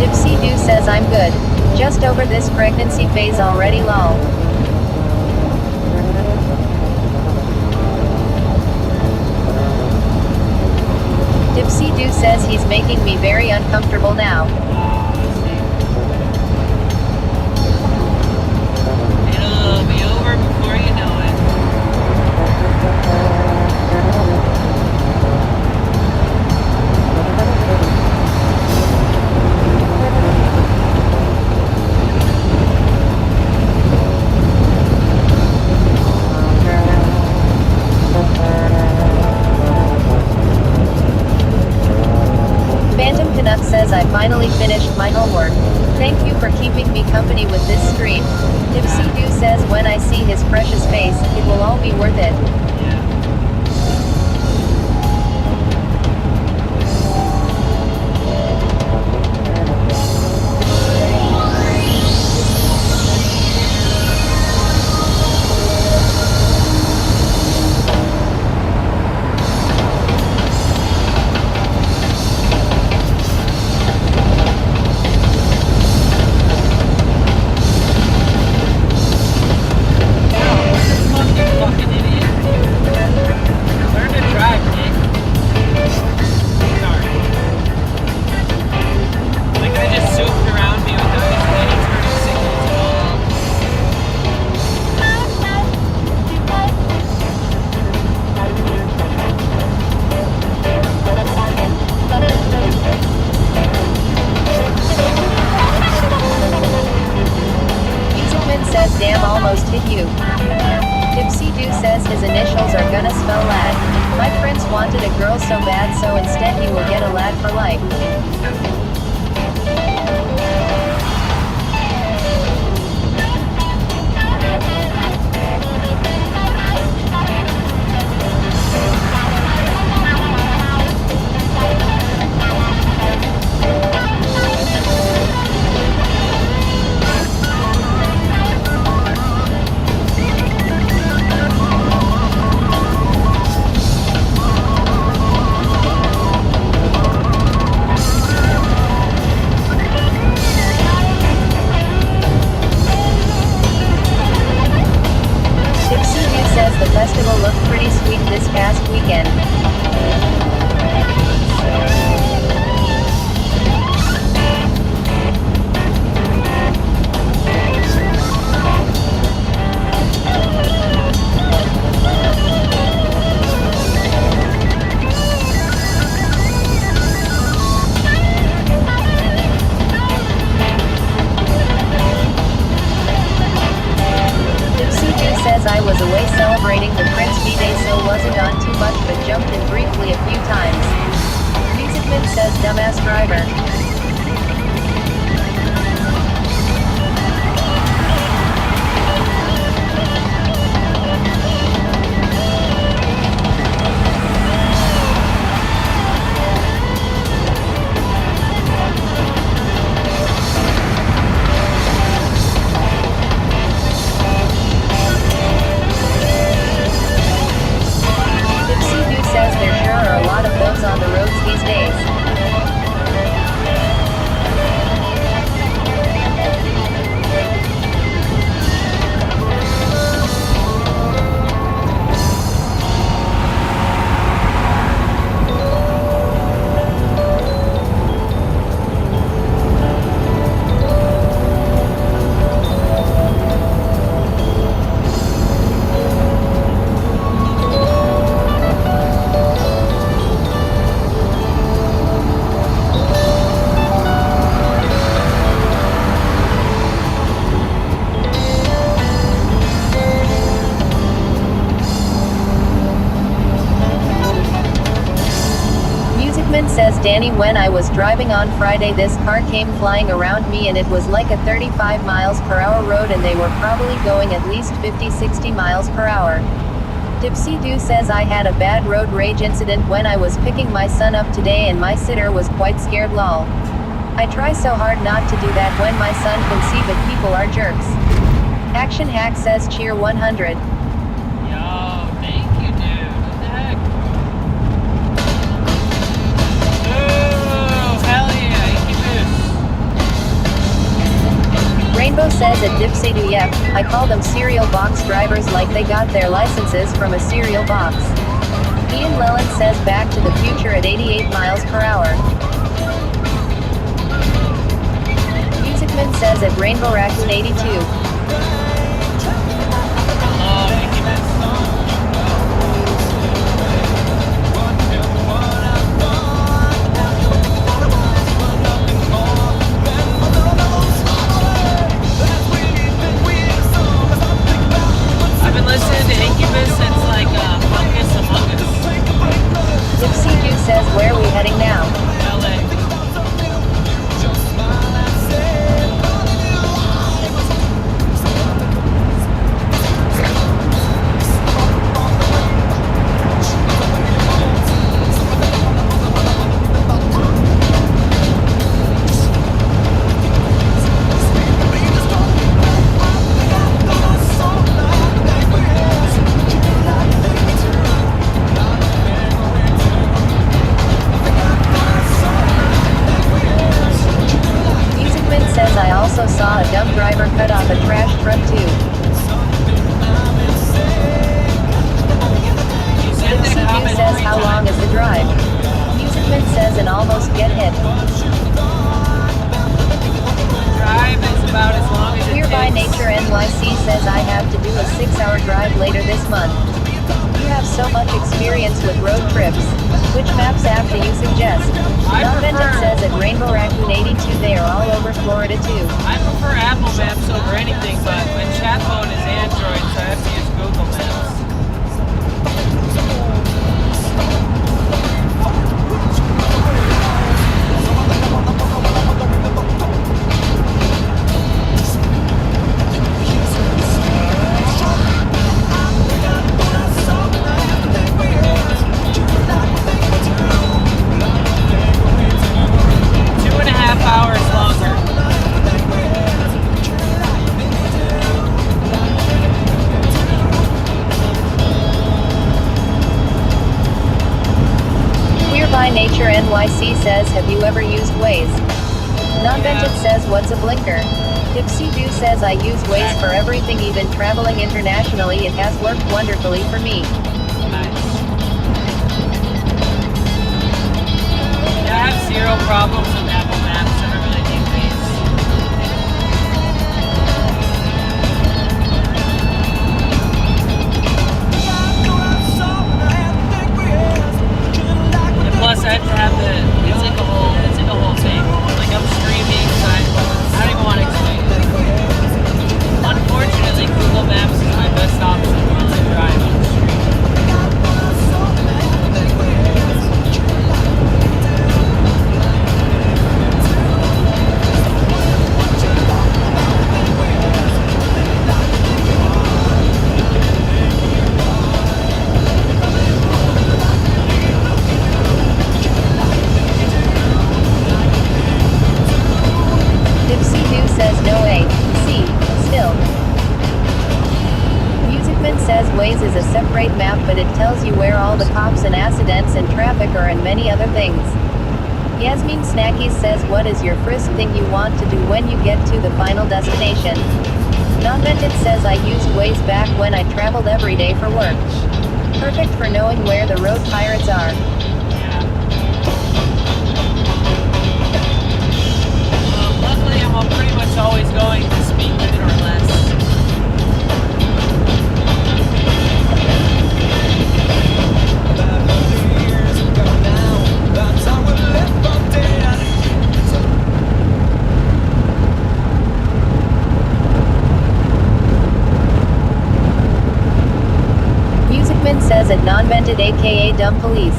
Dipsy Doo says I'm good. Just over this pregnancy phase already lol. Dipsy Doo says he's making me very uncomfortable now. It'll be over before you know it. Phantom Canuck says I finally finished my homework. Thank you for keeping me company with this stream. Dipsy Doo says when I see his precious face, it will all be worth it. Fucking idiot. Learn to drive, Nick. Sorry. Like I just zooped around me without any turning signals at all. Musicman says damn almost hit you. Dipsy Doo says his initials are gonna spell lad. My prince wanted a girl so bad so instead he will get a lad for life. Dipsy Doo says the festival looked pretty sweet this past weekend. Dipsy Doo says I was away celebrating the Prince B-Day so wasn't on too much but jumped in briefly a few times. Musicman says dumbass driver. Dipsy Doo says there sure are a lot of those on the roads these days. Musicman says, Danny, when I was driving on Friday, this car came flying around me and it was like a 35 miles per hour road and they were probably going at least 50-60 miles per hour. Dipsy Doo says, I had a bad road rage incident when I was picking my son up today and my sitter was quite scared, lol. I try so hard not to do that when my son can see, but people are jerks. Action Hack says, cheer 100. Yo, thank you, dude. What the heck? Ooh, hell yeah, Incubus. Rainbow says at Dipsy Doo, yep, I call them cereal box drivers like they got their licenses from a cereal box. Ian Lelland says, back to the future at 88 miles per hour. Musicman says at Rainbow Raccoon 82. I've been listening to Incubus since like Fungus Among Us. Dipsy Doo says, where are we heading now? LA. I also saw a dumb driver cut off a trash front tube. Dipsy Doo says, how long is the drive? Musicman says, and almost get hit. Drive is about as long as it Here by takes. Nature NYC says, I have to do a 6-hour drive later this month. You have so much experience with road trips. Which maps app do you suggest? Nonvented says at Rainbow Raccoon 82 they are all over Florida too. I prefer Apple Maps over anything, but my chat phone is Android, so I have to use Google Maps. Nature NYC says, have you ever used Waze? Nonvented says, what's a blinker? Dipsy Doo says, I use Waze for everything, even traveling internationally. It has worked wonderfully for me. Nice. Yeah, I have zero problems with Apple Maps. I don't really need Waze. And plus, I have to have it's like a whole thing. Like I'm streaming, so I don't even want to explain it. Unfortunately, Google Maps is my best option once I drive on the street. Dipsy Doo says, no A. C. Still. Musicman says Waze is a separate map, but it tells you where all the cops and accidents and traffic are and many other things. Yasmin Snackies says, what is your first thing you want to do when you get to the final destination? Nonvented says, I used Waze back when I traveled every day for work. Perfect for knowing where the road pirates are. Luckily, I'm pretty much always going the speed limit or less. Musicman says at Nonvented aka Dumb Police.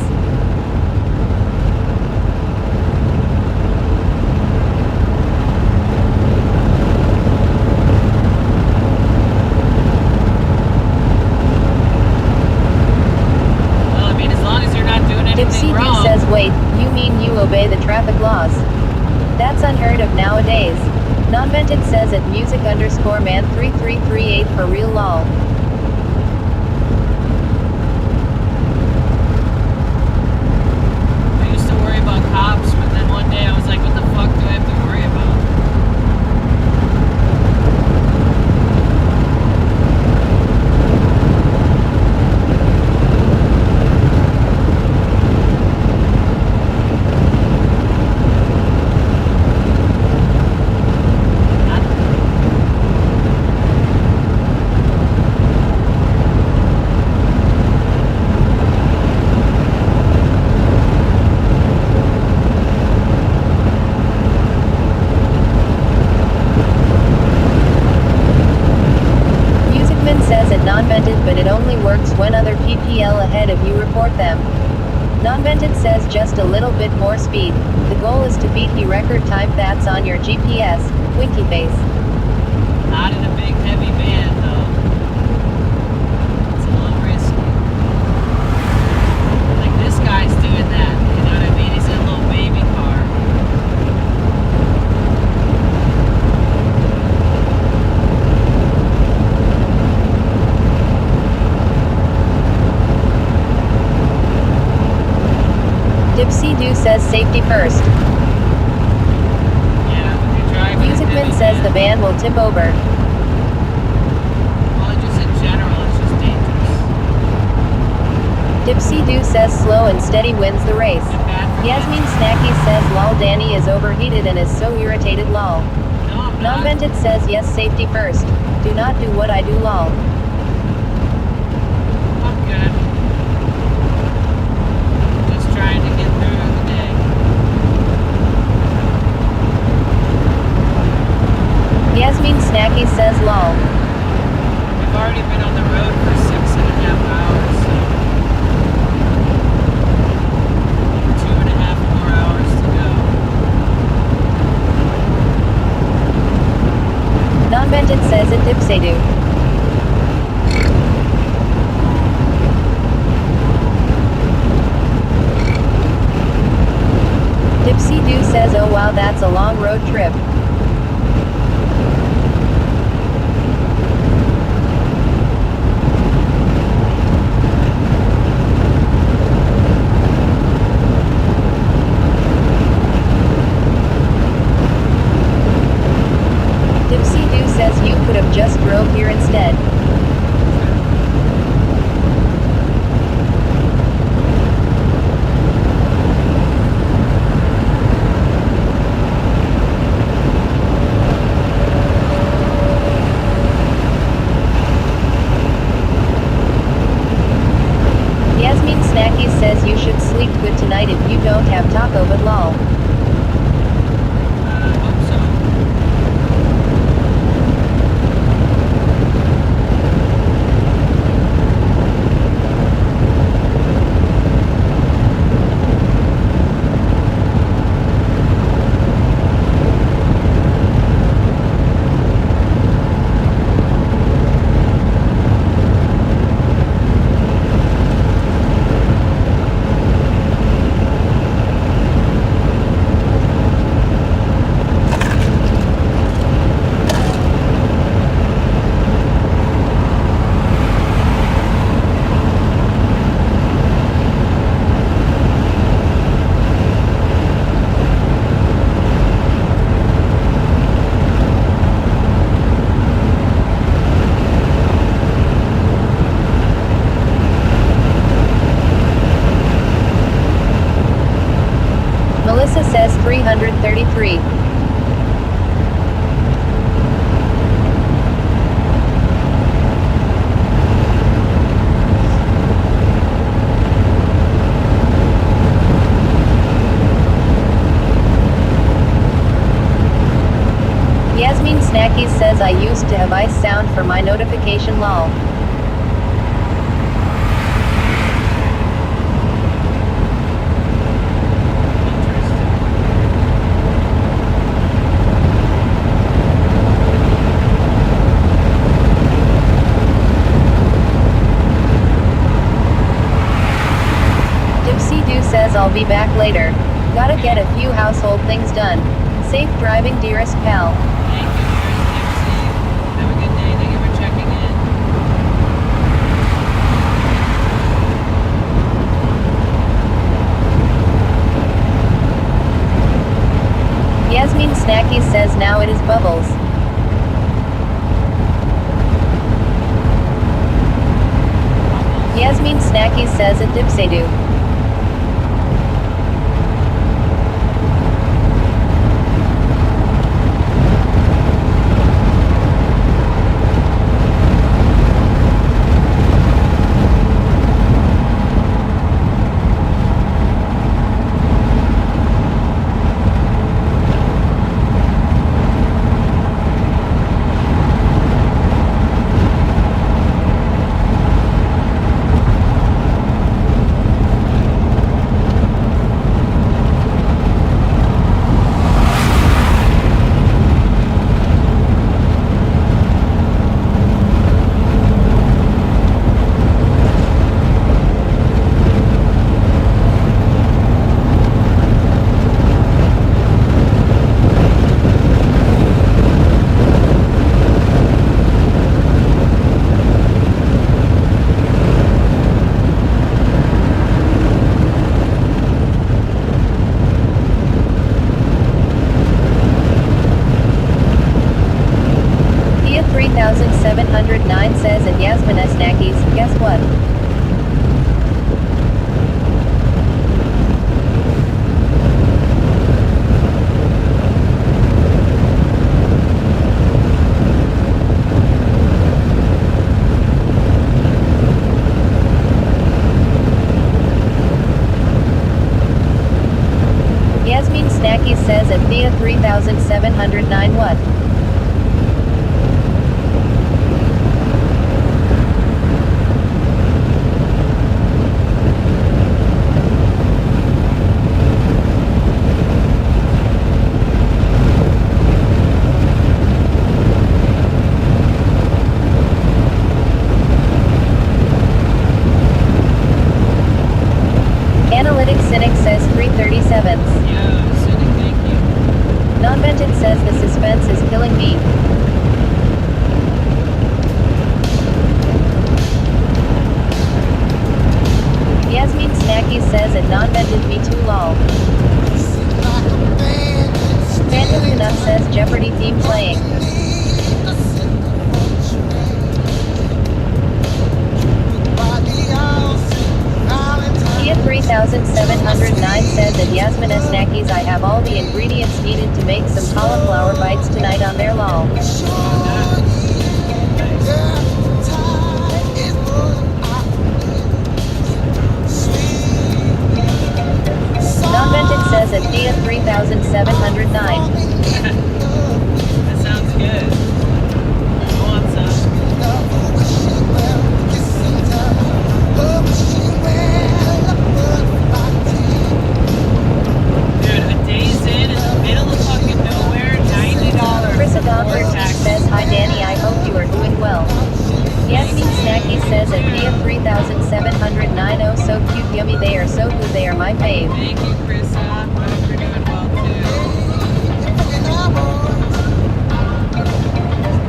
you mean you obey the traffic laws? That's unheard of nowadays. Non-vented says at music_man3338 for real lol. I used to worry about cops, but then one day I was like, what the fuck do I have to worry about? Non-vented, but it only works when other PPL ahead of you report them. Non-vented says just a little bit more speed. The goal is to beat the record time that's on your GPS. Winky face. Not in a big heavy van though. It's a little risky. Like this guy's doing that, you know what I mean? He's in a little baby car. Dipsy Doo says safety first. Yeah, when you're driving. Musicman says the van will tip over. Well, just in general, it's just dangerous. Dipsy Doo says slow and steady wins the race. Yasmin Snacky says lol Danny is overheated and is so irritated lol. Non-vented says yes safety first. Do not do what I do lol. I'm good. Just trying to get through the day. Yasmin Snacky says lol. We've already been on the road for 6.5 hours, so 2.5 more hours to go. Non-vented says it Dipsy Doo. Dipsy Doo says oh wow that's a long road trip. Dipsy Doo says you could have just drove here instead. Yasmin Snacky says you should sleep good tonight if you don't have taco but lol. Melissa says 333. Yasmin Snacky says I used to have ice sound for my notification lol. Dipsy Doo says I'll be back later. Gotta get a few household things done. Safe driving, dearest pal. Thank you, dearest Dixie. Have a good day. Thank you for checking in. Yasmin Snacky says now it is Bubbles. Yasmin Snacky says a dipsadu. Thea 3709 says at Yasmin Snackies, guess what? Yasmin Snacky says at Thea 3709 what? Analytic Cynic says 337. Yeah, Cynic, thank you. Non-vented says the suspense is killing me. Yasmin Snacky says it non-vented me too lol. Phantom Canuck says Jeopardy theme playing. Tia 3709 says at Yasmin Snackies I have all the ingredients needed to make some cauliflower bites tonight on their lol. Non-vented says at Tia 3709. That sounds good. I want some. Dude, a day's in the middle of fucking nowhere, $90 Chris before Adopter taxes. says hi Danny, I hope you are doing well. Yasmin Snacky says at Tia 3709 oh so cute yummy they are so good they are my fave. Thank you, Chris. I hope you're doing well too.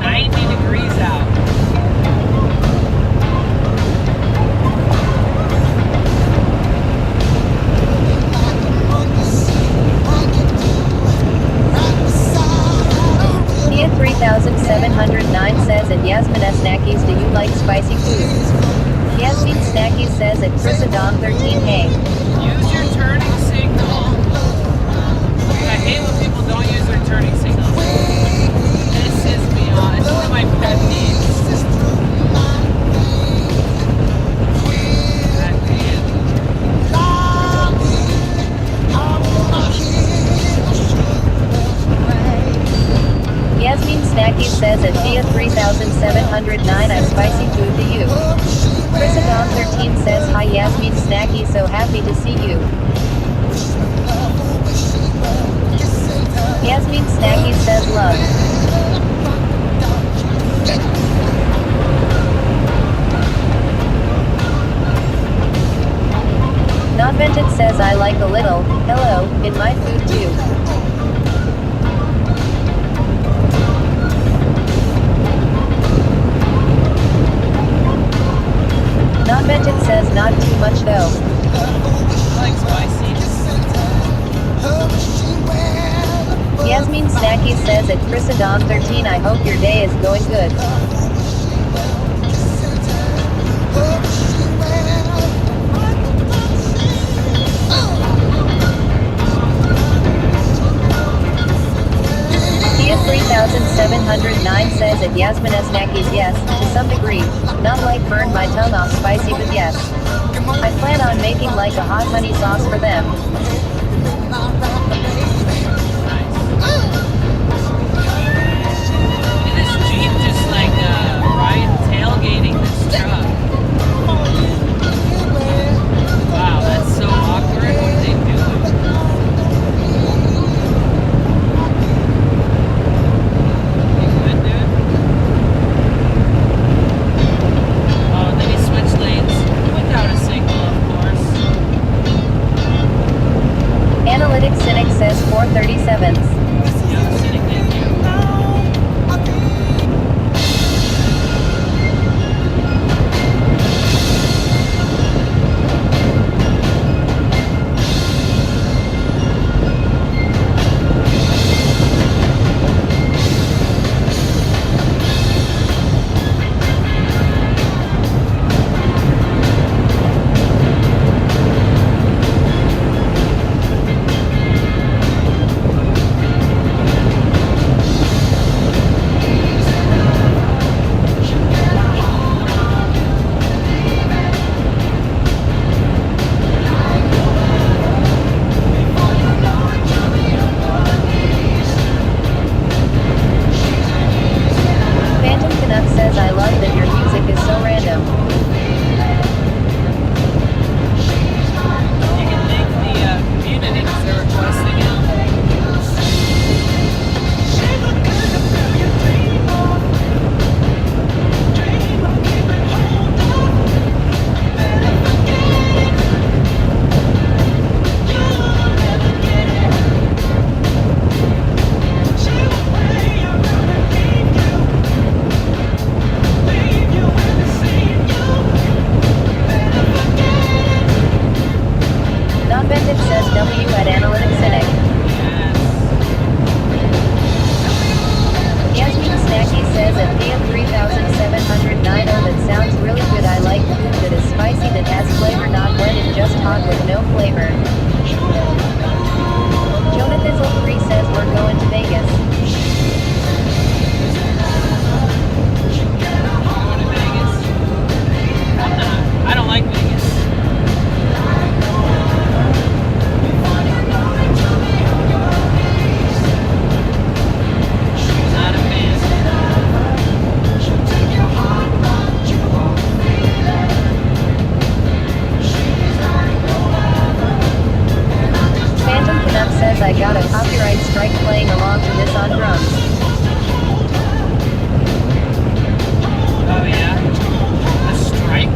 90 degrees out. Tia 3709 says at Yasmin Snackies do you like spicy foods? Yasmin Snacky says at Chris Adom 13 hey. Use your turning signal. I hate when people don't use their turning signals. This is me on. It's one of my pet peeves. Pet peeve. Yasmin Snacky says at Tia 3709 I spicy food to you. Chris Adom 13 says hi Yasmin Snacky so happy to see you. Yasmin Snacky says love. Not Vented says I like a little, hello, in my food too. Not Vented says not too much though. Like spicy. Yasmin Snacky says at Chrisadon13 I hope your day is going good. Kia 3709 says at Yasmin Snackies yes, to some degree. Not like burn my tongue off spicy but yes. I plan on making like a hot honey sauce for them. Look at this Jeep just like right tailgating this truck. Wow, that's so awkward. What are they doing? You good, dude? Oh, and then he switched lanes without a signal, of course. Analytic Cynic says 437s. Yeah, Cynic, thank you. Phantom Canuck says I love that your music is so random. You can thank the community because they're requesting it. Not Vented says W at Analytic Cynic. Yasmin Snacky says at PM 3709 oh that sounds really good. I like food that is spicy that has flavor, not when it's just hot with no flavor. Jonathan 3 says we're going to Vegas. Going to Vegas. I'm not. I don't like Vegas. Not a fan. Phantom Canuck says I got a copyright strike playing along to this on drums. Oh yeah? A strike?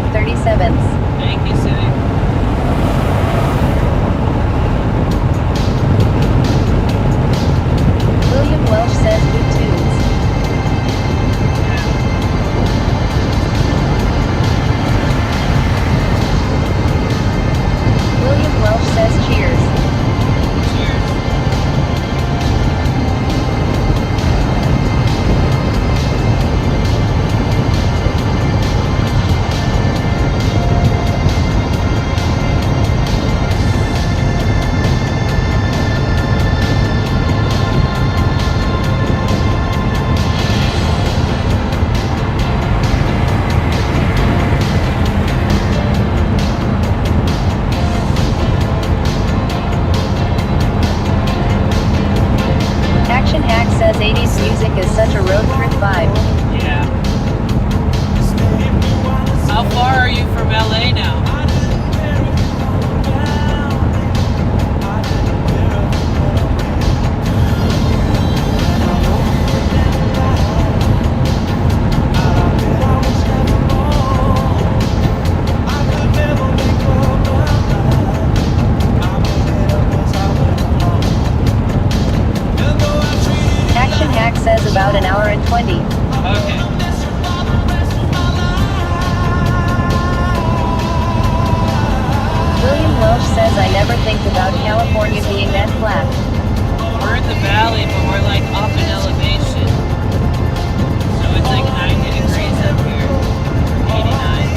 5/37. Thank you, City. William Welsh says good tunes. William Welsh says cheers. Action Hack says 80s music is such a road trip vibe. Yeah. How far are you from LA now? Action Hack says about an hour and 20. Okay. William Welsh says I never think about California being that flat. We're in the valley, but we're like up in elevation. So it's like 90 degrees up here. 89.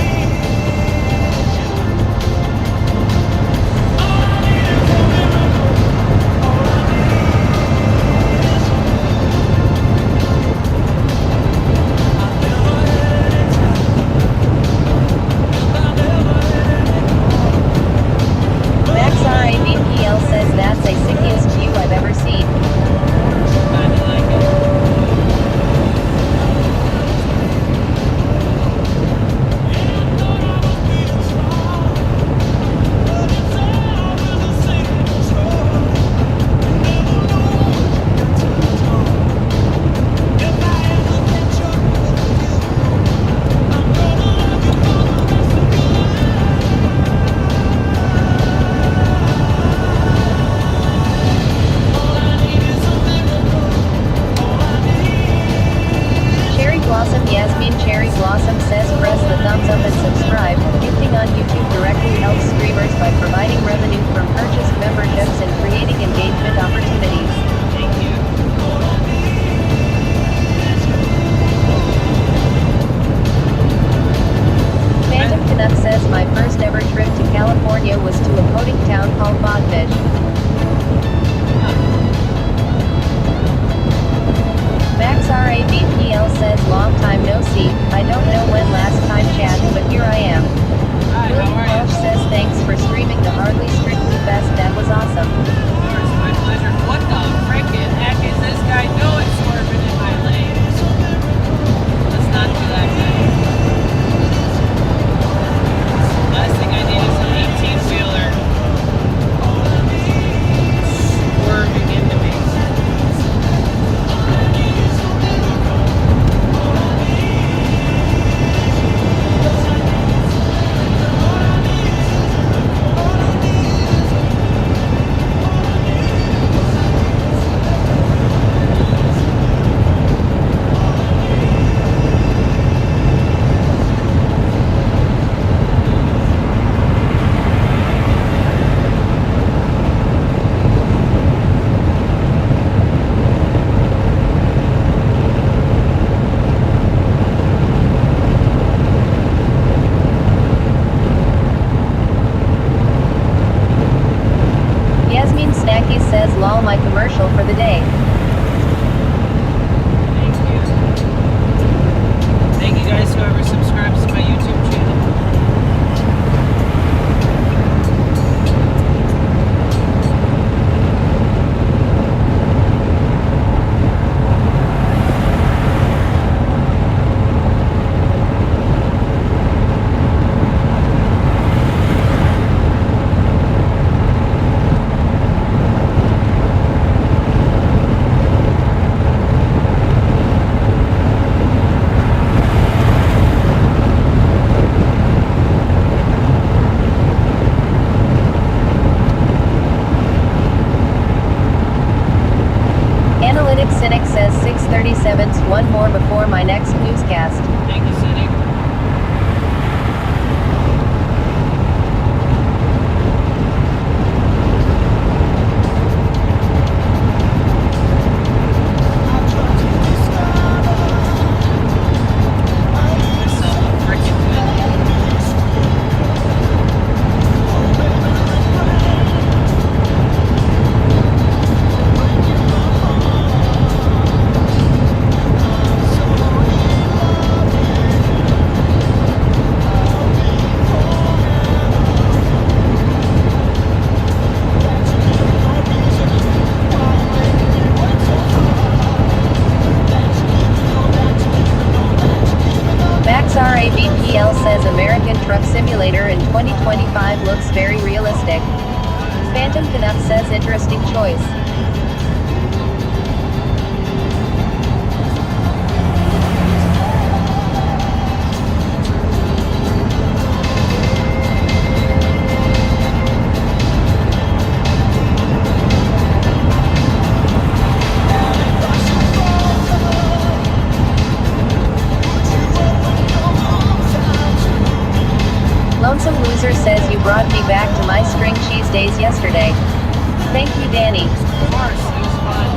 Max RABPL says that's the sickiest view I've ever seen. Kinda like it. Cherry Blossom Yasmin Cherry Blossom says press the thumbs up and subscribe. Gifting on YouTube directly helps streamers by providing revenue from purchased memberships and creating engagement opportunities. Thank you. Phantom Canuck says my first ever trip to California was to a boating town called Bodfish. Max RABPL says long time no see. I don't know when last time chat, but here I am. Hi, how William are you? Welsh says thanks for streaming the Hardly Strictly Fest. That was awesome. Of course, my pleasure. What the frickin' heck is this guy doing swerving in my lane? Let's not do that, guys. Last thing I need is an 18-wheeler swerving into me. Yasmin Snacky says lol my commercial for the day. Thank you. Thank you guys, whoever subscribes to my YouTube channel. one more before my next newscast. Thank you, Cindy. RAVPL says American Truck Simulator in 2025 looks very realistic. Phantom Canuck says interesting choice. Lonesome Loser says you brought me back to my string cheese days yesterday. Thank you, Danny. Of course, it was fun.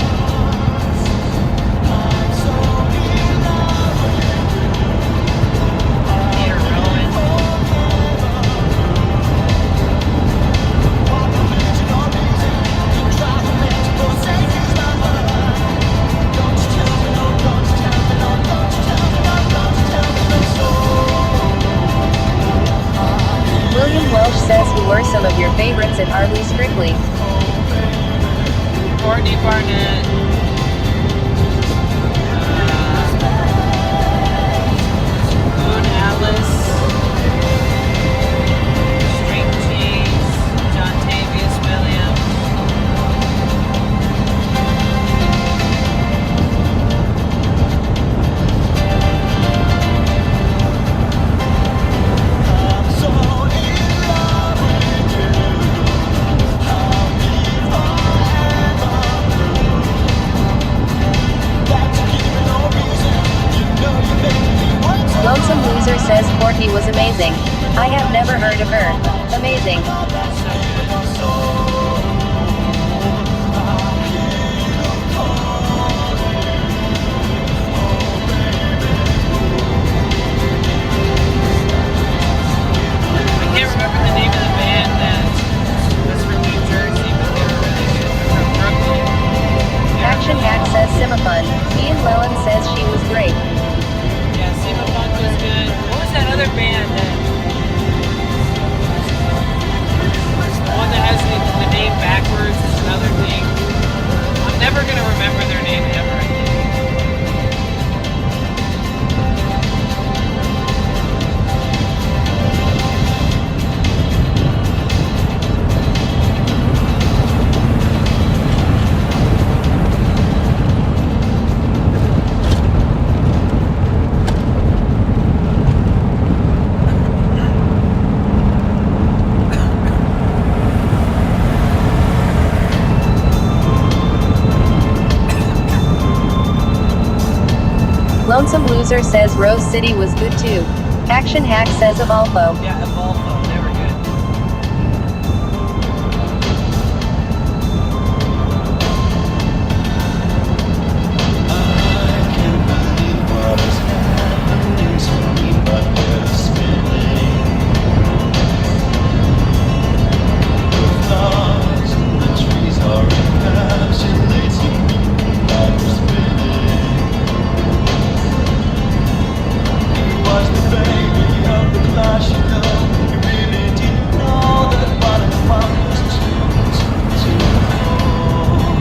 William Welsh says who were some of your favorites at Harley Strictly. Courtney Barnett. Moon Atlas. String Cheese. John Tavius Williams. Lonesome Loser says Courtney was amazing. I have never heard of her. Amazing. I can't remember the name of the band that was from New Jersey, but they were really good. From Brooklyn. Action Hack says Simafun. Ian Lellen says she was great. Yeah, Sima Funk was good. What was that other band that? The one that has the name backwards is another thing. I'm never gonna remember their name ever, I think. Lonesome Loser says Rose City was good too. Action Hack says Evolvo. Yeah, Evolvo, they were good.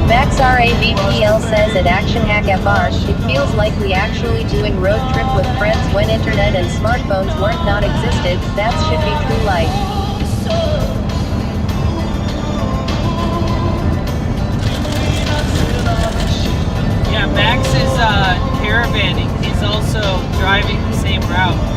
Max RAVPL says at Action Hack FR, it feels like we actually doing road trip with friends when internet and smartphones weren't not existed. That should be true life. Yeah, Max is caravanning. He's also driving the same route.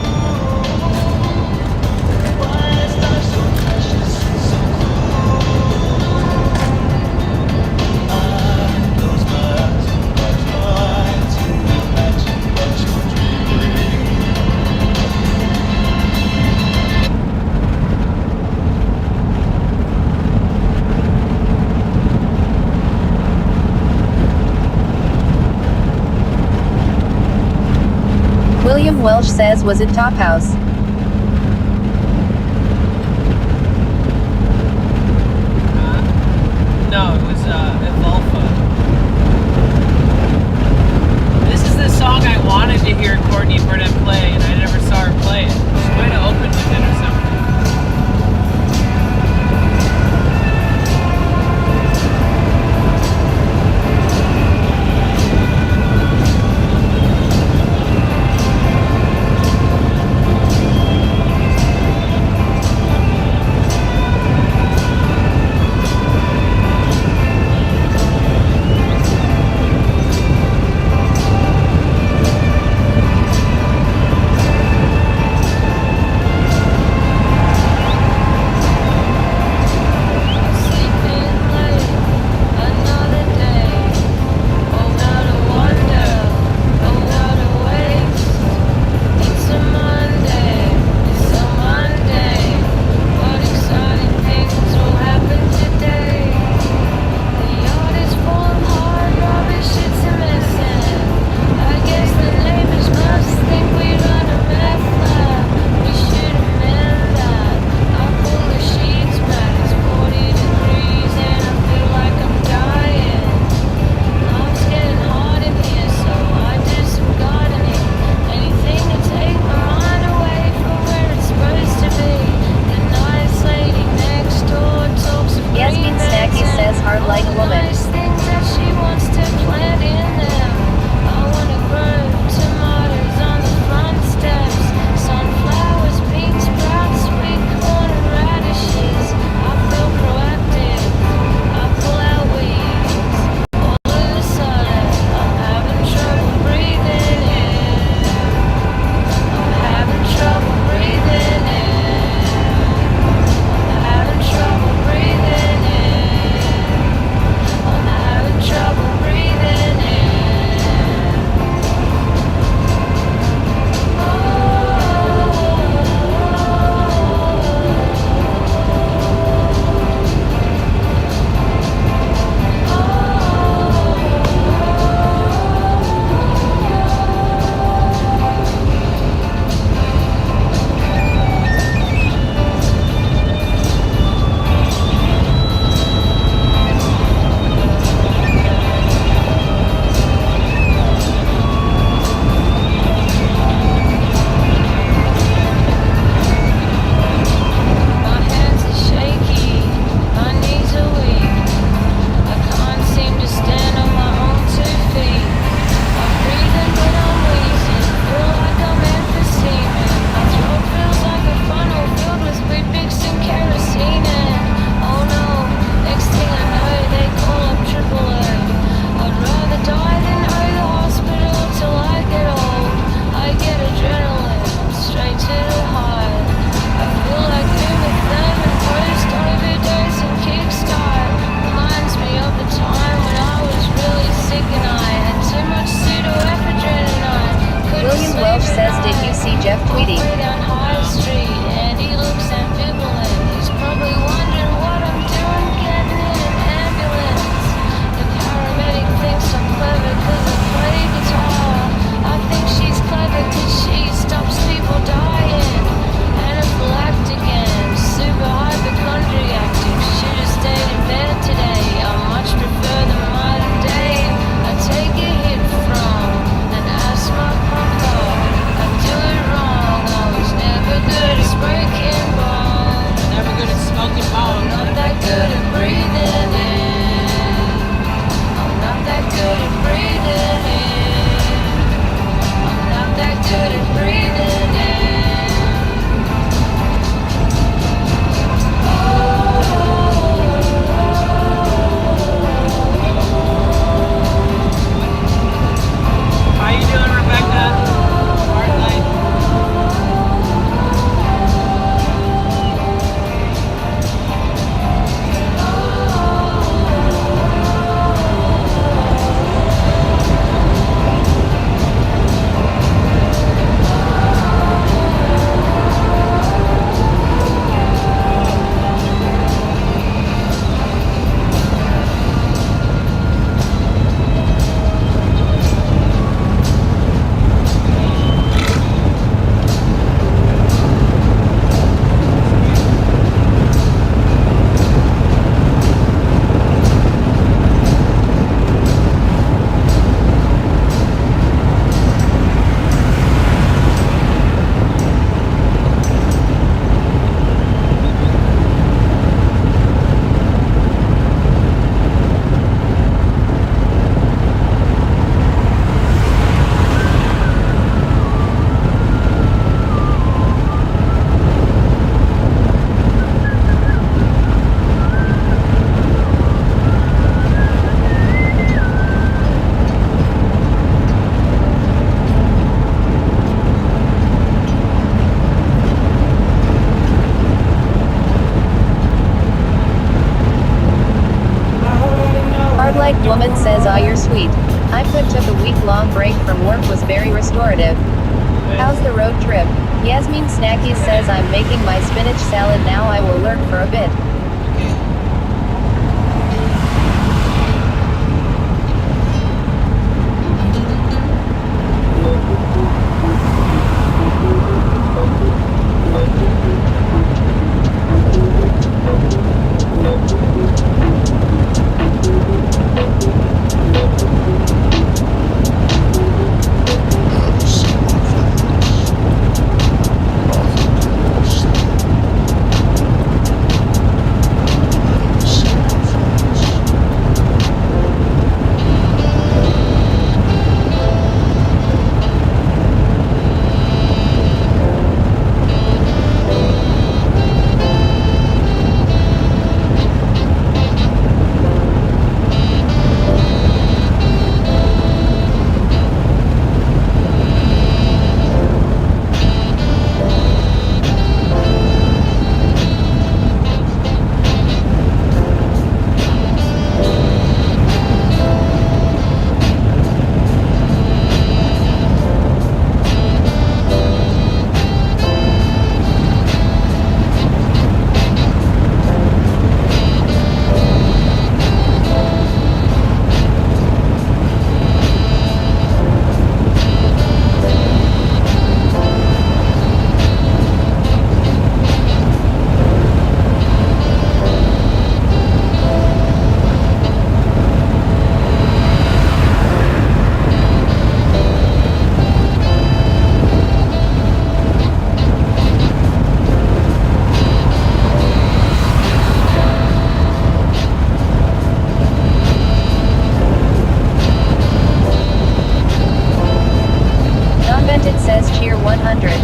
William Welsh says, was it Top House? No, it was Evolfa. This is the song I wanted to hear Courtney Burnett play, and I never saw her play it. She might have opened with it or something. woman says, "Ah, you're sweet. I took a week-long break from work, was very restorative. How's the road trip?" Yasmin Snacky says, "I'm making my spinach salad now. I will lurk for a bit." Non-vented says, "Cheer 100. Yo,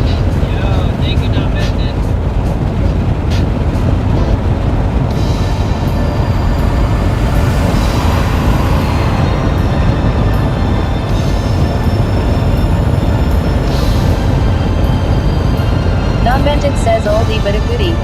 thank you, non-vented. Non-vented says, "Oldie but a goodie."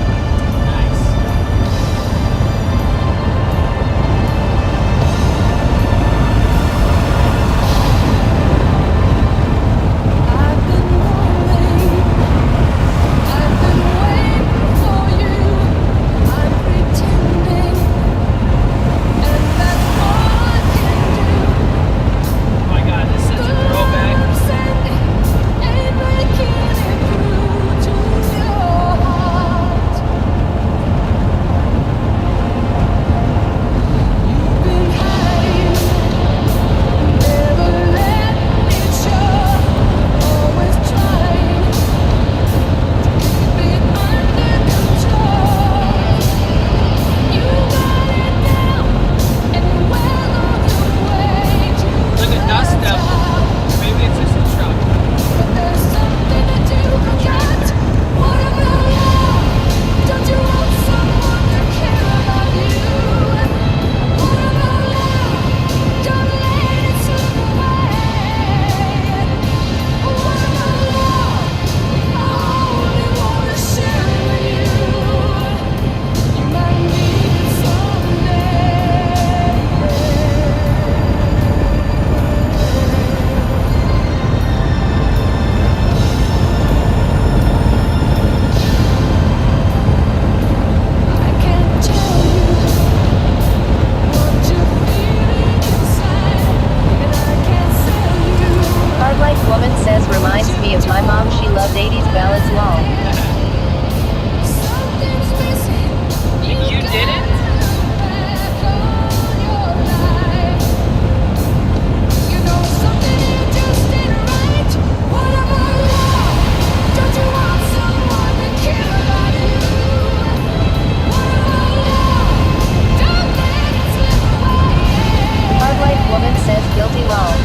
Hardlife woman says, "Reminds me of my mom. She loved 80s ballads long." You didn't? Hardlife woman says, "Guilty long."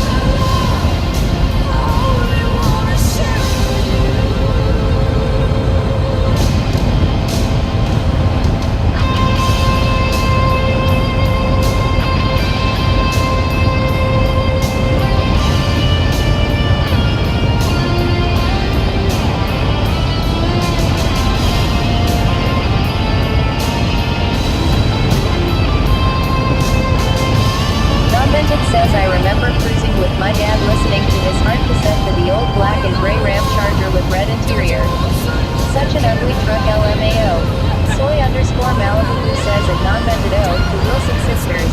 an ugly truck LMAO. Soy underscore Malibu who says at non-vented O, the Wilson sisters.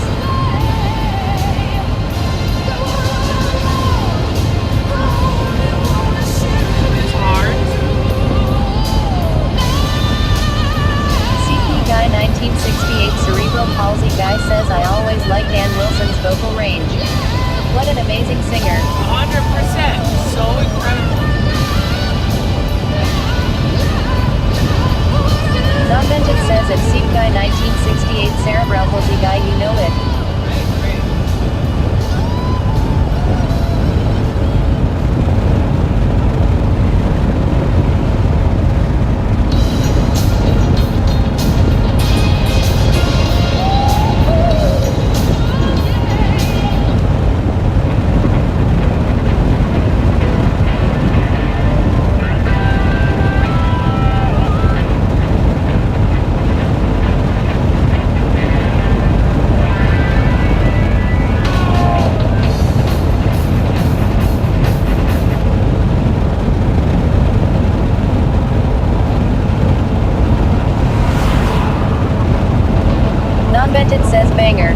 It's hard. CP Guy 1968 Cerebral Palsy Guy says I always liked Ann Wilson's vocal range. What an amazing singer. 100%. So incredible. Non-vented says at Seek Guy 1968 Cerebral Palsy Guy you know it. Non-vented says banger.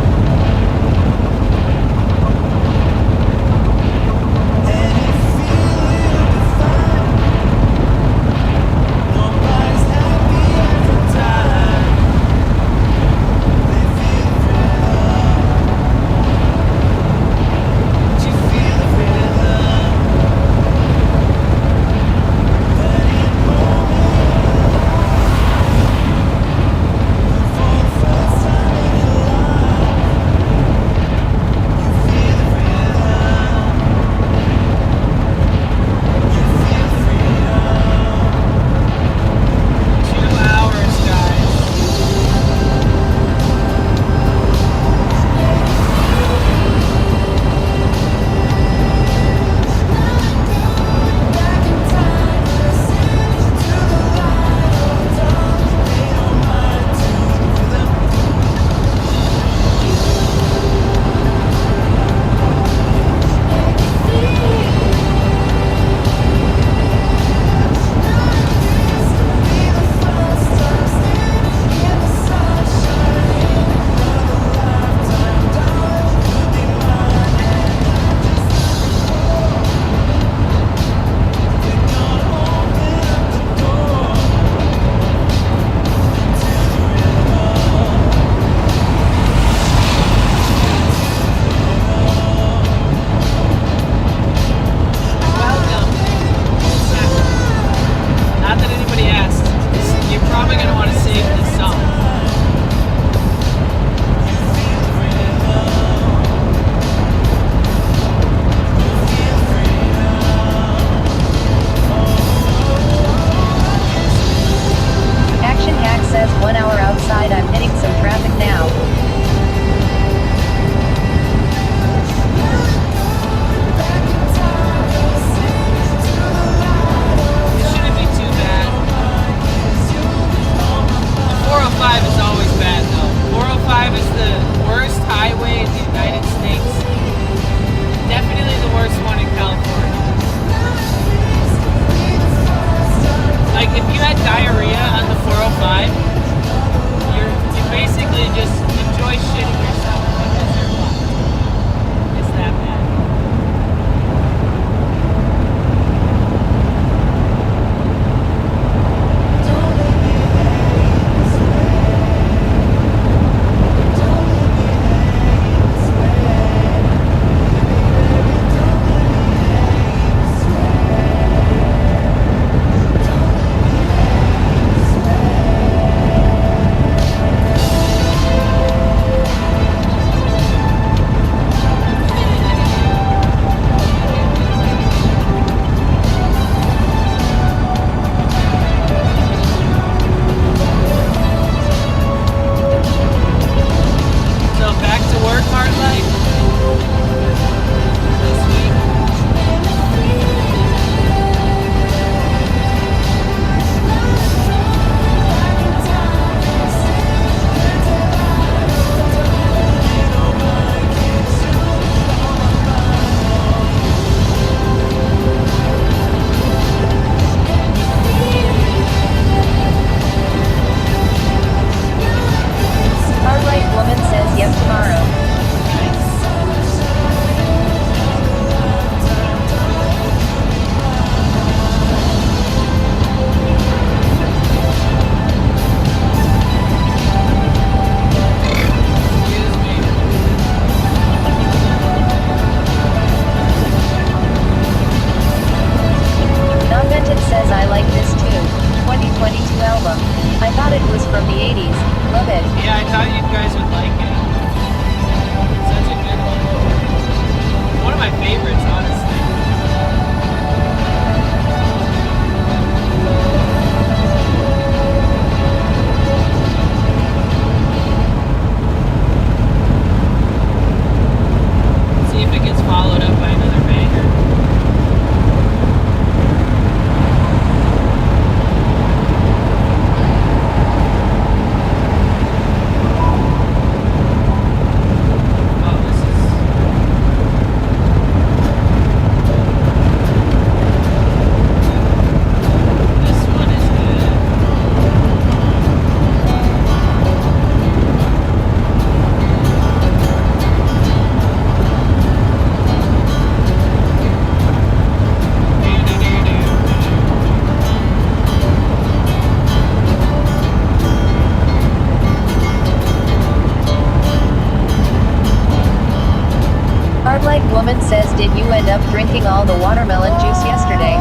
you end up drinking all the watermelon juice yesterday.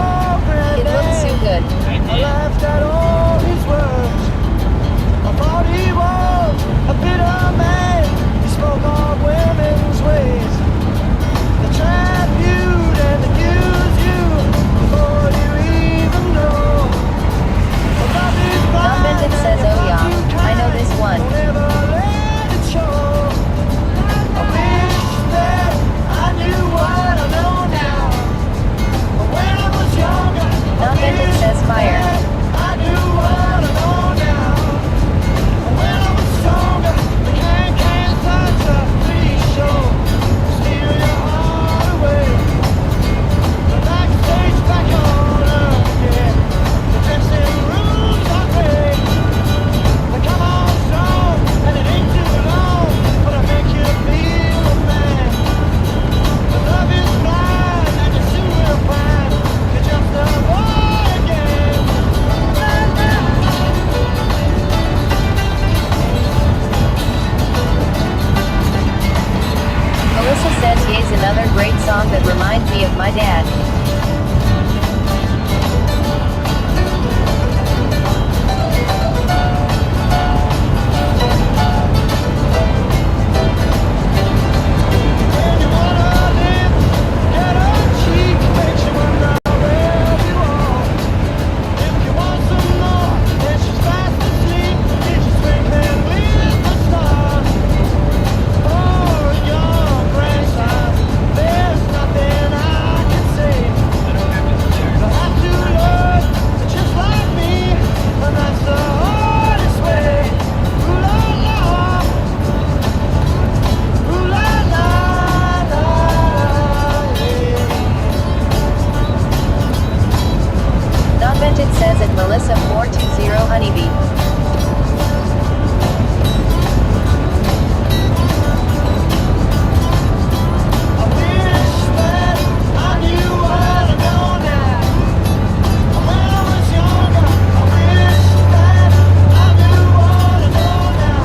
It looked so good. I laughed at all his words. I thought he was a bitter man. He spoke of women's ways. They trap you and they use you before you even know. Non-Vented says, oh yeah, I know this one. Don't ever let it show. I wish that I knew what I know now. But when I was younger, Non-Vented says fire. I knew what I know now. But when I was stronger, the can't touch a free show. Steal your heart away. The backstage back on earth again. The dressing rooms are great. They come on strong, and it ain't too long, but I make you feel a man. The love is blind, and you soon will find you're just a boy again. Melissa says, ye's another great song that reminds me of my dad. When you wanna live, get a cheek, makes you wonder where you are. If you want some more, then she's fast asleep. Did you swing there with the stars? For a young grandson, there's nothing I can say. You'll have to learn to just like me, and that's the hardest way. Ooh la la, ooh la la la, yeah. Non-Vented says at Melissa 420 Honeybee. I wish that I knew what I know now. When I was younger, I wish that I knew what I know now.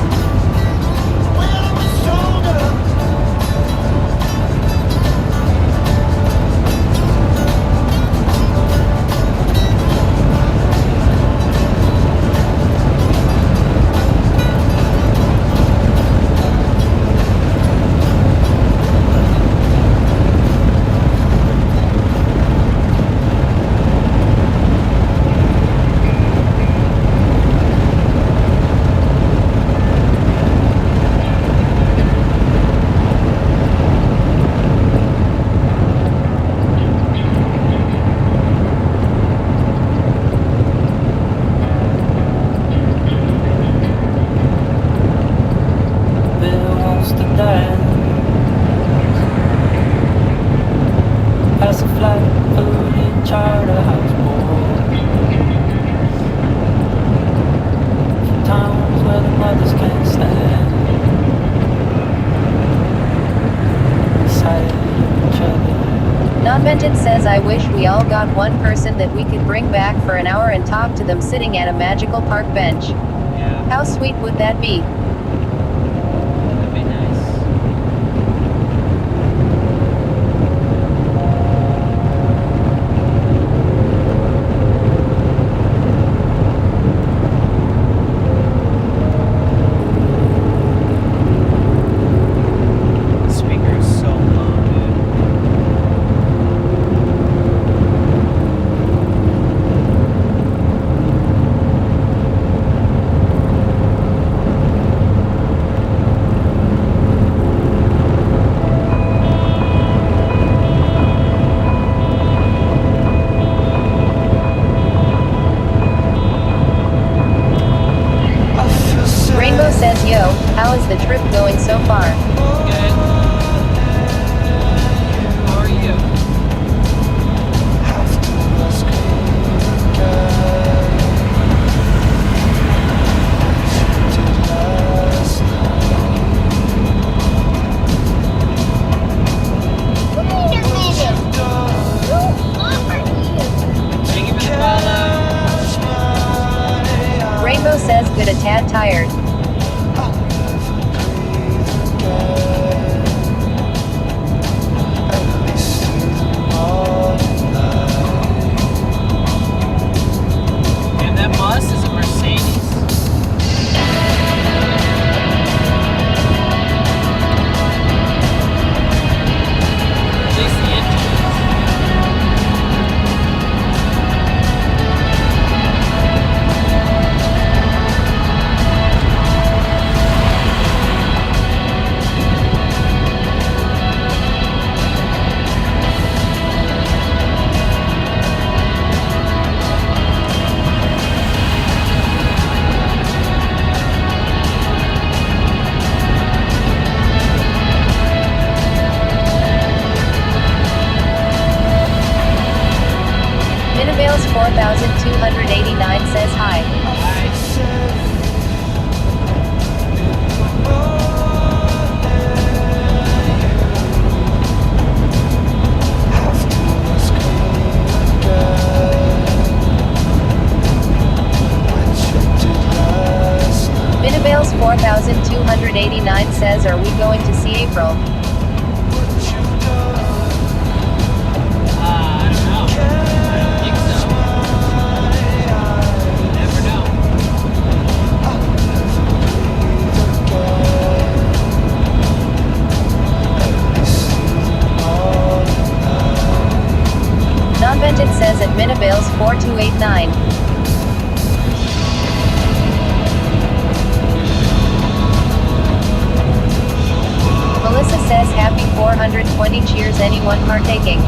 When I was stronger. Bill wants to dance. Pass a flat food in charter house board. From towns where the mothers can't stand. Beside each other. Non-Vented says, I wish we all got one person that we could bring back for an hour and talk to them sitting at a magical park bench. Yeah, How sweet would that be? that'd be nice. Speaker is so low, dude. Rainbow says, yo, how is the trip going so far? Good. How are you? Thank you for the follow. Rainbow says, good, a tad tired. Minibales 4289 says hi. Minibales 4289 says, are we going to see April? I don't know. I don't think so. You never know. Non-vented says at Minibales 4289. Melissa says happy 420 cheers anyone partaking.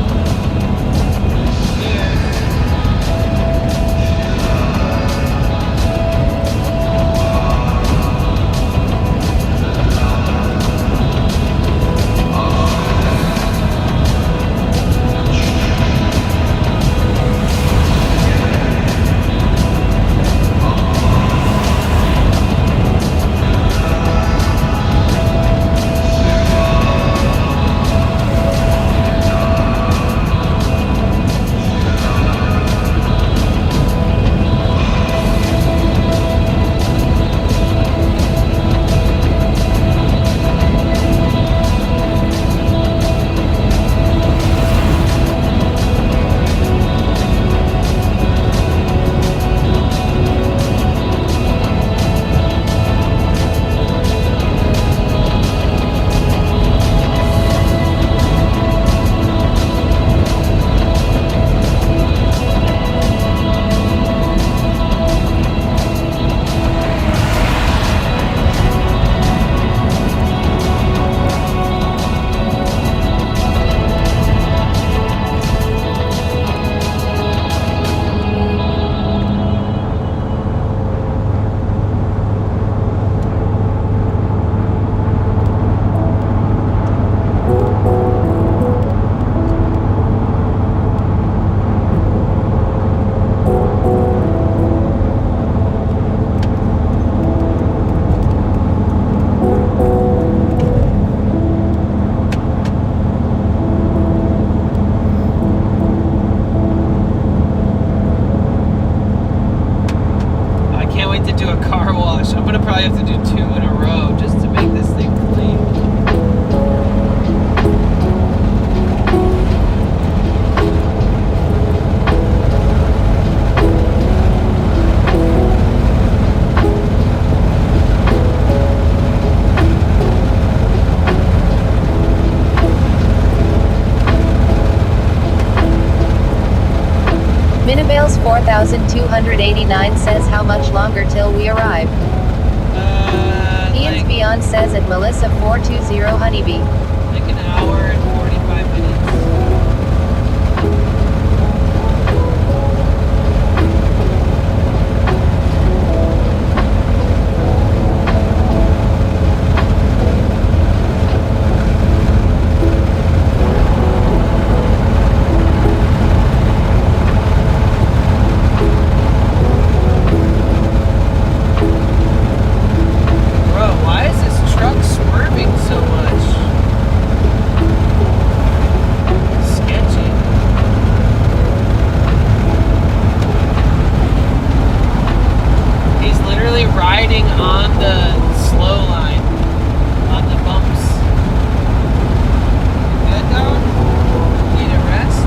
have to do 2 in a row just to make this thing clean. Minibales 4289 says how much longer till we arrive? Ian's Beyond says at Melissa 420 Honeybee. Like an hour and 45 minutes. Riding on the slow line, on the bumps. Good dog? Need a rest?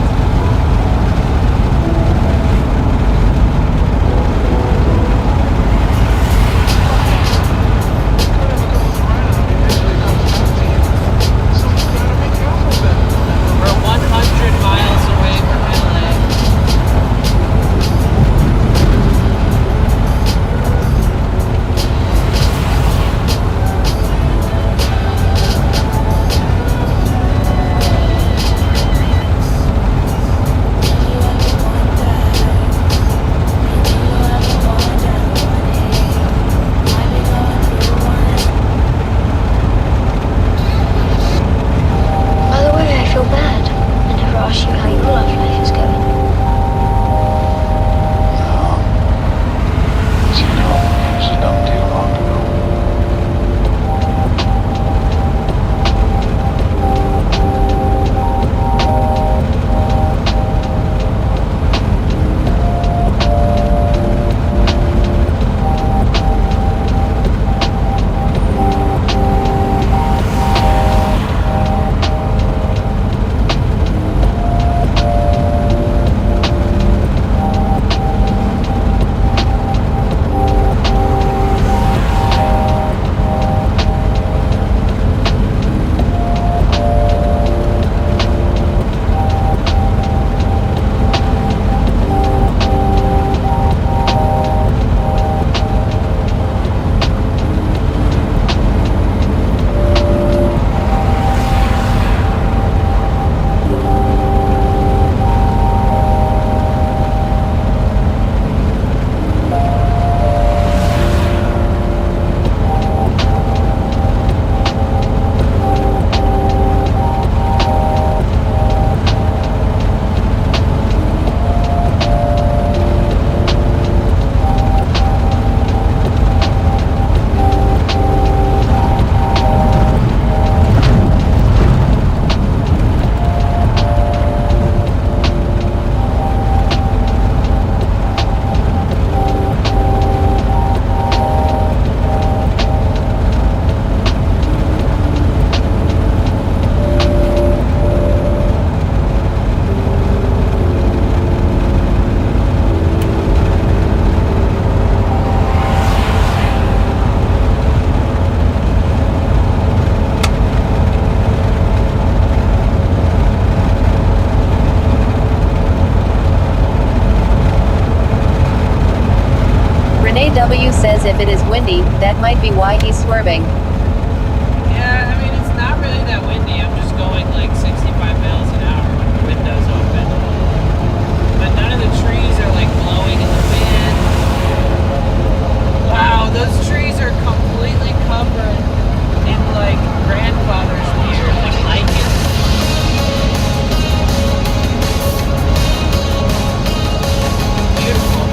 We're 100 miles away from LA. W says if it is windy, that might be why he's swerving. Yeah, I mean, it's not really that windy. I'm just going like 65 miles an hour with the windows open. But none of the trees are like blowing in the wind. Wow, those trees are completely covered in like grandfather's beard, like lichen. Beautiful.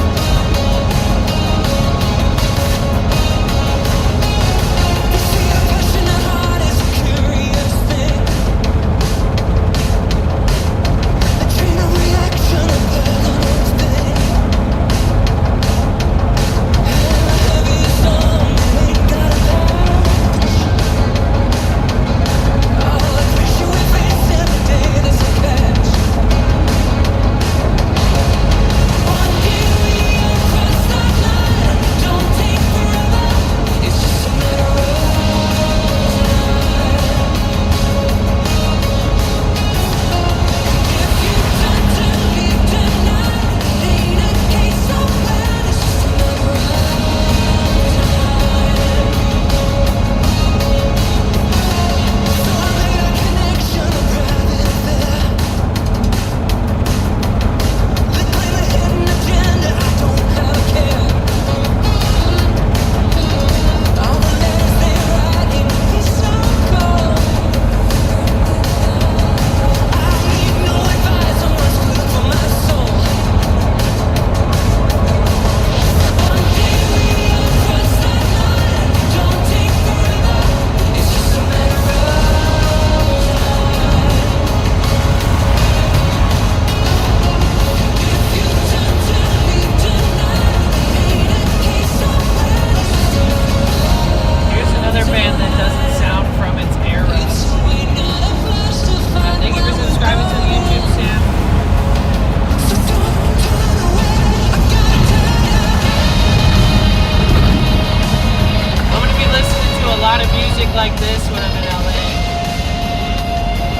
Like this when I'm in LA.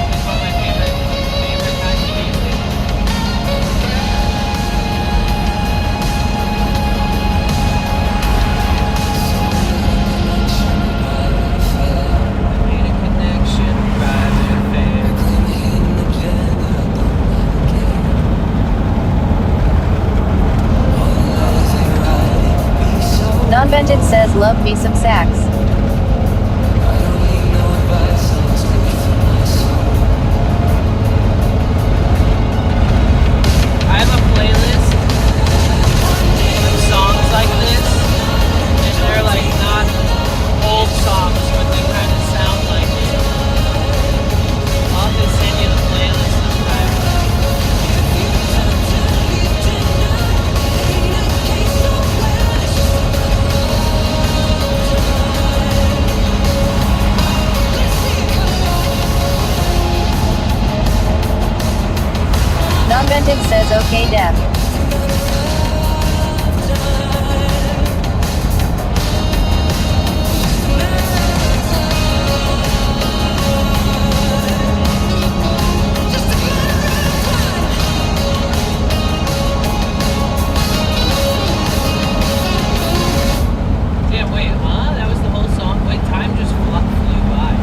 It's one of my favorite kinds of music. I made a connection, private affair. Non-vented says love me some sax. Non-vented says okay Def. Damn, wait, huh? That was the whole song? Wait, time just flew by.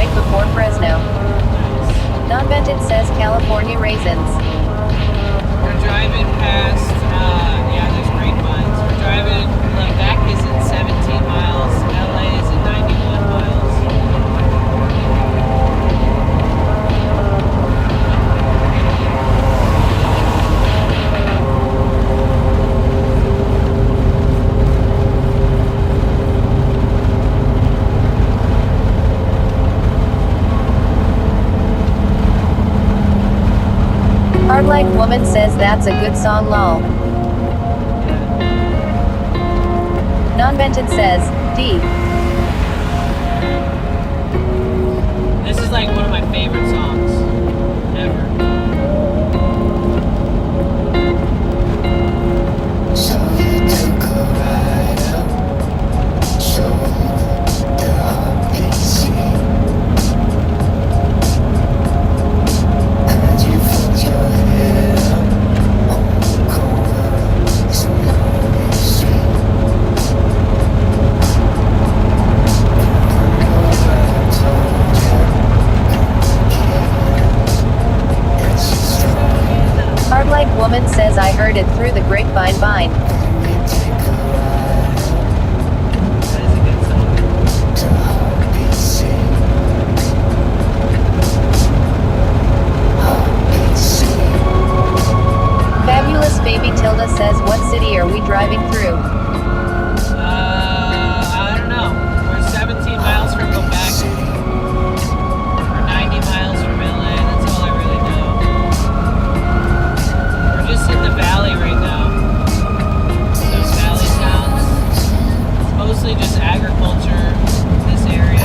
right before Fresno. Non-vented says California raisins. We're driving past, yeah, there's grapevines. We're driving, Lebec is at 17 miles, LA is at 91 miles. Hardlight Woman says that's a good song lol. Non-vented says, D. This is like one of my favorite songs ever. So you took a ride up, so the heartbeat sing. And you put your head up on the corner, so lonely street. I told you, and she's strong. Hardlight Woman says I heard it through the grapevine vine. Fabulous Baby Tilda says what city are we driving through? I don't know. We're 17 miles from Lebec. We're 90 miles from LA. That's all I really know. We're just in the valley right now. Those valley towns. It's mostly just agriculture, this area.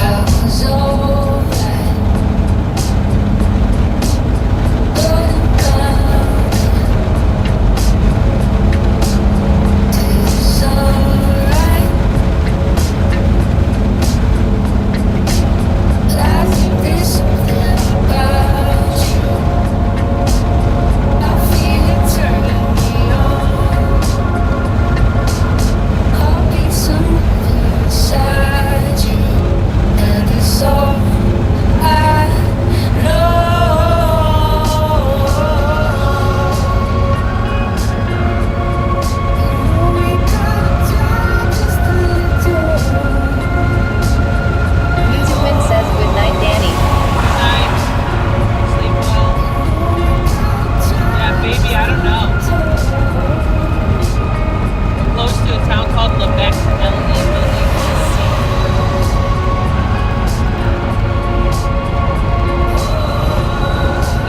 Musicman says good night Danny. Night. Sleep well. Yeah, baby, I don't know. We're close to a town called Lebec, L-E-B-E-C.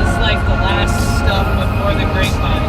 It's like the last stuff before the grapevine.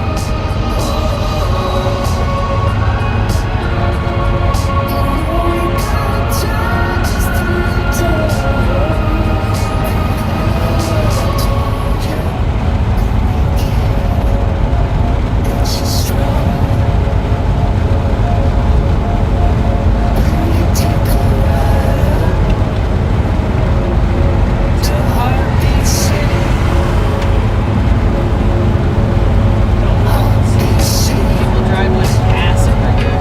People drive like ass over here.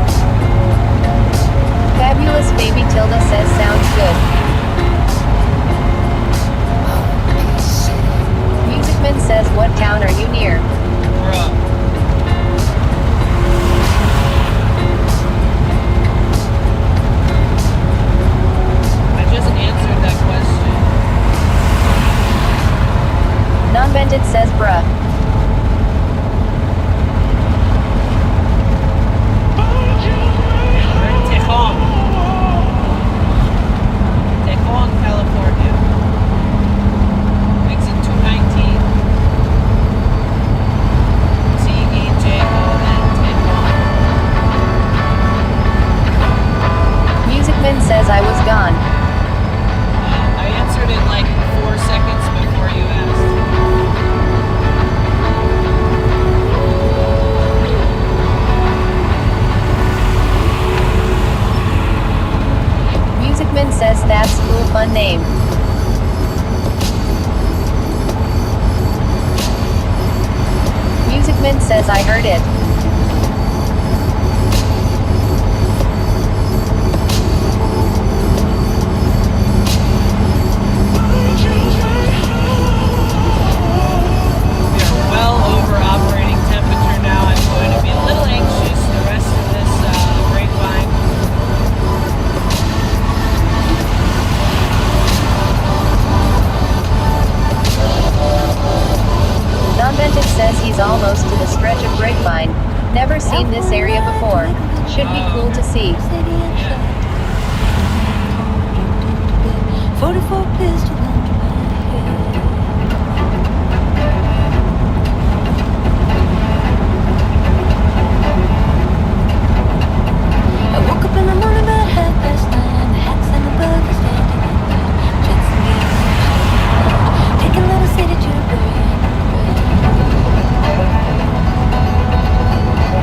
Fabulous Baby Tilda says sounds good. Musicman says what town are you near? Bruh. I just answered that question. Non-vented says bruh. We're in Tejon. Tejon, California. Exit 219. T-E-J-O-N, Tejon. Musicman says I was gone. I answered it like 4 seconds before you asked. Musicman says that's cool fun name. Musicman says I heard it. leads almost to the stretch of grapevine. Never seen this area before. Should be cool to see. 44 pistol under my head. I woke up in the morning about 9:30. The hats and the bug are standing in the jets and gates. Take a little city to bury.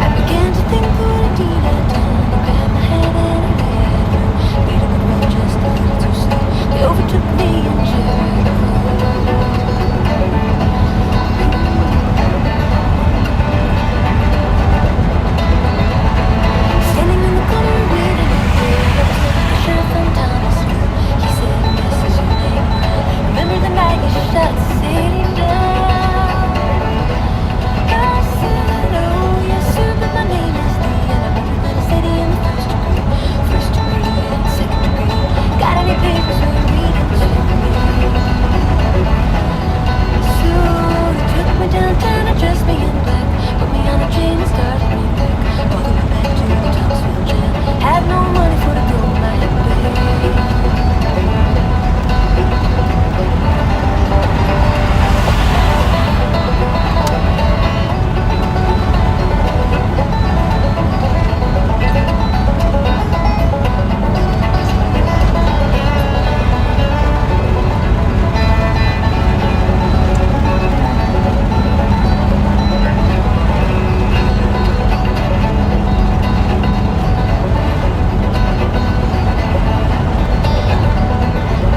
I began to think what a deed I'd done. I grabbed my hand and I let her. Beating the road just a little too slow. They overtook me in Jericho. Standing in the corner waiting up there, I was looking for sheriff from Thomasville. He said, "This is your name, right? Remember the night you shut the city down?" I said, "Oh yes sir, but my name is Lee, and I murdered Little City in the first degree and second degree. Got any papers or reading to me?" So they took me downtown and dressed me in black, put me on a chain and started me back all the way back to the Thomasville jail. Had no money for the gold I had paid.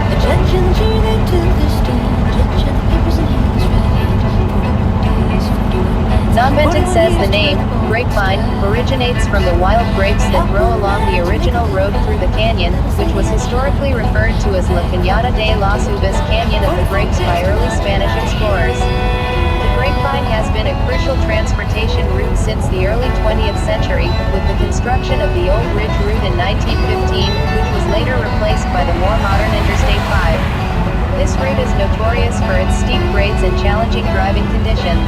The judge and the jury, they took the stand. Judge had the papers in his right hand. 41 days, 41 nights. Non-Benton says the name, grapevine, originates from the wild grapes that grow along the original road through the canyon, which was historically referred to as La Cañada de las Uvas, Canyon of the Grapes, by early Spanish explorers. The grapevine has been a crucial transportation route since the early 20th century, with the construction of the Old Ridge Route in 1915, which was later replaced by the more modern Interstate 5. This route is notorious for its steep grades and challenging driving conditions.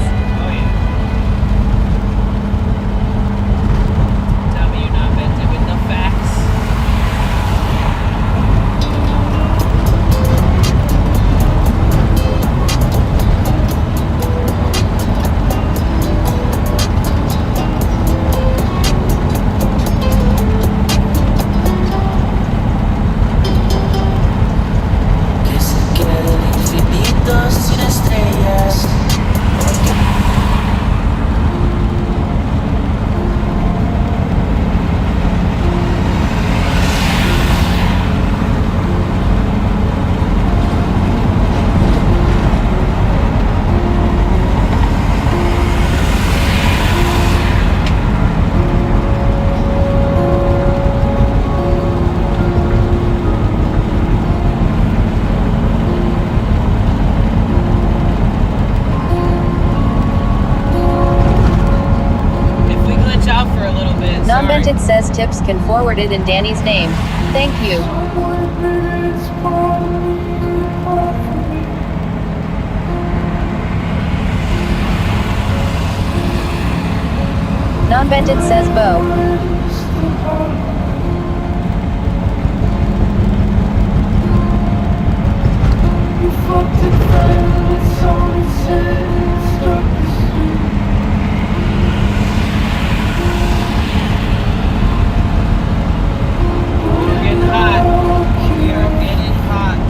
Tell me you're not Benton with the facts. Que se quede el infinito sin estrellas. If we glitch out for a little bit, sorry. Non-Benton says tips can forward it in Danny's name. Thank you. Non-Benton says Bo. We're getting hot. We are getting hot.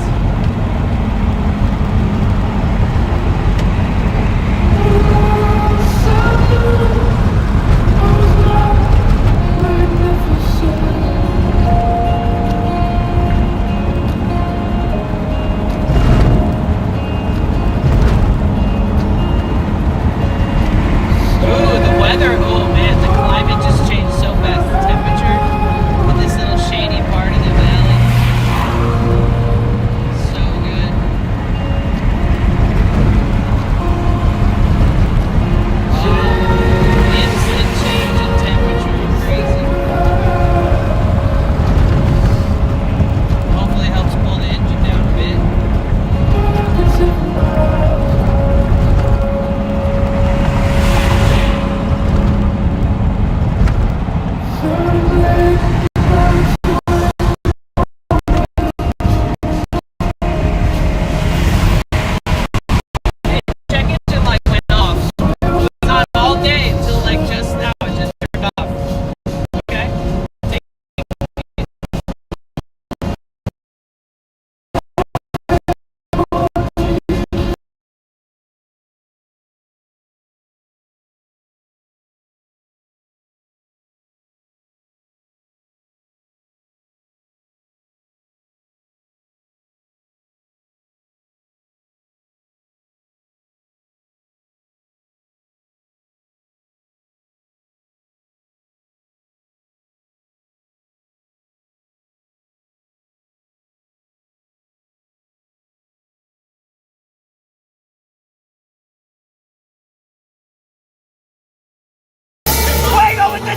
Go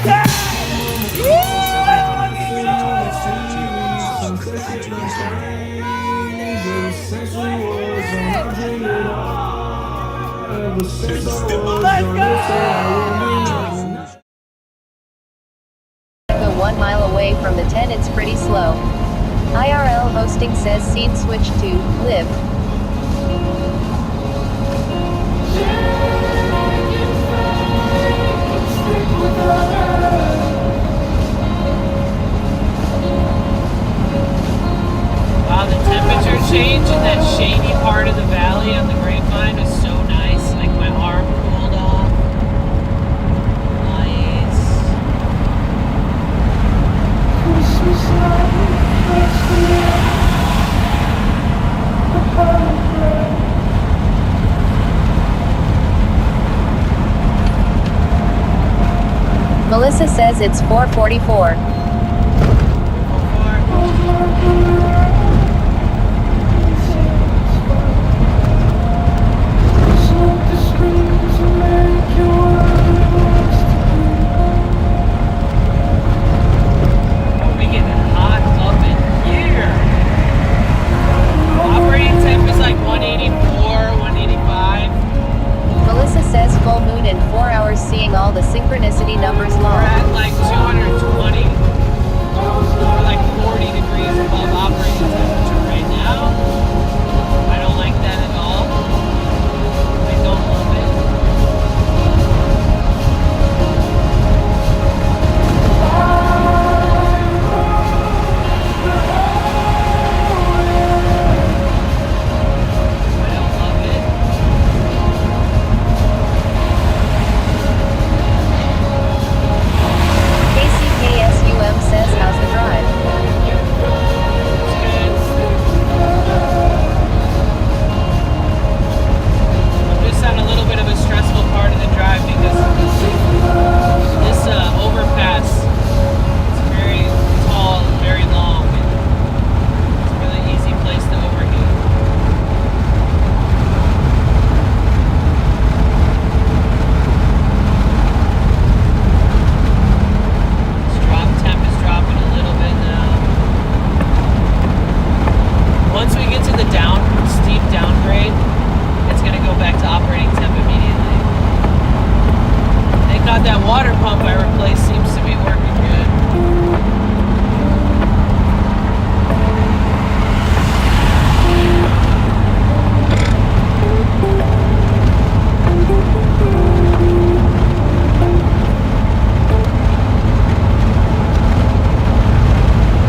1 mile away from the 10, it's pretty slow. IRL hosting says scene switch to live. Wow, the temperature change in that shady part of the valley on the grapevine is so nice. Like my arm cooled off. Nice. Melissa says it's 4:44. We get hot up in here. Operating temp is like 184, 185. Melissa says full moon in 4 hours, seeing all the synchronicity numbers We're long. at like 220. We're like 40 degrees above operating temperature right now. I don't like that at all. I don't love it. KCKSUM says how's the drive? I'm just on a little bit of a stressful part of the drive because this overpass is very tall and very long. It's a really easy place to overheat. Temp is dropping a little bit now. Once we get to the steep downgrade, it's going to go back to operating temp immediately. Thank God that water pump I replaced seems to be working good.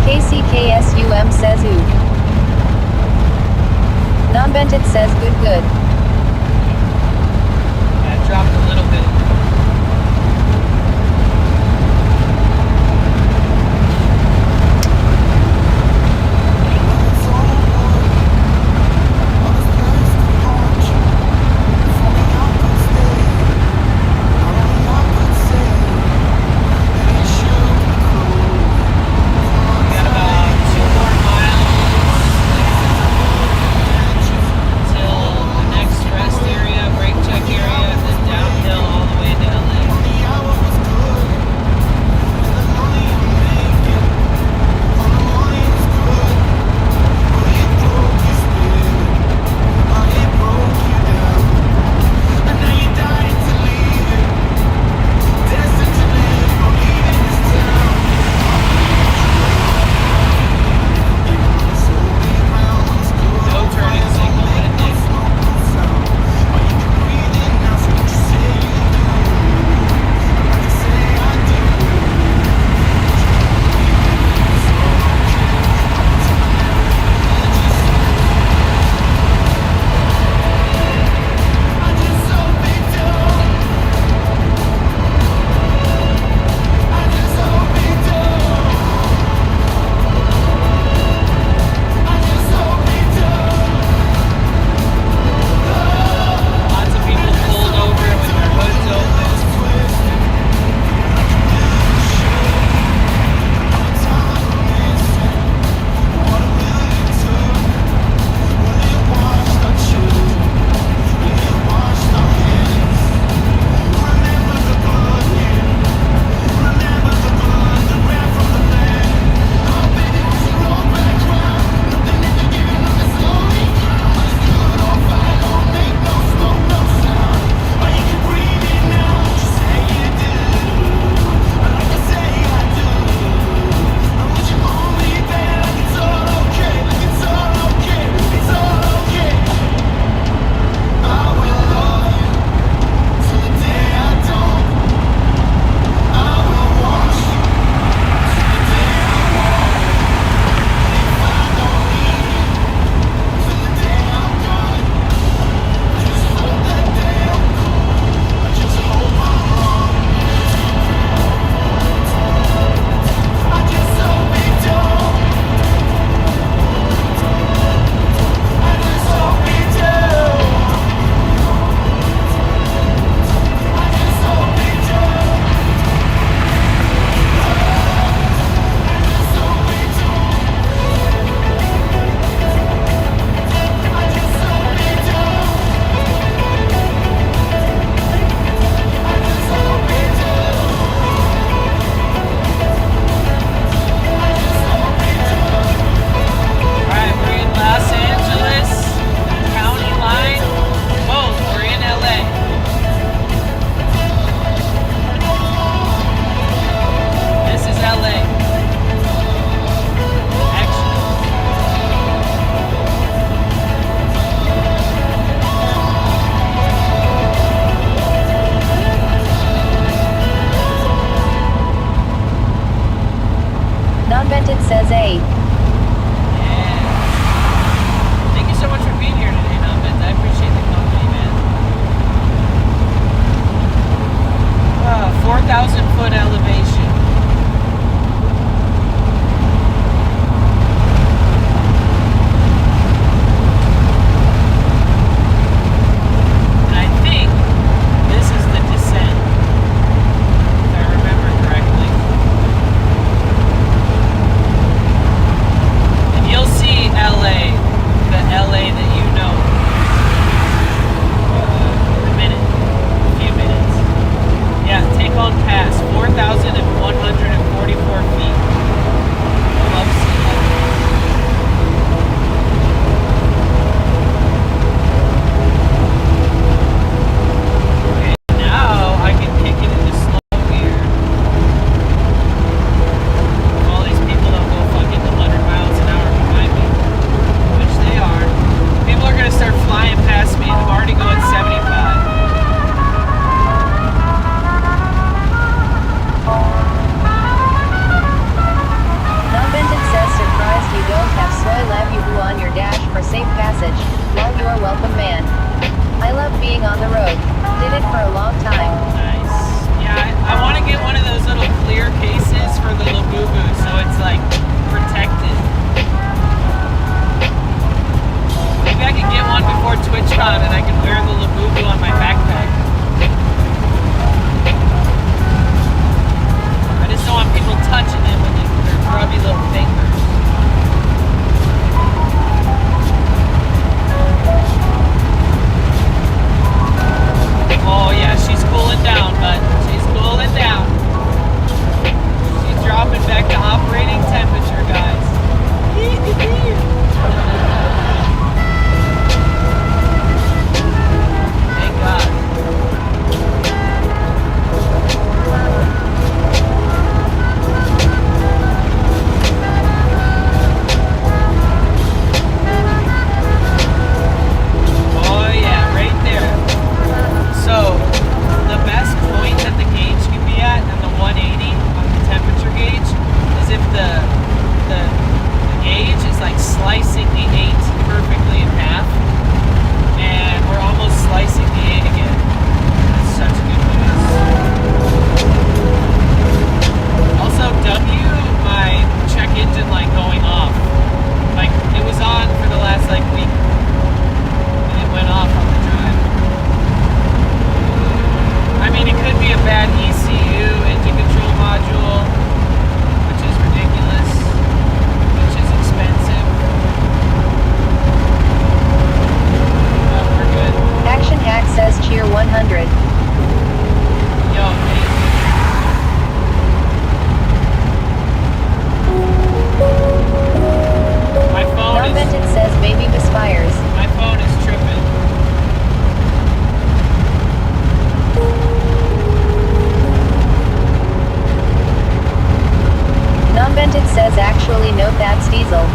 KCKSUM says oof. Non-Bented says good. Yeah, it dropped a little bit. for a long time. Nice. Yeah, I want to get one of those little clear cases for the Labubu, so it's like protected. Maybe I could get one before TwitchCon and I can wear the Labubu on my backpack. I just don't want people touching it with their grubby little fingers. Oh yeah, she's cooling down, bud. She's cooling down. She's dropping back to operating temperature, guys. Thank God. Oh yeah, right there. So, the best point that the gauge can be at, and the 180 on the temperature gauge, is if the gauge is like slicing the 8 perfectly in half, and we're almost slicing the 8 again. That's such a good news. Also, my check engine light going off. Like, it was on for the last like week, and it went off on the drive. I mean, it could be a bad ECU, engine control module, which is ridiculous, which is expensive. But we're good. Action Hack says cheer 100. Yo, thank you. My phone Non-vented says maybe misfires. My phone is tripping. Non-vented says actually no, that's diesel.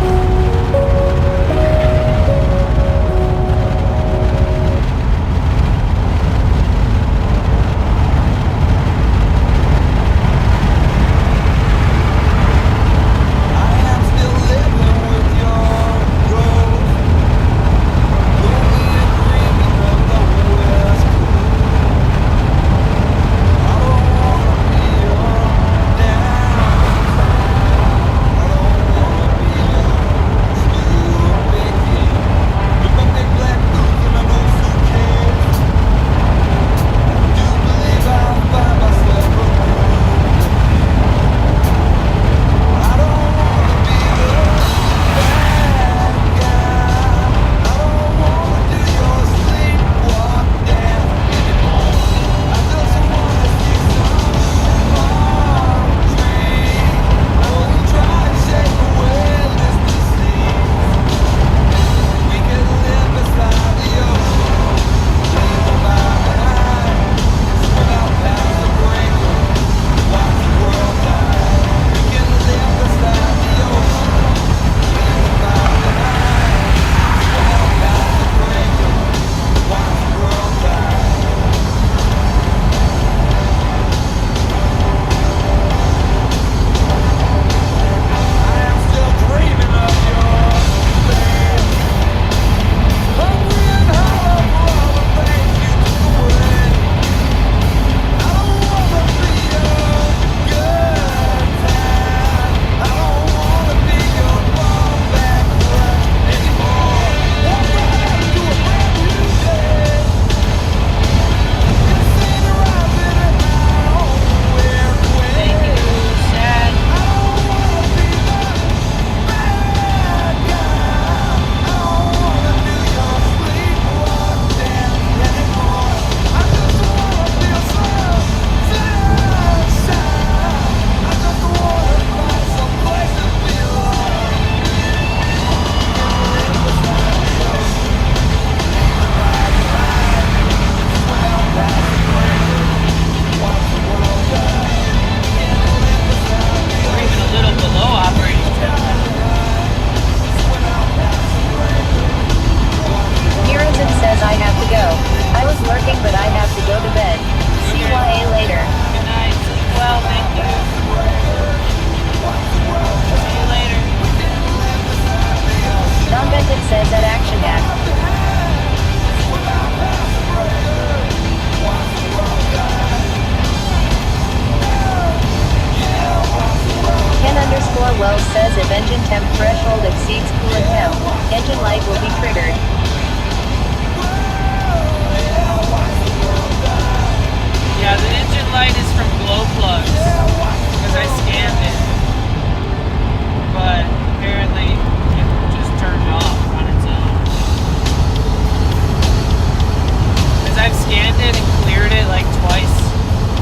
scanned it and cleared it like twice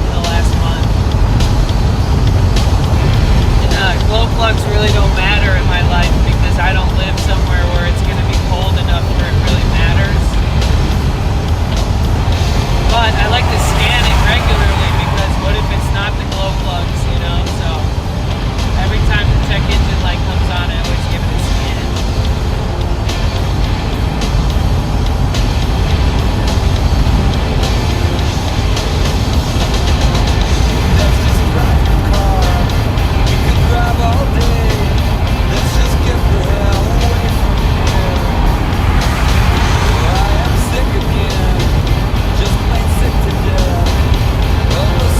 in the last month. And glow plugs really don't matter in my life because I don't live somewhere where it's going to be cold enough where it really matters. But I like to scan it regularly because what if it's not the glow plugs, you know? So every time the check engine light comes on, I always give it a scan.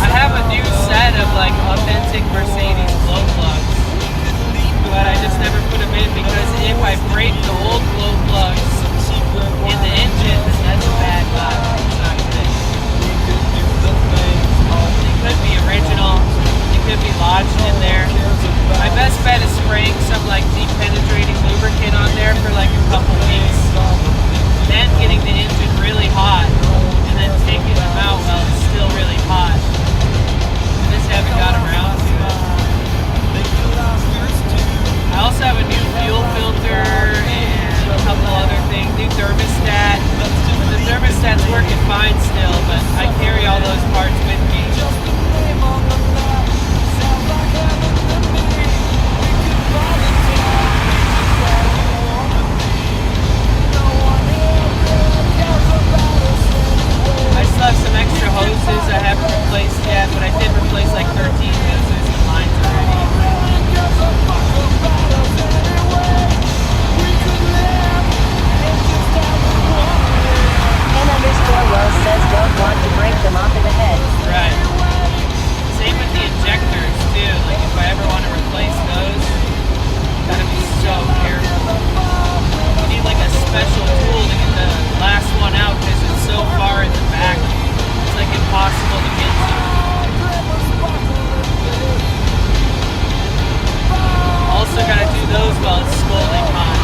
I have a new set of like authentic Mercedes glow plugs, but I just never put them in because if I break the old glow plugs in the engine, then that's a bad vibe. It's not good. They could be original. They could be lodged in there. My best bet is spraying some like deep penetrating lubricant on there for like a couple weeks, then getting the engine really hot, and then taking them out while it's still really hot. I just haven't got around to it. I also have a new fuel filter and a couple other things, new thermostat. The thermostat's working fine still, but I carry all those parts with me. I still have some extra hoses I haven't replaced yet, but I did replace like 13 hoses and lines already. N_Wells says don't want to break them off in the head. Right. Same with the injectors too. Like if I ever want to replace those, gotta be so careful. You need like a special tool to get the last one out because it's so far in the back. It's like impossible to get to. Also gotta do those while it's scalding hot.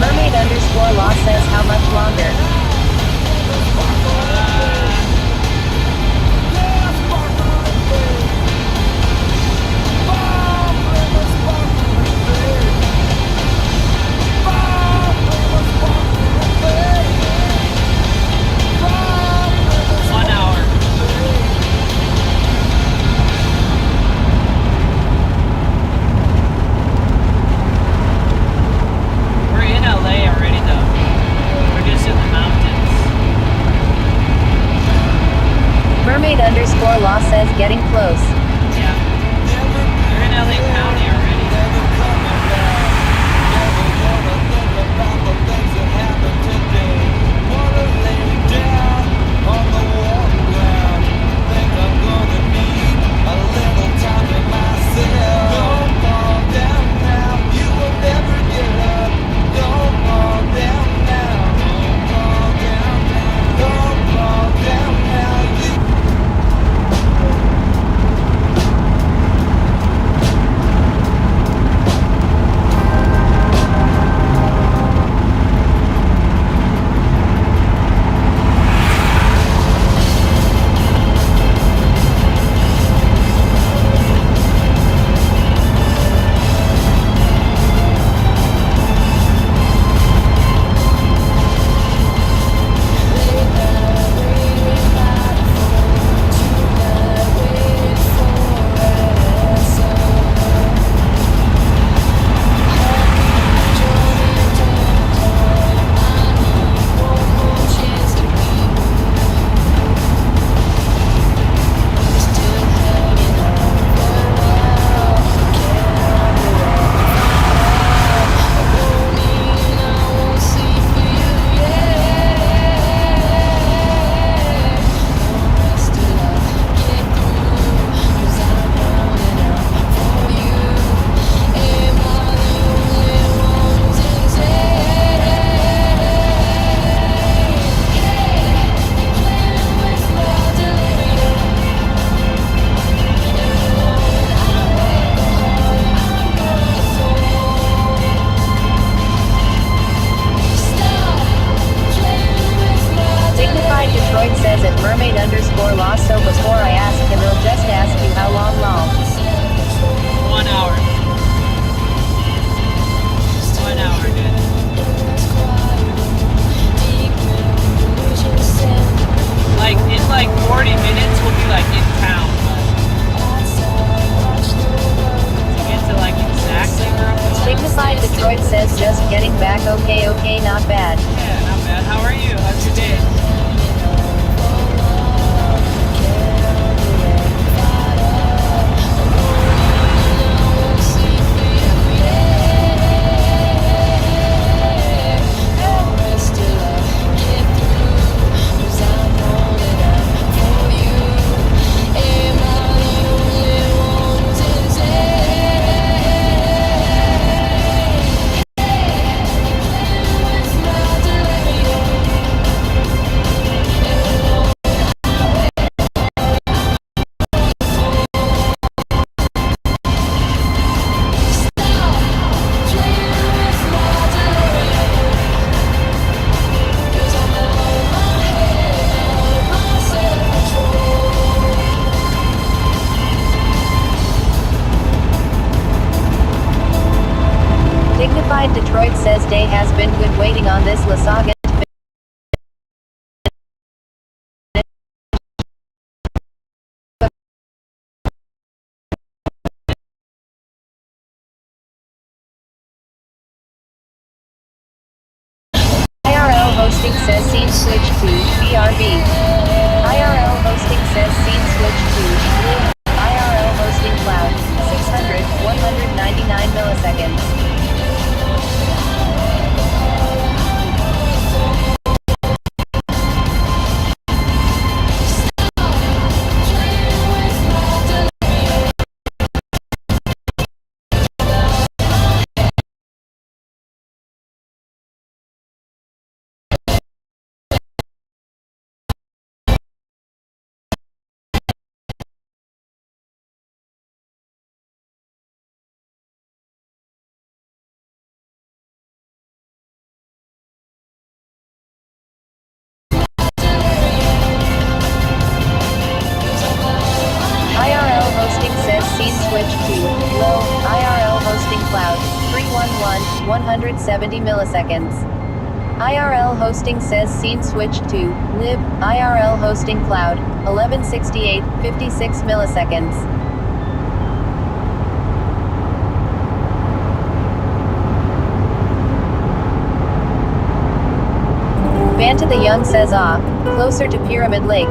Mermaid_Law says how much longer? Mermaid_Law says getting close. Yeah. You're in LA County already. mermaid underscore lost. So before I ask him, he'll just ask you how long, lol. 1 hour. 1 hour, dude. Like, in like 40 minutes, we'll be like in town. To get to like exactly where I'm going. Signified Detroit says just getting back. Okay, not bad. Yeah, not bad. How are you? How's your day? Dignified Detroit says day has been good waiting on this La Saga. IRL hosting says scene switch to BRB. IRL hosting says scene switch to IRL hosting cloud 600 199 milliseconds. IRL hosting says scene switch to low. IRL hosting cloud 311 170 milliseconds. IRL hosting says scene switch to lib. IRL hosting cloud 1168 56 milliseconds. Banta the Young says closer to Pyramid Lake.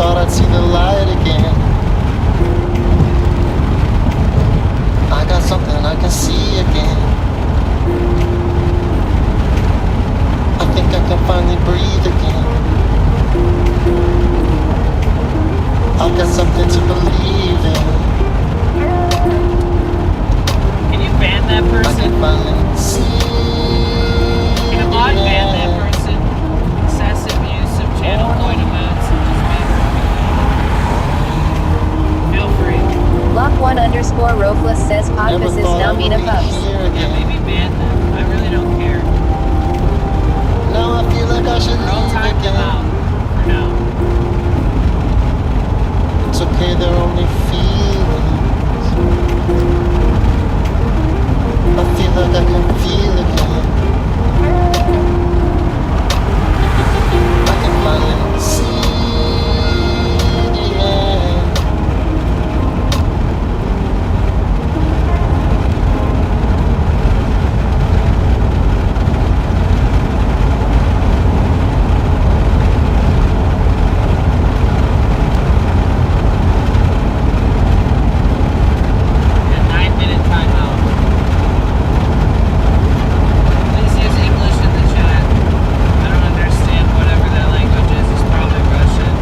thought I'd see the light again. I got something I can see again. I think I can finally breathe again. I got something to believe in. Can you ban that I person? can finally see. Can a mod ban that person? Excessive use of channel point amounts and just ban. Feel free. Block1_Rofless says Podfus is now Mina Pups. Yeah, maybe ban them. I really don't care. Now I feel like I should I'll leave time them again. out for now. It's okay, they're only feelings. I feel like I can feel again. I can finally see the end. A 9-minute timeout. Please use English in the chat. I don't understand whatever that language is. It's probably Russian.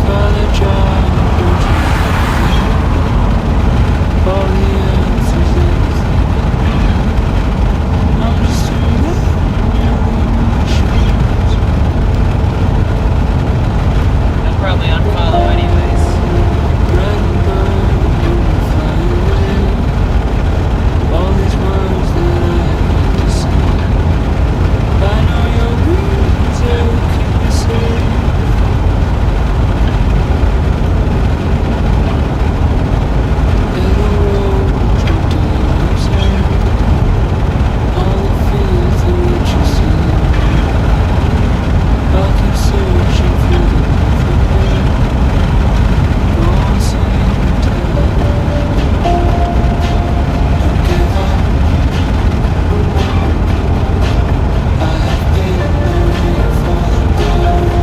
Father John, all the answers I'm just a man. I'll probably unfollow anyways. Red and blue, fly away. All these words that I have to say. I know your wings will keep me safe. And the roads will take us home. All the fears that we just see. I'll keep searching for the perfect way. Go on singing until I don't give up. I have been married for the gold.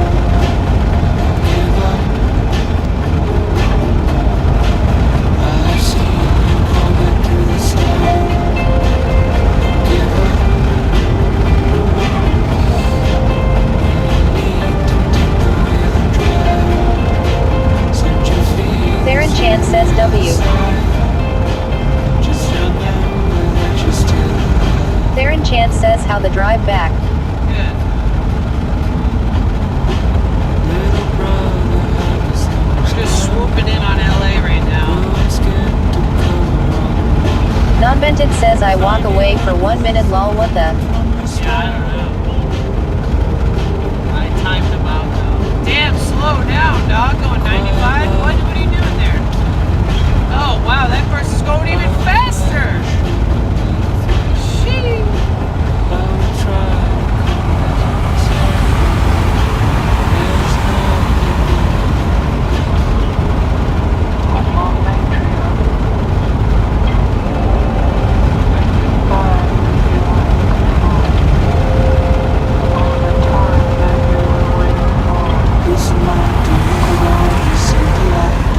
Give up. I have seen you go back to the snow. Give up. Set your feet Theron Chan says W. just remember that you're still alive. Theron Chan says how the drive back. Good. Little brother, how is We're just swooping in on LA right now. Nonvented says I walk away for 1 minute lol what the. Yeah, I don't know. I timed them out though. Damn, slow down, dog. Going 95? What are you doing there? Oh, wow, that person's going even faster. Sheesh. This might do you wrong, you see the light.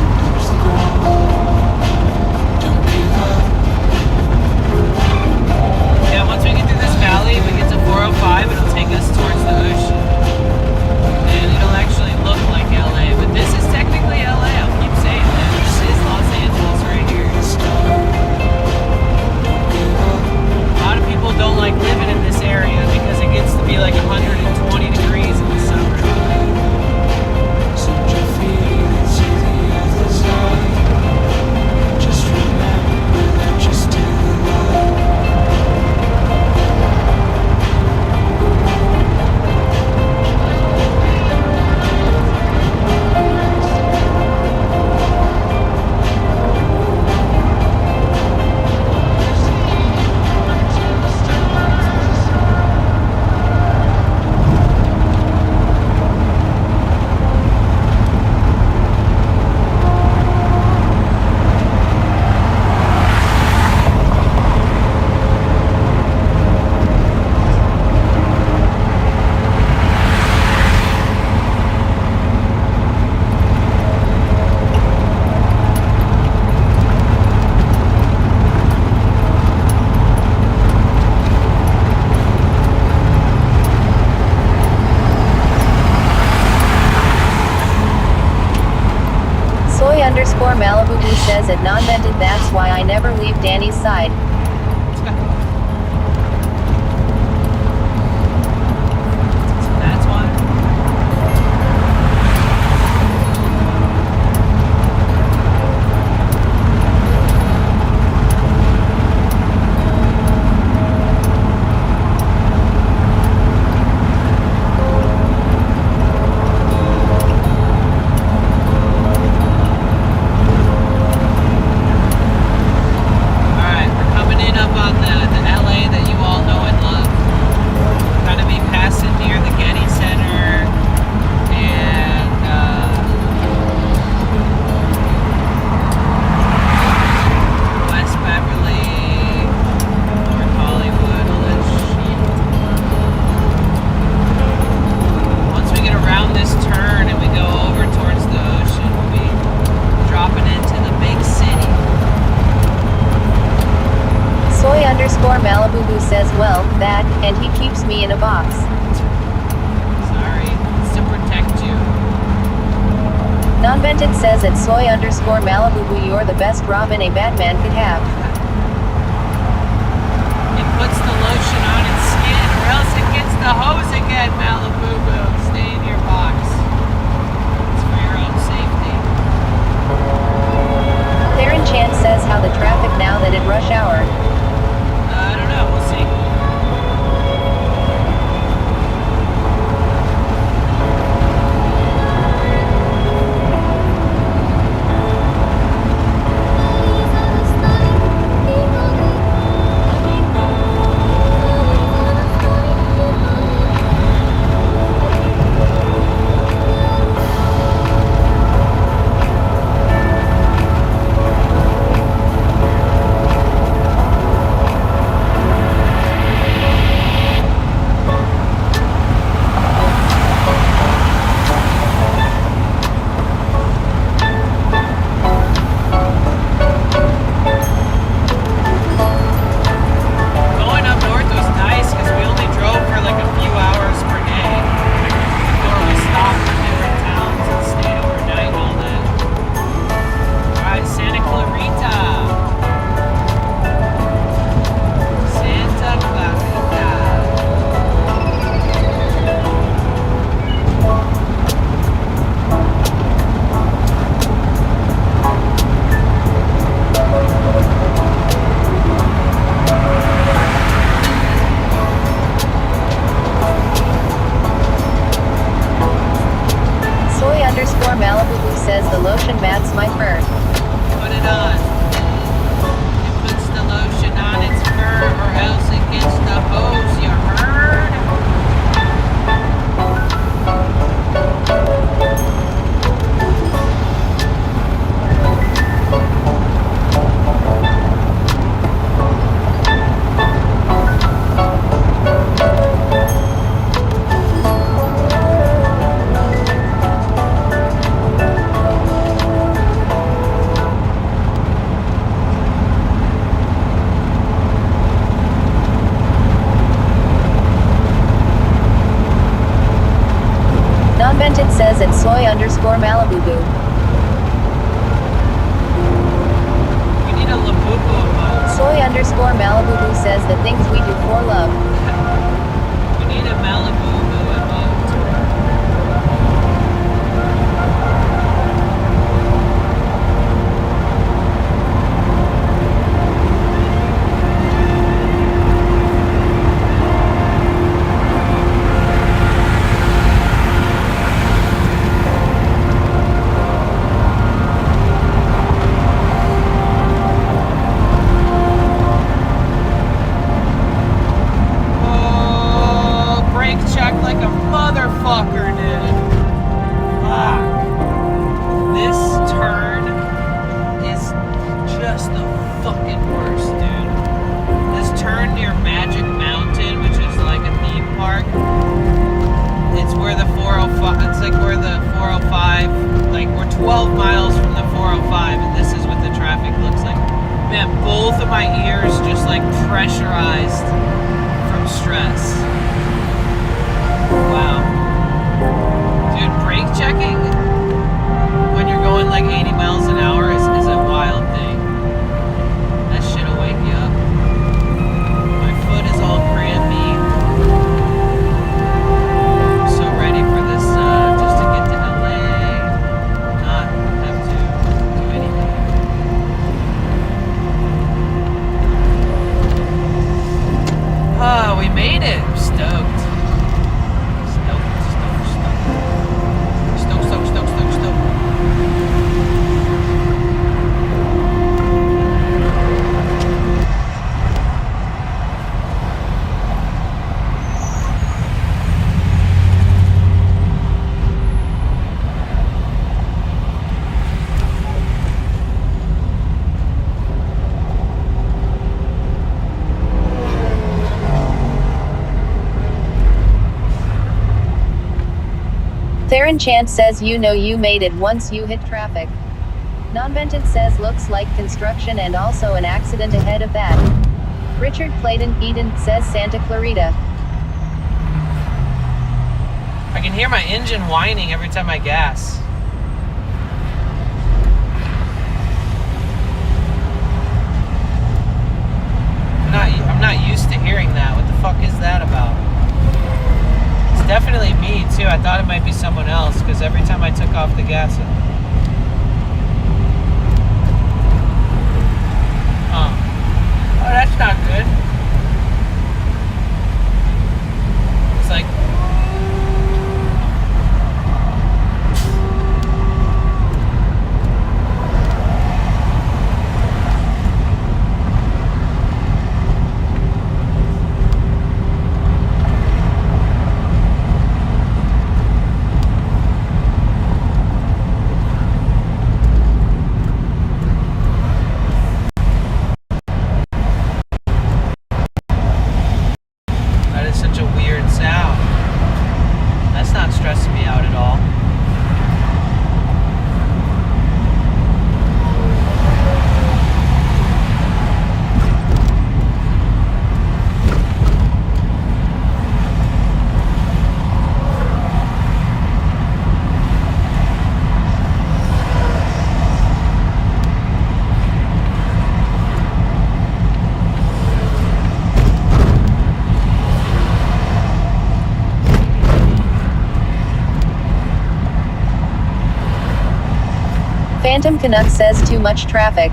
says at non-vented, that's why I never leave Danny's side. That's one. Alright, we're coming in up on the LA that you all know and love. Gonna be passing near the Getty Center and West Beverly, North Hollywood, all that shit. Once we get around this turn and we go over towards the ocean, we'll be dropping into the big city. Soy_Malibu says, well, that, and he keeps me in a box. Sorry, it's to protect you. Non-vented says at Soy_Malibu, you're the best Robin a Batman could have. It puts the lotion on its skin, or else it gets the hose again, Malibu. Stay in your box. It's for your own safety. Theron Chan says, how the traffic now that at rush hour. I don't know, we'll see. Going up north was nice because we only drove for like a few hours per day before we stopped in different towns and stayed overnight and all that. Alright, Santa Clarita. Santa Clarita. Soy_Malibu says the lotion mats my fur. Put it on. It puts the lotion on its fur or else it gets the hose, you heard? Non-vented says at Soy_Malibu. We need a Labubu emote. Soy_Malibu says the things we do for love. We need a Malibu emote. both of my ears just like pressurized from stress. Wow. Dude, brake checking when you're going like 80 miles an hour is a wild Theron Chant says you know you made it once you hit traffic. Nonvented says looks like construction and also an accident ahead of that. Richard Clayton Eden says Santa Clarita. I can hear my engine whining every time I gas. I'm not used to hearing that. What the fuck is that about? It's definitely me too. I thought it might be someone else because every time I took off the gas. Oh, that's not good. It's like. Phantom Canuck says too much traffic.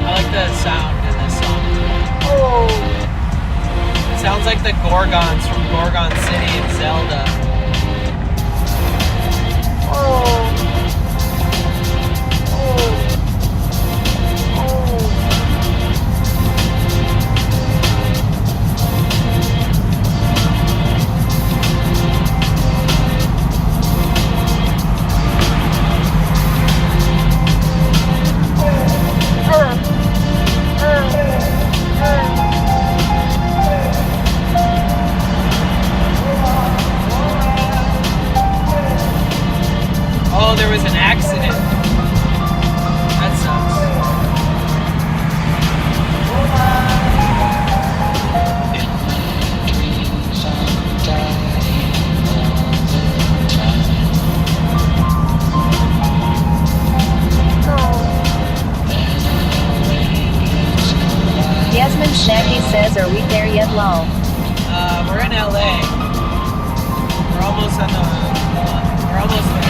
I like the sound in this song. It sounds like the Gorgons from Gorgon City and Zelda. Oh, there was an accident. That sucks. Yasmin Snacky says, are we there yet, lol? We're in LA. We're almost on the. We're almost there.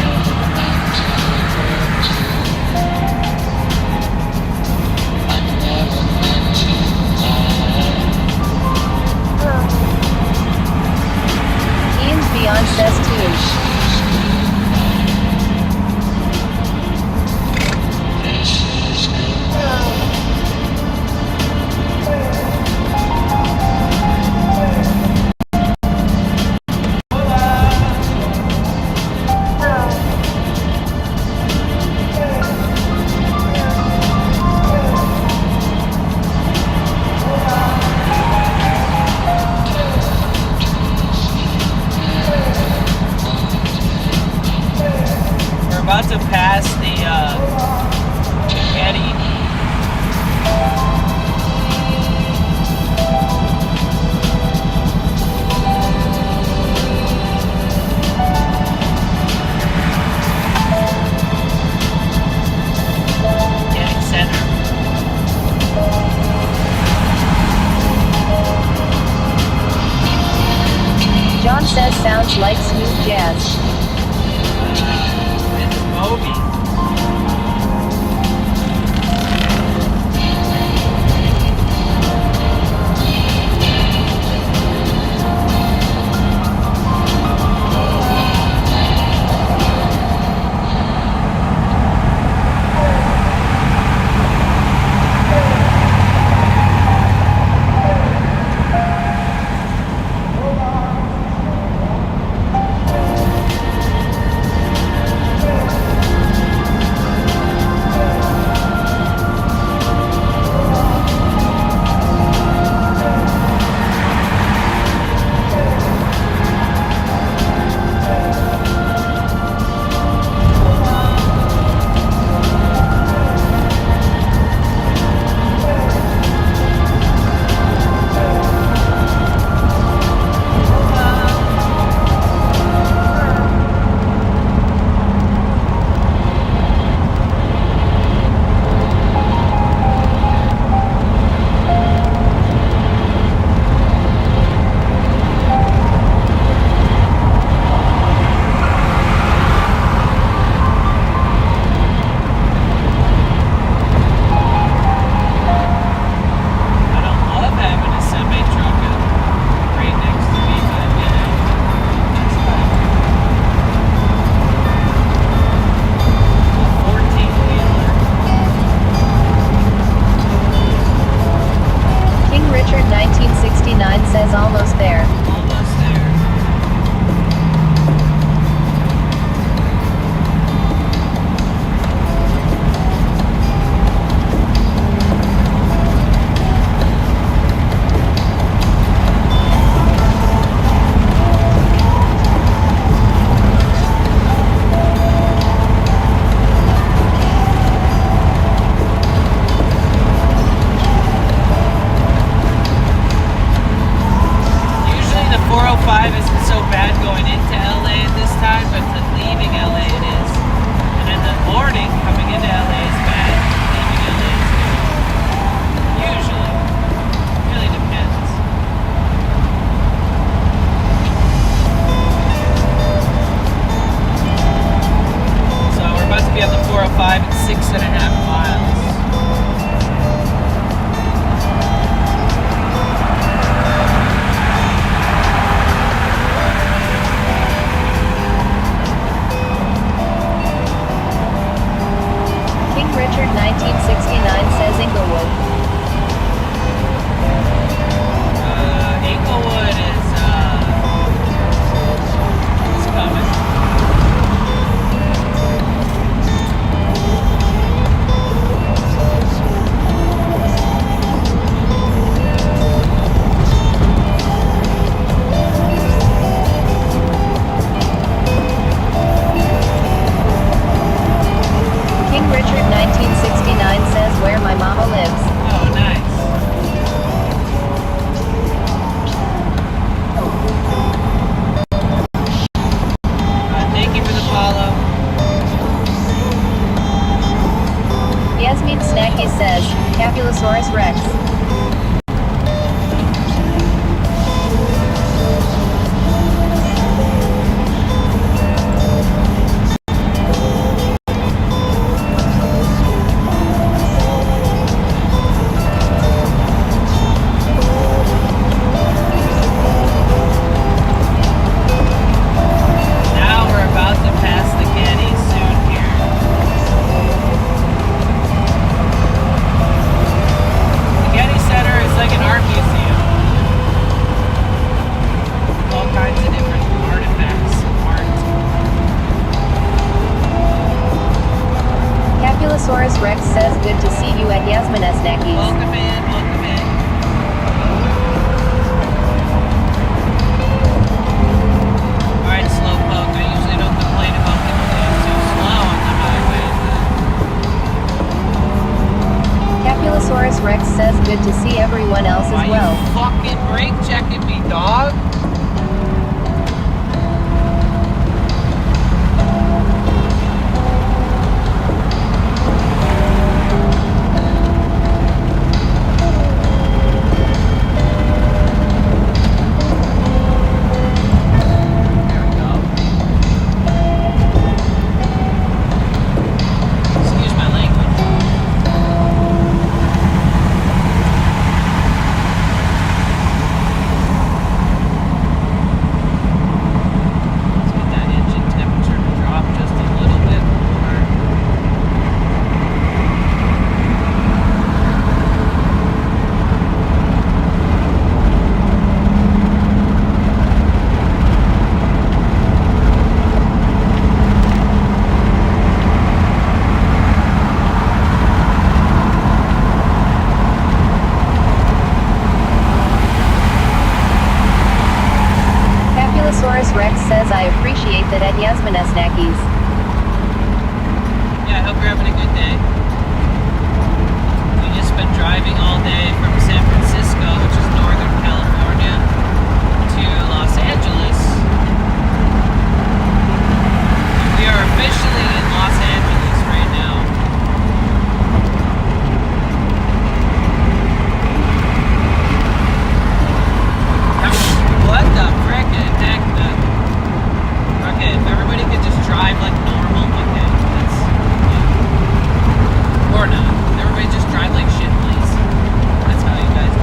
Ian's Beyond says too. About to pass the Getty. Getty Center. John says sounds like smooth jazz. Moby. almost there. Almost there. Usually the 405 isn't so bad going into LA at this time, but to leaving LA it is. And in the morning, coming into LA is bad. Leaving LA is good. Usually. Really depends. So we're about to be on the 405 at 6.5 miles. King Richard 1969 says Inglewood. Inglewood is coming. King Richard 1969 says where my mama lives. Oh, nice. Thank you for the follow. Yasmin Snacky says, Capulosaurus Rex. Now we're about to pass the Getty soon here. The Getty Center is like an art museum. All kinds of different artifacts of art. Capulosaurus Rex says good to see you at Yasmin Snackies. Welcome in, welcome in. Alright, Slowpoke. I usually don't complain about people being too slow on the highway. Capulosaurus Rex says good to see everyone else Why as well. you fucking brake checking me, dog? There we go. Excuse my language. Let's get that engine temperature to drop just a little bit more. Capulosaurus Rex says I appreciate that at Yasmin Snackies. Yeah, I hope you're having a good day. We just been driving all day from San Francisco, which is Northern California, to Los Angeles. We are officially in Los Angeles right now. What the frickin' heck? Okay, if everybody could just drive like normal, okay, that's, yeah. Or not. Everybody just drive like shit, please. That's how you guys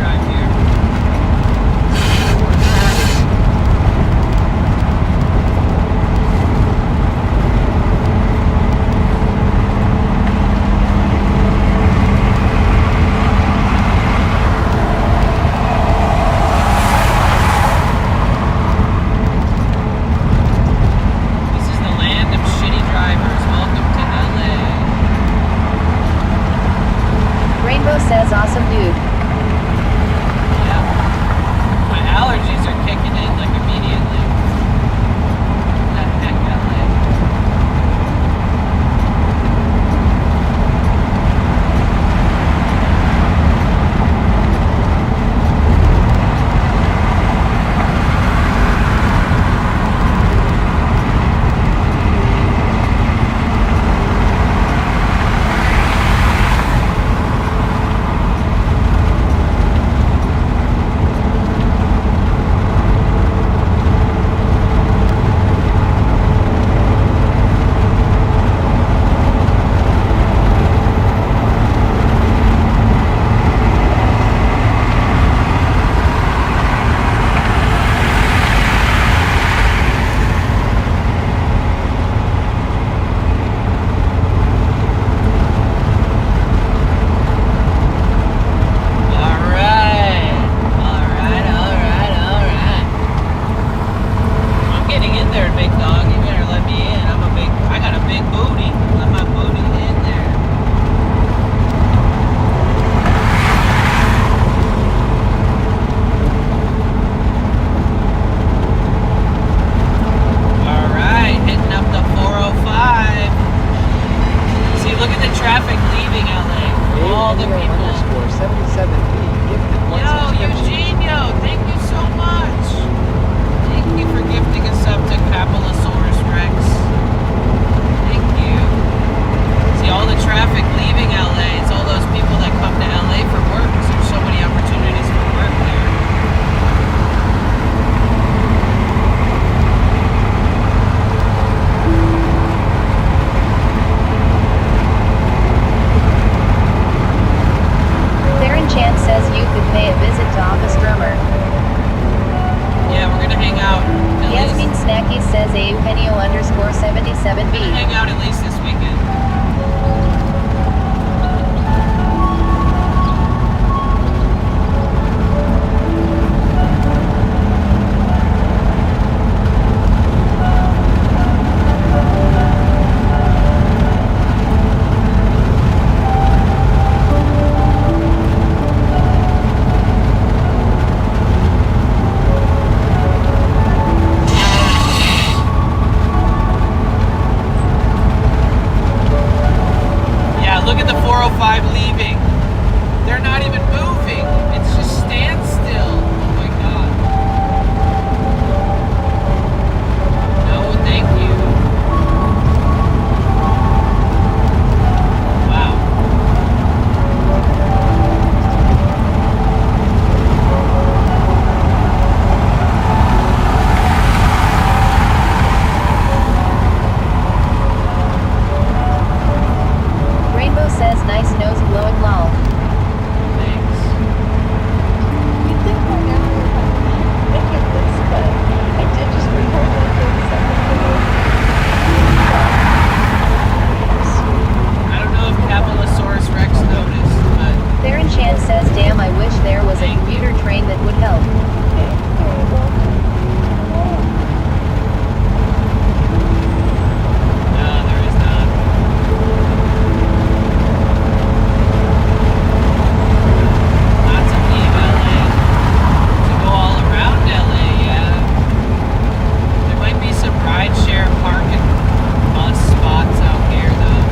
Jackie says Eugenio_77B. Hang out at least this weekend. Yeah, look at the 405 leaving. They're not even moving. It's just standstill. Oh my god. No, thank you. Wow. Rainbow says nice nose blowing lol. Thanks. You'd think by now I would make it this, but I did just record that thing I don't know if Capitalosaurus Rex noticed, but Theron Chan says damn I wish there was a commuter train that would help. no, there is not. Not to leave LA. To go all around LA, yeah. There might be some rideshare park and bus spots out here, though.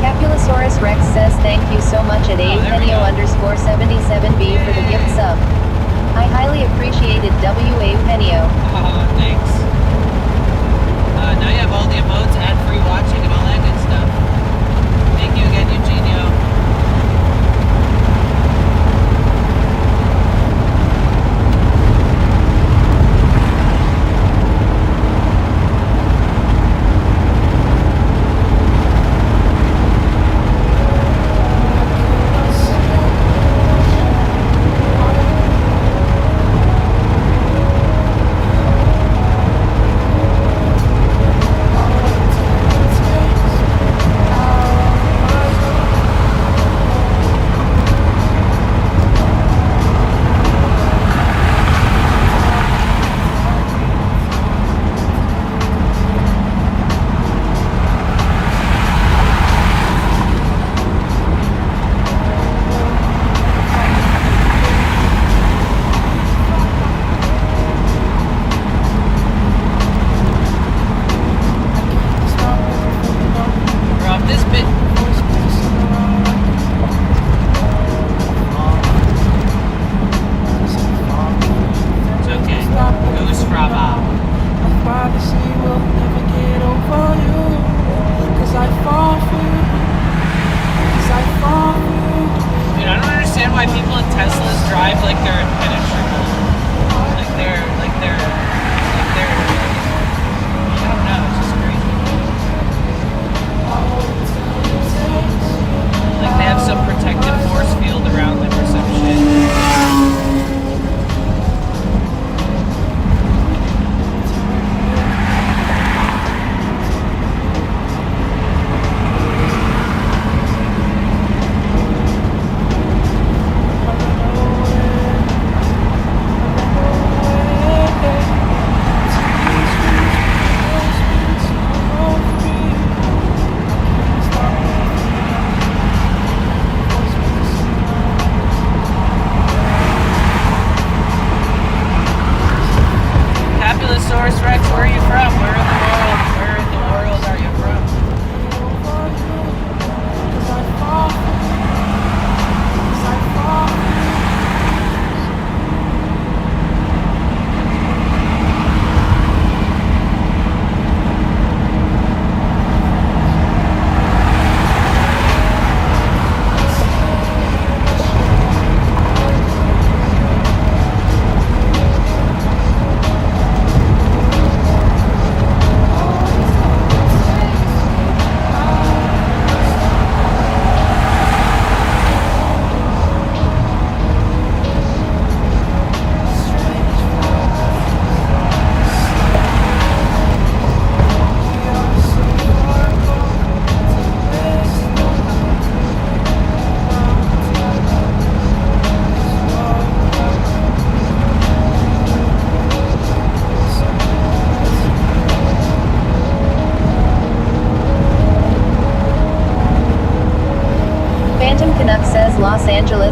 Capulosaurus Rex says thank you so much at Eugenio_77B for the gift sub. I highly appreciated Eugenio. Thanks. Now you have all the emotes, ad-free watching, and all that good stuff. Thank you again, Eugenio.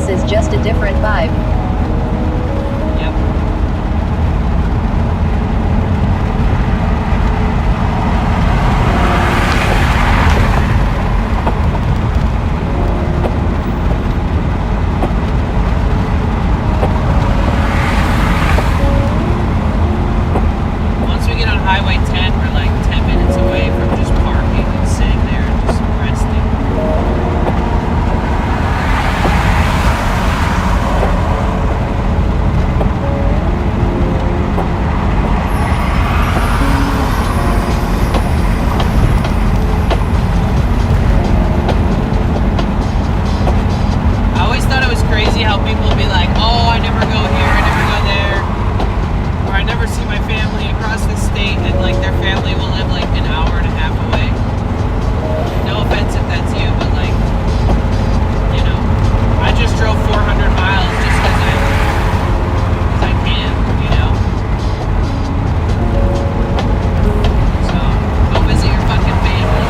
This is just a different vibe. Yep. Once we get on Highway 10, we're like 10 minutes away from just parking and sitting there and just resting. I always thought it was crazy how people would be like, oh, I never go here, I never go there, or I never see my family across the state, and like their family will live like an hour and a half away. No offense if that's you, but like, you know, I just drove 400 miles just because I can, you know? So, go visit your fucking family.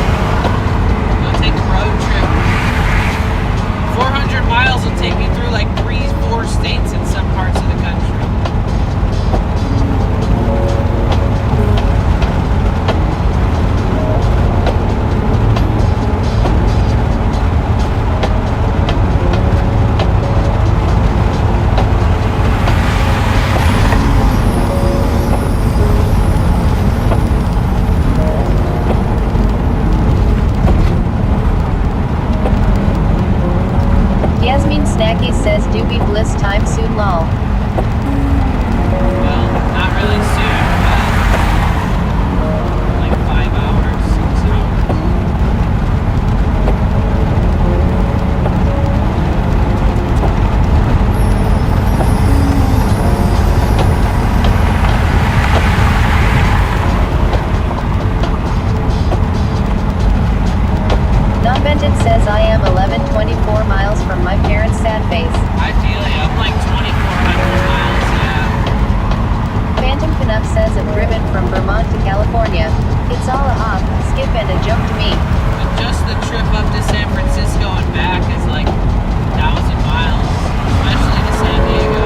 Go take a road trip. 400 miles will take me through like 3-4 states in some parts of the country. Yasmin Snacky says doobie bliss time soon lol. Well, not really soon, but like 5 hours, 6 hours. Non-vented says I am 1124 miles from my parents' sad face. I feel you. I'm like 2,400 miles, yeah. Phantom Canuck says I've driven from Vermont to California. It's all a hop, skip and a jump to me. But just the trip up to San Francisco and back is like 1,000 miles, especially to San Diego.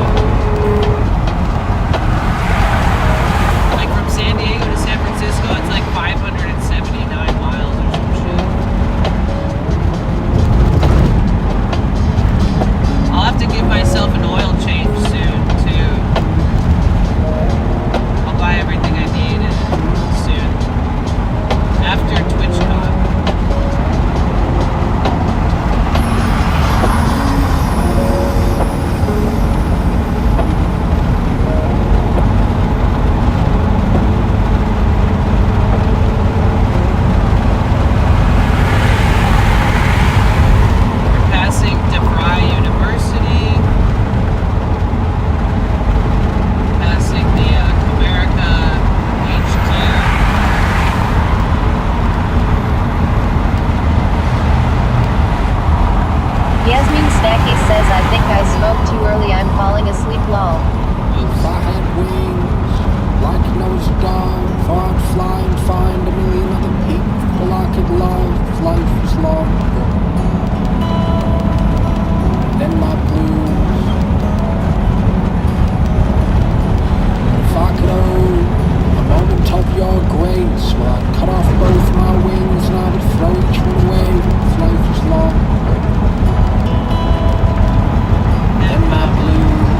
Like from San Diego to San Francisco, it's like 579 miles or some shit. I'll have to give myself an oil change soon, too. I'll buy everything I need soon. After TwitchCon. We're passing DeVry University. Passing the Comerica HQ. Yasmin Snacky says I think I smoked too early, I'm falling asleep lol. If I had wings, like nose down, I'd fly and find a million other people I could love if life was long. Then my blues. If I could own a moment of your grace, well, I'd cut off both my wings and I would throw each one away if life was long. And my blues.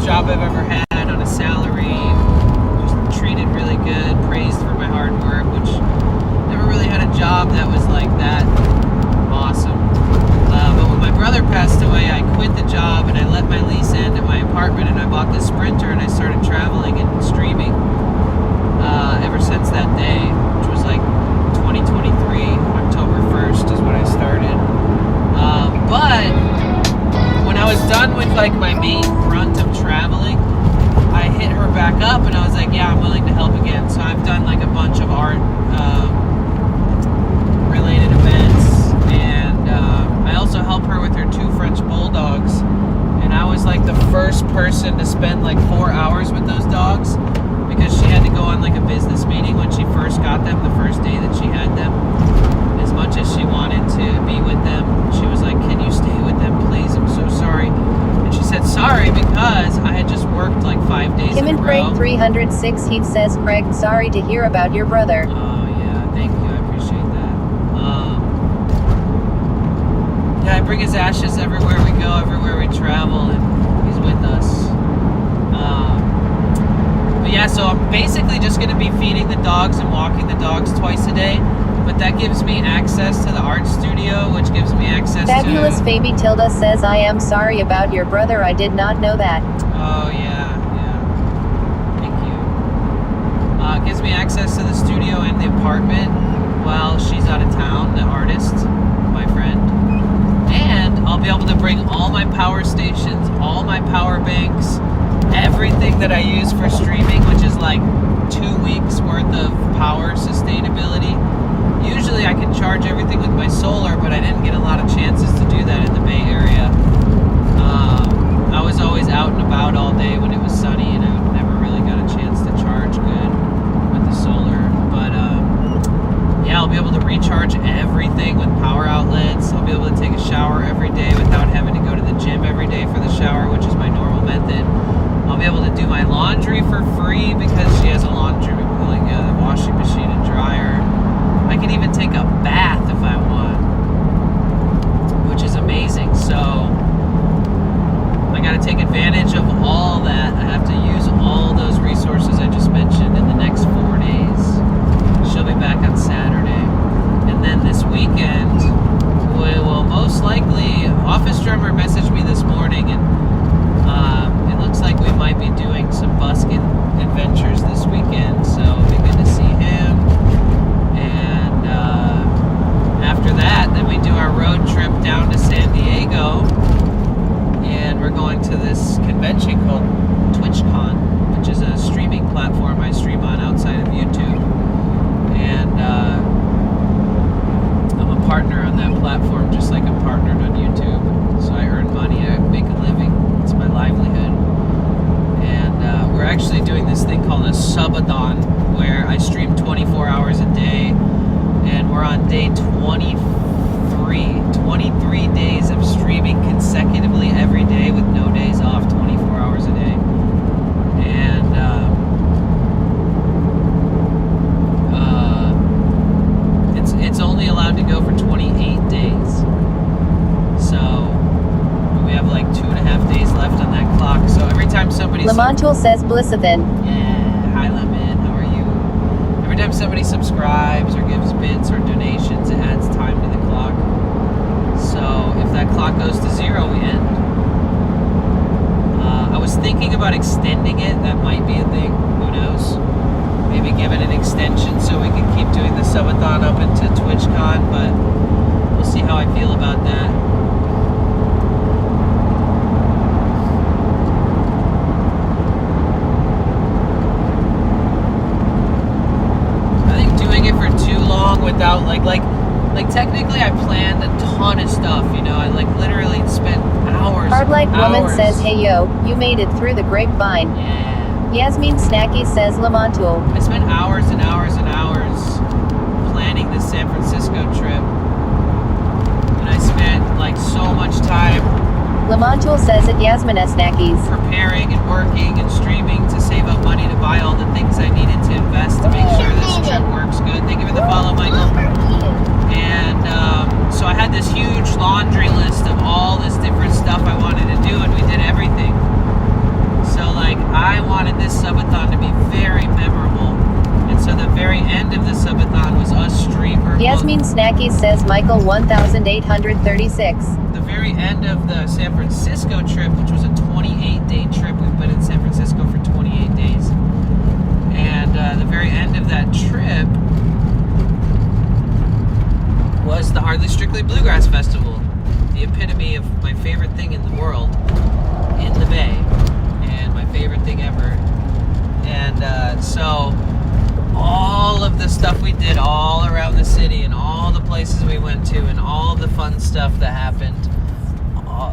best job I've ever had on a salary. Just treated really good, praised for my hard work, which never really had a job that was like that awesome. But when my brother passed away, I quit the job and I let my lease end at my apartment, and I bought this Sprinter and I started traveling and streaming ever since that day, which was like 2023, October 1st is when I started. But when I was done with like my main brunt of traveling, I hit her back up and I was like, yeah, I'm willing to help again. So I've done like a bunch of art related events, and I also help her with her 2 French bulldogs. And I was like the first person to spend like 4 hours with those dogs, because she had to go on like a business meeting when she first got them, the first day that she had them. As much as she wanted to be with them, she was like, can you stay with them, please? I'm so sorry. And she said sorry because I had just worked like 5 days Kim in and a Craig row. 306 Heath says, Craig, sorry to hear about your brother. Oh yeah, thank you, I appreciate that. Yeah, I bring his ashes everywhere we go, everywhere we travel, and he's with us. But yeah, so I'm basically just going to be feeding the dogs and walking the dogs twice a day. But that gives me access to the art studio, which gives me access Fabulous to... Fabi Tilda says, I am sorry about your brother. I did not know that. Oh, yeah. Thank you. It gives me access to the studio and the apartment while she's out of town, the artist, my friend. And I'll be able to bring all my power stations, all my power banks, everything that I use for streaming, which is like 2 weeks worth of power sustainability. Usually I can charge everything with my solar, but I didn't get a lot of chances to do that in the Bay Area. I was always out and about all day when it was sunny, and I never really got a chance to charge good with the solar. But yeah, I'll be able to recharge everything with power outlets. I'll be able to take a shower every day without having to go to the gym every day for the shower, which is my normal method. I'll be able to do my laundry for free because she has a laundry, like a washing machine and dryer. I can even take a bath if I want, which is amazing. So I got to take advantage of all that. I have to use all those resources I just mentioned in the next 4 days. She'll be back on Saturday. And then this weekend, we will most likely, Office Drummer messaged me this morning, and it looks like we might be doing some busking adventures this weekend, so it'll be good to see him. And after that, then we do our road trip down to San Diego, and we're going to this convention called TwitchCon, which is a streaming platform I stream on outside of YouTube. And I'm a partner on that platform, just like I'm partnered on YouTube. So I earn money, I make a living. It's my livelihood. And we're actually doing this thing called a subathon, where I stream 24 hours a day, and we're on day 23 days of streaming consecutively every day with no days off, 24 hours a day. And it's only allowed to go for 28 days. So we have like 2.5 days left on that clock. So every time somebody... Lamontul says Blissathan. Yeah, hi Lemon, how are you? Every time somebody subscribes or gives bits or donations, it adds time to the clock. So if that clock goes to 0, we end. I was thinking about extending it. That might be a thing. Who knows? Maybe give it an extension so we can keep doing the subathon up into TwitchCon, but we'll see how I feel about that. I think doing it for too long without like technically I planned a ton of stuff, you know. I like literally spent hours. Hardlight Woman hours. says, hey yo, you made it through the grapevine. Yeah. Yasmin Snacky says Lamontul. I spent hours and hours and hours planning this San Francisco trip. And I spent like so much time Lamontul says it Yasmin Snackies. Preparing and working and streaming to save up money to buy all the things I needed to invest to make sure this trip works good. Thank you for the follow, Michael. And so I had this huge laundry list of all this different stuff I wanted to do, and we did everything. So says Michael 1836. The very end of the San Francisco trip, which was a 28-day trip, we've been in San Francisco for 28 days. And the very end of that trip was the Hardly Strictly Bluegrass Festival. The epitome of my favorite thing in the world, in the Bay. And my favorite thing ever. And so all of the stuff we did all around the city and all the places we went to and all the fun stuff that happened,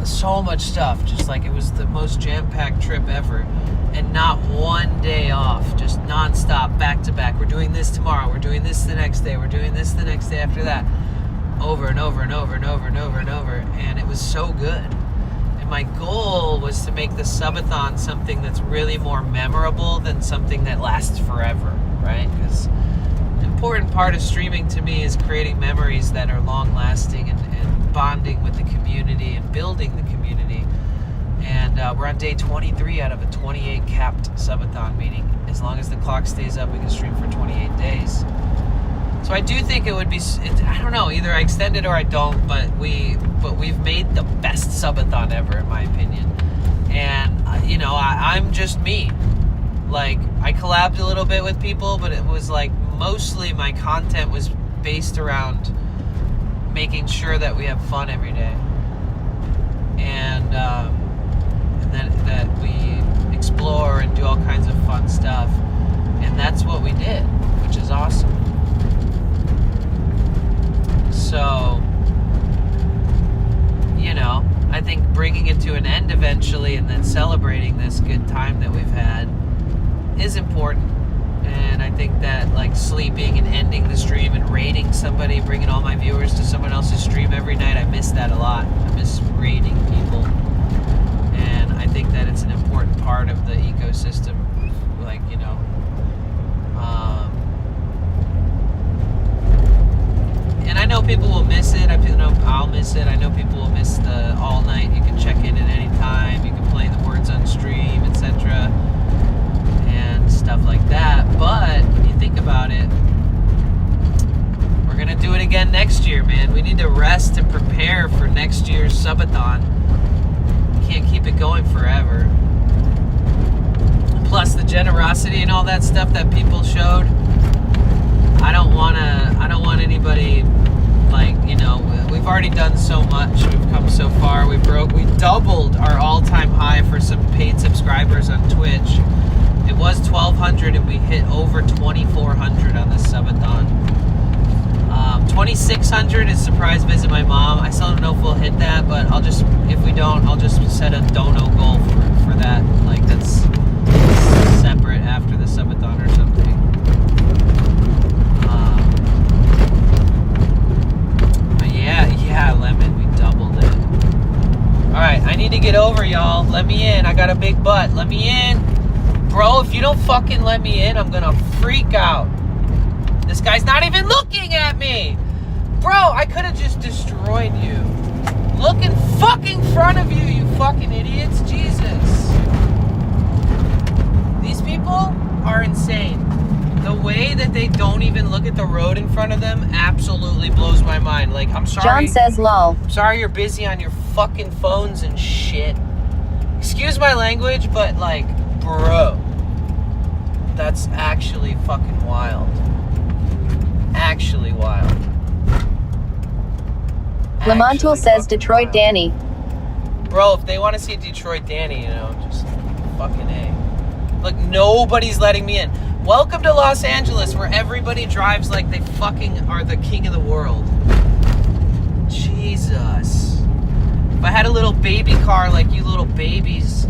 so much stuff, just like it was the most jam-packed trip ever, and not one day off, just non-stop, back to back. We're doing this tomorrow, we're doing this the next day, we're doing this the next day after that, over and over and over and over and over and over, and it was so good. And my goal was to make the subathon something that's really more memorable than something that lasts forever, right? Because an important part of streaming to me is creating memories that are long-lasting and bonding with the community and building the community. And we're on day 23 out of a 28 capped subathon, meaning as long as the clock stays up, we can stream for 28 days. So I do think it would be, I don't know, either I extend it or I don't, but we've made the best subathon ever, in my opinion. And, you know, I'm just me. Like, I collabed a little bit with people, but it was like mostly my content was based around making sure that we have fun every day. And that we explore and do all kinds of fun stuff. And that's what we did, which is awesome. So, you know, I think bringing it to an end eventually and then celebrating this good time that we've had is important. And I think that, like, sleeping and ending the stream and raiding somebody, bringing all my viewers to someone else's stream every night, I miss that a lot. I miss raiding people. And I think that it's an important part of the ecosystem. Like, you know, and I know people will miss it. I know I'll miss it. I know people will miss the all night. You can check in at any time. You can play the words on stream, etc. and stuff like that. But when you think about it, we're gonna do it again next year, man. We need to rest and prepare for next year's subathon. We can't keep it going forever. Plus the generosity and all that stuff that people showed. I don't want anybody, like, you know, we've already done so much. We've come so far. We doubled our all-time high for some paid subscribers on Twitch. It was 1,200 and we hit over 2,400 on this subathon. 2,600 is surprise visit my mom. I still don't know if we'll hit that, but if we don't, I'll just set a dono goal for that. Like, that's separate after the subathon or something. But yeah, Lemon, we doubled it. Alright, I need to get over, y'all. Let me in. I got a big butt. Let me in. Bro, if you don't fucking let me in, I'm gonna freak out. This guy's not even looking at me. Bro, I could have just destroyed you. Look in fucking front of you, you fucking idiots. Jesus. These people are insane. The way that they don't even look at the road in front of them absolutely blows my mind. Like, I'm sorry. John says lol. I'm sorry you're busy on your fucking phones and shit. Excuse my language, but, like, bro, that's actually fucking wild. Actually wild. Lamontul says Detroit wild. Danny. Bro, if they want to see Detroit Danny, you know, just fucking A. Look, nobody's letting me in. Welcome to Los Angeles, where everybody drives like they fucking are the king of the world. Jesus. If I had a little baby car like you little babies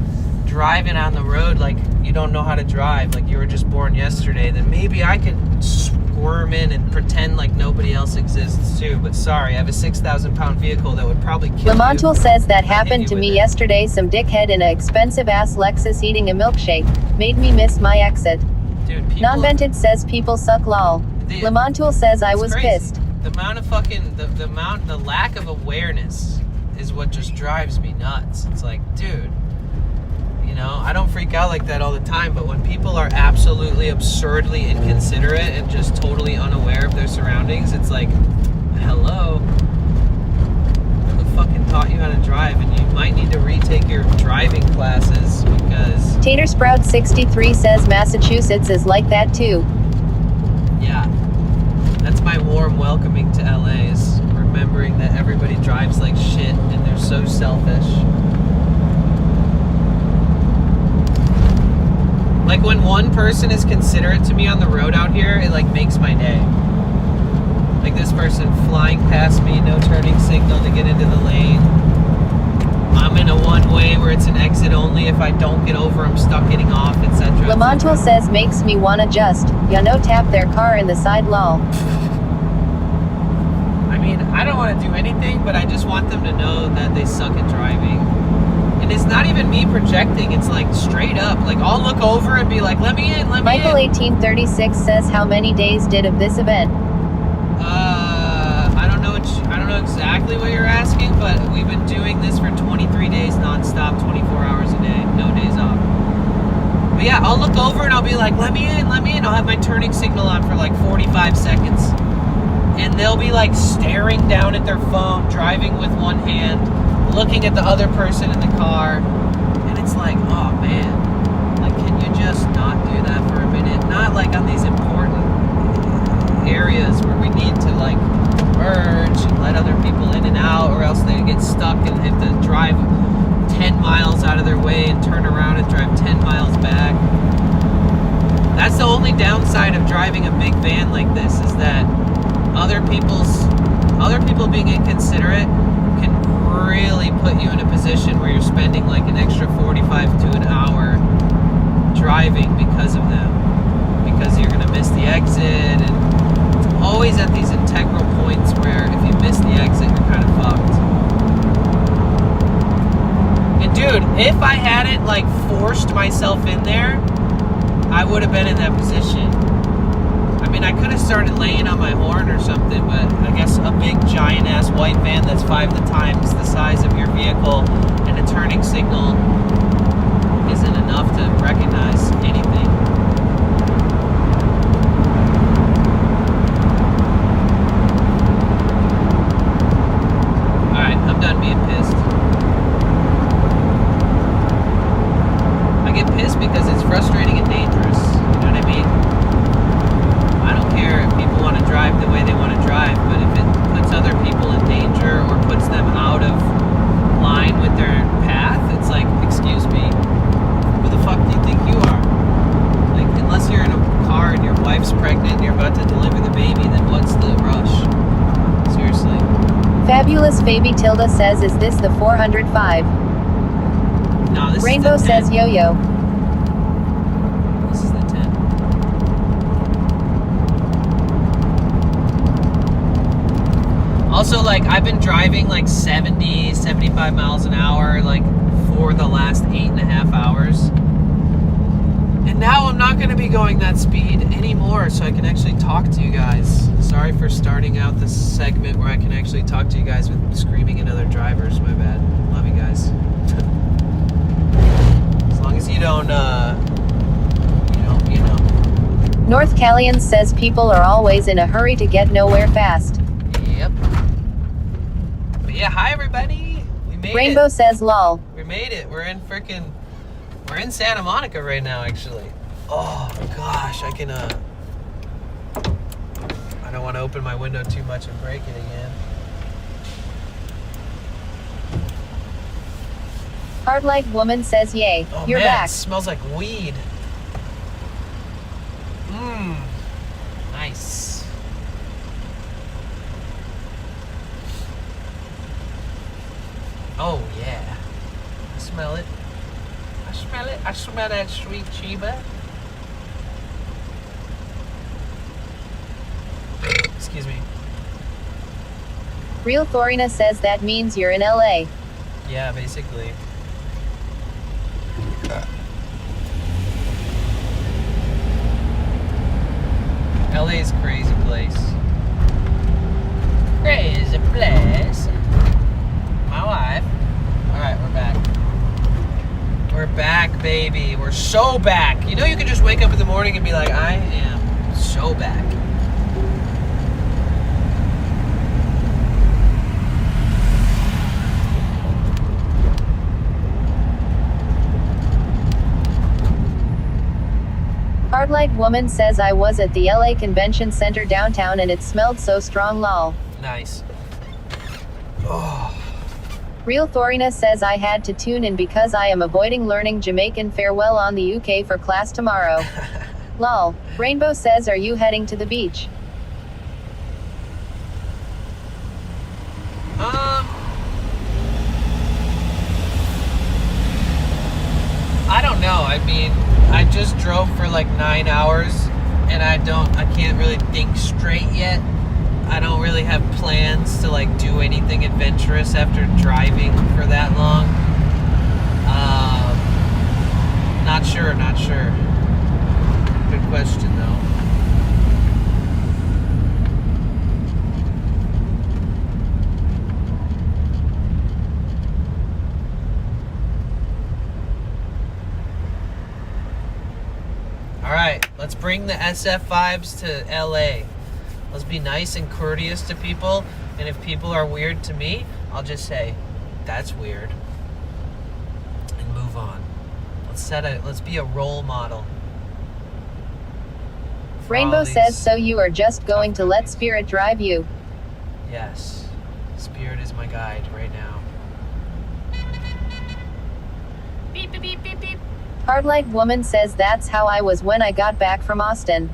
driving on the road like you don't know how to drive, like you were just born yesterday, then maybe I could squirm in and pretend like nobody else exists too. But sorry, I have a 6,000-pound vehicle that would probably kill Lamontul you. says that happened to me yesterday. Some dickhead in an expensive-ass Lexus eating a milkshake made me miss my exit. Dude, people... Non-vented says people suck lol. Lamontul says I was crazy. Pissed. The amount of fucking, the lack of awareness is what just drives me nuts. It's like, dude, you know, I don't freak out like that all the time, but when people are absolutely absurdly inconsiderate and just totally unaware of their surroundings, it's like, Hello? Who fucking taught you how to drive? And you might need to retake your driving classes because... Tater Sprout 63 says Massachusetts is like that too. Yeah. That's my warm welcoming to LA, is remembering that everybody drives like shit and they're so selfish. Like when one person is considerate to me on the road out here, it like makes my day. Like this person flying past me, no turning signal to get into the lane. I'm in a one-way where it's an exit only. If I don't get over, I'm stuck getting off, etc. Lamontual says makes me wanna just, tap their car in the side lol. I mean, I don't want to do anything, but I just want them to know that they suck at driving. And it's not even me projecting, it's like straight up. Like I'll look over and be like, let me in, let me Michael in. 1836 says how many days did of this event? I don't know exactly what you're asking, but we've been doing this for 23 days non-stop, 24 hours a day, no days off. But yeah, I'll look over and I'll be like, let me in, let me in. I'll have my turning signal on for like 45 seconds. And they'll be like staring down at their phone, driving with one hand, looking at the other person in the car. And it's like, oh man, like can you just not do that for a minute? Not like on these important areas where we need to like merge and let other people in and out, or else they get stuck and have to drive 10 miles out of their way and turn around and drive 10 miles back. That's the only downside of driving a big van like this, is that other people being inconsiderate can really put you in a position where you're spending like an extra 45 to an hour driving because of them, because you're going to miss the exit. And it's always at these integral points where if you miss the exit, you're kind of fucked. And dude, if I hadn't like forced myself in there, I would have been in that position. I mean, I could have started laying on my horn or something, but I guess a big giant ass white van that's 5 times the size of your vehicle and a turning signal isn't enough to recognize anything. Alright, I'm done being pissed. I get pissed because it's frustrating and dangerous. You know what I mean? I don't care if people want to drive the way they want to drive, but if it puts other people in danger or puts them out of line with their path, it's like, excuse me, who the fuck do you think you are? Like, unless you're in a car and your wife's pregnant and you're about to deliver the baby, then what's the rush? Seriously. Fabulous Fabi Tilda says, is this the 405? No, this Rainbow is the 10. says yo-yo. This is the 10. Also, like, I've been driving like 70, 75 miles an hour, like, for the last 8.5 hours. And now I'm not going to be going that speed anymore, so I can actually talk to you guys. Sorry for starting out this segment where I can actually talk to you guys with screaming at other drivers. My bad. Love you guys. As long as you don't, you know. North Callian says people are always in a hurry to get nowhere fast. Yep. But yeah, hi everybody. We made Rainbow it. says lol. We made it. We're in Santa Monica right now, actually. Oh gosh, I don't want to open my window too much and break it again. Hard Like Woman says yay. Oh You're man, back. it smells like weed. Mmm. Nice. Oh yeah. I smell it. I smell it. I smell that sweet chiba. Excuse me. Real Thorina says that means you're in LA. Yeah, basically. LA's a crazy place. Crazy place. My wife. Alright, we're back. We're back, baby. We're so back. You know, you can just wake up in the morning and be like, I am so back. Hardlight woman says I was at the LA Convention Center downtown and it smelled so strong lol. Nice. Oh. Real Thorina says I had to tune in because I am avoiding learning Jamaican farewell on the UK for class tomorrow. Lol. Rainbow says are you heading to the beach? I don't know. I mean, I just drove for like 9 hours and I can't really think straight yet. I don't really have plans to like do anything adventurous after driving for that long. Not sure. Good question though. All right, let's bring the SF vibes to LA. Let's be nice and courteous to people, and if people are weird to me, I'll just say, that's weird, and move on. Let's be a role model. Rainbow says so you are just going to let Spirit drive you. Yes, Spirit is my guide right now. Beep, beep, beep, beep, beep. Hardlight woman says that's how I was when I got back from Austin.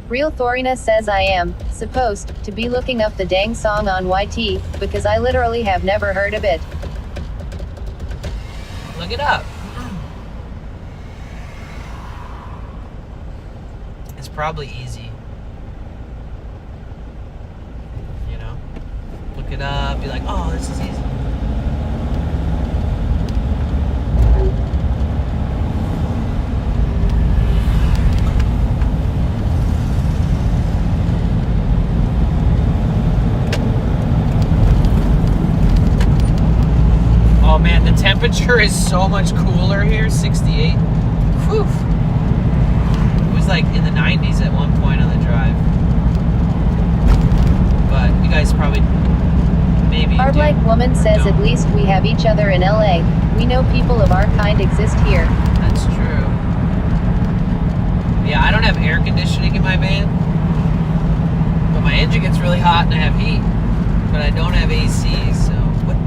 Real Thorina says I am supposed to be looking up the dang song on YT because I literally have never heard of it. Look it up. It's probably easy. You know? Look it up, be like, oh, this is easy. Oh man, the temperature is so much cooler here, 68. Whew. It was like in the 90s at one point on the drive. But you guys probably, maybe Hardlight woman says at least we have each other in LA. We know people of our kind exist here. That's true. Yeah, I don't have air conditioning in my van. But my engine gets really hot and I have heat. But I don't have AC, so.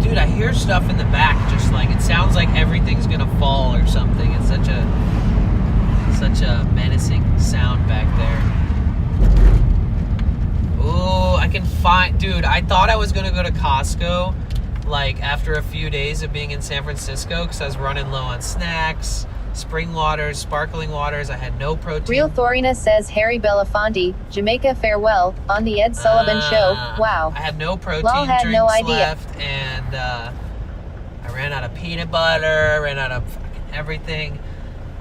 Dude, I hear stuff in the back, just like, it sounds like everything's gonna fall or something. It's such a menacing sound back there. Ooh, I can find, dude, I thought I was gonna go to Costco, like, after a few days of being in San Francisco, because I was running low on snacks, spring waters, sparkling waters. I had no protein. Real Thorina says Harry Belafonte, Jamaica farewell, on the Ed Sullivan Show. Wow. I had no protein Lol, had drinks no idea. left, and I ran out of peanut butter, ran out of fucking everything.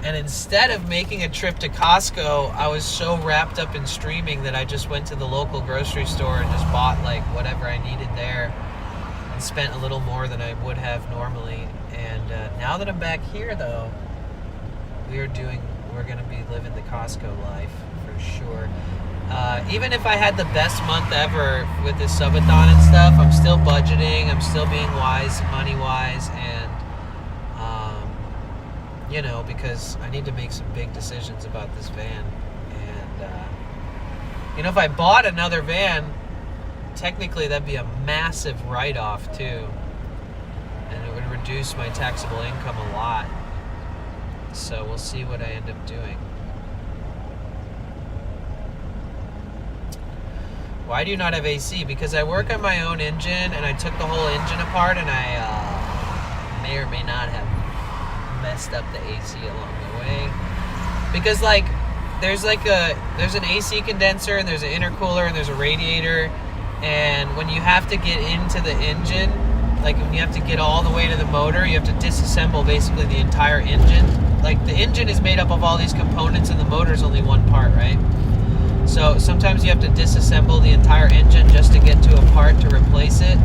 And instead of making a trip to Costco, I was so wrapped up in streaming that I just went to the local grocery store and just bought like whatever I needed there and spent a little more than I would have normally. And now that I'm back here though, we're gonna be living the Costco life for sure. Even if I had the best month ever with this subathon and stuff, I'm still budgeting, I'm still being wise, money wise, and you know, because I need to make some big decisions about this van. And you know, if I bought another van, technically that'd be a massive write-off too, and it would reduce my taxable income a lot. So we'll see what I end up doing. Why do you not have AC? Because I work on my own engine, and I took the whole engine apart, and I may or may not have messed up the AC along the way. Because like there's an AC condenser, and there's an intercooler, and there's a radiator, and when you have to get into the engine, like when you have to get all the way to the motor, you have to disassemble basically the entire engine. Like the engine is made up of all these components and the motor is only one part, right? So sometimes you have to disassemble the entire engine just to get to a part to replace it.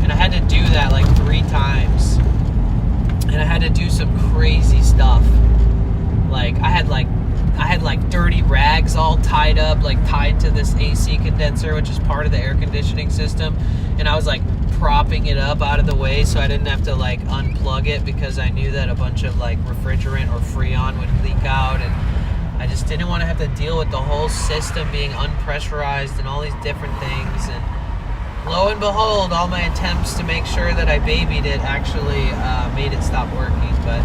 And I had to do that like 3 times. And I had to do some crazy stuff. Like I had like dirty rags all tied up, like tied to this AC condenser, which is part of the air conditioning system. And I was like propping it up out of the way so I didn't have to like unplug it, because I knew that a bunch of like refrigerant or Freon would leak out, and I just didn't want to have to deal with the whole system being unpressurized and all these different things. And lo and behold, all my attempts to make sure that I babied it actually made it stop working. But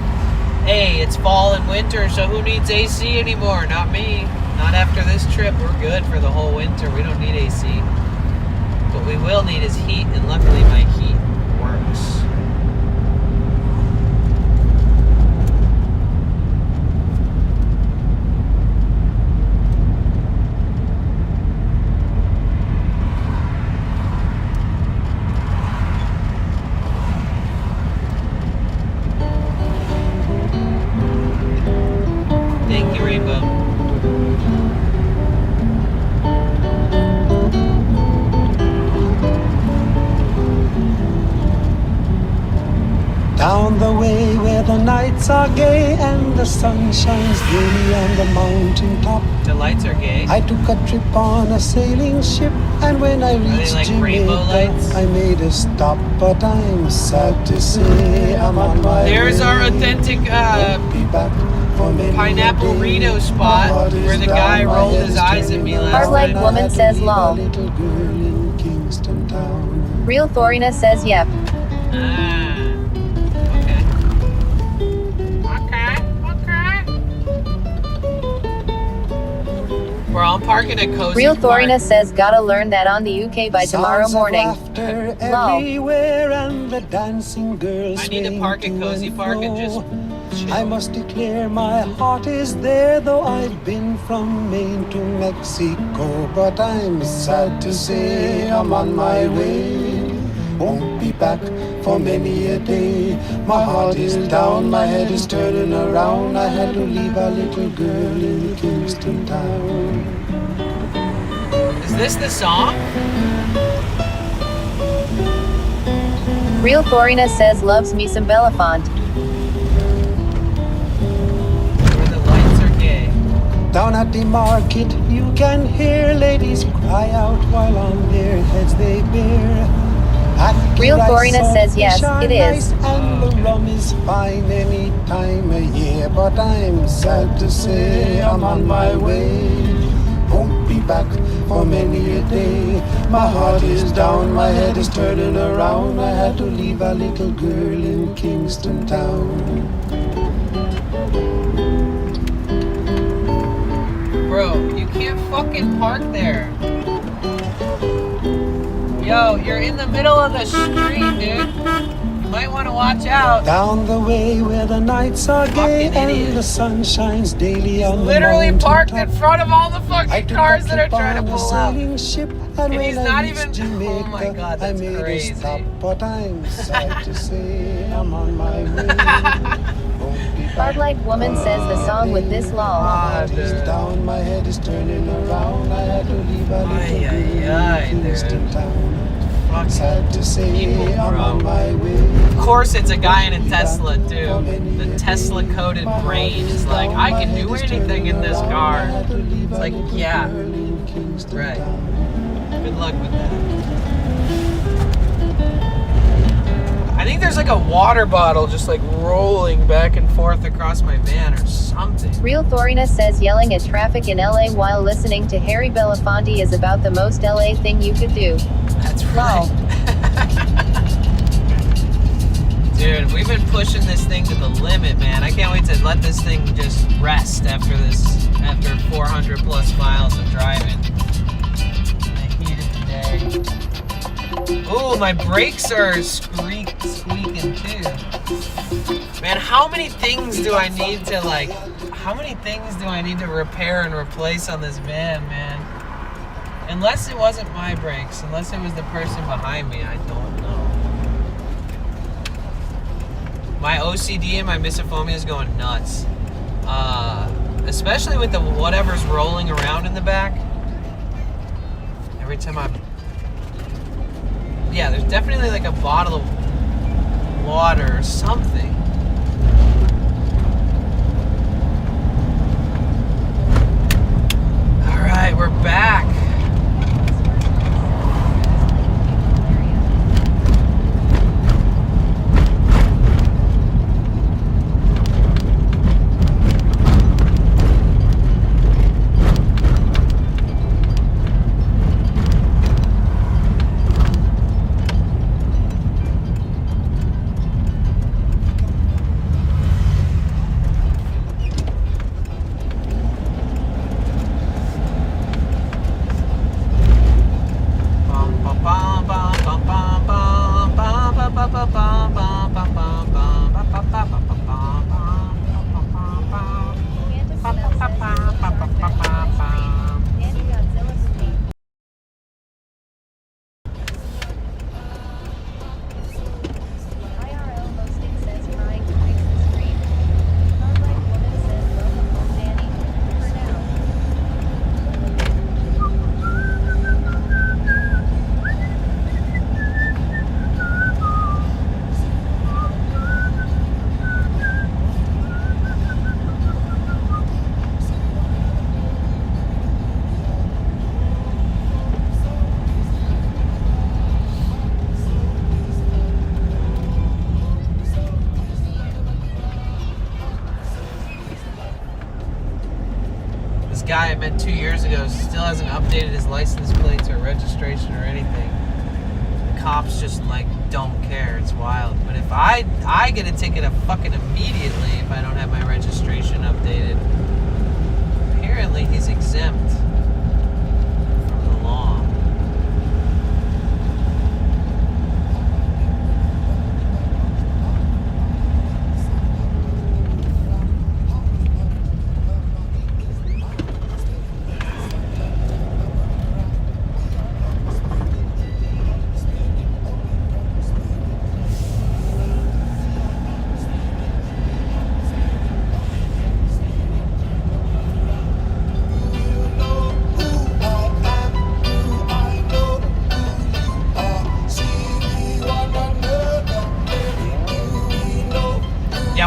hey, it's fall and winter, so who needs AC anymore? Not me. Not after this trip. We're good for the whole winter. We don't need AC. What we will need is heat, and luckily my heat works. Thank you, Rainbow. Down the way where the nights are gay and the sun shines daily on the mountain top. The lights are gay. I took a trip on a sailing ship, and when I reached like rainbow Jamaica, lights? I made a stop, but I'm sad to say I'm on my There's way. our authentic pineapple Reno spot where the guy rolled his eyes at me last Hardlight time. woman says lol. Real Thorina says yep. Bro, I'm parking at Cozy Real Park. Thorina says gotta learn that on the UK by tomorrow morning. Lol. Everywhere and the dancing girls I need to park at Cozy Park and just chill. I must declare my heart is there, though I've been from Maine to Mexico. But I'm sad to say I'm on my way. Won't be back for many a day. My heart is down, my head is turning around. I had to leave a little girl in Kingston town. Is this the song? Real Thorina says loves me some Belafonte. Where the lights are gay. Down at the market you can hear ladies cry out while on their heads they bear. Real Thorina says yes, it is. And the rum is fine any time of year. But I'm sad to say I'm on my way. Won't be back for many a day. My heart is down, my head is turning around. I had to leave a little girl in Kingston town. Bro, you can't fucking park there. Yo, you're in the middle of the street, dude. You might want to watch out. Down the way where the nights are gay and the sun shines daily on the Literally mountain parked top. in front of all the fucking cars that are trying to pull out. Ship, And when he's I not reached even. Jamaica, Oh my god, I that's made crazy. a stop, but I'm sad to say I'm on my way. Hardlight woman says the song with this lol. Down, my head is turning around. I had to leave a little girl in Kingston town. Sad to say I'm on my way. Of course, it's a guy in a Tesla, too. The Tesla coded brain is like, I can do anything in this car. It's like, yeah. Right. Good luck with that. I think there's like a water bottle just like rolling back and forth across my van or something. Real Thorina says yelling at traffic in LA while listening to Harry Belafonte is about the most LA thing you could do. That's right. Dude, we've been pushing this thing to the limit, man. I can't wait to let this thing just rest after 400 plus miles of driving. I heat it today. Ooh, my brakes are squeaking too. Man, how many things do I need to repair and replace on this van, man? Unless it wasn't my brakes, unless it was the person behind me, I don't know. My OCD and my misophonia is going nuts. Especially with the whatever's rolling around in the back. Every time yeah, there's definitely like a bottle of water or something. All right, we're back. guy I met 2 years ago still hasn't updated his license plates or registration or anything. The cops just like don't care. It's wild. But if I get a ticket fucking immediately if I don't have my registration updated. Apparently he's exempt from the law.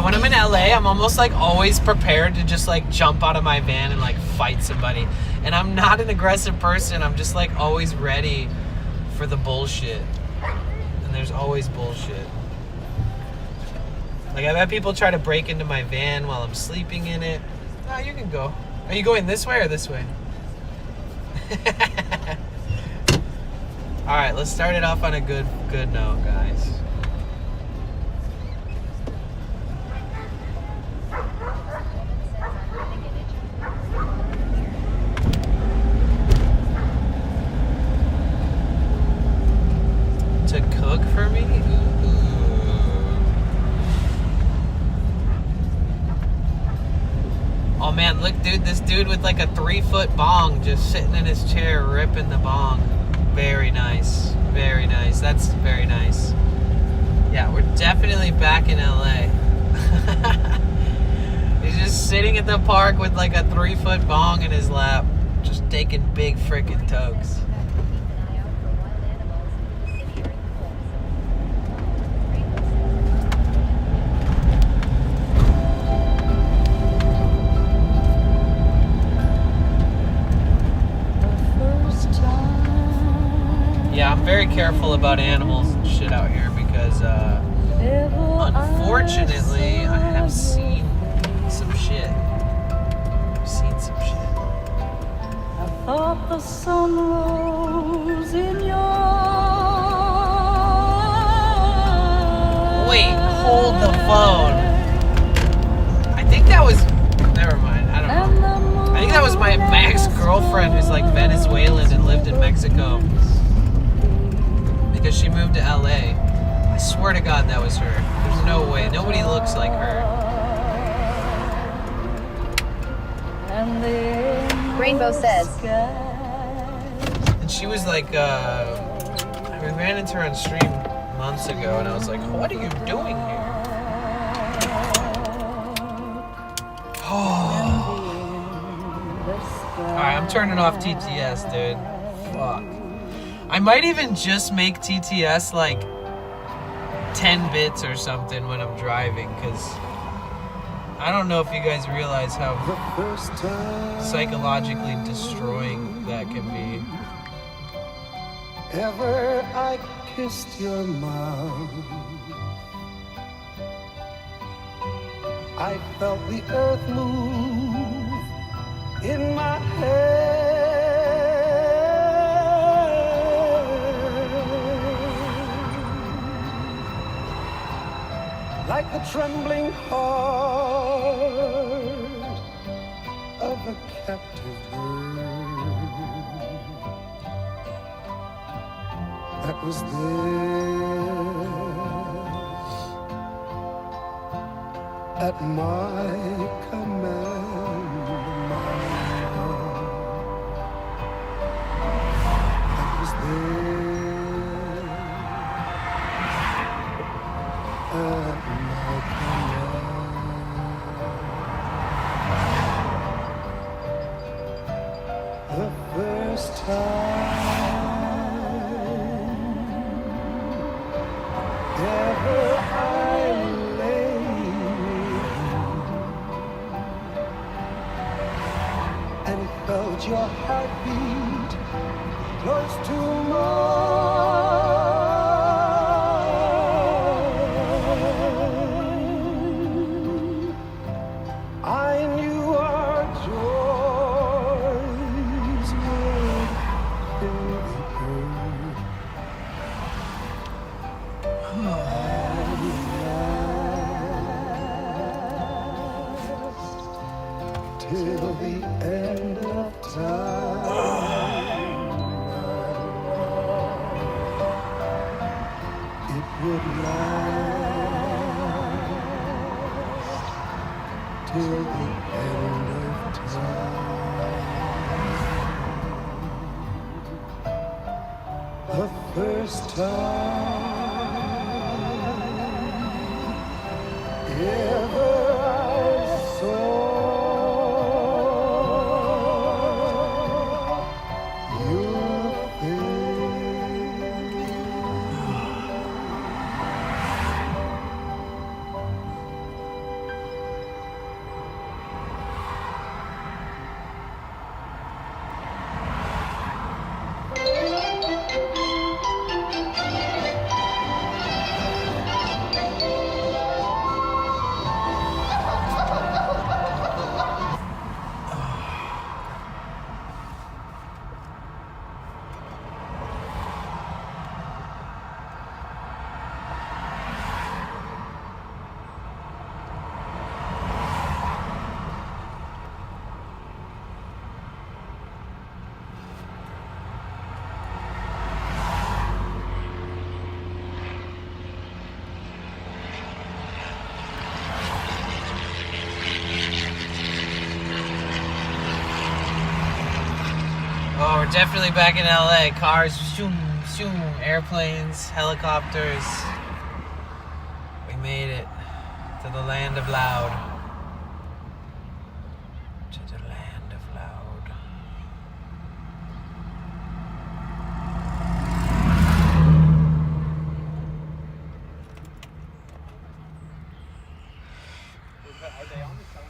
When I'm in LA, I'm almost like always prepared to just like jump out of my van and like fight somebody. And I'm not an aggressive person. I'm just like always ready for the bullshit. And there's always bullshit. Like I've had people try to break into my van while I'm sleeping in it. No, you can go. Are you going this way or this way? All right, let's start it off on a good note, guys. To cook for me? Ooh. Oh man, look dude, this dude with like a 3-foot bong just sitting in his chair ripping the bong. Very nice. Very nice. That's very nice. Yeah, we're definitely back in LA. He's just sitting at the park with like a 3-foot bong in his lap, just taking big frickin' tokes. Yeah, I'm very careful about animals and shit out here because, unfortunately, I have seen some shit. I've seen some shit. I thought the sun rose in your Wait, hold the phone. I think that was... Never mind, I don't know. I think that was my ex-girlfriend who's like Venezuelan and lived in Mexico. Because she moved to LA. I swear to God that was her. There's no way. Nobody looks like her. Rainbow says. And she was like, we ran into her on stream months ago and I was like, what are you doing here? Oh. Alright, I'm turning off TTS, dude. Fuck. I might even just make TTS like 10 bits or something when I'm driving, because I don't know if you guys realize how psychologically destroying that can be. Ever I kissed your mouth, I felt the earth move in my head. Like the trembling heart of a captive bird that was there at my command, that was there at my command. The first time ever I lay and felt your heartbeat close to mine. I knew our joy till the end of time. It would last till the end of time. The first time ever I saw your face. Oh, we're definitely back in LA. Cars, shoom, shoom, airplanes, helicopters. We made it to the land of loud. To the land of loud. Are they on the phone?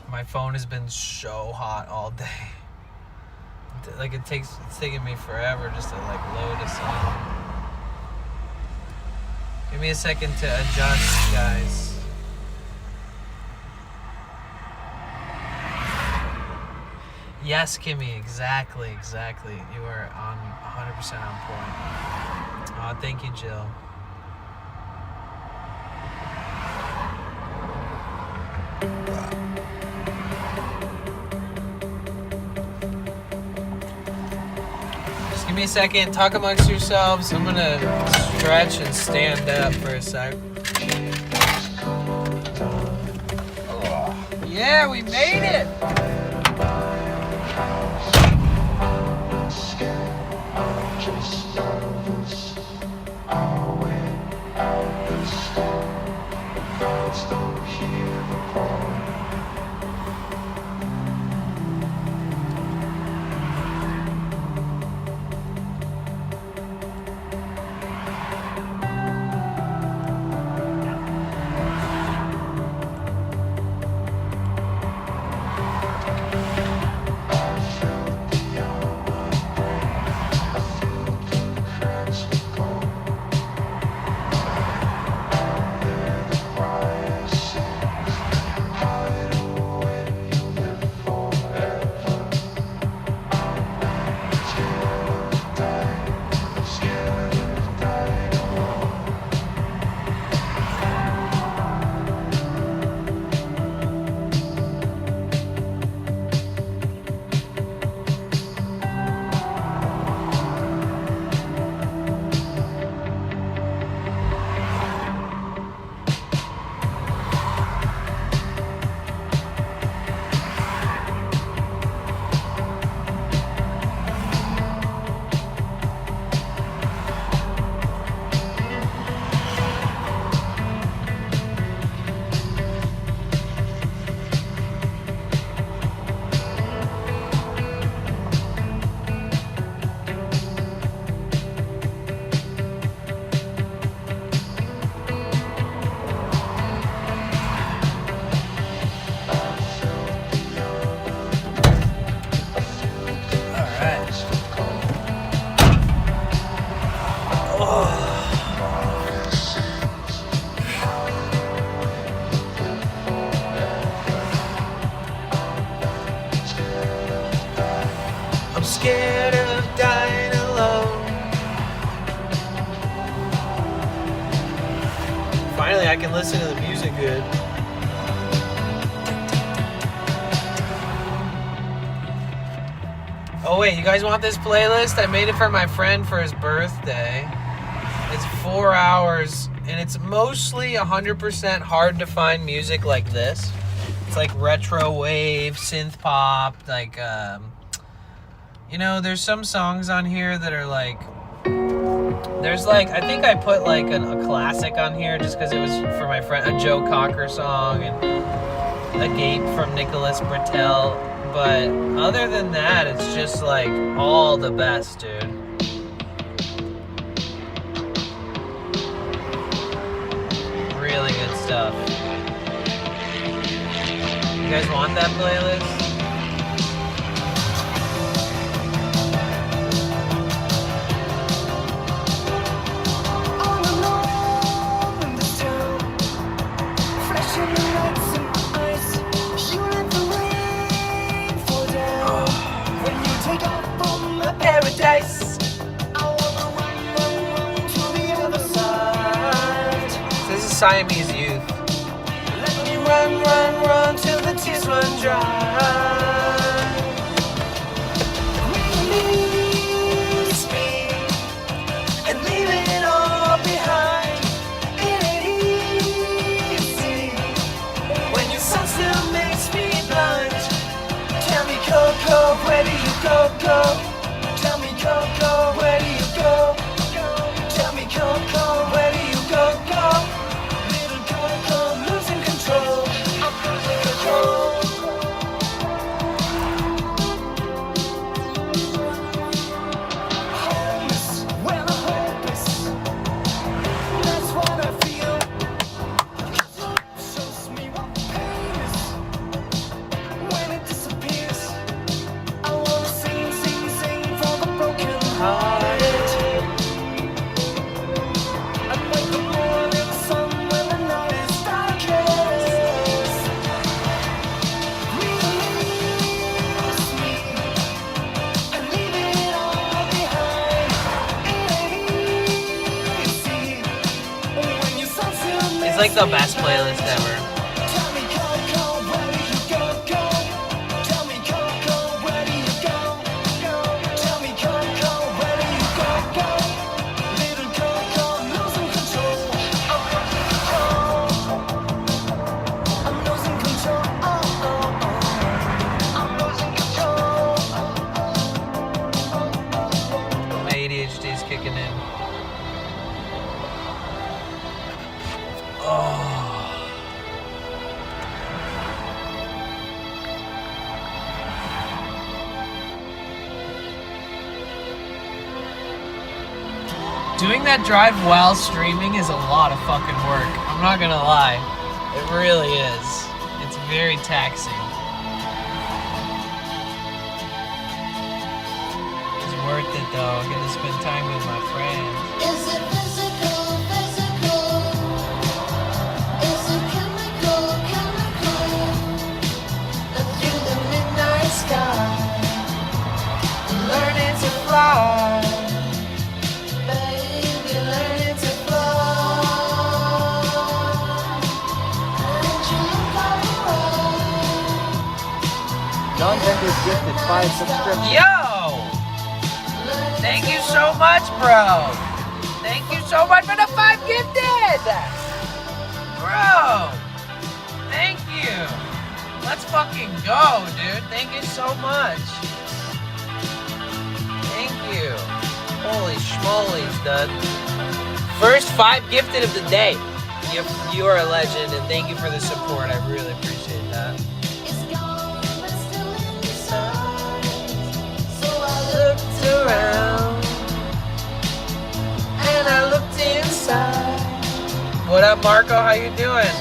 My phone has been so hot all day. Like it's taking me forever just to like load a song. Give me a second to adjust, guys. Yes, Kimmy, exactly. You are on 100% on point. Oh, thank you, Jill. Just give me a second. Talk amongst yourselves. I'm gonna stretch and stand up for a sec. Yeah, we made it! I can listen to the music good. Oh wait, you guys want this playlist? I made it for my friend for his birthday. It's 4 hours, and it's mostly 100% hard to find music like this. It's like retro wave, synth pop, like, you know, there's some songs on here that are like, there's like, I think I put like a classic on here just because it was for my friend, a Joe Cocker song, and A Gape from Nicholas Britell. But other than that, it's just like all the best, dude. Really good stuff. You guys want that playlist? Paradise. This is Siamese Youth. Let me run, run, run till the tears run dry. Release me and leave it all behind. It ain't easy when your sun still makes me blind. Tell me, Coco, where do you go, go? Tell me, Coco, where do you go? Tell me, Coco, where do you go, go? Little Coco, losing control. I'm losing control. Homeless, well, I'm hopeless. That's what I feel. Shows me what pain is when it disappears. I wanna sing, sing, sing for the broken hearted. I'm like the morning sun when the night is darkest. Release me and leave it all behind. It ain't easy when your sun still makes. It's like the best playlist ever. Tell me, Coco, where do you go, go? Tell me, Coco, where do you go, go? Tell me, Coco, where do you go, go? Little Coco, losing control. I'm losing control. I'm losing control. Oh, oh, oh. I'm losing control. My ADHD is kicking in. Oh. Doing that drive while streaming is a lot of fucking work. I'm not gonna lie. It really is. It's very taxing. It's worth it though. I get to spend time with my friends. Is it physical, physical? Is it chemical, chemical? Up through the midnight sky, learning to fly. Baby, learning to fly. And you look alright. John Bender's gifted 5 subscriptions. Yo! Thank you so much, bro. Thank you so much for the 5 gifted. Bro, thank you. Let's fucking go, dude. Thank you so much. Thank you. Holy schmolies, dude. First 5 gifted of the day. You are a legend, and thank you for the support. I really appreciate that. Looked around and I looked inside. What up, Marco? How you doing?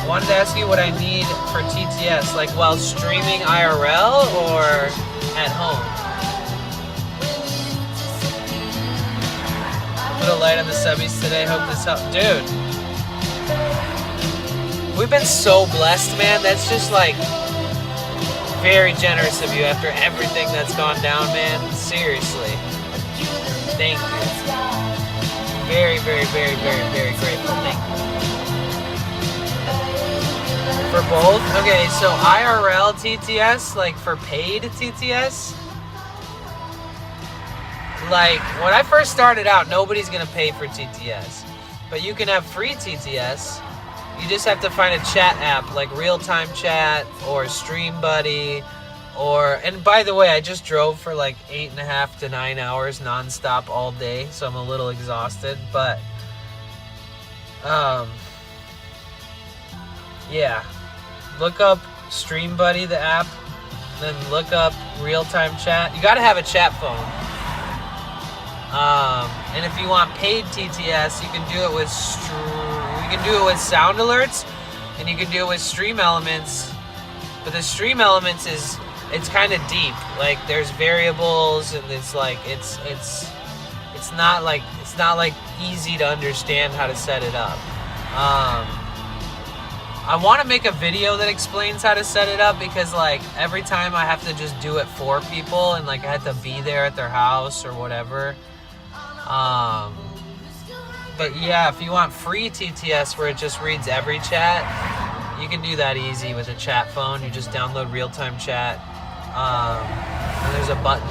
Wanted to ask you what I need for TTS, like while streaming IRL or at home. Put a light on the subbies today. Hope this helps, dude. We've been so blessed, man. That's just like very generous of you after everything that's gone down, man. Seriously. Thank you. Very, very, very, very, very grateful. Thank you. both? Okay, so IRL TTS, like for paid TTS, like when I first started out, nobody's gonna pay for TTS, but you can have free TTS. You just have to find a chat app like real-time chat or Stream Buddy, and by the way, I just drove for like 8.5 to 9 hours nonstop all day, so I'm a little exhausted, but yeah, look up Stream Buddy, the app, then look up real-time chat. You gotta have a chat phone. And if you want paid TTS, you can do it with sound alerts, and you can do it with Stream Elements. But the Stream Elements it's kind of deep. Like there's variables, and it's not like easy to understand how to set it up. I want to make a video that explains how to set it up, because like every time I have to just do it for people, and like I have to be there at their house or whatever. But yeah, if you want free TTS where it just reads every chat, you can do that easy with a chat phone. You just download real-time chat, and there's a button.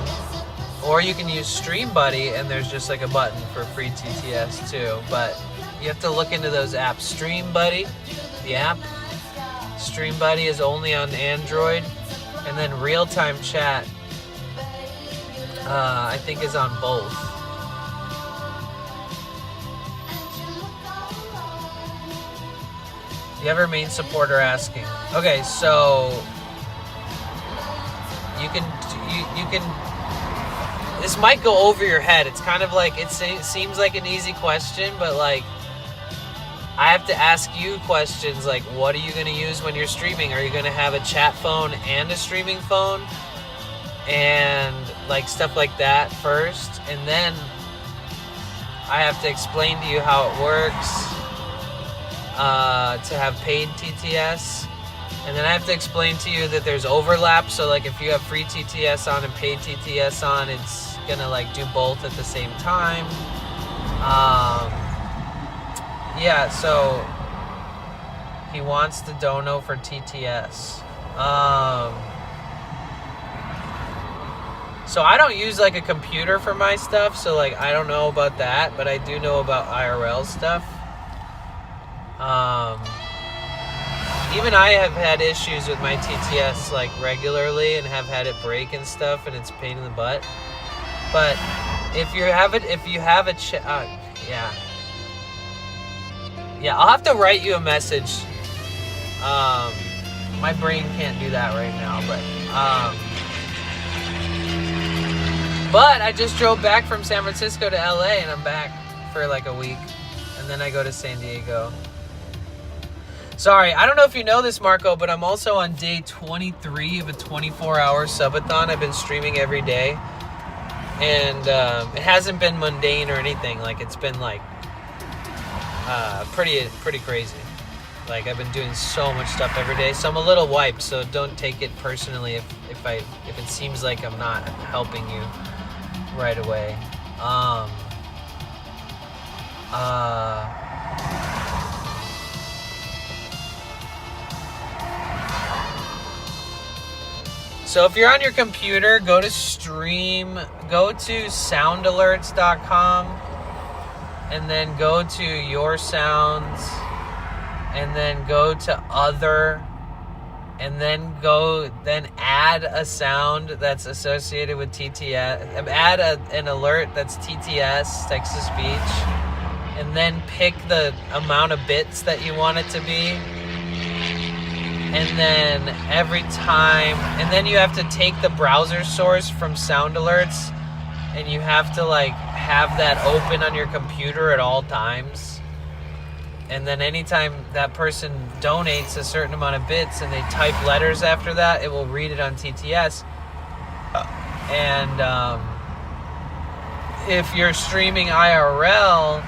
Or you can use Stream Buddy, and there's just like a button for free TTS too. But you have to look into those apps. Stream Buddy, the app. Stream Buddy is only on Android, and then real-time chat, I think, is on both. You have our main supporter asking. Okay, so you can. This might go over your head. It's kind of like it seems like an easy question, but like I have to ask you questions like, what are you going to use when you're streaming? Are you going to have a chat phone and a streaming phone, and like stuff like that first, and then I have to explain to you how it works. To have paid TTS, and then I have to explain to you that there's overlap, so like if you have free TTS on and paid TTS on, it's gonna like do both at the same time. Yeah, so he wants the dono for TTS. So I don't use like a computer for my stuff, so like I don't know about that, but I do know about IRL stuff. Even I have had issues with my TTS like regularly, and have had it break and stuff, and it's a pain in the butt. But if you have a I'll have to write you a message. My brain can't do that right now, but I just drove back from San Francisco to LA, and I'm back for like a week, and then I go to San Diego. Sorry, I don't know if you know this, Marco, but I'm also on day 23 of a 24-hour subathon. I've been streaming every day, and it hasn't been mundane or anything. Like, it's been like pretty crazy. Like, I've been doing so much stuff every day, so I'm a little wiped. So don't take it personally if it seems like I'm not helping you right away. So if you're on your computer, go to soundalerts.com, and then go to your sounds, and then go to other, and then add a sound that's associated with TTS, add an alert that's TTS, text-to-speech, and then pick the amount of bits that you want it to be. And then every time, and then you have to take the browser source from Sound Alerts, and you have to like have that open on your computer at all times. And then anytime that person donates a certain amount of bits and they type letters after that, it will read it on TTS. And if you're streaming IRL,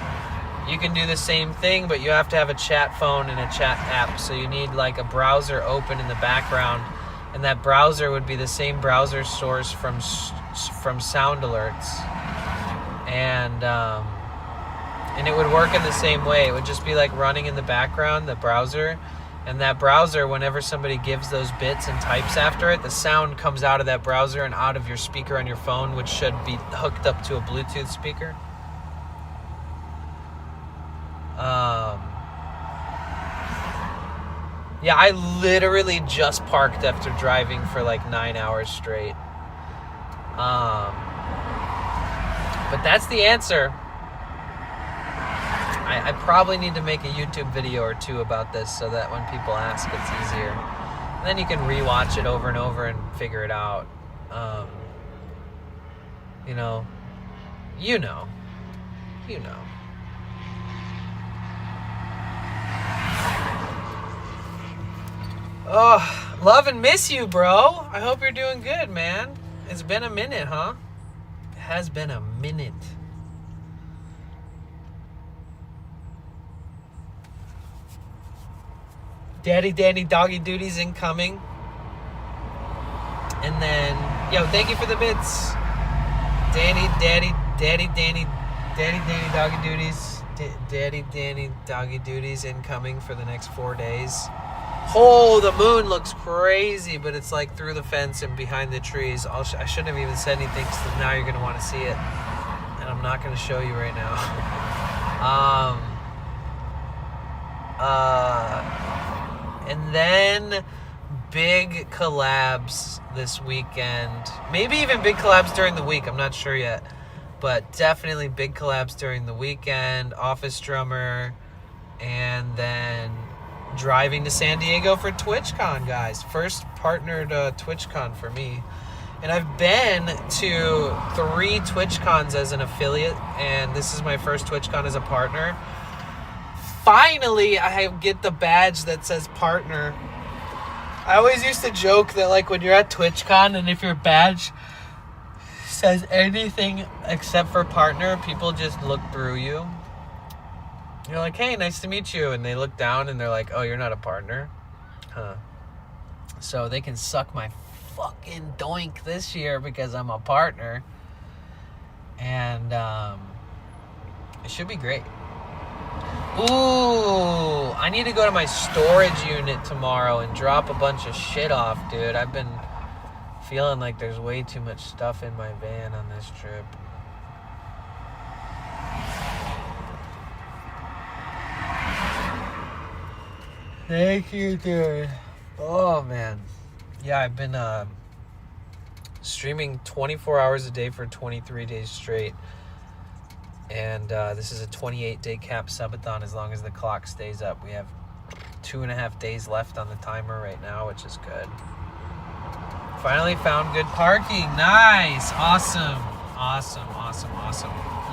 you can do the same thing, but you have to have a chat phone and a chat app. So you need like a browser open in the background, and that browser would be the same browser source from Sound Alerts, and it would work in the same way. It would just be like running in the background, the browser, And that browser, whenever somebody gives those bits and types after it, the sound comes out of that browser and out of your speaker on your phone, which should be hooked up to a Bluetooth speaker. Yeah, I literally just parked after driving for like 9 hours straight. But that's the answer. I probably need to make a YouTube video or two about this so that when people ask, it's easier. And then you can rewatch it over and over and figure it out. You know. Oh, love and miss you, bro. I hope you're doing good, man. It's been a minute, huh? It has been a minute. Daddy Danny Doggy Duties incoming. And then, yo, thank you for the bits. Danny Doggy Duties. Daddy Danny Doggy Duties incoming for the next 4 days. Oh, the moon looks crazy, but it's like through the fence and behind the trees. I shouldn't have even said anything because now you're going to want to see it. And I'm not going to show you right now. And then big collabs this weekend. Maybe even big collabs during the week. I'm not sure yet. But definitely big collabs during the weekend. Office Drummer. And then driving to San Diego for TwitchCon, guys. First partnered TwitchCon for me. And I've been to 3 TwitchCons as an affiliate. And this is my first TwitchCon as a partner. Finally, I get the badge that says partner. I always used to joke that like when you're at TwitchCon and if your badge says anything except for partner, people just look through you. You're like, hey, nice to meet you. And they look down and they're like, oh, you're not a partner? Huh. So they can suck my fucking doink this year because I'm a partner. And it should be great. Ooh, I need to go to my storage unit tomorrow and drop a bunch of shit off, dude. I've been feeling like there's way too much stuff in my van on this trip. Thank you, dude. Oh, man. Yeah, I've been streaming 24 hours a day for 23 days straight. And this is a 28-day cap subathon as long as the clock stays up. We have 2.5 days left on the timer right now, which is good. Finally found good parking. Nice. Awesome.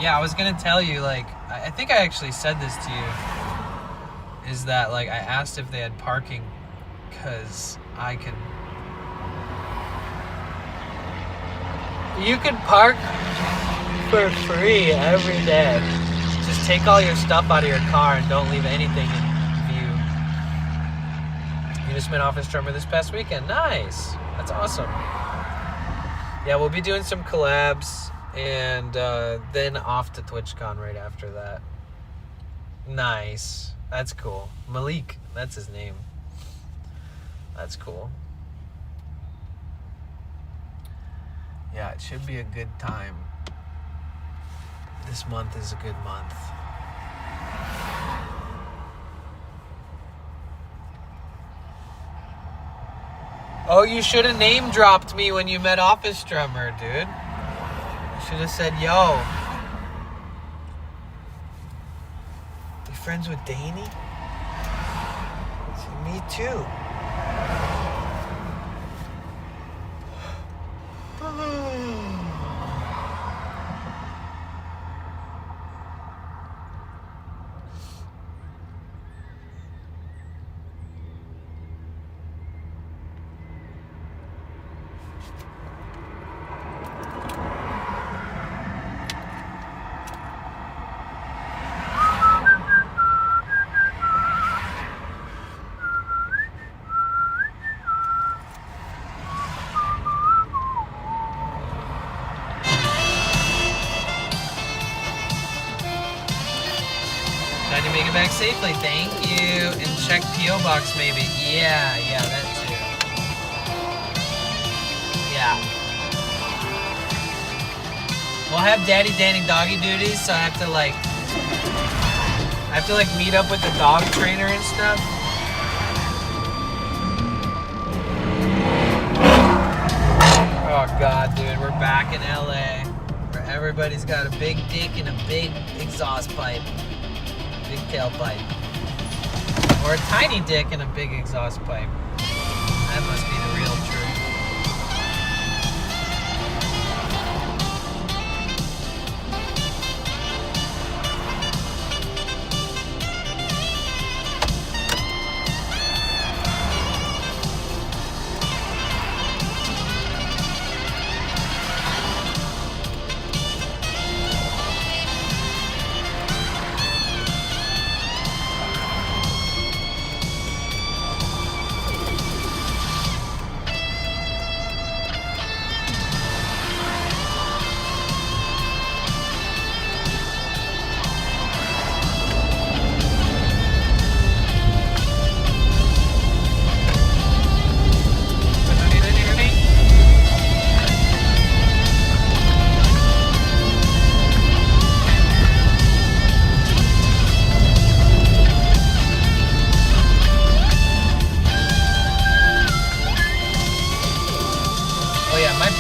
Yeah, I was going to tell you, like, I think I actually said this to you, is that, like, I asked if they had parking because I can... You can park for free every day. Just take all your stuff out of your car and don't leave anything in view. You just been Office Drummer this past weekend. Nice. That's awesome. Yeah, we'll be doing some collabs and then off to TwitchCon right after that. Nice. That's cool. Malik, that's his name. That's cool. Yeah, it should be a good time. This month is a good month. Oh, you should have name dropped me when you met Office Drummer, dude. You should have said, yo. You friends with Danny? Me too. back safely. Thank you. And check P.O. Box maybe. Yeah, that too. Yeah. We'll have Daddy Danny doggy duties, so I have to like meet up with the dog trainer and stuff. Oh God, dude, we're back in LA, where everybody's got a big dick and a big exhaust pipe, big tailpipe, or a tiny dick and a big exhaust pipe. That must be the real truth.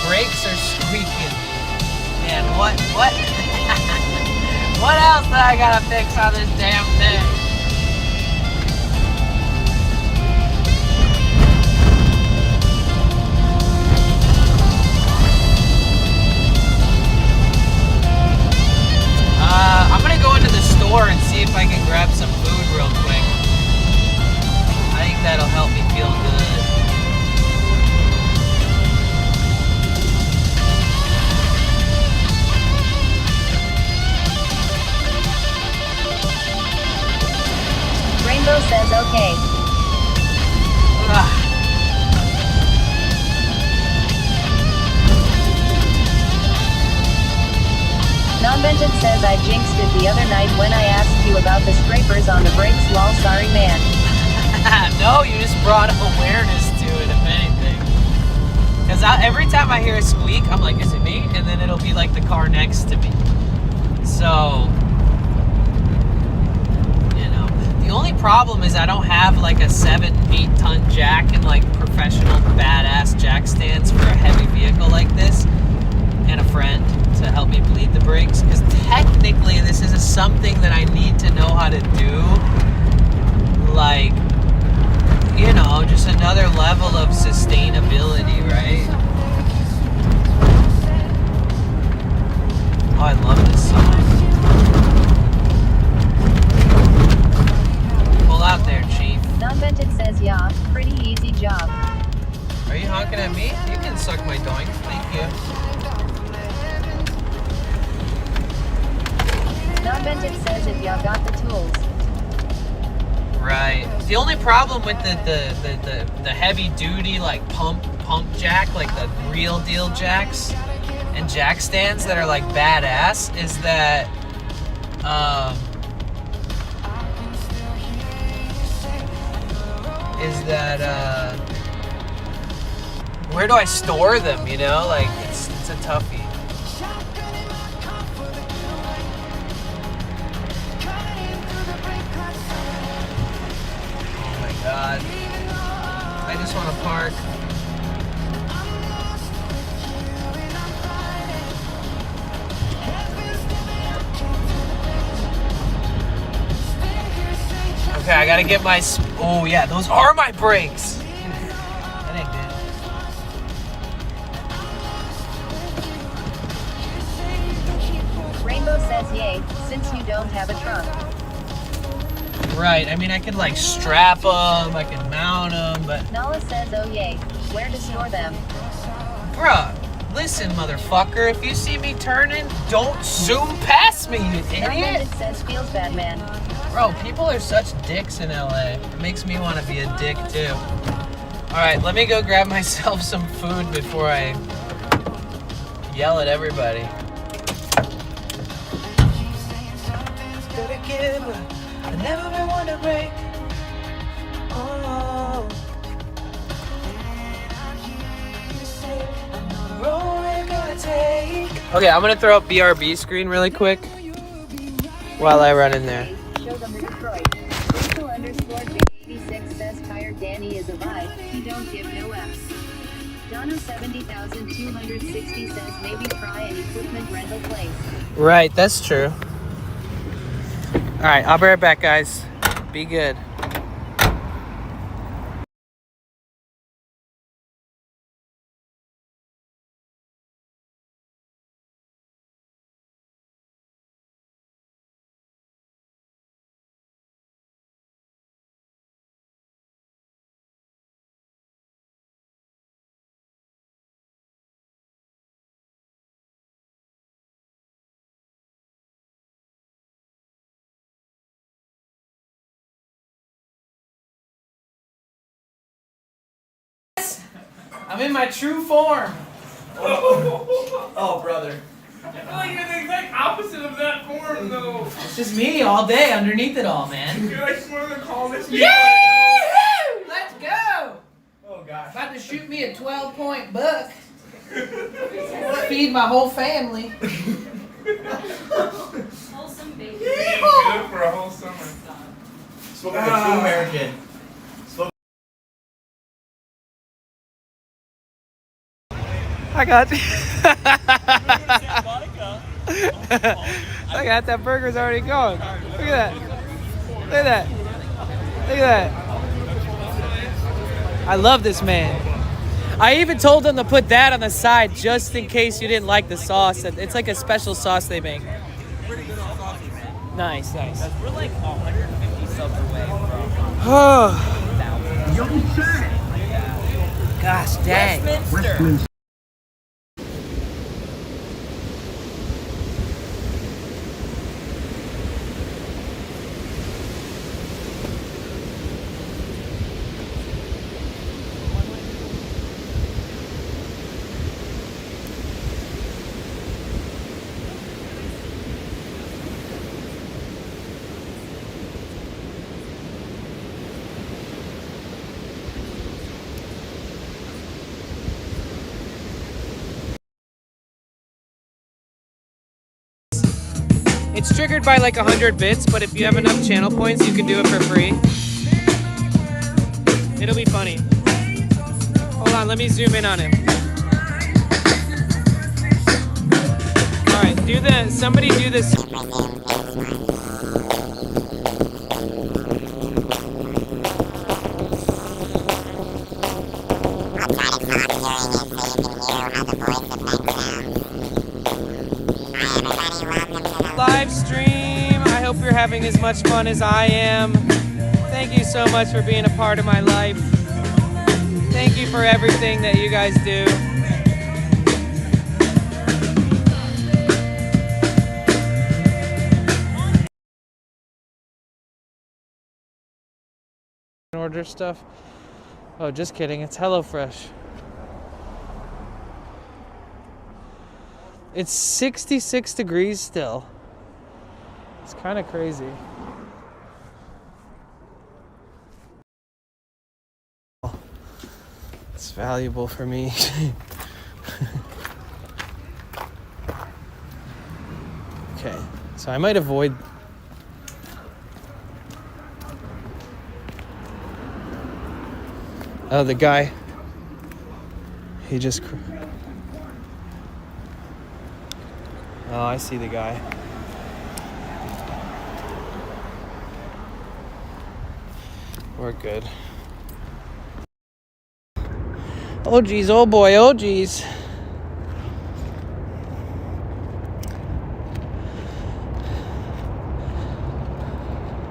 Brakes are squeaking. Man, what? What else that I gotta fix on this damn thing? I'm gonna go into the store and see if I can grab some food real quick. I think that'll help me feel good. Rainbow says okay. Non-vengeance says I jinxed it the other night when I asked you about the scrapers on the brakes. Lol, sorry man. No, you just brought awareness to it, if anything. Because every time I hear a squeak, I'm like, is it me? And then it'll be like the car next to me. So, you know. The only problem is I don't have like a 7-8 ton jack and like professional badass jack stands for a heavy vehicle like this. And a friend to help me bleed the brakes, because technically this is something that I need to know how to do, like, you know, just another level of sustainability, right? Oh, I love this song. Pull out there, Chief. Non-vented says yeah, pretty easy job. Are you honking at me? You can suck my doink, thank you. Non-vented says if y'all got the tools. Right. The only problem with the heavy duty like pump jack, like the real deal jacks and jack stands that are like badass, is that where do I store them, you know? Like it's a toughie. God. I just want to park. Okay, I gotta get my... Oh, yeah, those are my brakes. That ain't good. Rainbow says yay, since you don't have a trunk. Right, I mean, I could like strap them, I could mount them, but... Nala says, oh yay, where to store them? Bruh, listen, motherfucker, if you see me turning, don't zoom past me, you idiot! It says feels bad, man. Bro, people are such dicks in LA. It makes me want to be a dick, too. Alright, let me go grab myself some food before I yell at everybody. I never been one to break. Oh. Okay, I'm gonna throw up BRB screen really quick while I run in there. Show them Detroit. Crystal_J86 says tired Danny is a vibe. He don't give no F's. Donna 70,260 says maybe try an equipment rental place. Right, that's true. All right, I'll be right back, guys. Be good. I'm in my true form. Oh, brother. I feel like you're the exact opposite of that form, though. It's just me all day underneath it all, man. You're like one of the calmest people. Yee-hoo! Let's go! Oh, gosh. About to shoot me a 12-point buck. Feed my whole family. Wholesome baby. Good for a whole summer. Spoke like a true American. I got you. Look at that burger's already going. Look at that. Look at that. Look at that. I love this man. I even told him to put that on the side just in case you didn't like the sauce. It's like a special sauce they make. Nice, nice. We're like 150 subs away from Gosh dang. Westminster. It's triggered by like 100 bits, but if you have enough channel points, you can do it for free. It'll be funny. Hold on, let me zoom in on him. All right, somebody do this. Live stream. I hope you're having as much fun as I am. Thank you so much for being a part of my life. Thank you for everything that you guys do. Order stuff. Oh, just kidding. It's HelloFresh. It's 66 degrees still. It's kind of crazy. It's valuable for me. Okay, so I might avoid. Oh, the guy. He just. Oh, I see the guy. We're good. Oh geez, oh boy, oh geez.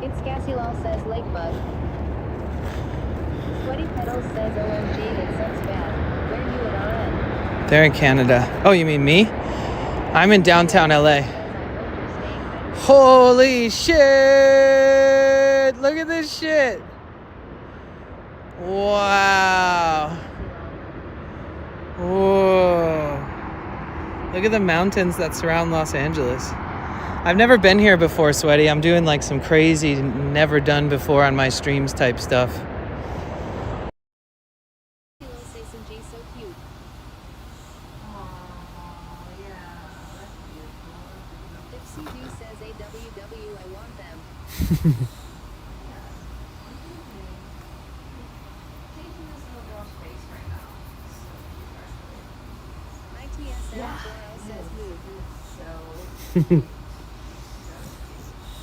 It's Cassilal says Lakebug. Sweaty Pedals says OMG, it sucks bad. Where you at RN? They're in Canada. Oh, you mean me? I'm in downtown LA. Holy shit! Look at this shit. Wow. Whoa. Look at the mountains that surround Los Angeles. I've never been here before, Sweaty. I'm doing like some crazy, never done before on my streams type stuff.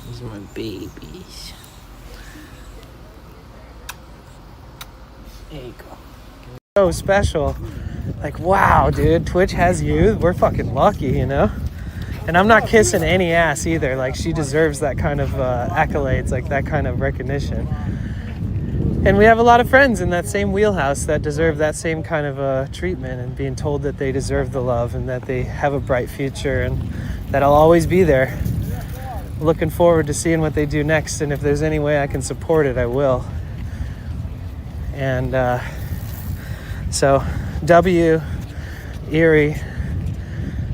These are my babies. There you go. So special. Like, wow, dude, Twitch has you. We're fucking lucky, you know? And I'm not kissing any ass either. Like, she deserves that kind of accolades, like that kind of recognition. And we have a lot of friends in that same wheelhouse that deserve that same kind of treatment, and being told that they deserve the love and that they have a bright future and that I'll always be there. Looking forward to seeing what they do next, and if there's any way I can support it, I will. And so, W. Erie,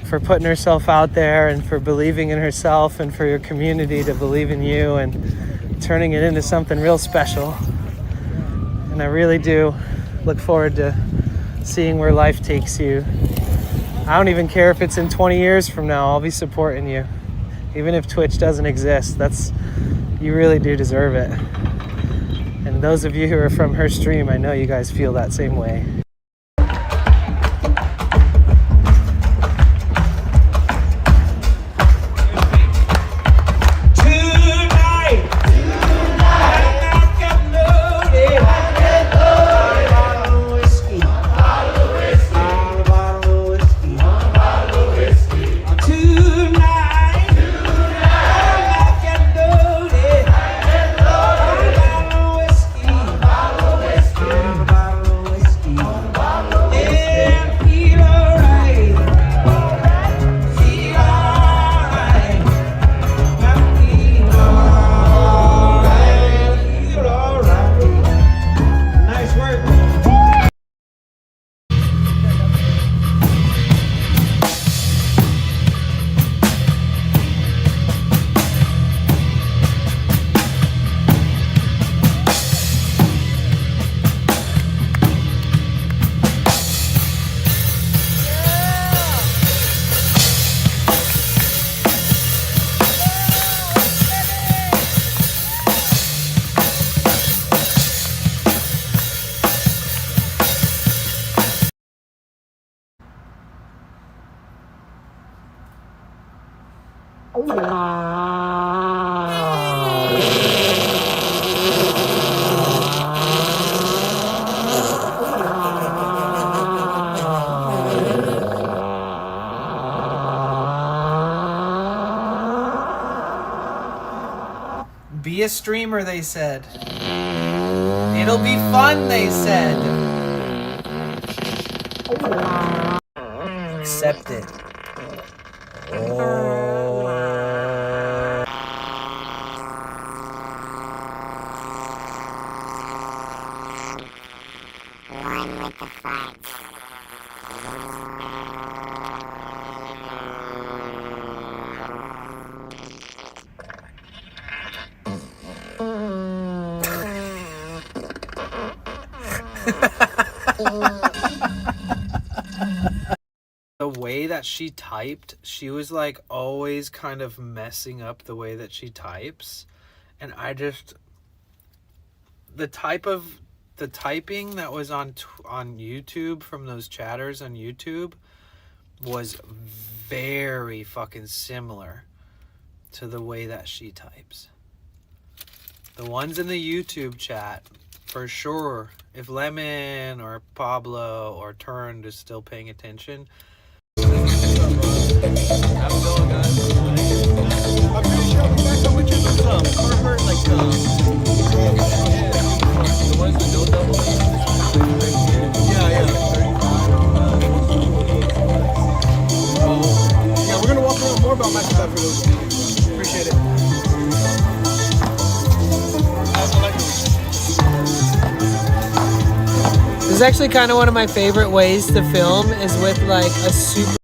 for putting herself out there and for believing in herself, and for your community to believe in you and turning it into something real special. And I really do look forward to seeing where life takes you. I don't even care if it's in 20 years from now. I'll be supporting you. Even if Twitch doesn't exist, you really do deserve it. And those of you who are from her stream, I know you guys feel that same way. Be a streamer, they said. It'll be fun, they said. Accept it. The way that she typed, she was like always kind of messing up the way that she types, and the typing that was on YouTube from those chatters on YouTube was very fucking similar to the way that she types. The ones in the YouTube chat, for sure, if Lemon or Pablo or Turned is still paying attention. I'm pretty sure we back up with you with Herbert, like the ones with no double. Yeah. Yeah, we're gonna walk around more about matches after those. Appreciate it. This is actually kind of one of my favorite ways to film, is with like a super...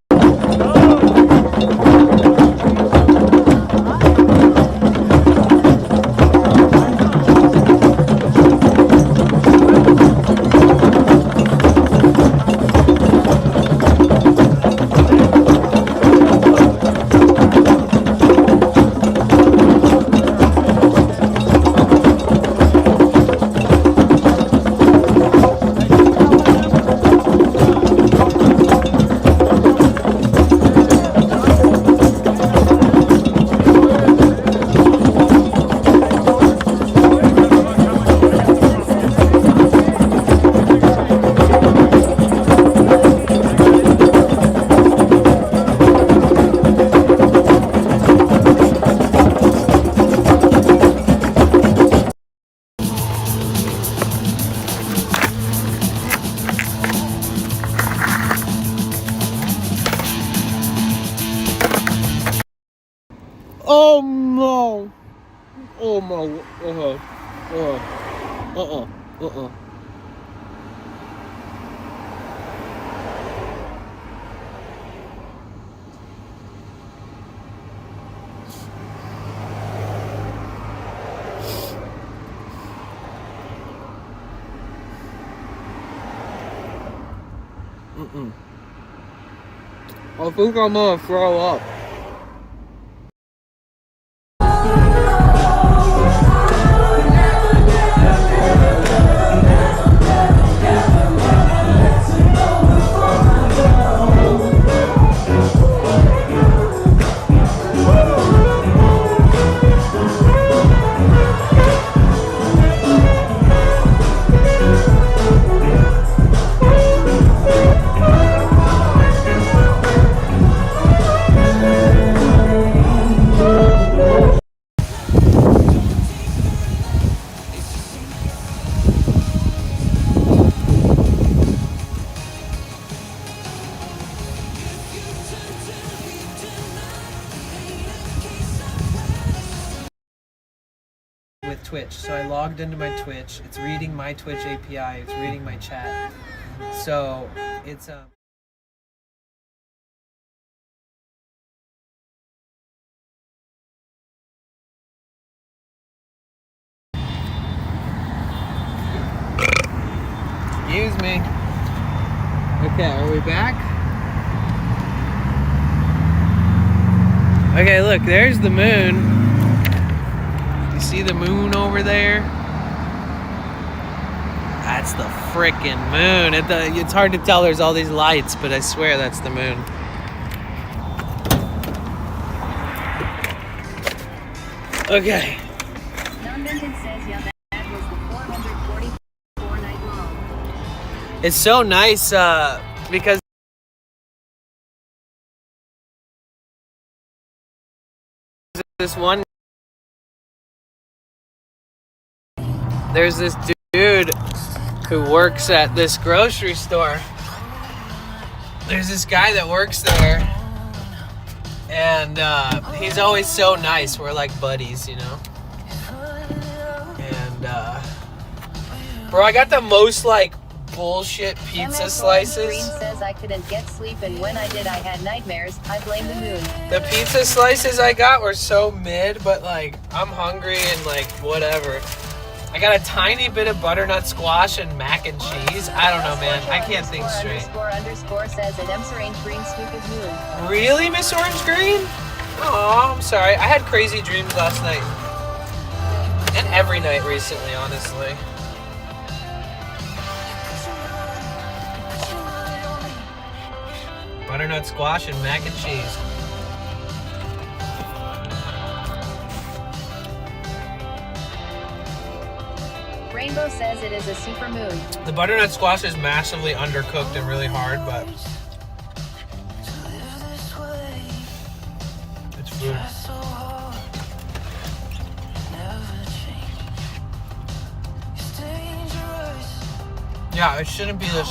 Oh no. Oh my. I think I'm gonna throw up. With Twitch, so I logged into my Twitch. It's reading my Twitch API. It's reading my chat. So it's Excuse me. Okay, are we back? Okay, look, there's the moon. You see the moon over there? That's the frickin' moon. It's hard to tell, there's all these lights, but I swear that's the moon. Okay. It's so nice because there's this dude who works at this grocery store. There's this guy that works there, and he's always so nice. We're like buddies, you know. And bro, I got the most like bullshit pizza slices. Green says I couldn't get sleep, and when I did, I had nightmares. I blame the moon. The pizza slices I got were so mid, but like I'm hungry and like whatever. I got a tiny bit of butternut squash and mac and cheese. I don't know, man. I can't think straight. __ says an M's Orange Green stupid moon. Really, Miss Orange Green? Oh, I'm sorry. I had crazy dreams last night. And every night recently, honestly. Butternut squash and mac and cheese. Rainbow says it is a super moon. The butternut squash is massively undercooked and really hard, but it's food. Yeah, it shouldn't be this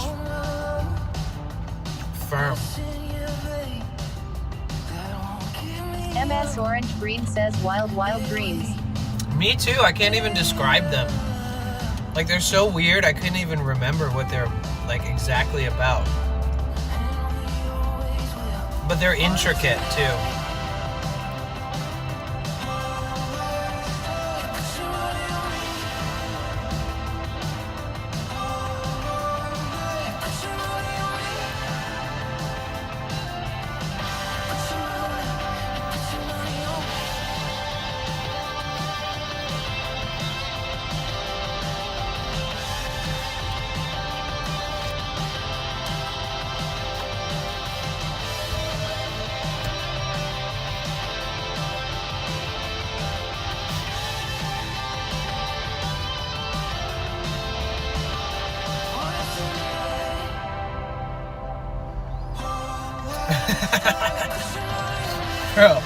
firm. MS Orange Green says wild dreams. Me too, I can't even describe them. Like, they're so weird, I couldn't even remember what they're, like, exactly about. But they're intricate, too. Bro,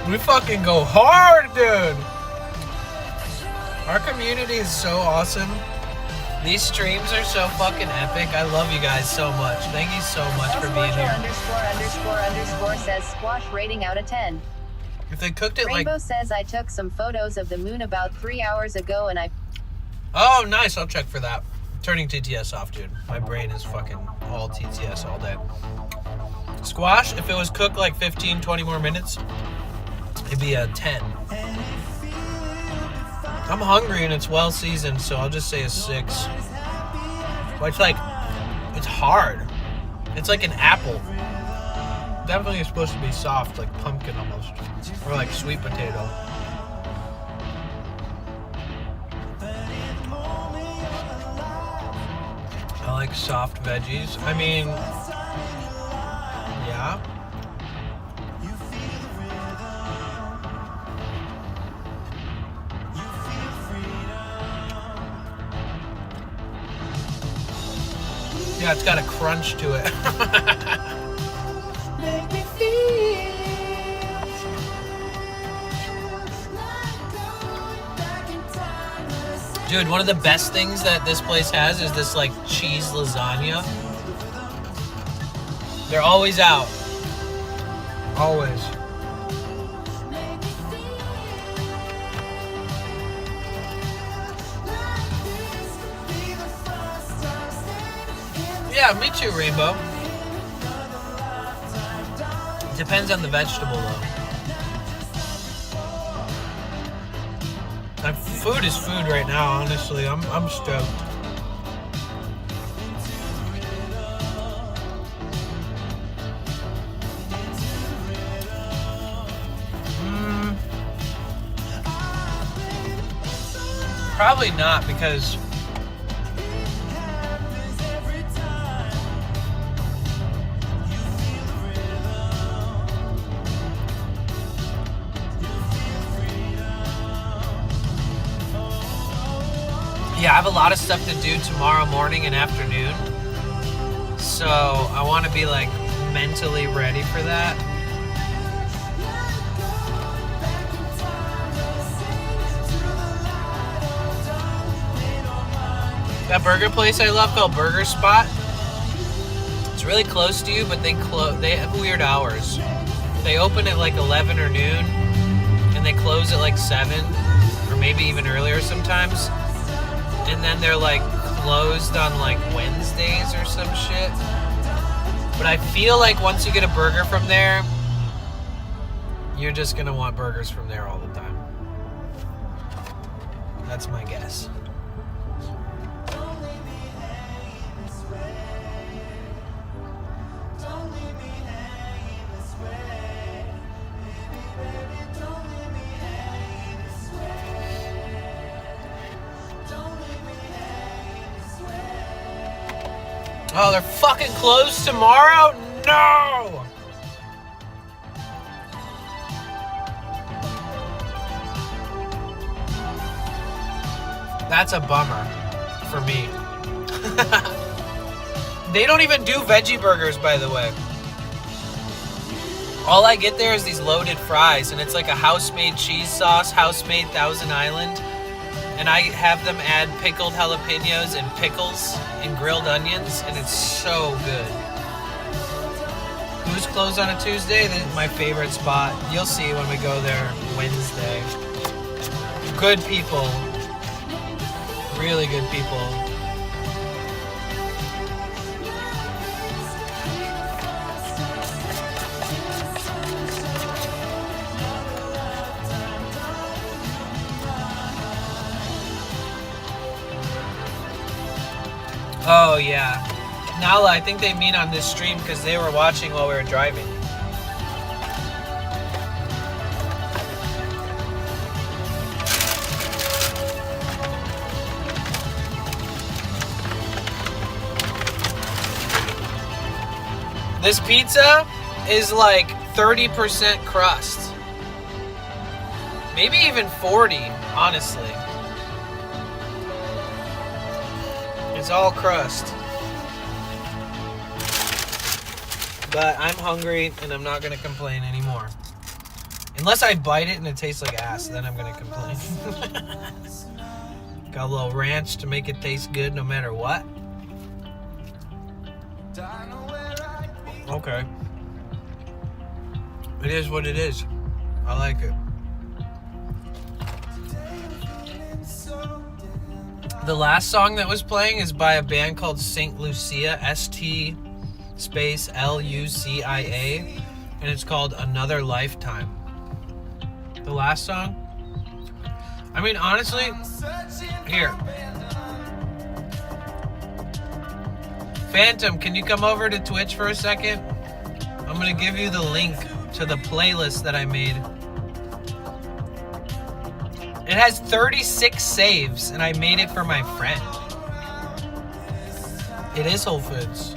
we fucking go hard, dude. Our community is so awesome. These streams are so fucking epic. I love you guys so much. Thank you so much for being here. __ says squash rating out of 10. If they cooked it Rainbow says I took some photos of the moon about 3 hours ago and I... Oh, nice. I'll check for that. Turning TTS off, dude. My brain is fucking all TTS all day. Squash, if it was cooked like 15, 20 more minutes, it'd be a 10. I'm hungry and it's well seasoned, so I'll just say a 6. But it's like, it's hard. It's like an apple. Definitely supposed to be soft, like pumpkin almost. Or like sweet potato. I like soft veggies. I mean, yeah. Yeah, it's got a crunch to it. Dude, one of the best things that this place has is this like cheese lasagna. They're always out. Always. Yeah, me too, Rainbow. Depends on the vegetable, though. Like, food is food right now, honestly. I'm stoked. Probably not, because yeah, I have a lot of stuff to do tomorrow morning and afternoon. So I want to be like mentally ready for that. That burger place I love called Burger Spot. It's really close to you, but they have weird hours. They open at like 11 or noon, and they close at like 7, or maybe even earlier sometimes. And then they're like closed on like Wednesdays or some shit. But I feel like once you get a burger from there, you're just gonna want burgers from there all the time. That's my guess. Oh, they're fucking closed tomorrow? No! That's a bummer for me. They don't even do veggie burgers, by the way. All I get there is these loaded fries, and it's like a house-made cheese sauce, house-made Thousand Island. And I have them add pickled jalapenos and pickles and grilled onions, and it's so good. Who's closed on a Tuesday? This is my favorite spot. You'll see when we go there Wednesday. Good people. Really good people. Oh, yeah. Nala, I think they mean on this stream because they were watching while we were driving. This pizza is like 30% crust. Maybe even 40, honestly. It's all crust. But I'm hungry and I'm not going to complain anymore. Unless I bite it and it tastes like ass, then I'm going to complain. Got a little ranch to make it taste good no matter what. Okay. It is what it is. I like it. The last song that was playing is by a band called St. Lucia, ST space LUCIA, and it's called Another Lifetime. The last song? I mean, honestly, here. Phantom, can you come over to Twitch for a second? I'm gonna give you the link to the playlist that I made. It has 36 saves, and I made it for my friend. It is Whole Foods.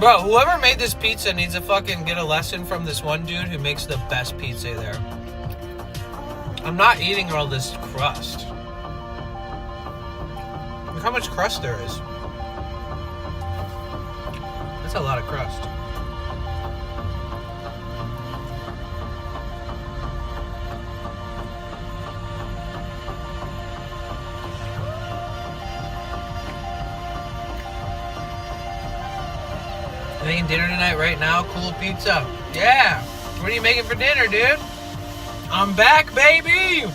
Bro, whoever made this pizza needs to fucking get a lesson from this one dude who makes the best pizza there. I'm not eating all this crust. Look how much crust there is. That's a lot of crust. Making dinner tonight right now? Cool pizza. Yeah. What are you making for dinner, dude? I'm back, baby.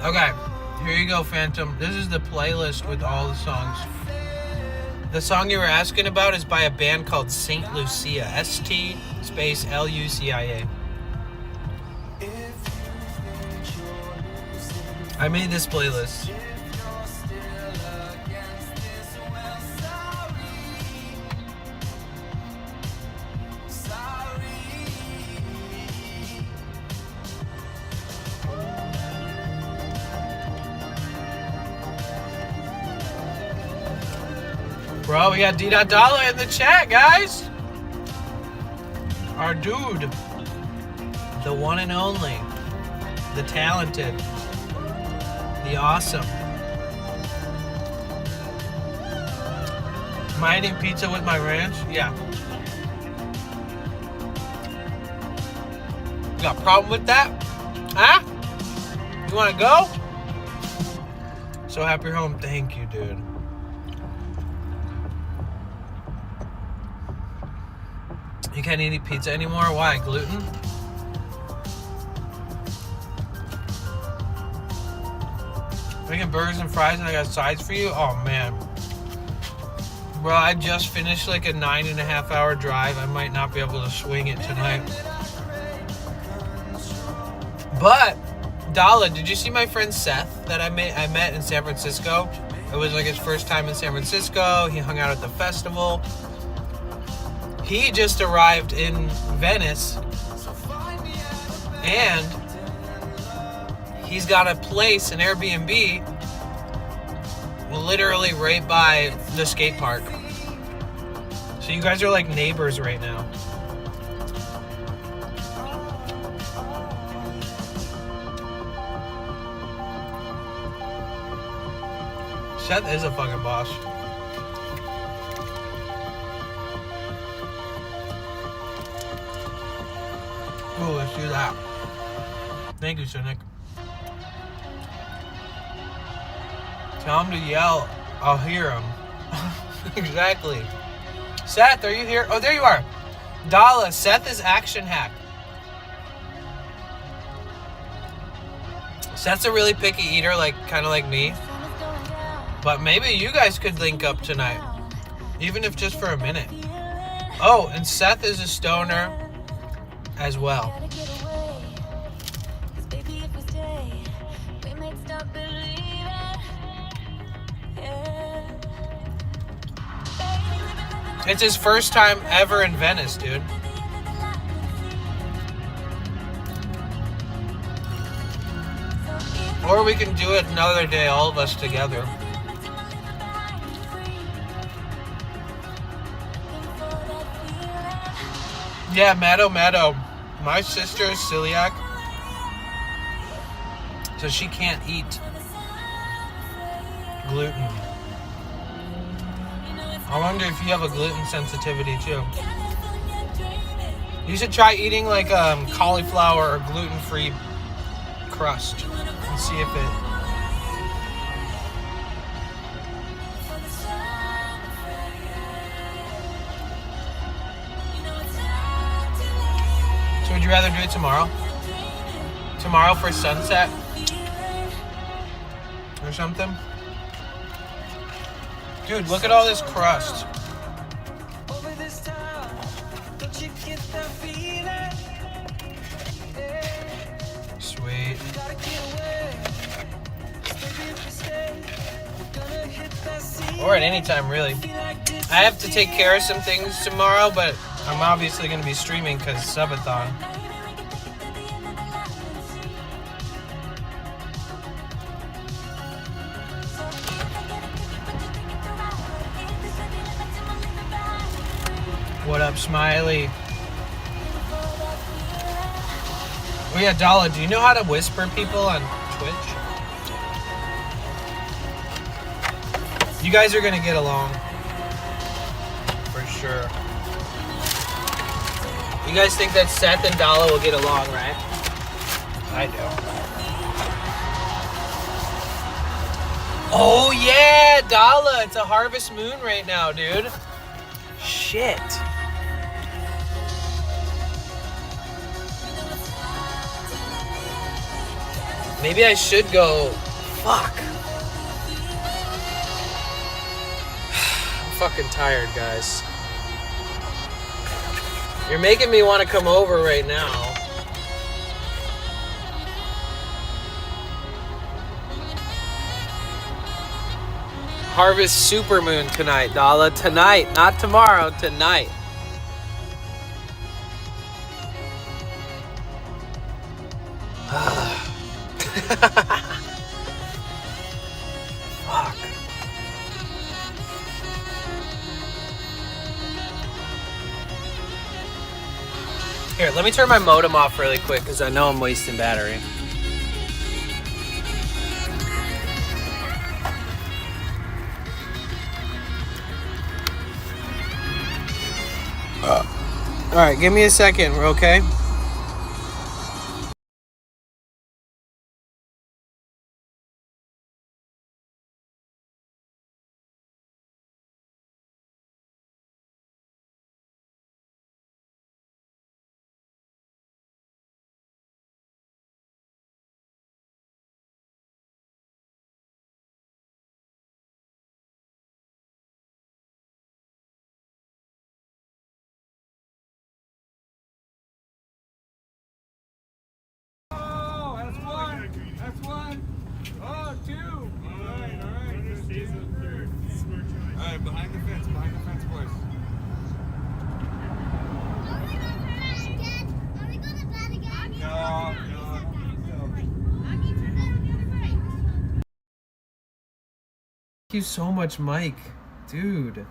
Okay. Here you go, Phantom. This is the playlist with all the songs. The song you were asking about is by a band called St. Lucia. ST space LUCIA. I made this playlist. Bro, we got D.Dollar in the chat, guys. Our dude. The one and only. The talented. The awesome. Am I eating pizza with my ranch? Yeah. You got a problem with that? Huh? You want to go? So happy you're home. Thank you, dude. You can't eat pizza anymore? Why? Gluten? Making burgers and fries and I got sides for you? Oh, man. Bro, I just finished like a 9.5 hour drive. I might not be able to swing it tonight. But, Dala, did you see my friend Seth that I met in San Francisco? It was like his first time in San Francisco. He hung out at the festival. He just arrived in Venice. And he's got a place, an Airbnb, literally right by the skate park. So you guys are like neighbors right now. Seth is a fucking boss. Ooh, let's do that. Thank you, Cynic. Tell him to yell. I'll hear him. Exactly. Seth, are you here? Oh, there you are. Dala, Seth is Action Hack. Seth's a really picky eater, like kind of like me. But maybe you guys could link up tonight. Even if just for a minute. Oh, and Seth is a stoner as well. It's his first time ever in Venice, dude. Or we can do it another day, all of us together. Yeah, Meadow. My sister is celiac, so she can't eat gluten. I wonder if you have a gluten sensitivity too. You should try eating like cauliflower or gluten-free crust and see if it So would you rather do it tomorrow? Tomorrow for sunset? Or something? Dude, look at all this crust. Sweet. Or at any time, really. I have to take care of some things tomorrow, but I'm obviously going to be streaming because subathon. What up, Smiley? Oh yeah, Dala, do you know how to whisper people on Twitch? You guys are gonna get along. For sure. You guys think that Seth and Dala will get along, right? I do. Oh yeah, Dala, it's a harvest moon right now, dude. Shit. Maybe I should go. Fuck. I'm fucking tired, guys. You're making me want to come over right now. Harvest supermoon tonight, Dala. Tonight, not tomorrow, tonight. Fuck. Here, let me turn my modem off really quick because I know I'm wasting battery. All right, give me a second, okay? That's one. Oh, two. All right. All right, behind the fence, boys. No. Thank you so much, Mike. Dude.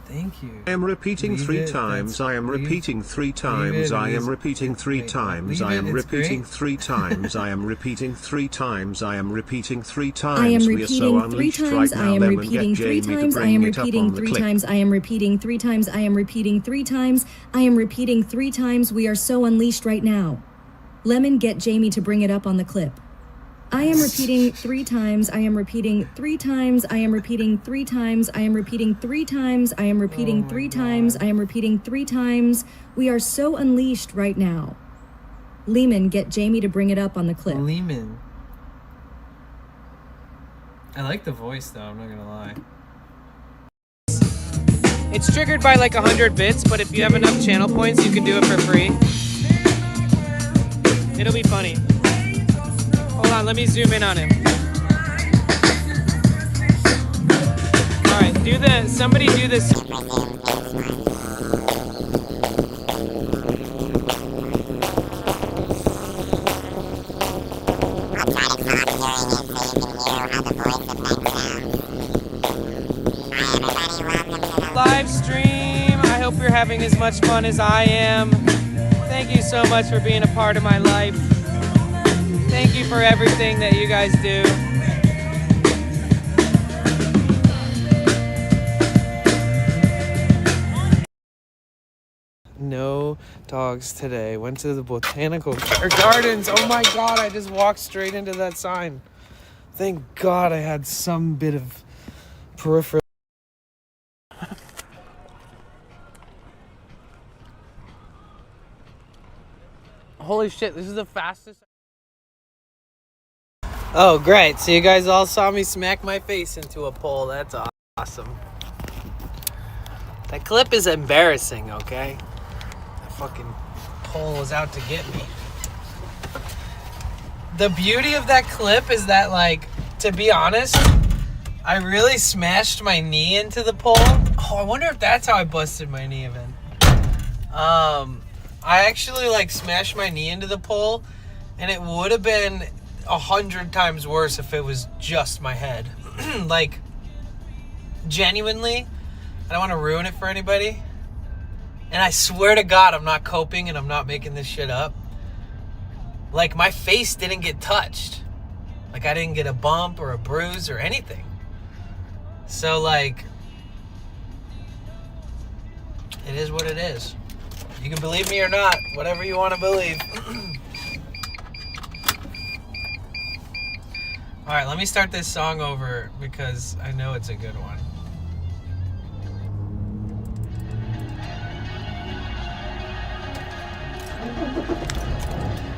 Thank you. I am repeating Leave three it, times. that's- I am leave- repeating three leave times. it, I it am is- repeating three times. leave I it, am it's repeating great. three times. I am repeating three times. I am repeating three times. I am We are so repeating three unleashed times. right I now. am Lemon, repeating get three Jamie to times. I bring am it up repeating on the three clip. times. I am repeating three times. I am repeating three times. I am repeating three times. We are so unleashed right now. Lemon, get Jamie to bring it up on the clip. I am repeating three times. I am repeating three times. I am repeating three times. I am repeating three times. I am repeating three times. I am repeating three times. We are so unleashed right now. Lehman, get Jamie to bring it up on the clip. Lehman. I like the voice though, I'm not gonna lie. It's triggered by like 100 bits, but if you have enough channel points, you can do it for free. It'll be funny. Hold on, let me zoom in on him. Alright, somebody do this. Live stream, I hope you're having as much fun as I am. Thank you so much for being a part of my life. Thank you for everything that you guys do. No dogs today. Went to the botanical gardens. Oh my god, I just walked straight into that sign. Thank god I had some bit of peripheral. Holy shit, this is the fastest. Oh, great. So you guys all saw me smack my face into a pole. That's awesome. That clip is embarrassing, okay? That fucking pole is out to get me. The beauty of that clip is that, like, to be honest, I really smashed my knee into the pole. Oh, I wonder if that's how I busted my knee even. I actually, like, smashed my knee into the pole, and it would have been 100 times worse if it was just my head. Like, genuinely, I don't want to ruin it for anybody. And I swear to God, I'm not coping and I'm not making this shit up. Like, my face didn't get touched. Like, I didn't get a bump or a bruise or anything. So, like, it is what it is. You can believe me or not, whatever you want to believe. All right, let me start this song over because I know it's a good one.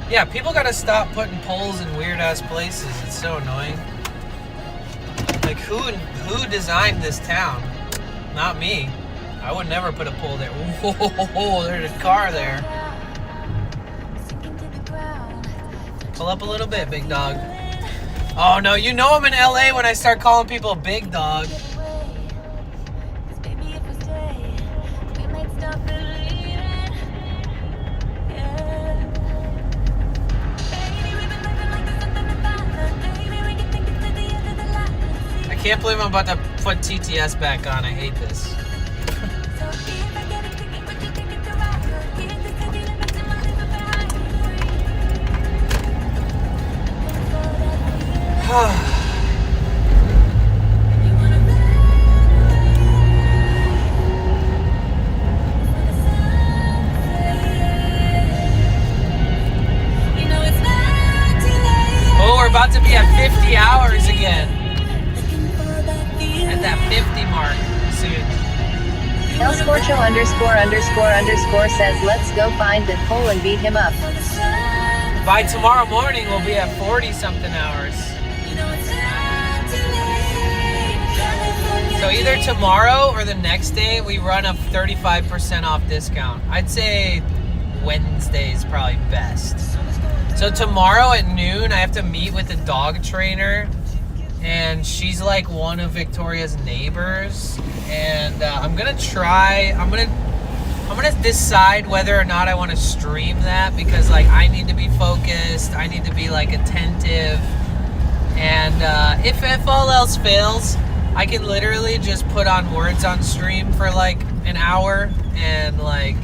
Yeah, people gotta stop putting poles in weird-ass places. It's so annoying. Like, who designed this town? Not me. I would never put a pole there. Whoa, there's a car there. Pull up a little bit, big dog. Oh, no, you know I'm in LA when I start calling people big dog. I can't believe I'm about to put TTS back on. I hate this. Oh, we're about to be at 50 hours again. At that 50 mark soon. __ says, let's go find that pole and beat him up. By tomorrow morning, we'll be at 40-something hours. So either tomorrow or the next day, we run a 35% off discount. I'd say Wednesday is probably best. So tomorrow at noon, I have to meet with a dog trainer, and she's like one of Victoria's neighbors. And I'm gonna decide whether or not I want to stream that, because like I need to be focused, I need to be like attentive, and if all else fails, I can literally just put on words on stream for like an hour and like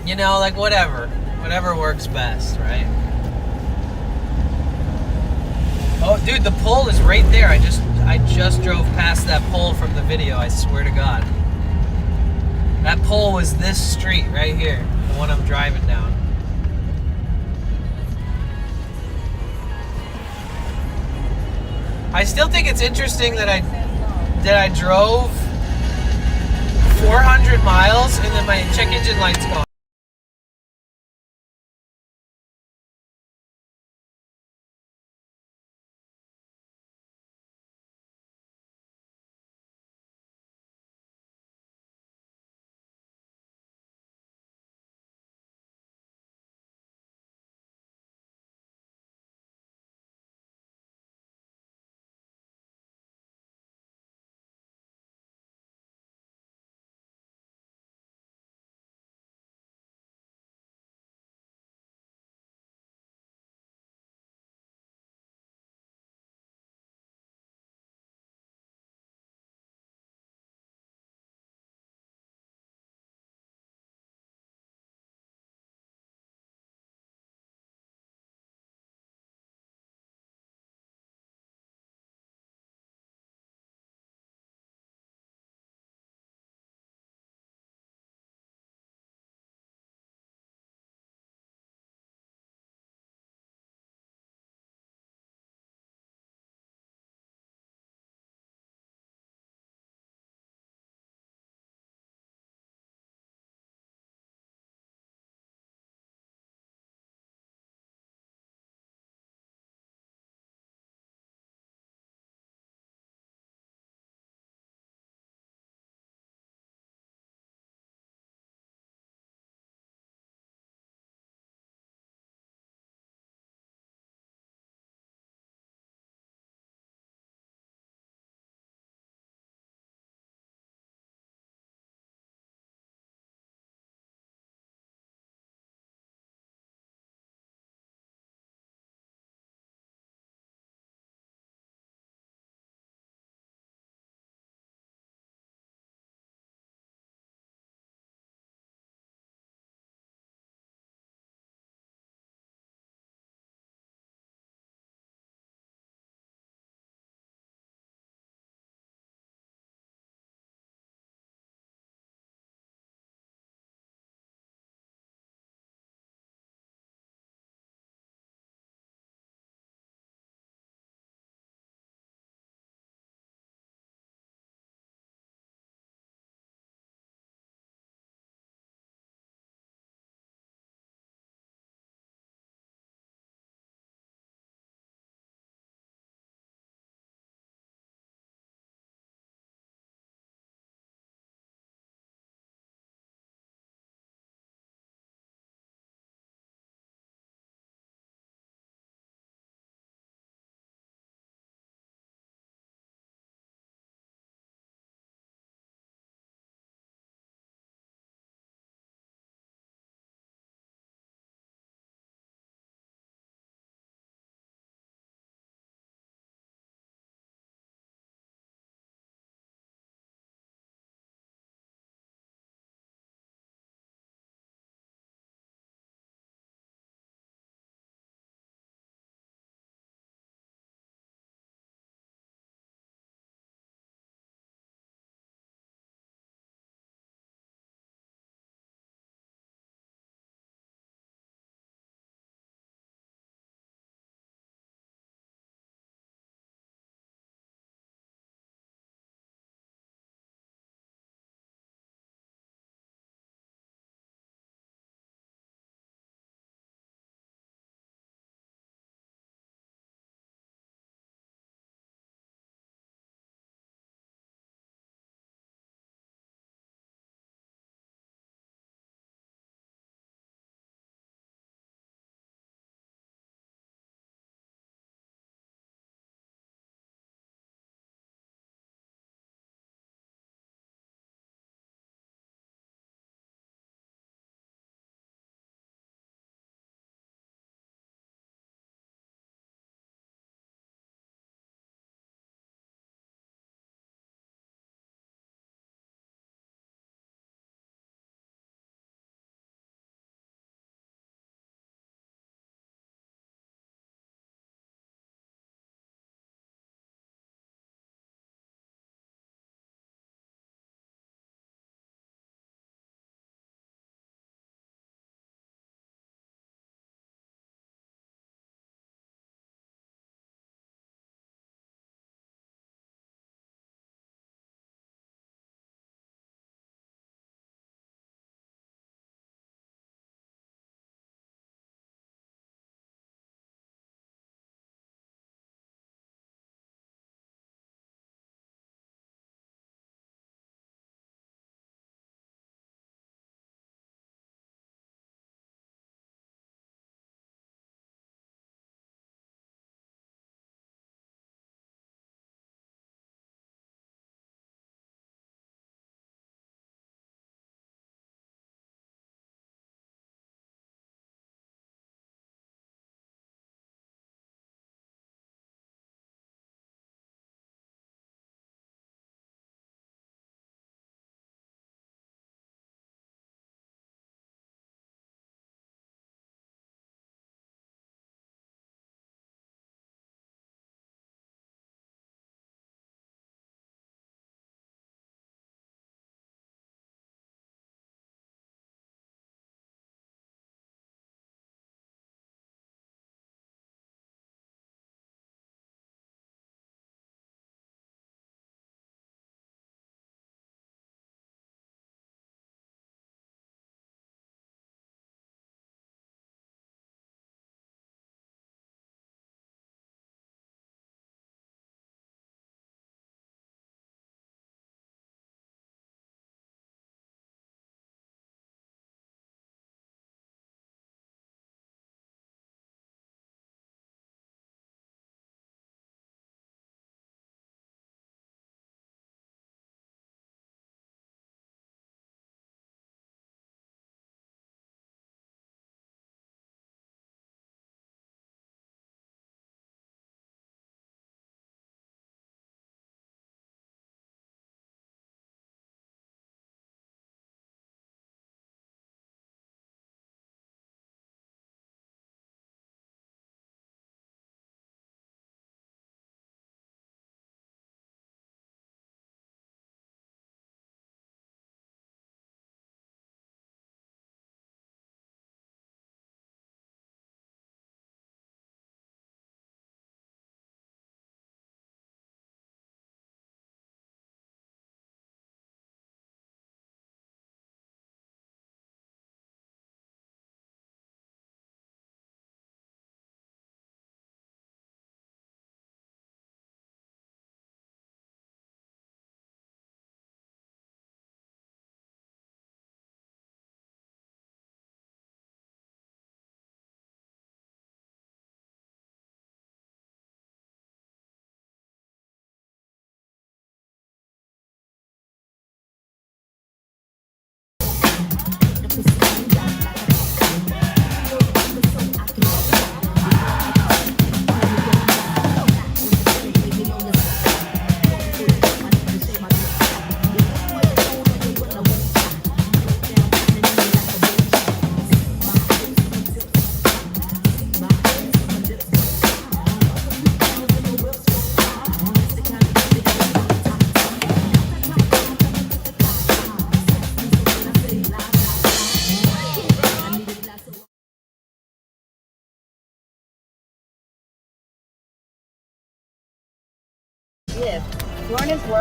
you know, like whatever works best, right? Oh, dude, the pole is right there. I just drove past that pole from the video. I swear to God, that pole was this street right here, the one I'm driving down. I still think it's interesting that I drove 400 miles and then my check engine light's gone.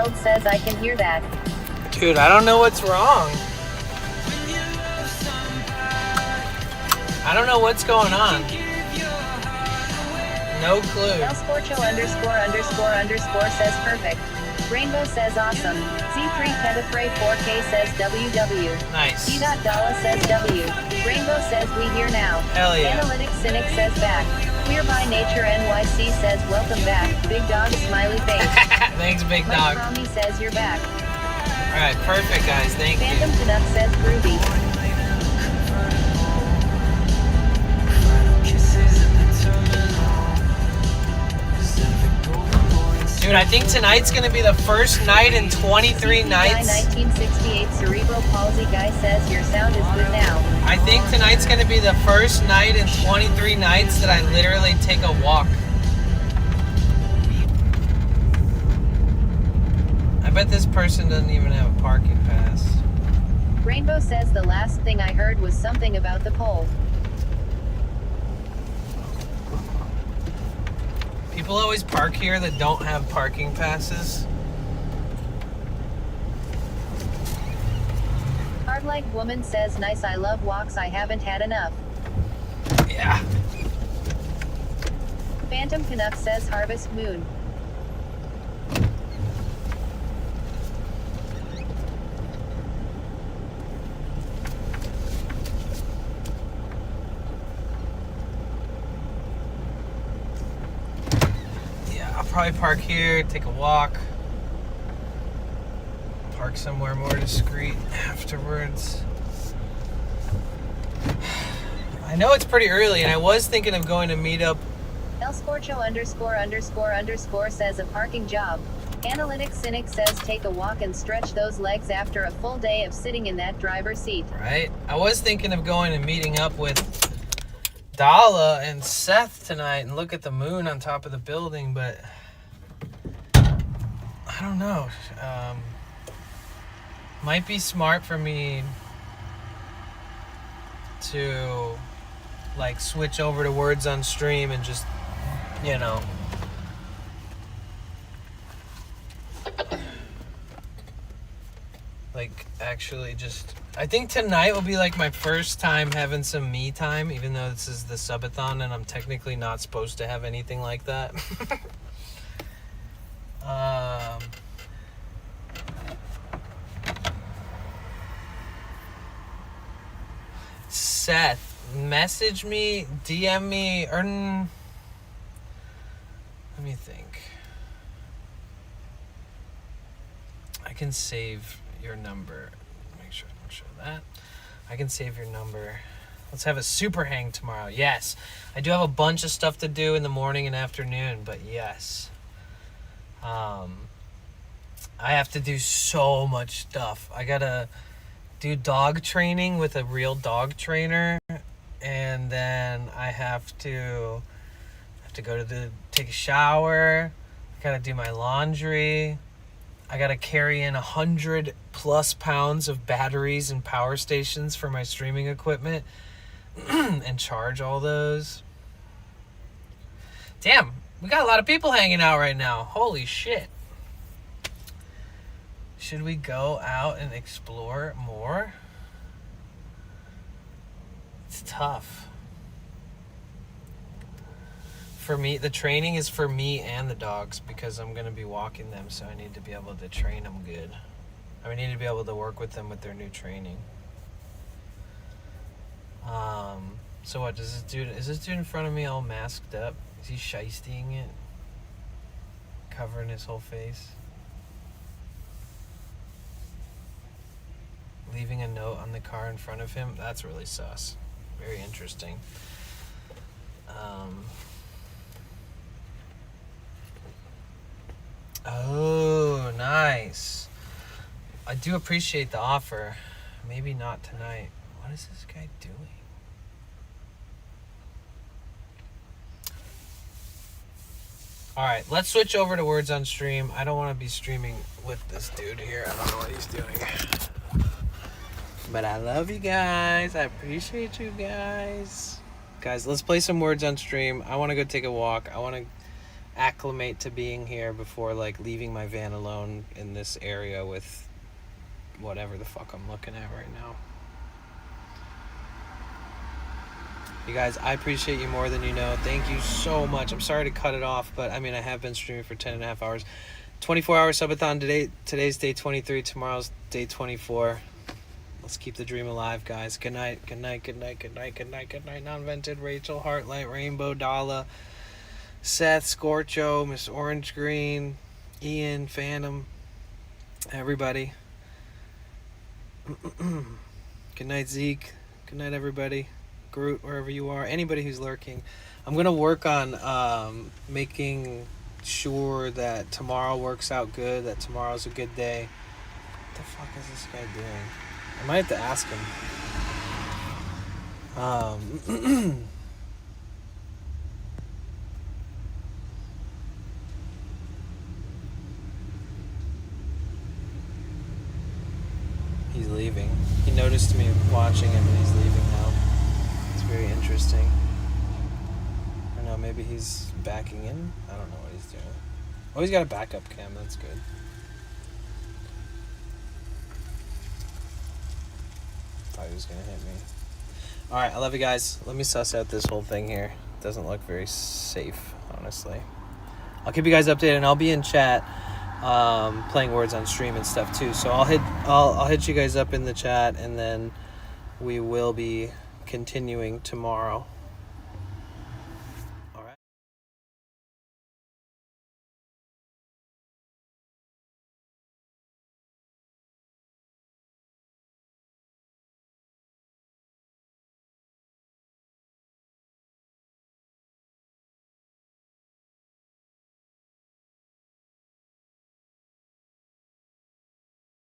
Harold says I can hear that. Dude, I don't know what's wrong. I don't know what's going on. No clue. El Scorcho _ says perfect. Rainbow says awesome. Z3 Petafray 4K says WW. Nice. D.Dalla says W. Rainbow says we here now. Hell yeah. Analytic Cynic says back. Queer by Nature NYC says welcome back. Big Dog smiley face. Thanks, Big Mike Dog. Cromie says you're back. Alright, perfect, guys. Thank Phantom you. Canuck says groovy. Dude, I think tonight's gonna be the first night in 23 nights. 1968 Cerebral Palsy guy says your sound is good now. I think tonight's gonna be the first night in 23 nights that I literally take a walk. I bet this person doesn't even have a parking pass. Rainbow says the last thing I heard was something about the pole. People always park here that don't have parking passes. Hardlike Woman says nice, I love walks, I haven't had enough. Yeah. Phantom Canuck says Harvest Moon. Probably park here, take a walk, park somewhere more discreet afterwards. I know it's pretty early, and I was thinking of going to meet up. El Scorcho _ says a parking job. Analytic Cynic says take a walk and stretch those legs after a full day of sitting in that driver's seat. Right? I was thinking of going and meeting up with Dalla and Seth tonight and look at the moon on top of the building, but I don't know. Might be smart for me to like switch over to words on stream and just, you know, like actually just, I think tonight will be like my first time having some me time, even though this is the subathon and I'm technically not supposed to have anything like that. Seth, message me, DM me, or let me think. I can save your number. Make sure I don't show that. I can save your number. Let's have a super hang tomorrow. Yes. I do have a bunch of stuff to do in the morning and afternoon, but yes. I have to do so much stuff. I gotta do dog training with a real dog trainer, and then I have to go to take a shower. I gotta do my laundry. I gotta carry in 100+ pounds of batteries and power stations for my streaming equipment and charge all those. Damn, we got a lot of people hanging out right now. Holy shit. Should we go out and explore more? It's tough. For me, the training is for me and the dogs because I'm going to be walking them, so I need to be able to train them good. I need to be able to work with them with their new training. So what, is this dude in front of me all masked up? Is he shysting it? Covering his whole face? Leaving a note on the car in front of him? That's really sus. Very interesting. Oh, nice. I do appreciate the offer. Maybe not tonight. What is this guy doing? Alright, let's switch over to words on stream. I don't want to be streaming with this dude here. I don't know what he's doing. But I love you guys. I appreciate you guys. Guys, let's play some words on stream. I want to go take a walk. I want to acclimate to being here before like leaving my van alone in this area with whatever the fuck I'm looking at right now. You guys, I appreciate you more than you know. Thank you so much. I'm sorry to cut it off, but I mean, I have been streaming for 10 and a half hours. 24-hour subathon today. Today's day 23. Tomorrow's day 24. Let's keep the dream alive, guys. Good night. Good night. Good night. Good night. Good night. Good night. Non-vented. Rachel, Heartlight, Rainbow, Dala, Seth, Scorcho, Miss Orange Green, Ian, Phantom, everybody. Good night, Zeke. Good night, everybody. Groot, wherever you are. Anybody who's lurking. I'm going to work on making sure that tomorrow works out good, that tomorrow's a good day. What the fuck is this guy doing? I might have to ask him. He's leaving. He noticed me watching him and he's leaving now. It's very interesting. I don't know, maybe he's backing in? I don't know what he's doing. Oh, he's got a backup cam, that's good. Thought he was gonna hit me. Alright, I love you guys. Let me suss out this whole thing here. It doesn't look very safe, honestly. I'll keep you guys updated and I'll be in chat playing words on stream and stuff too. So I'll hit you guys up in the chat and then we will be continuing tomorrow.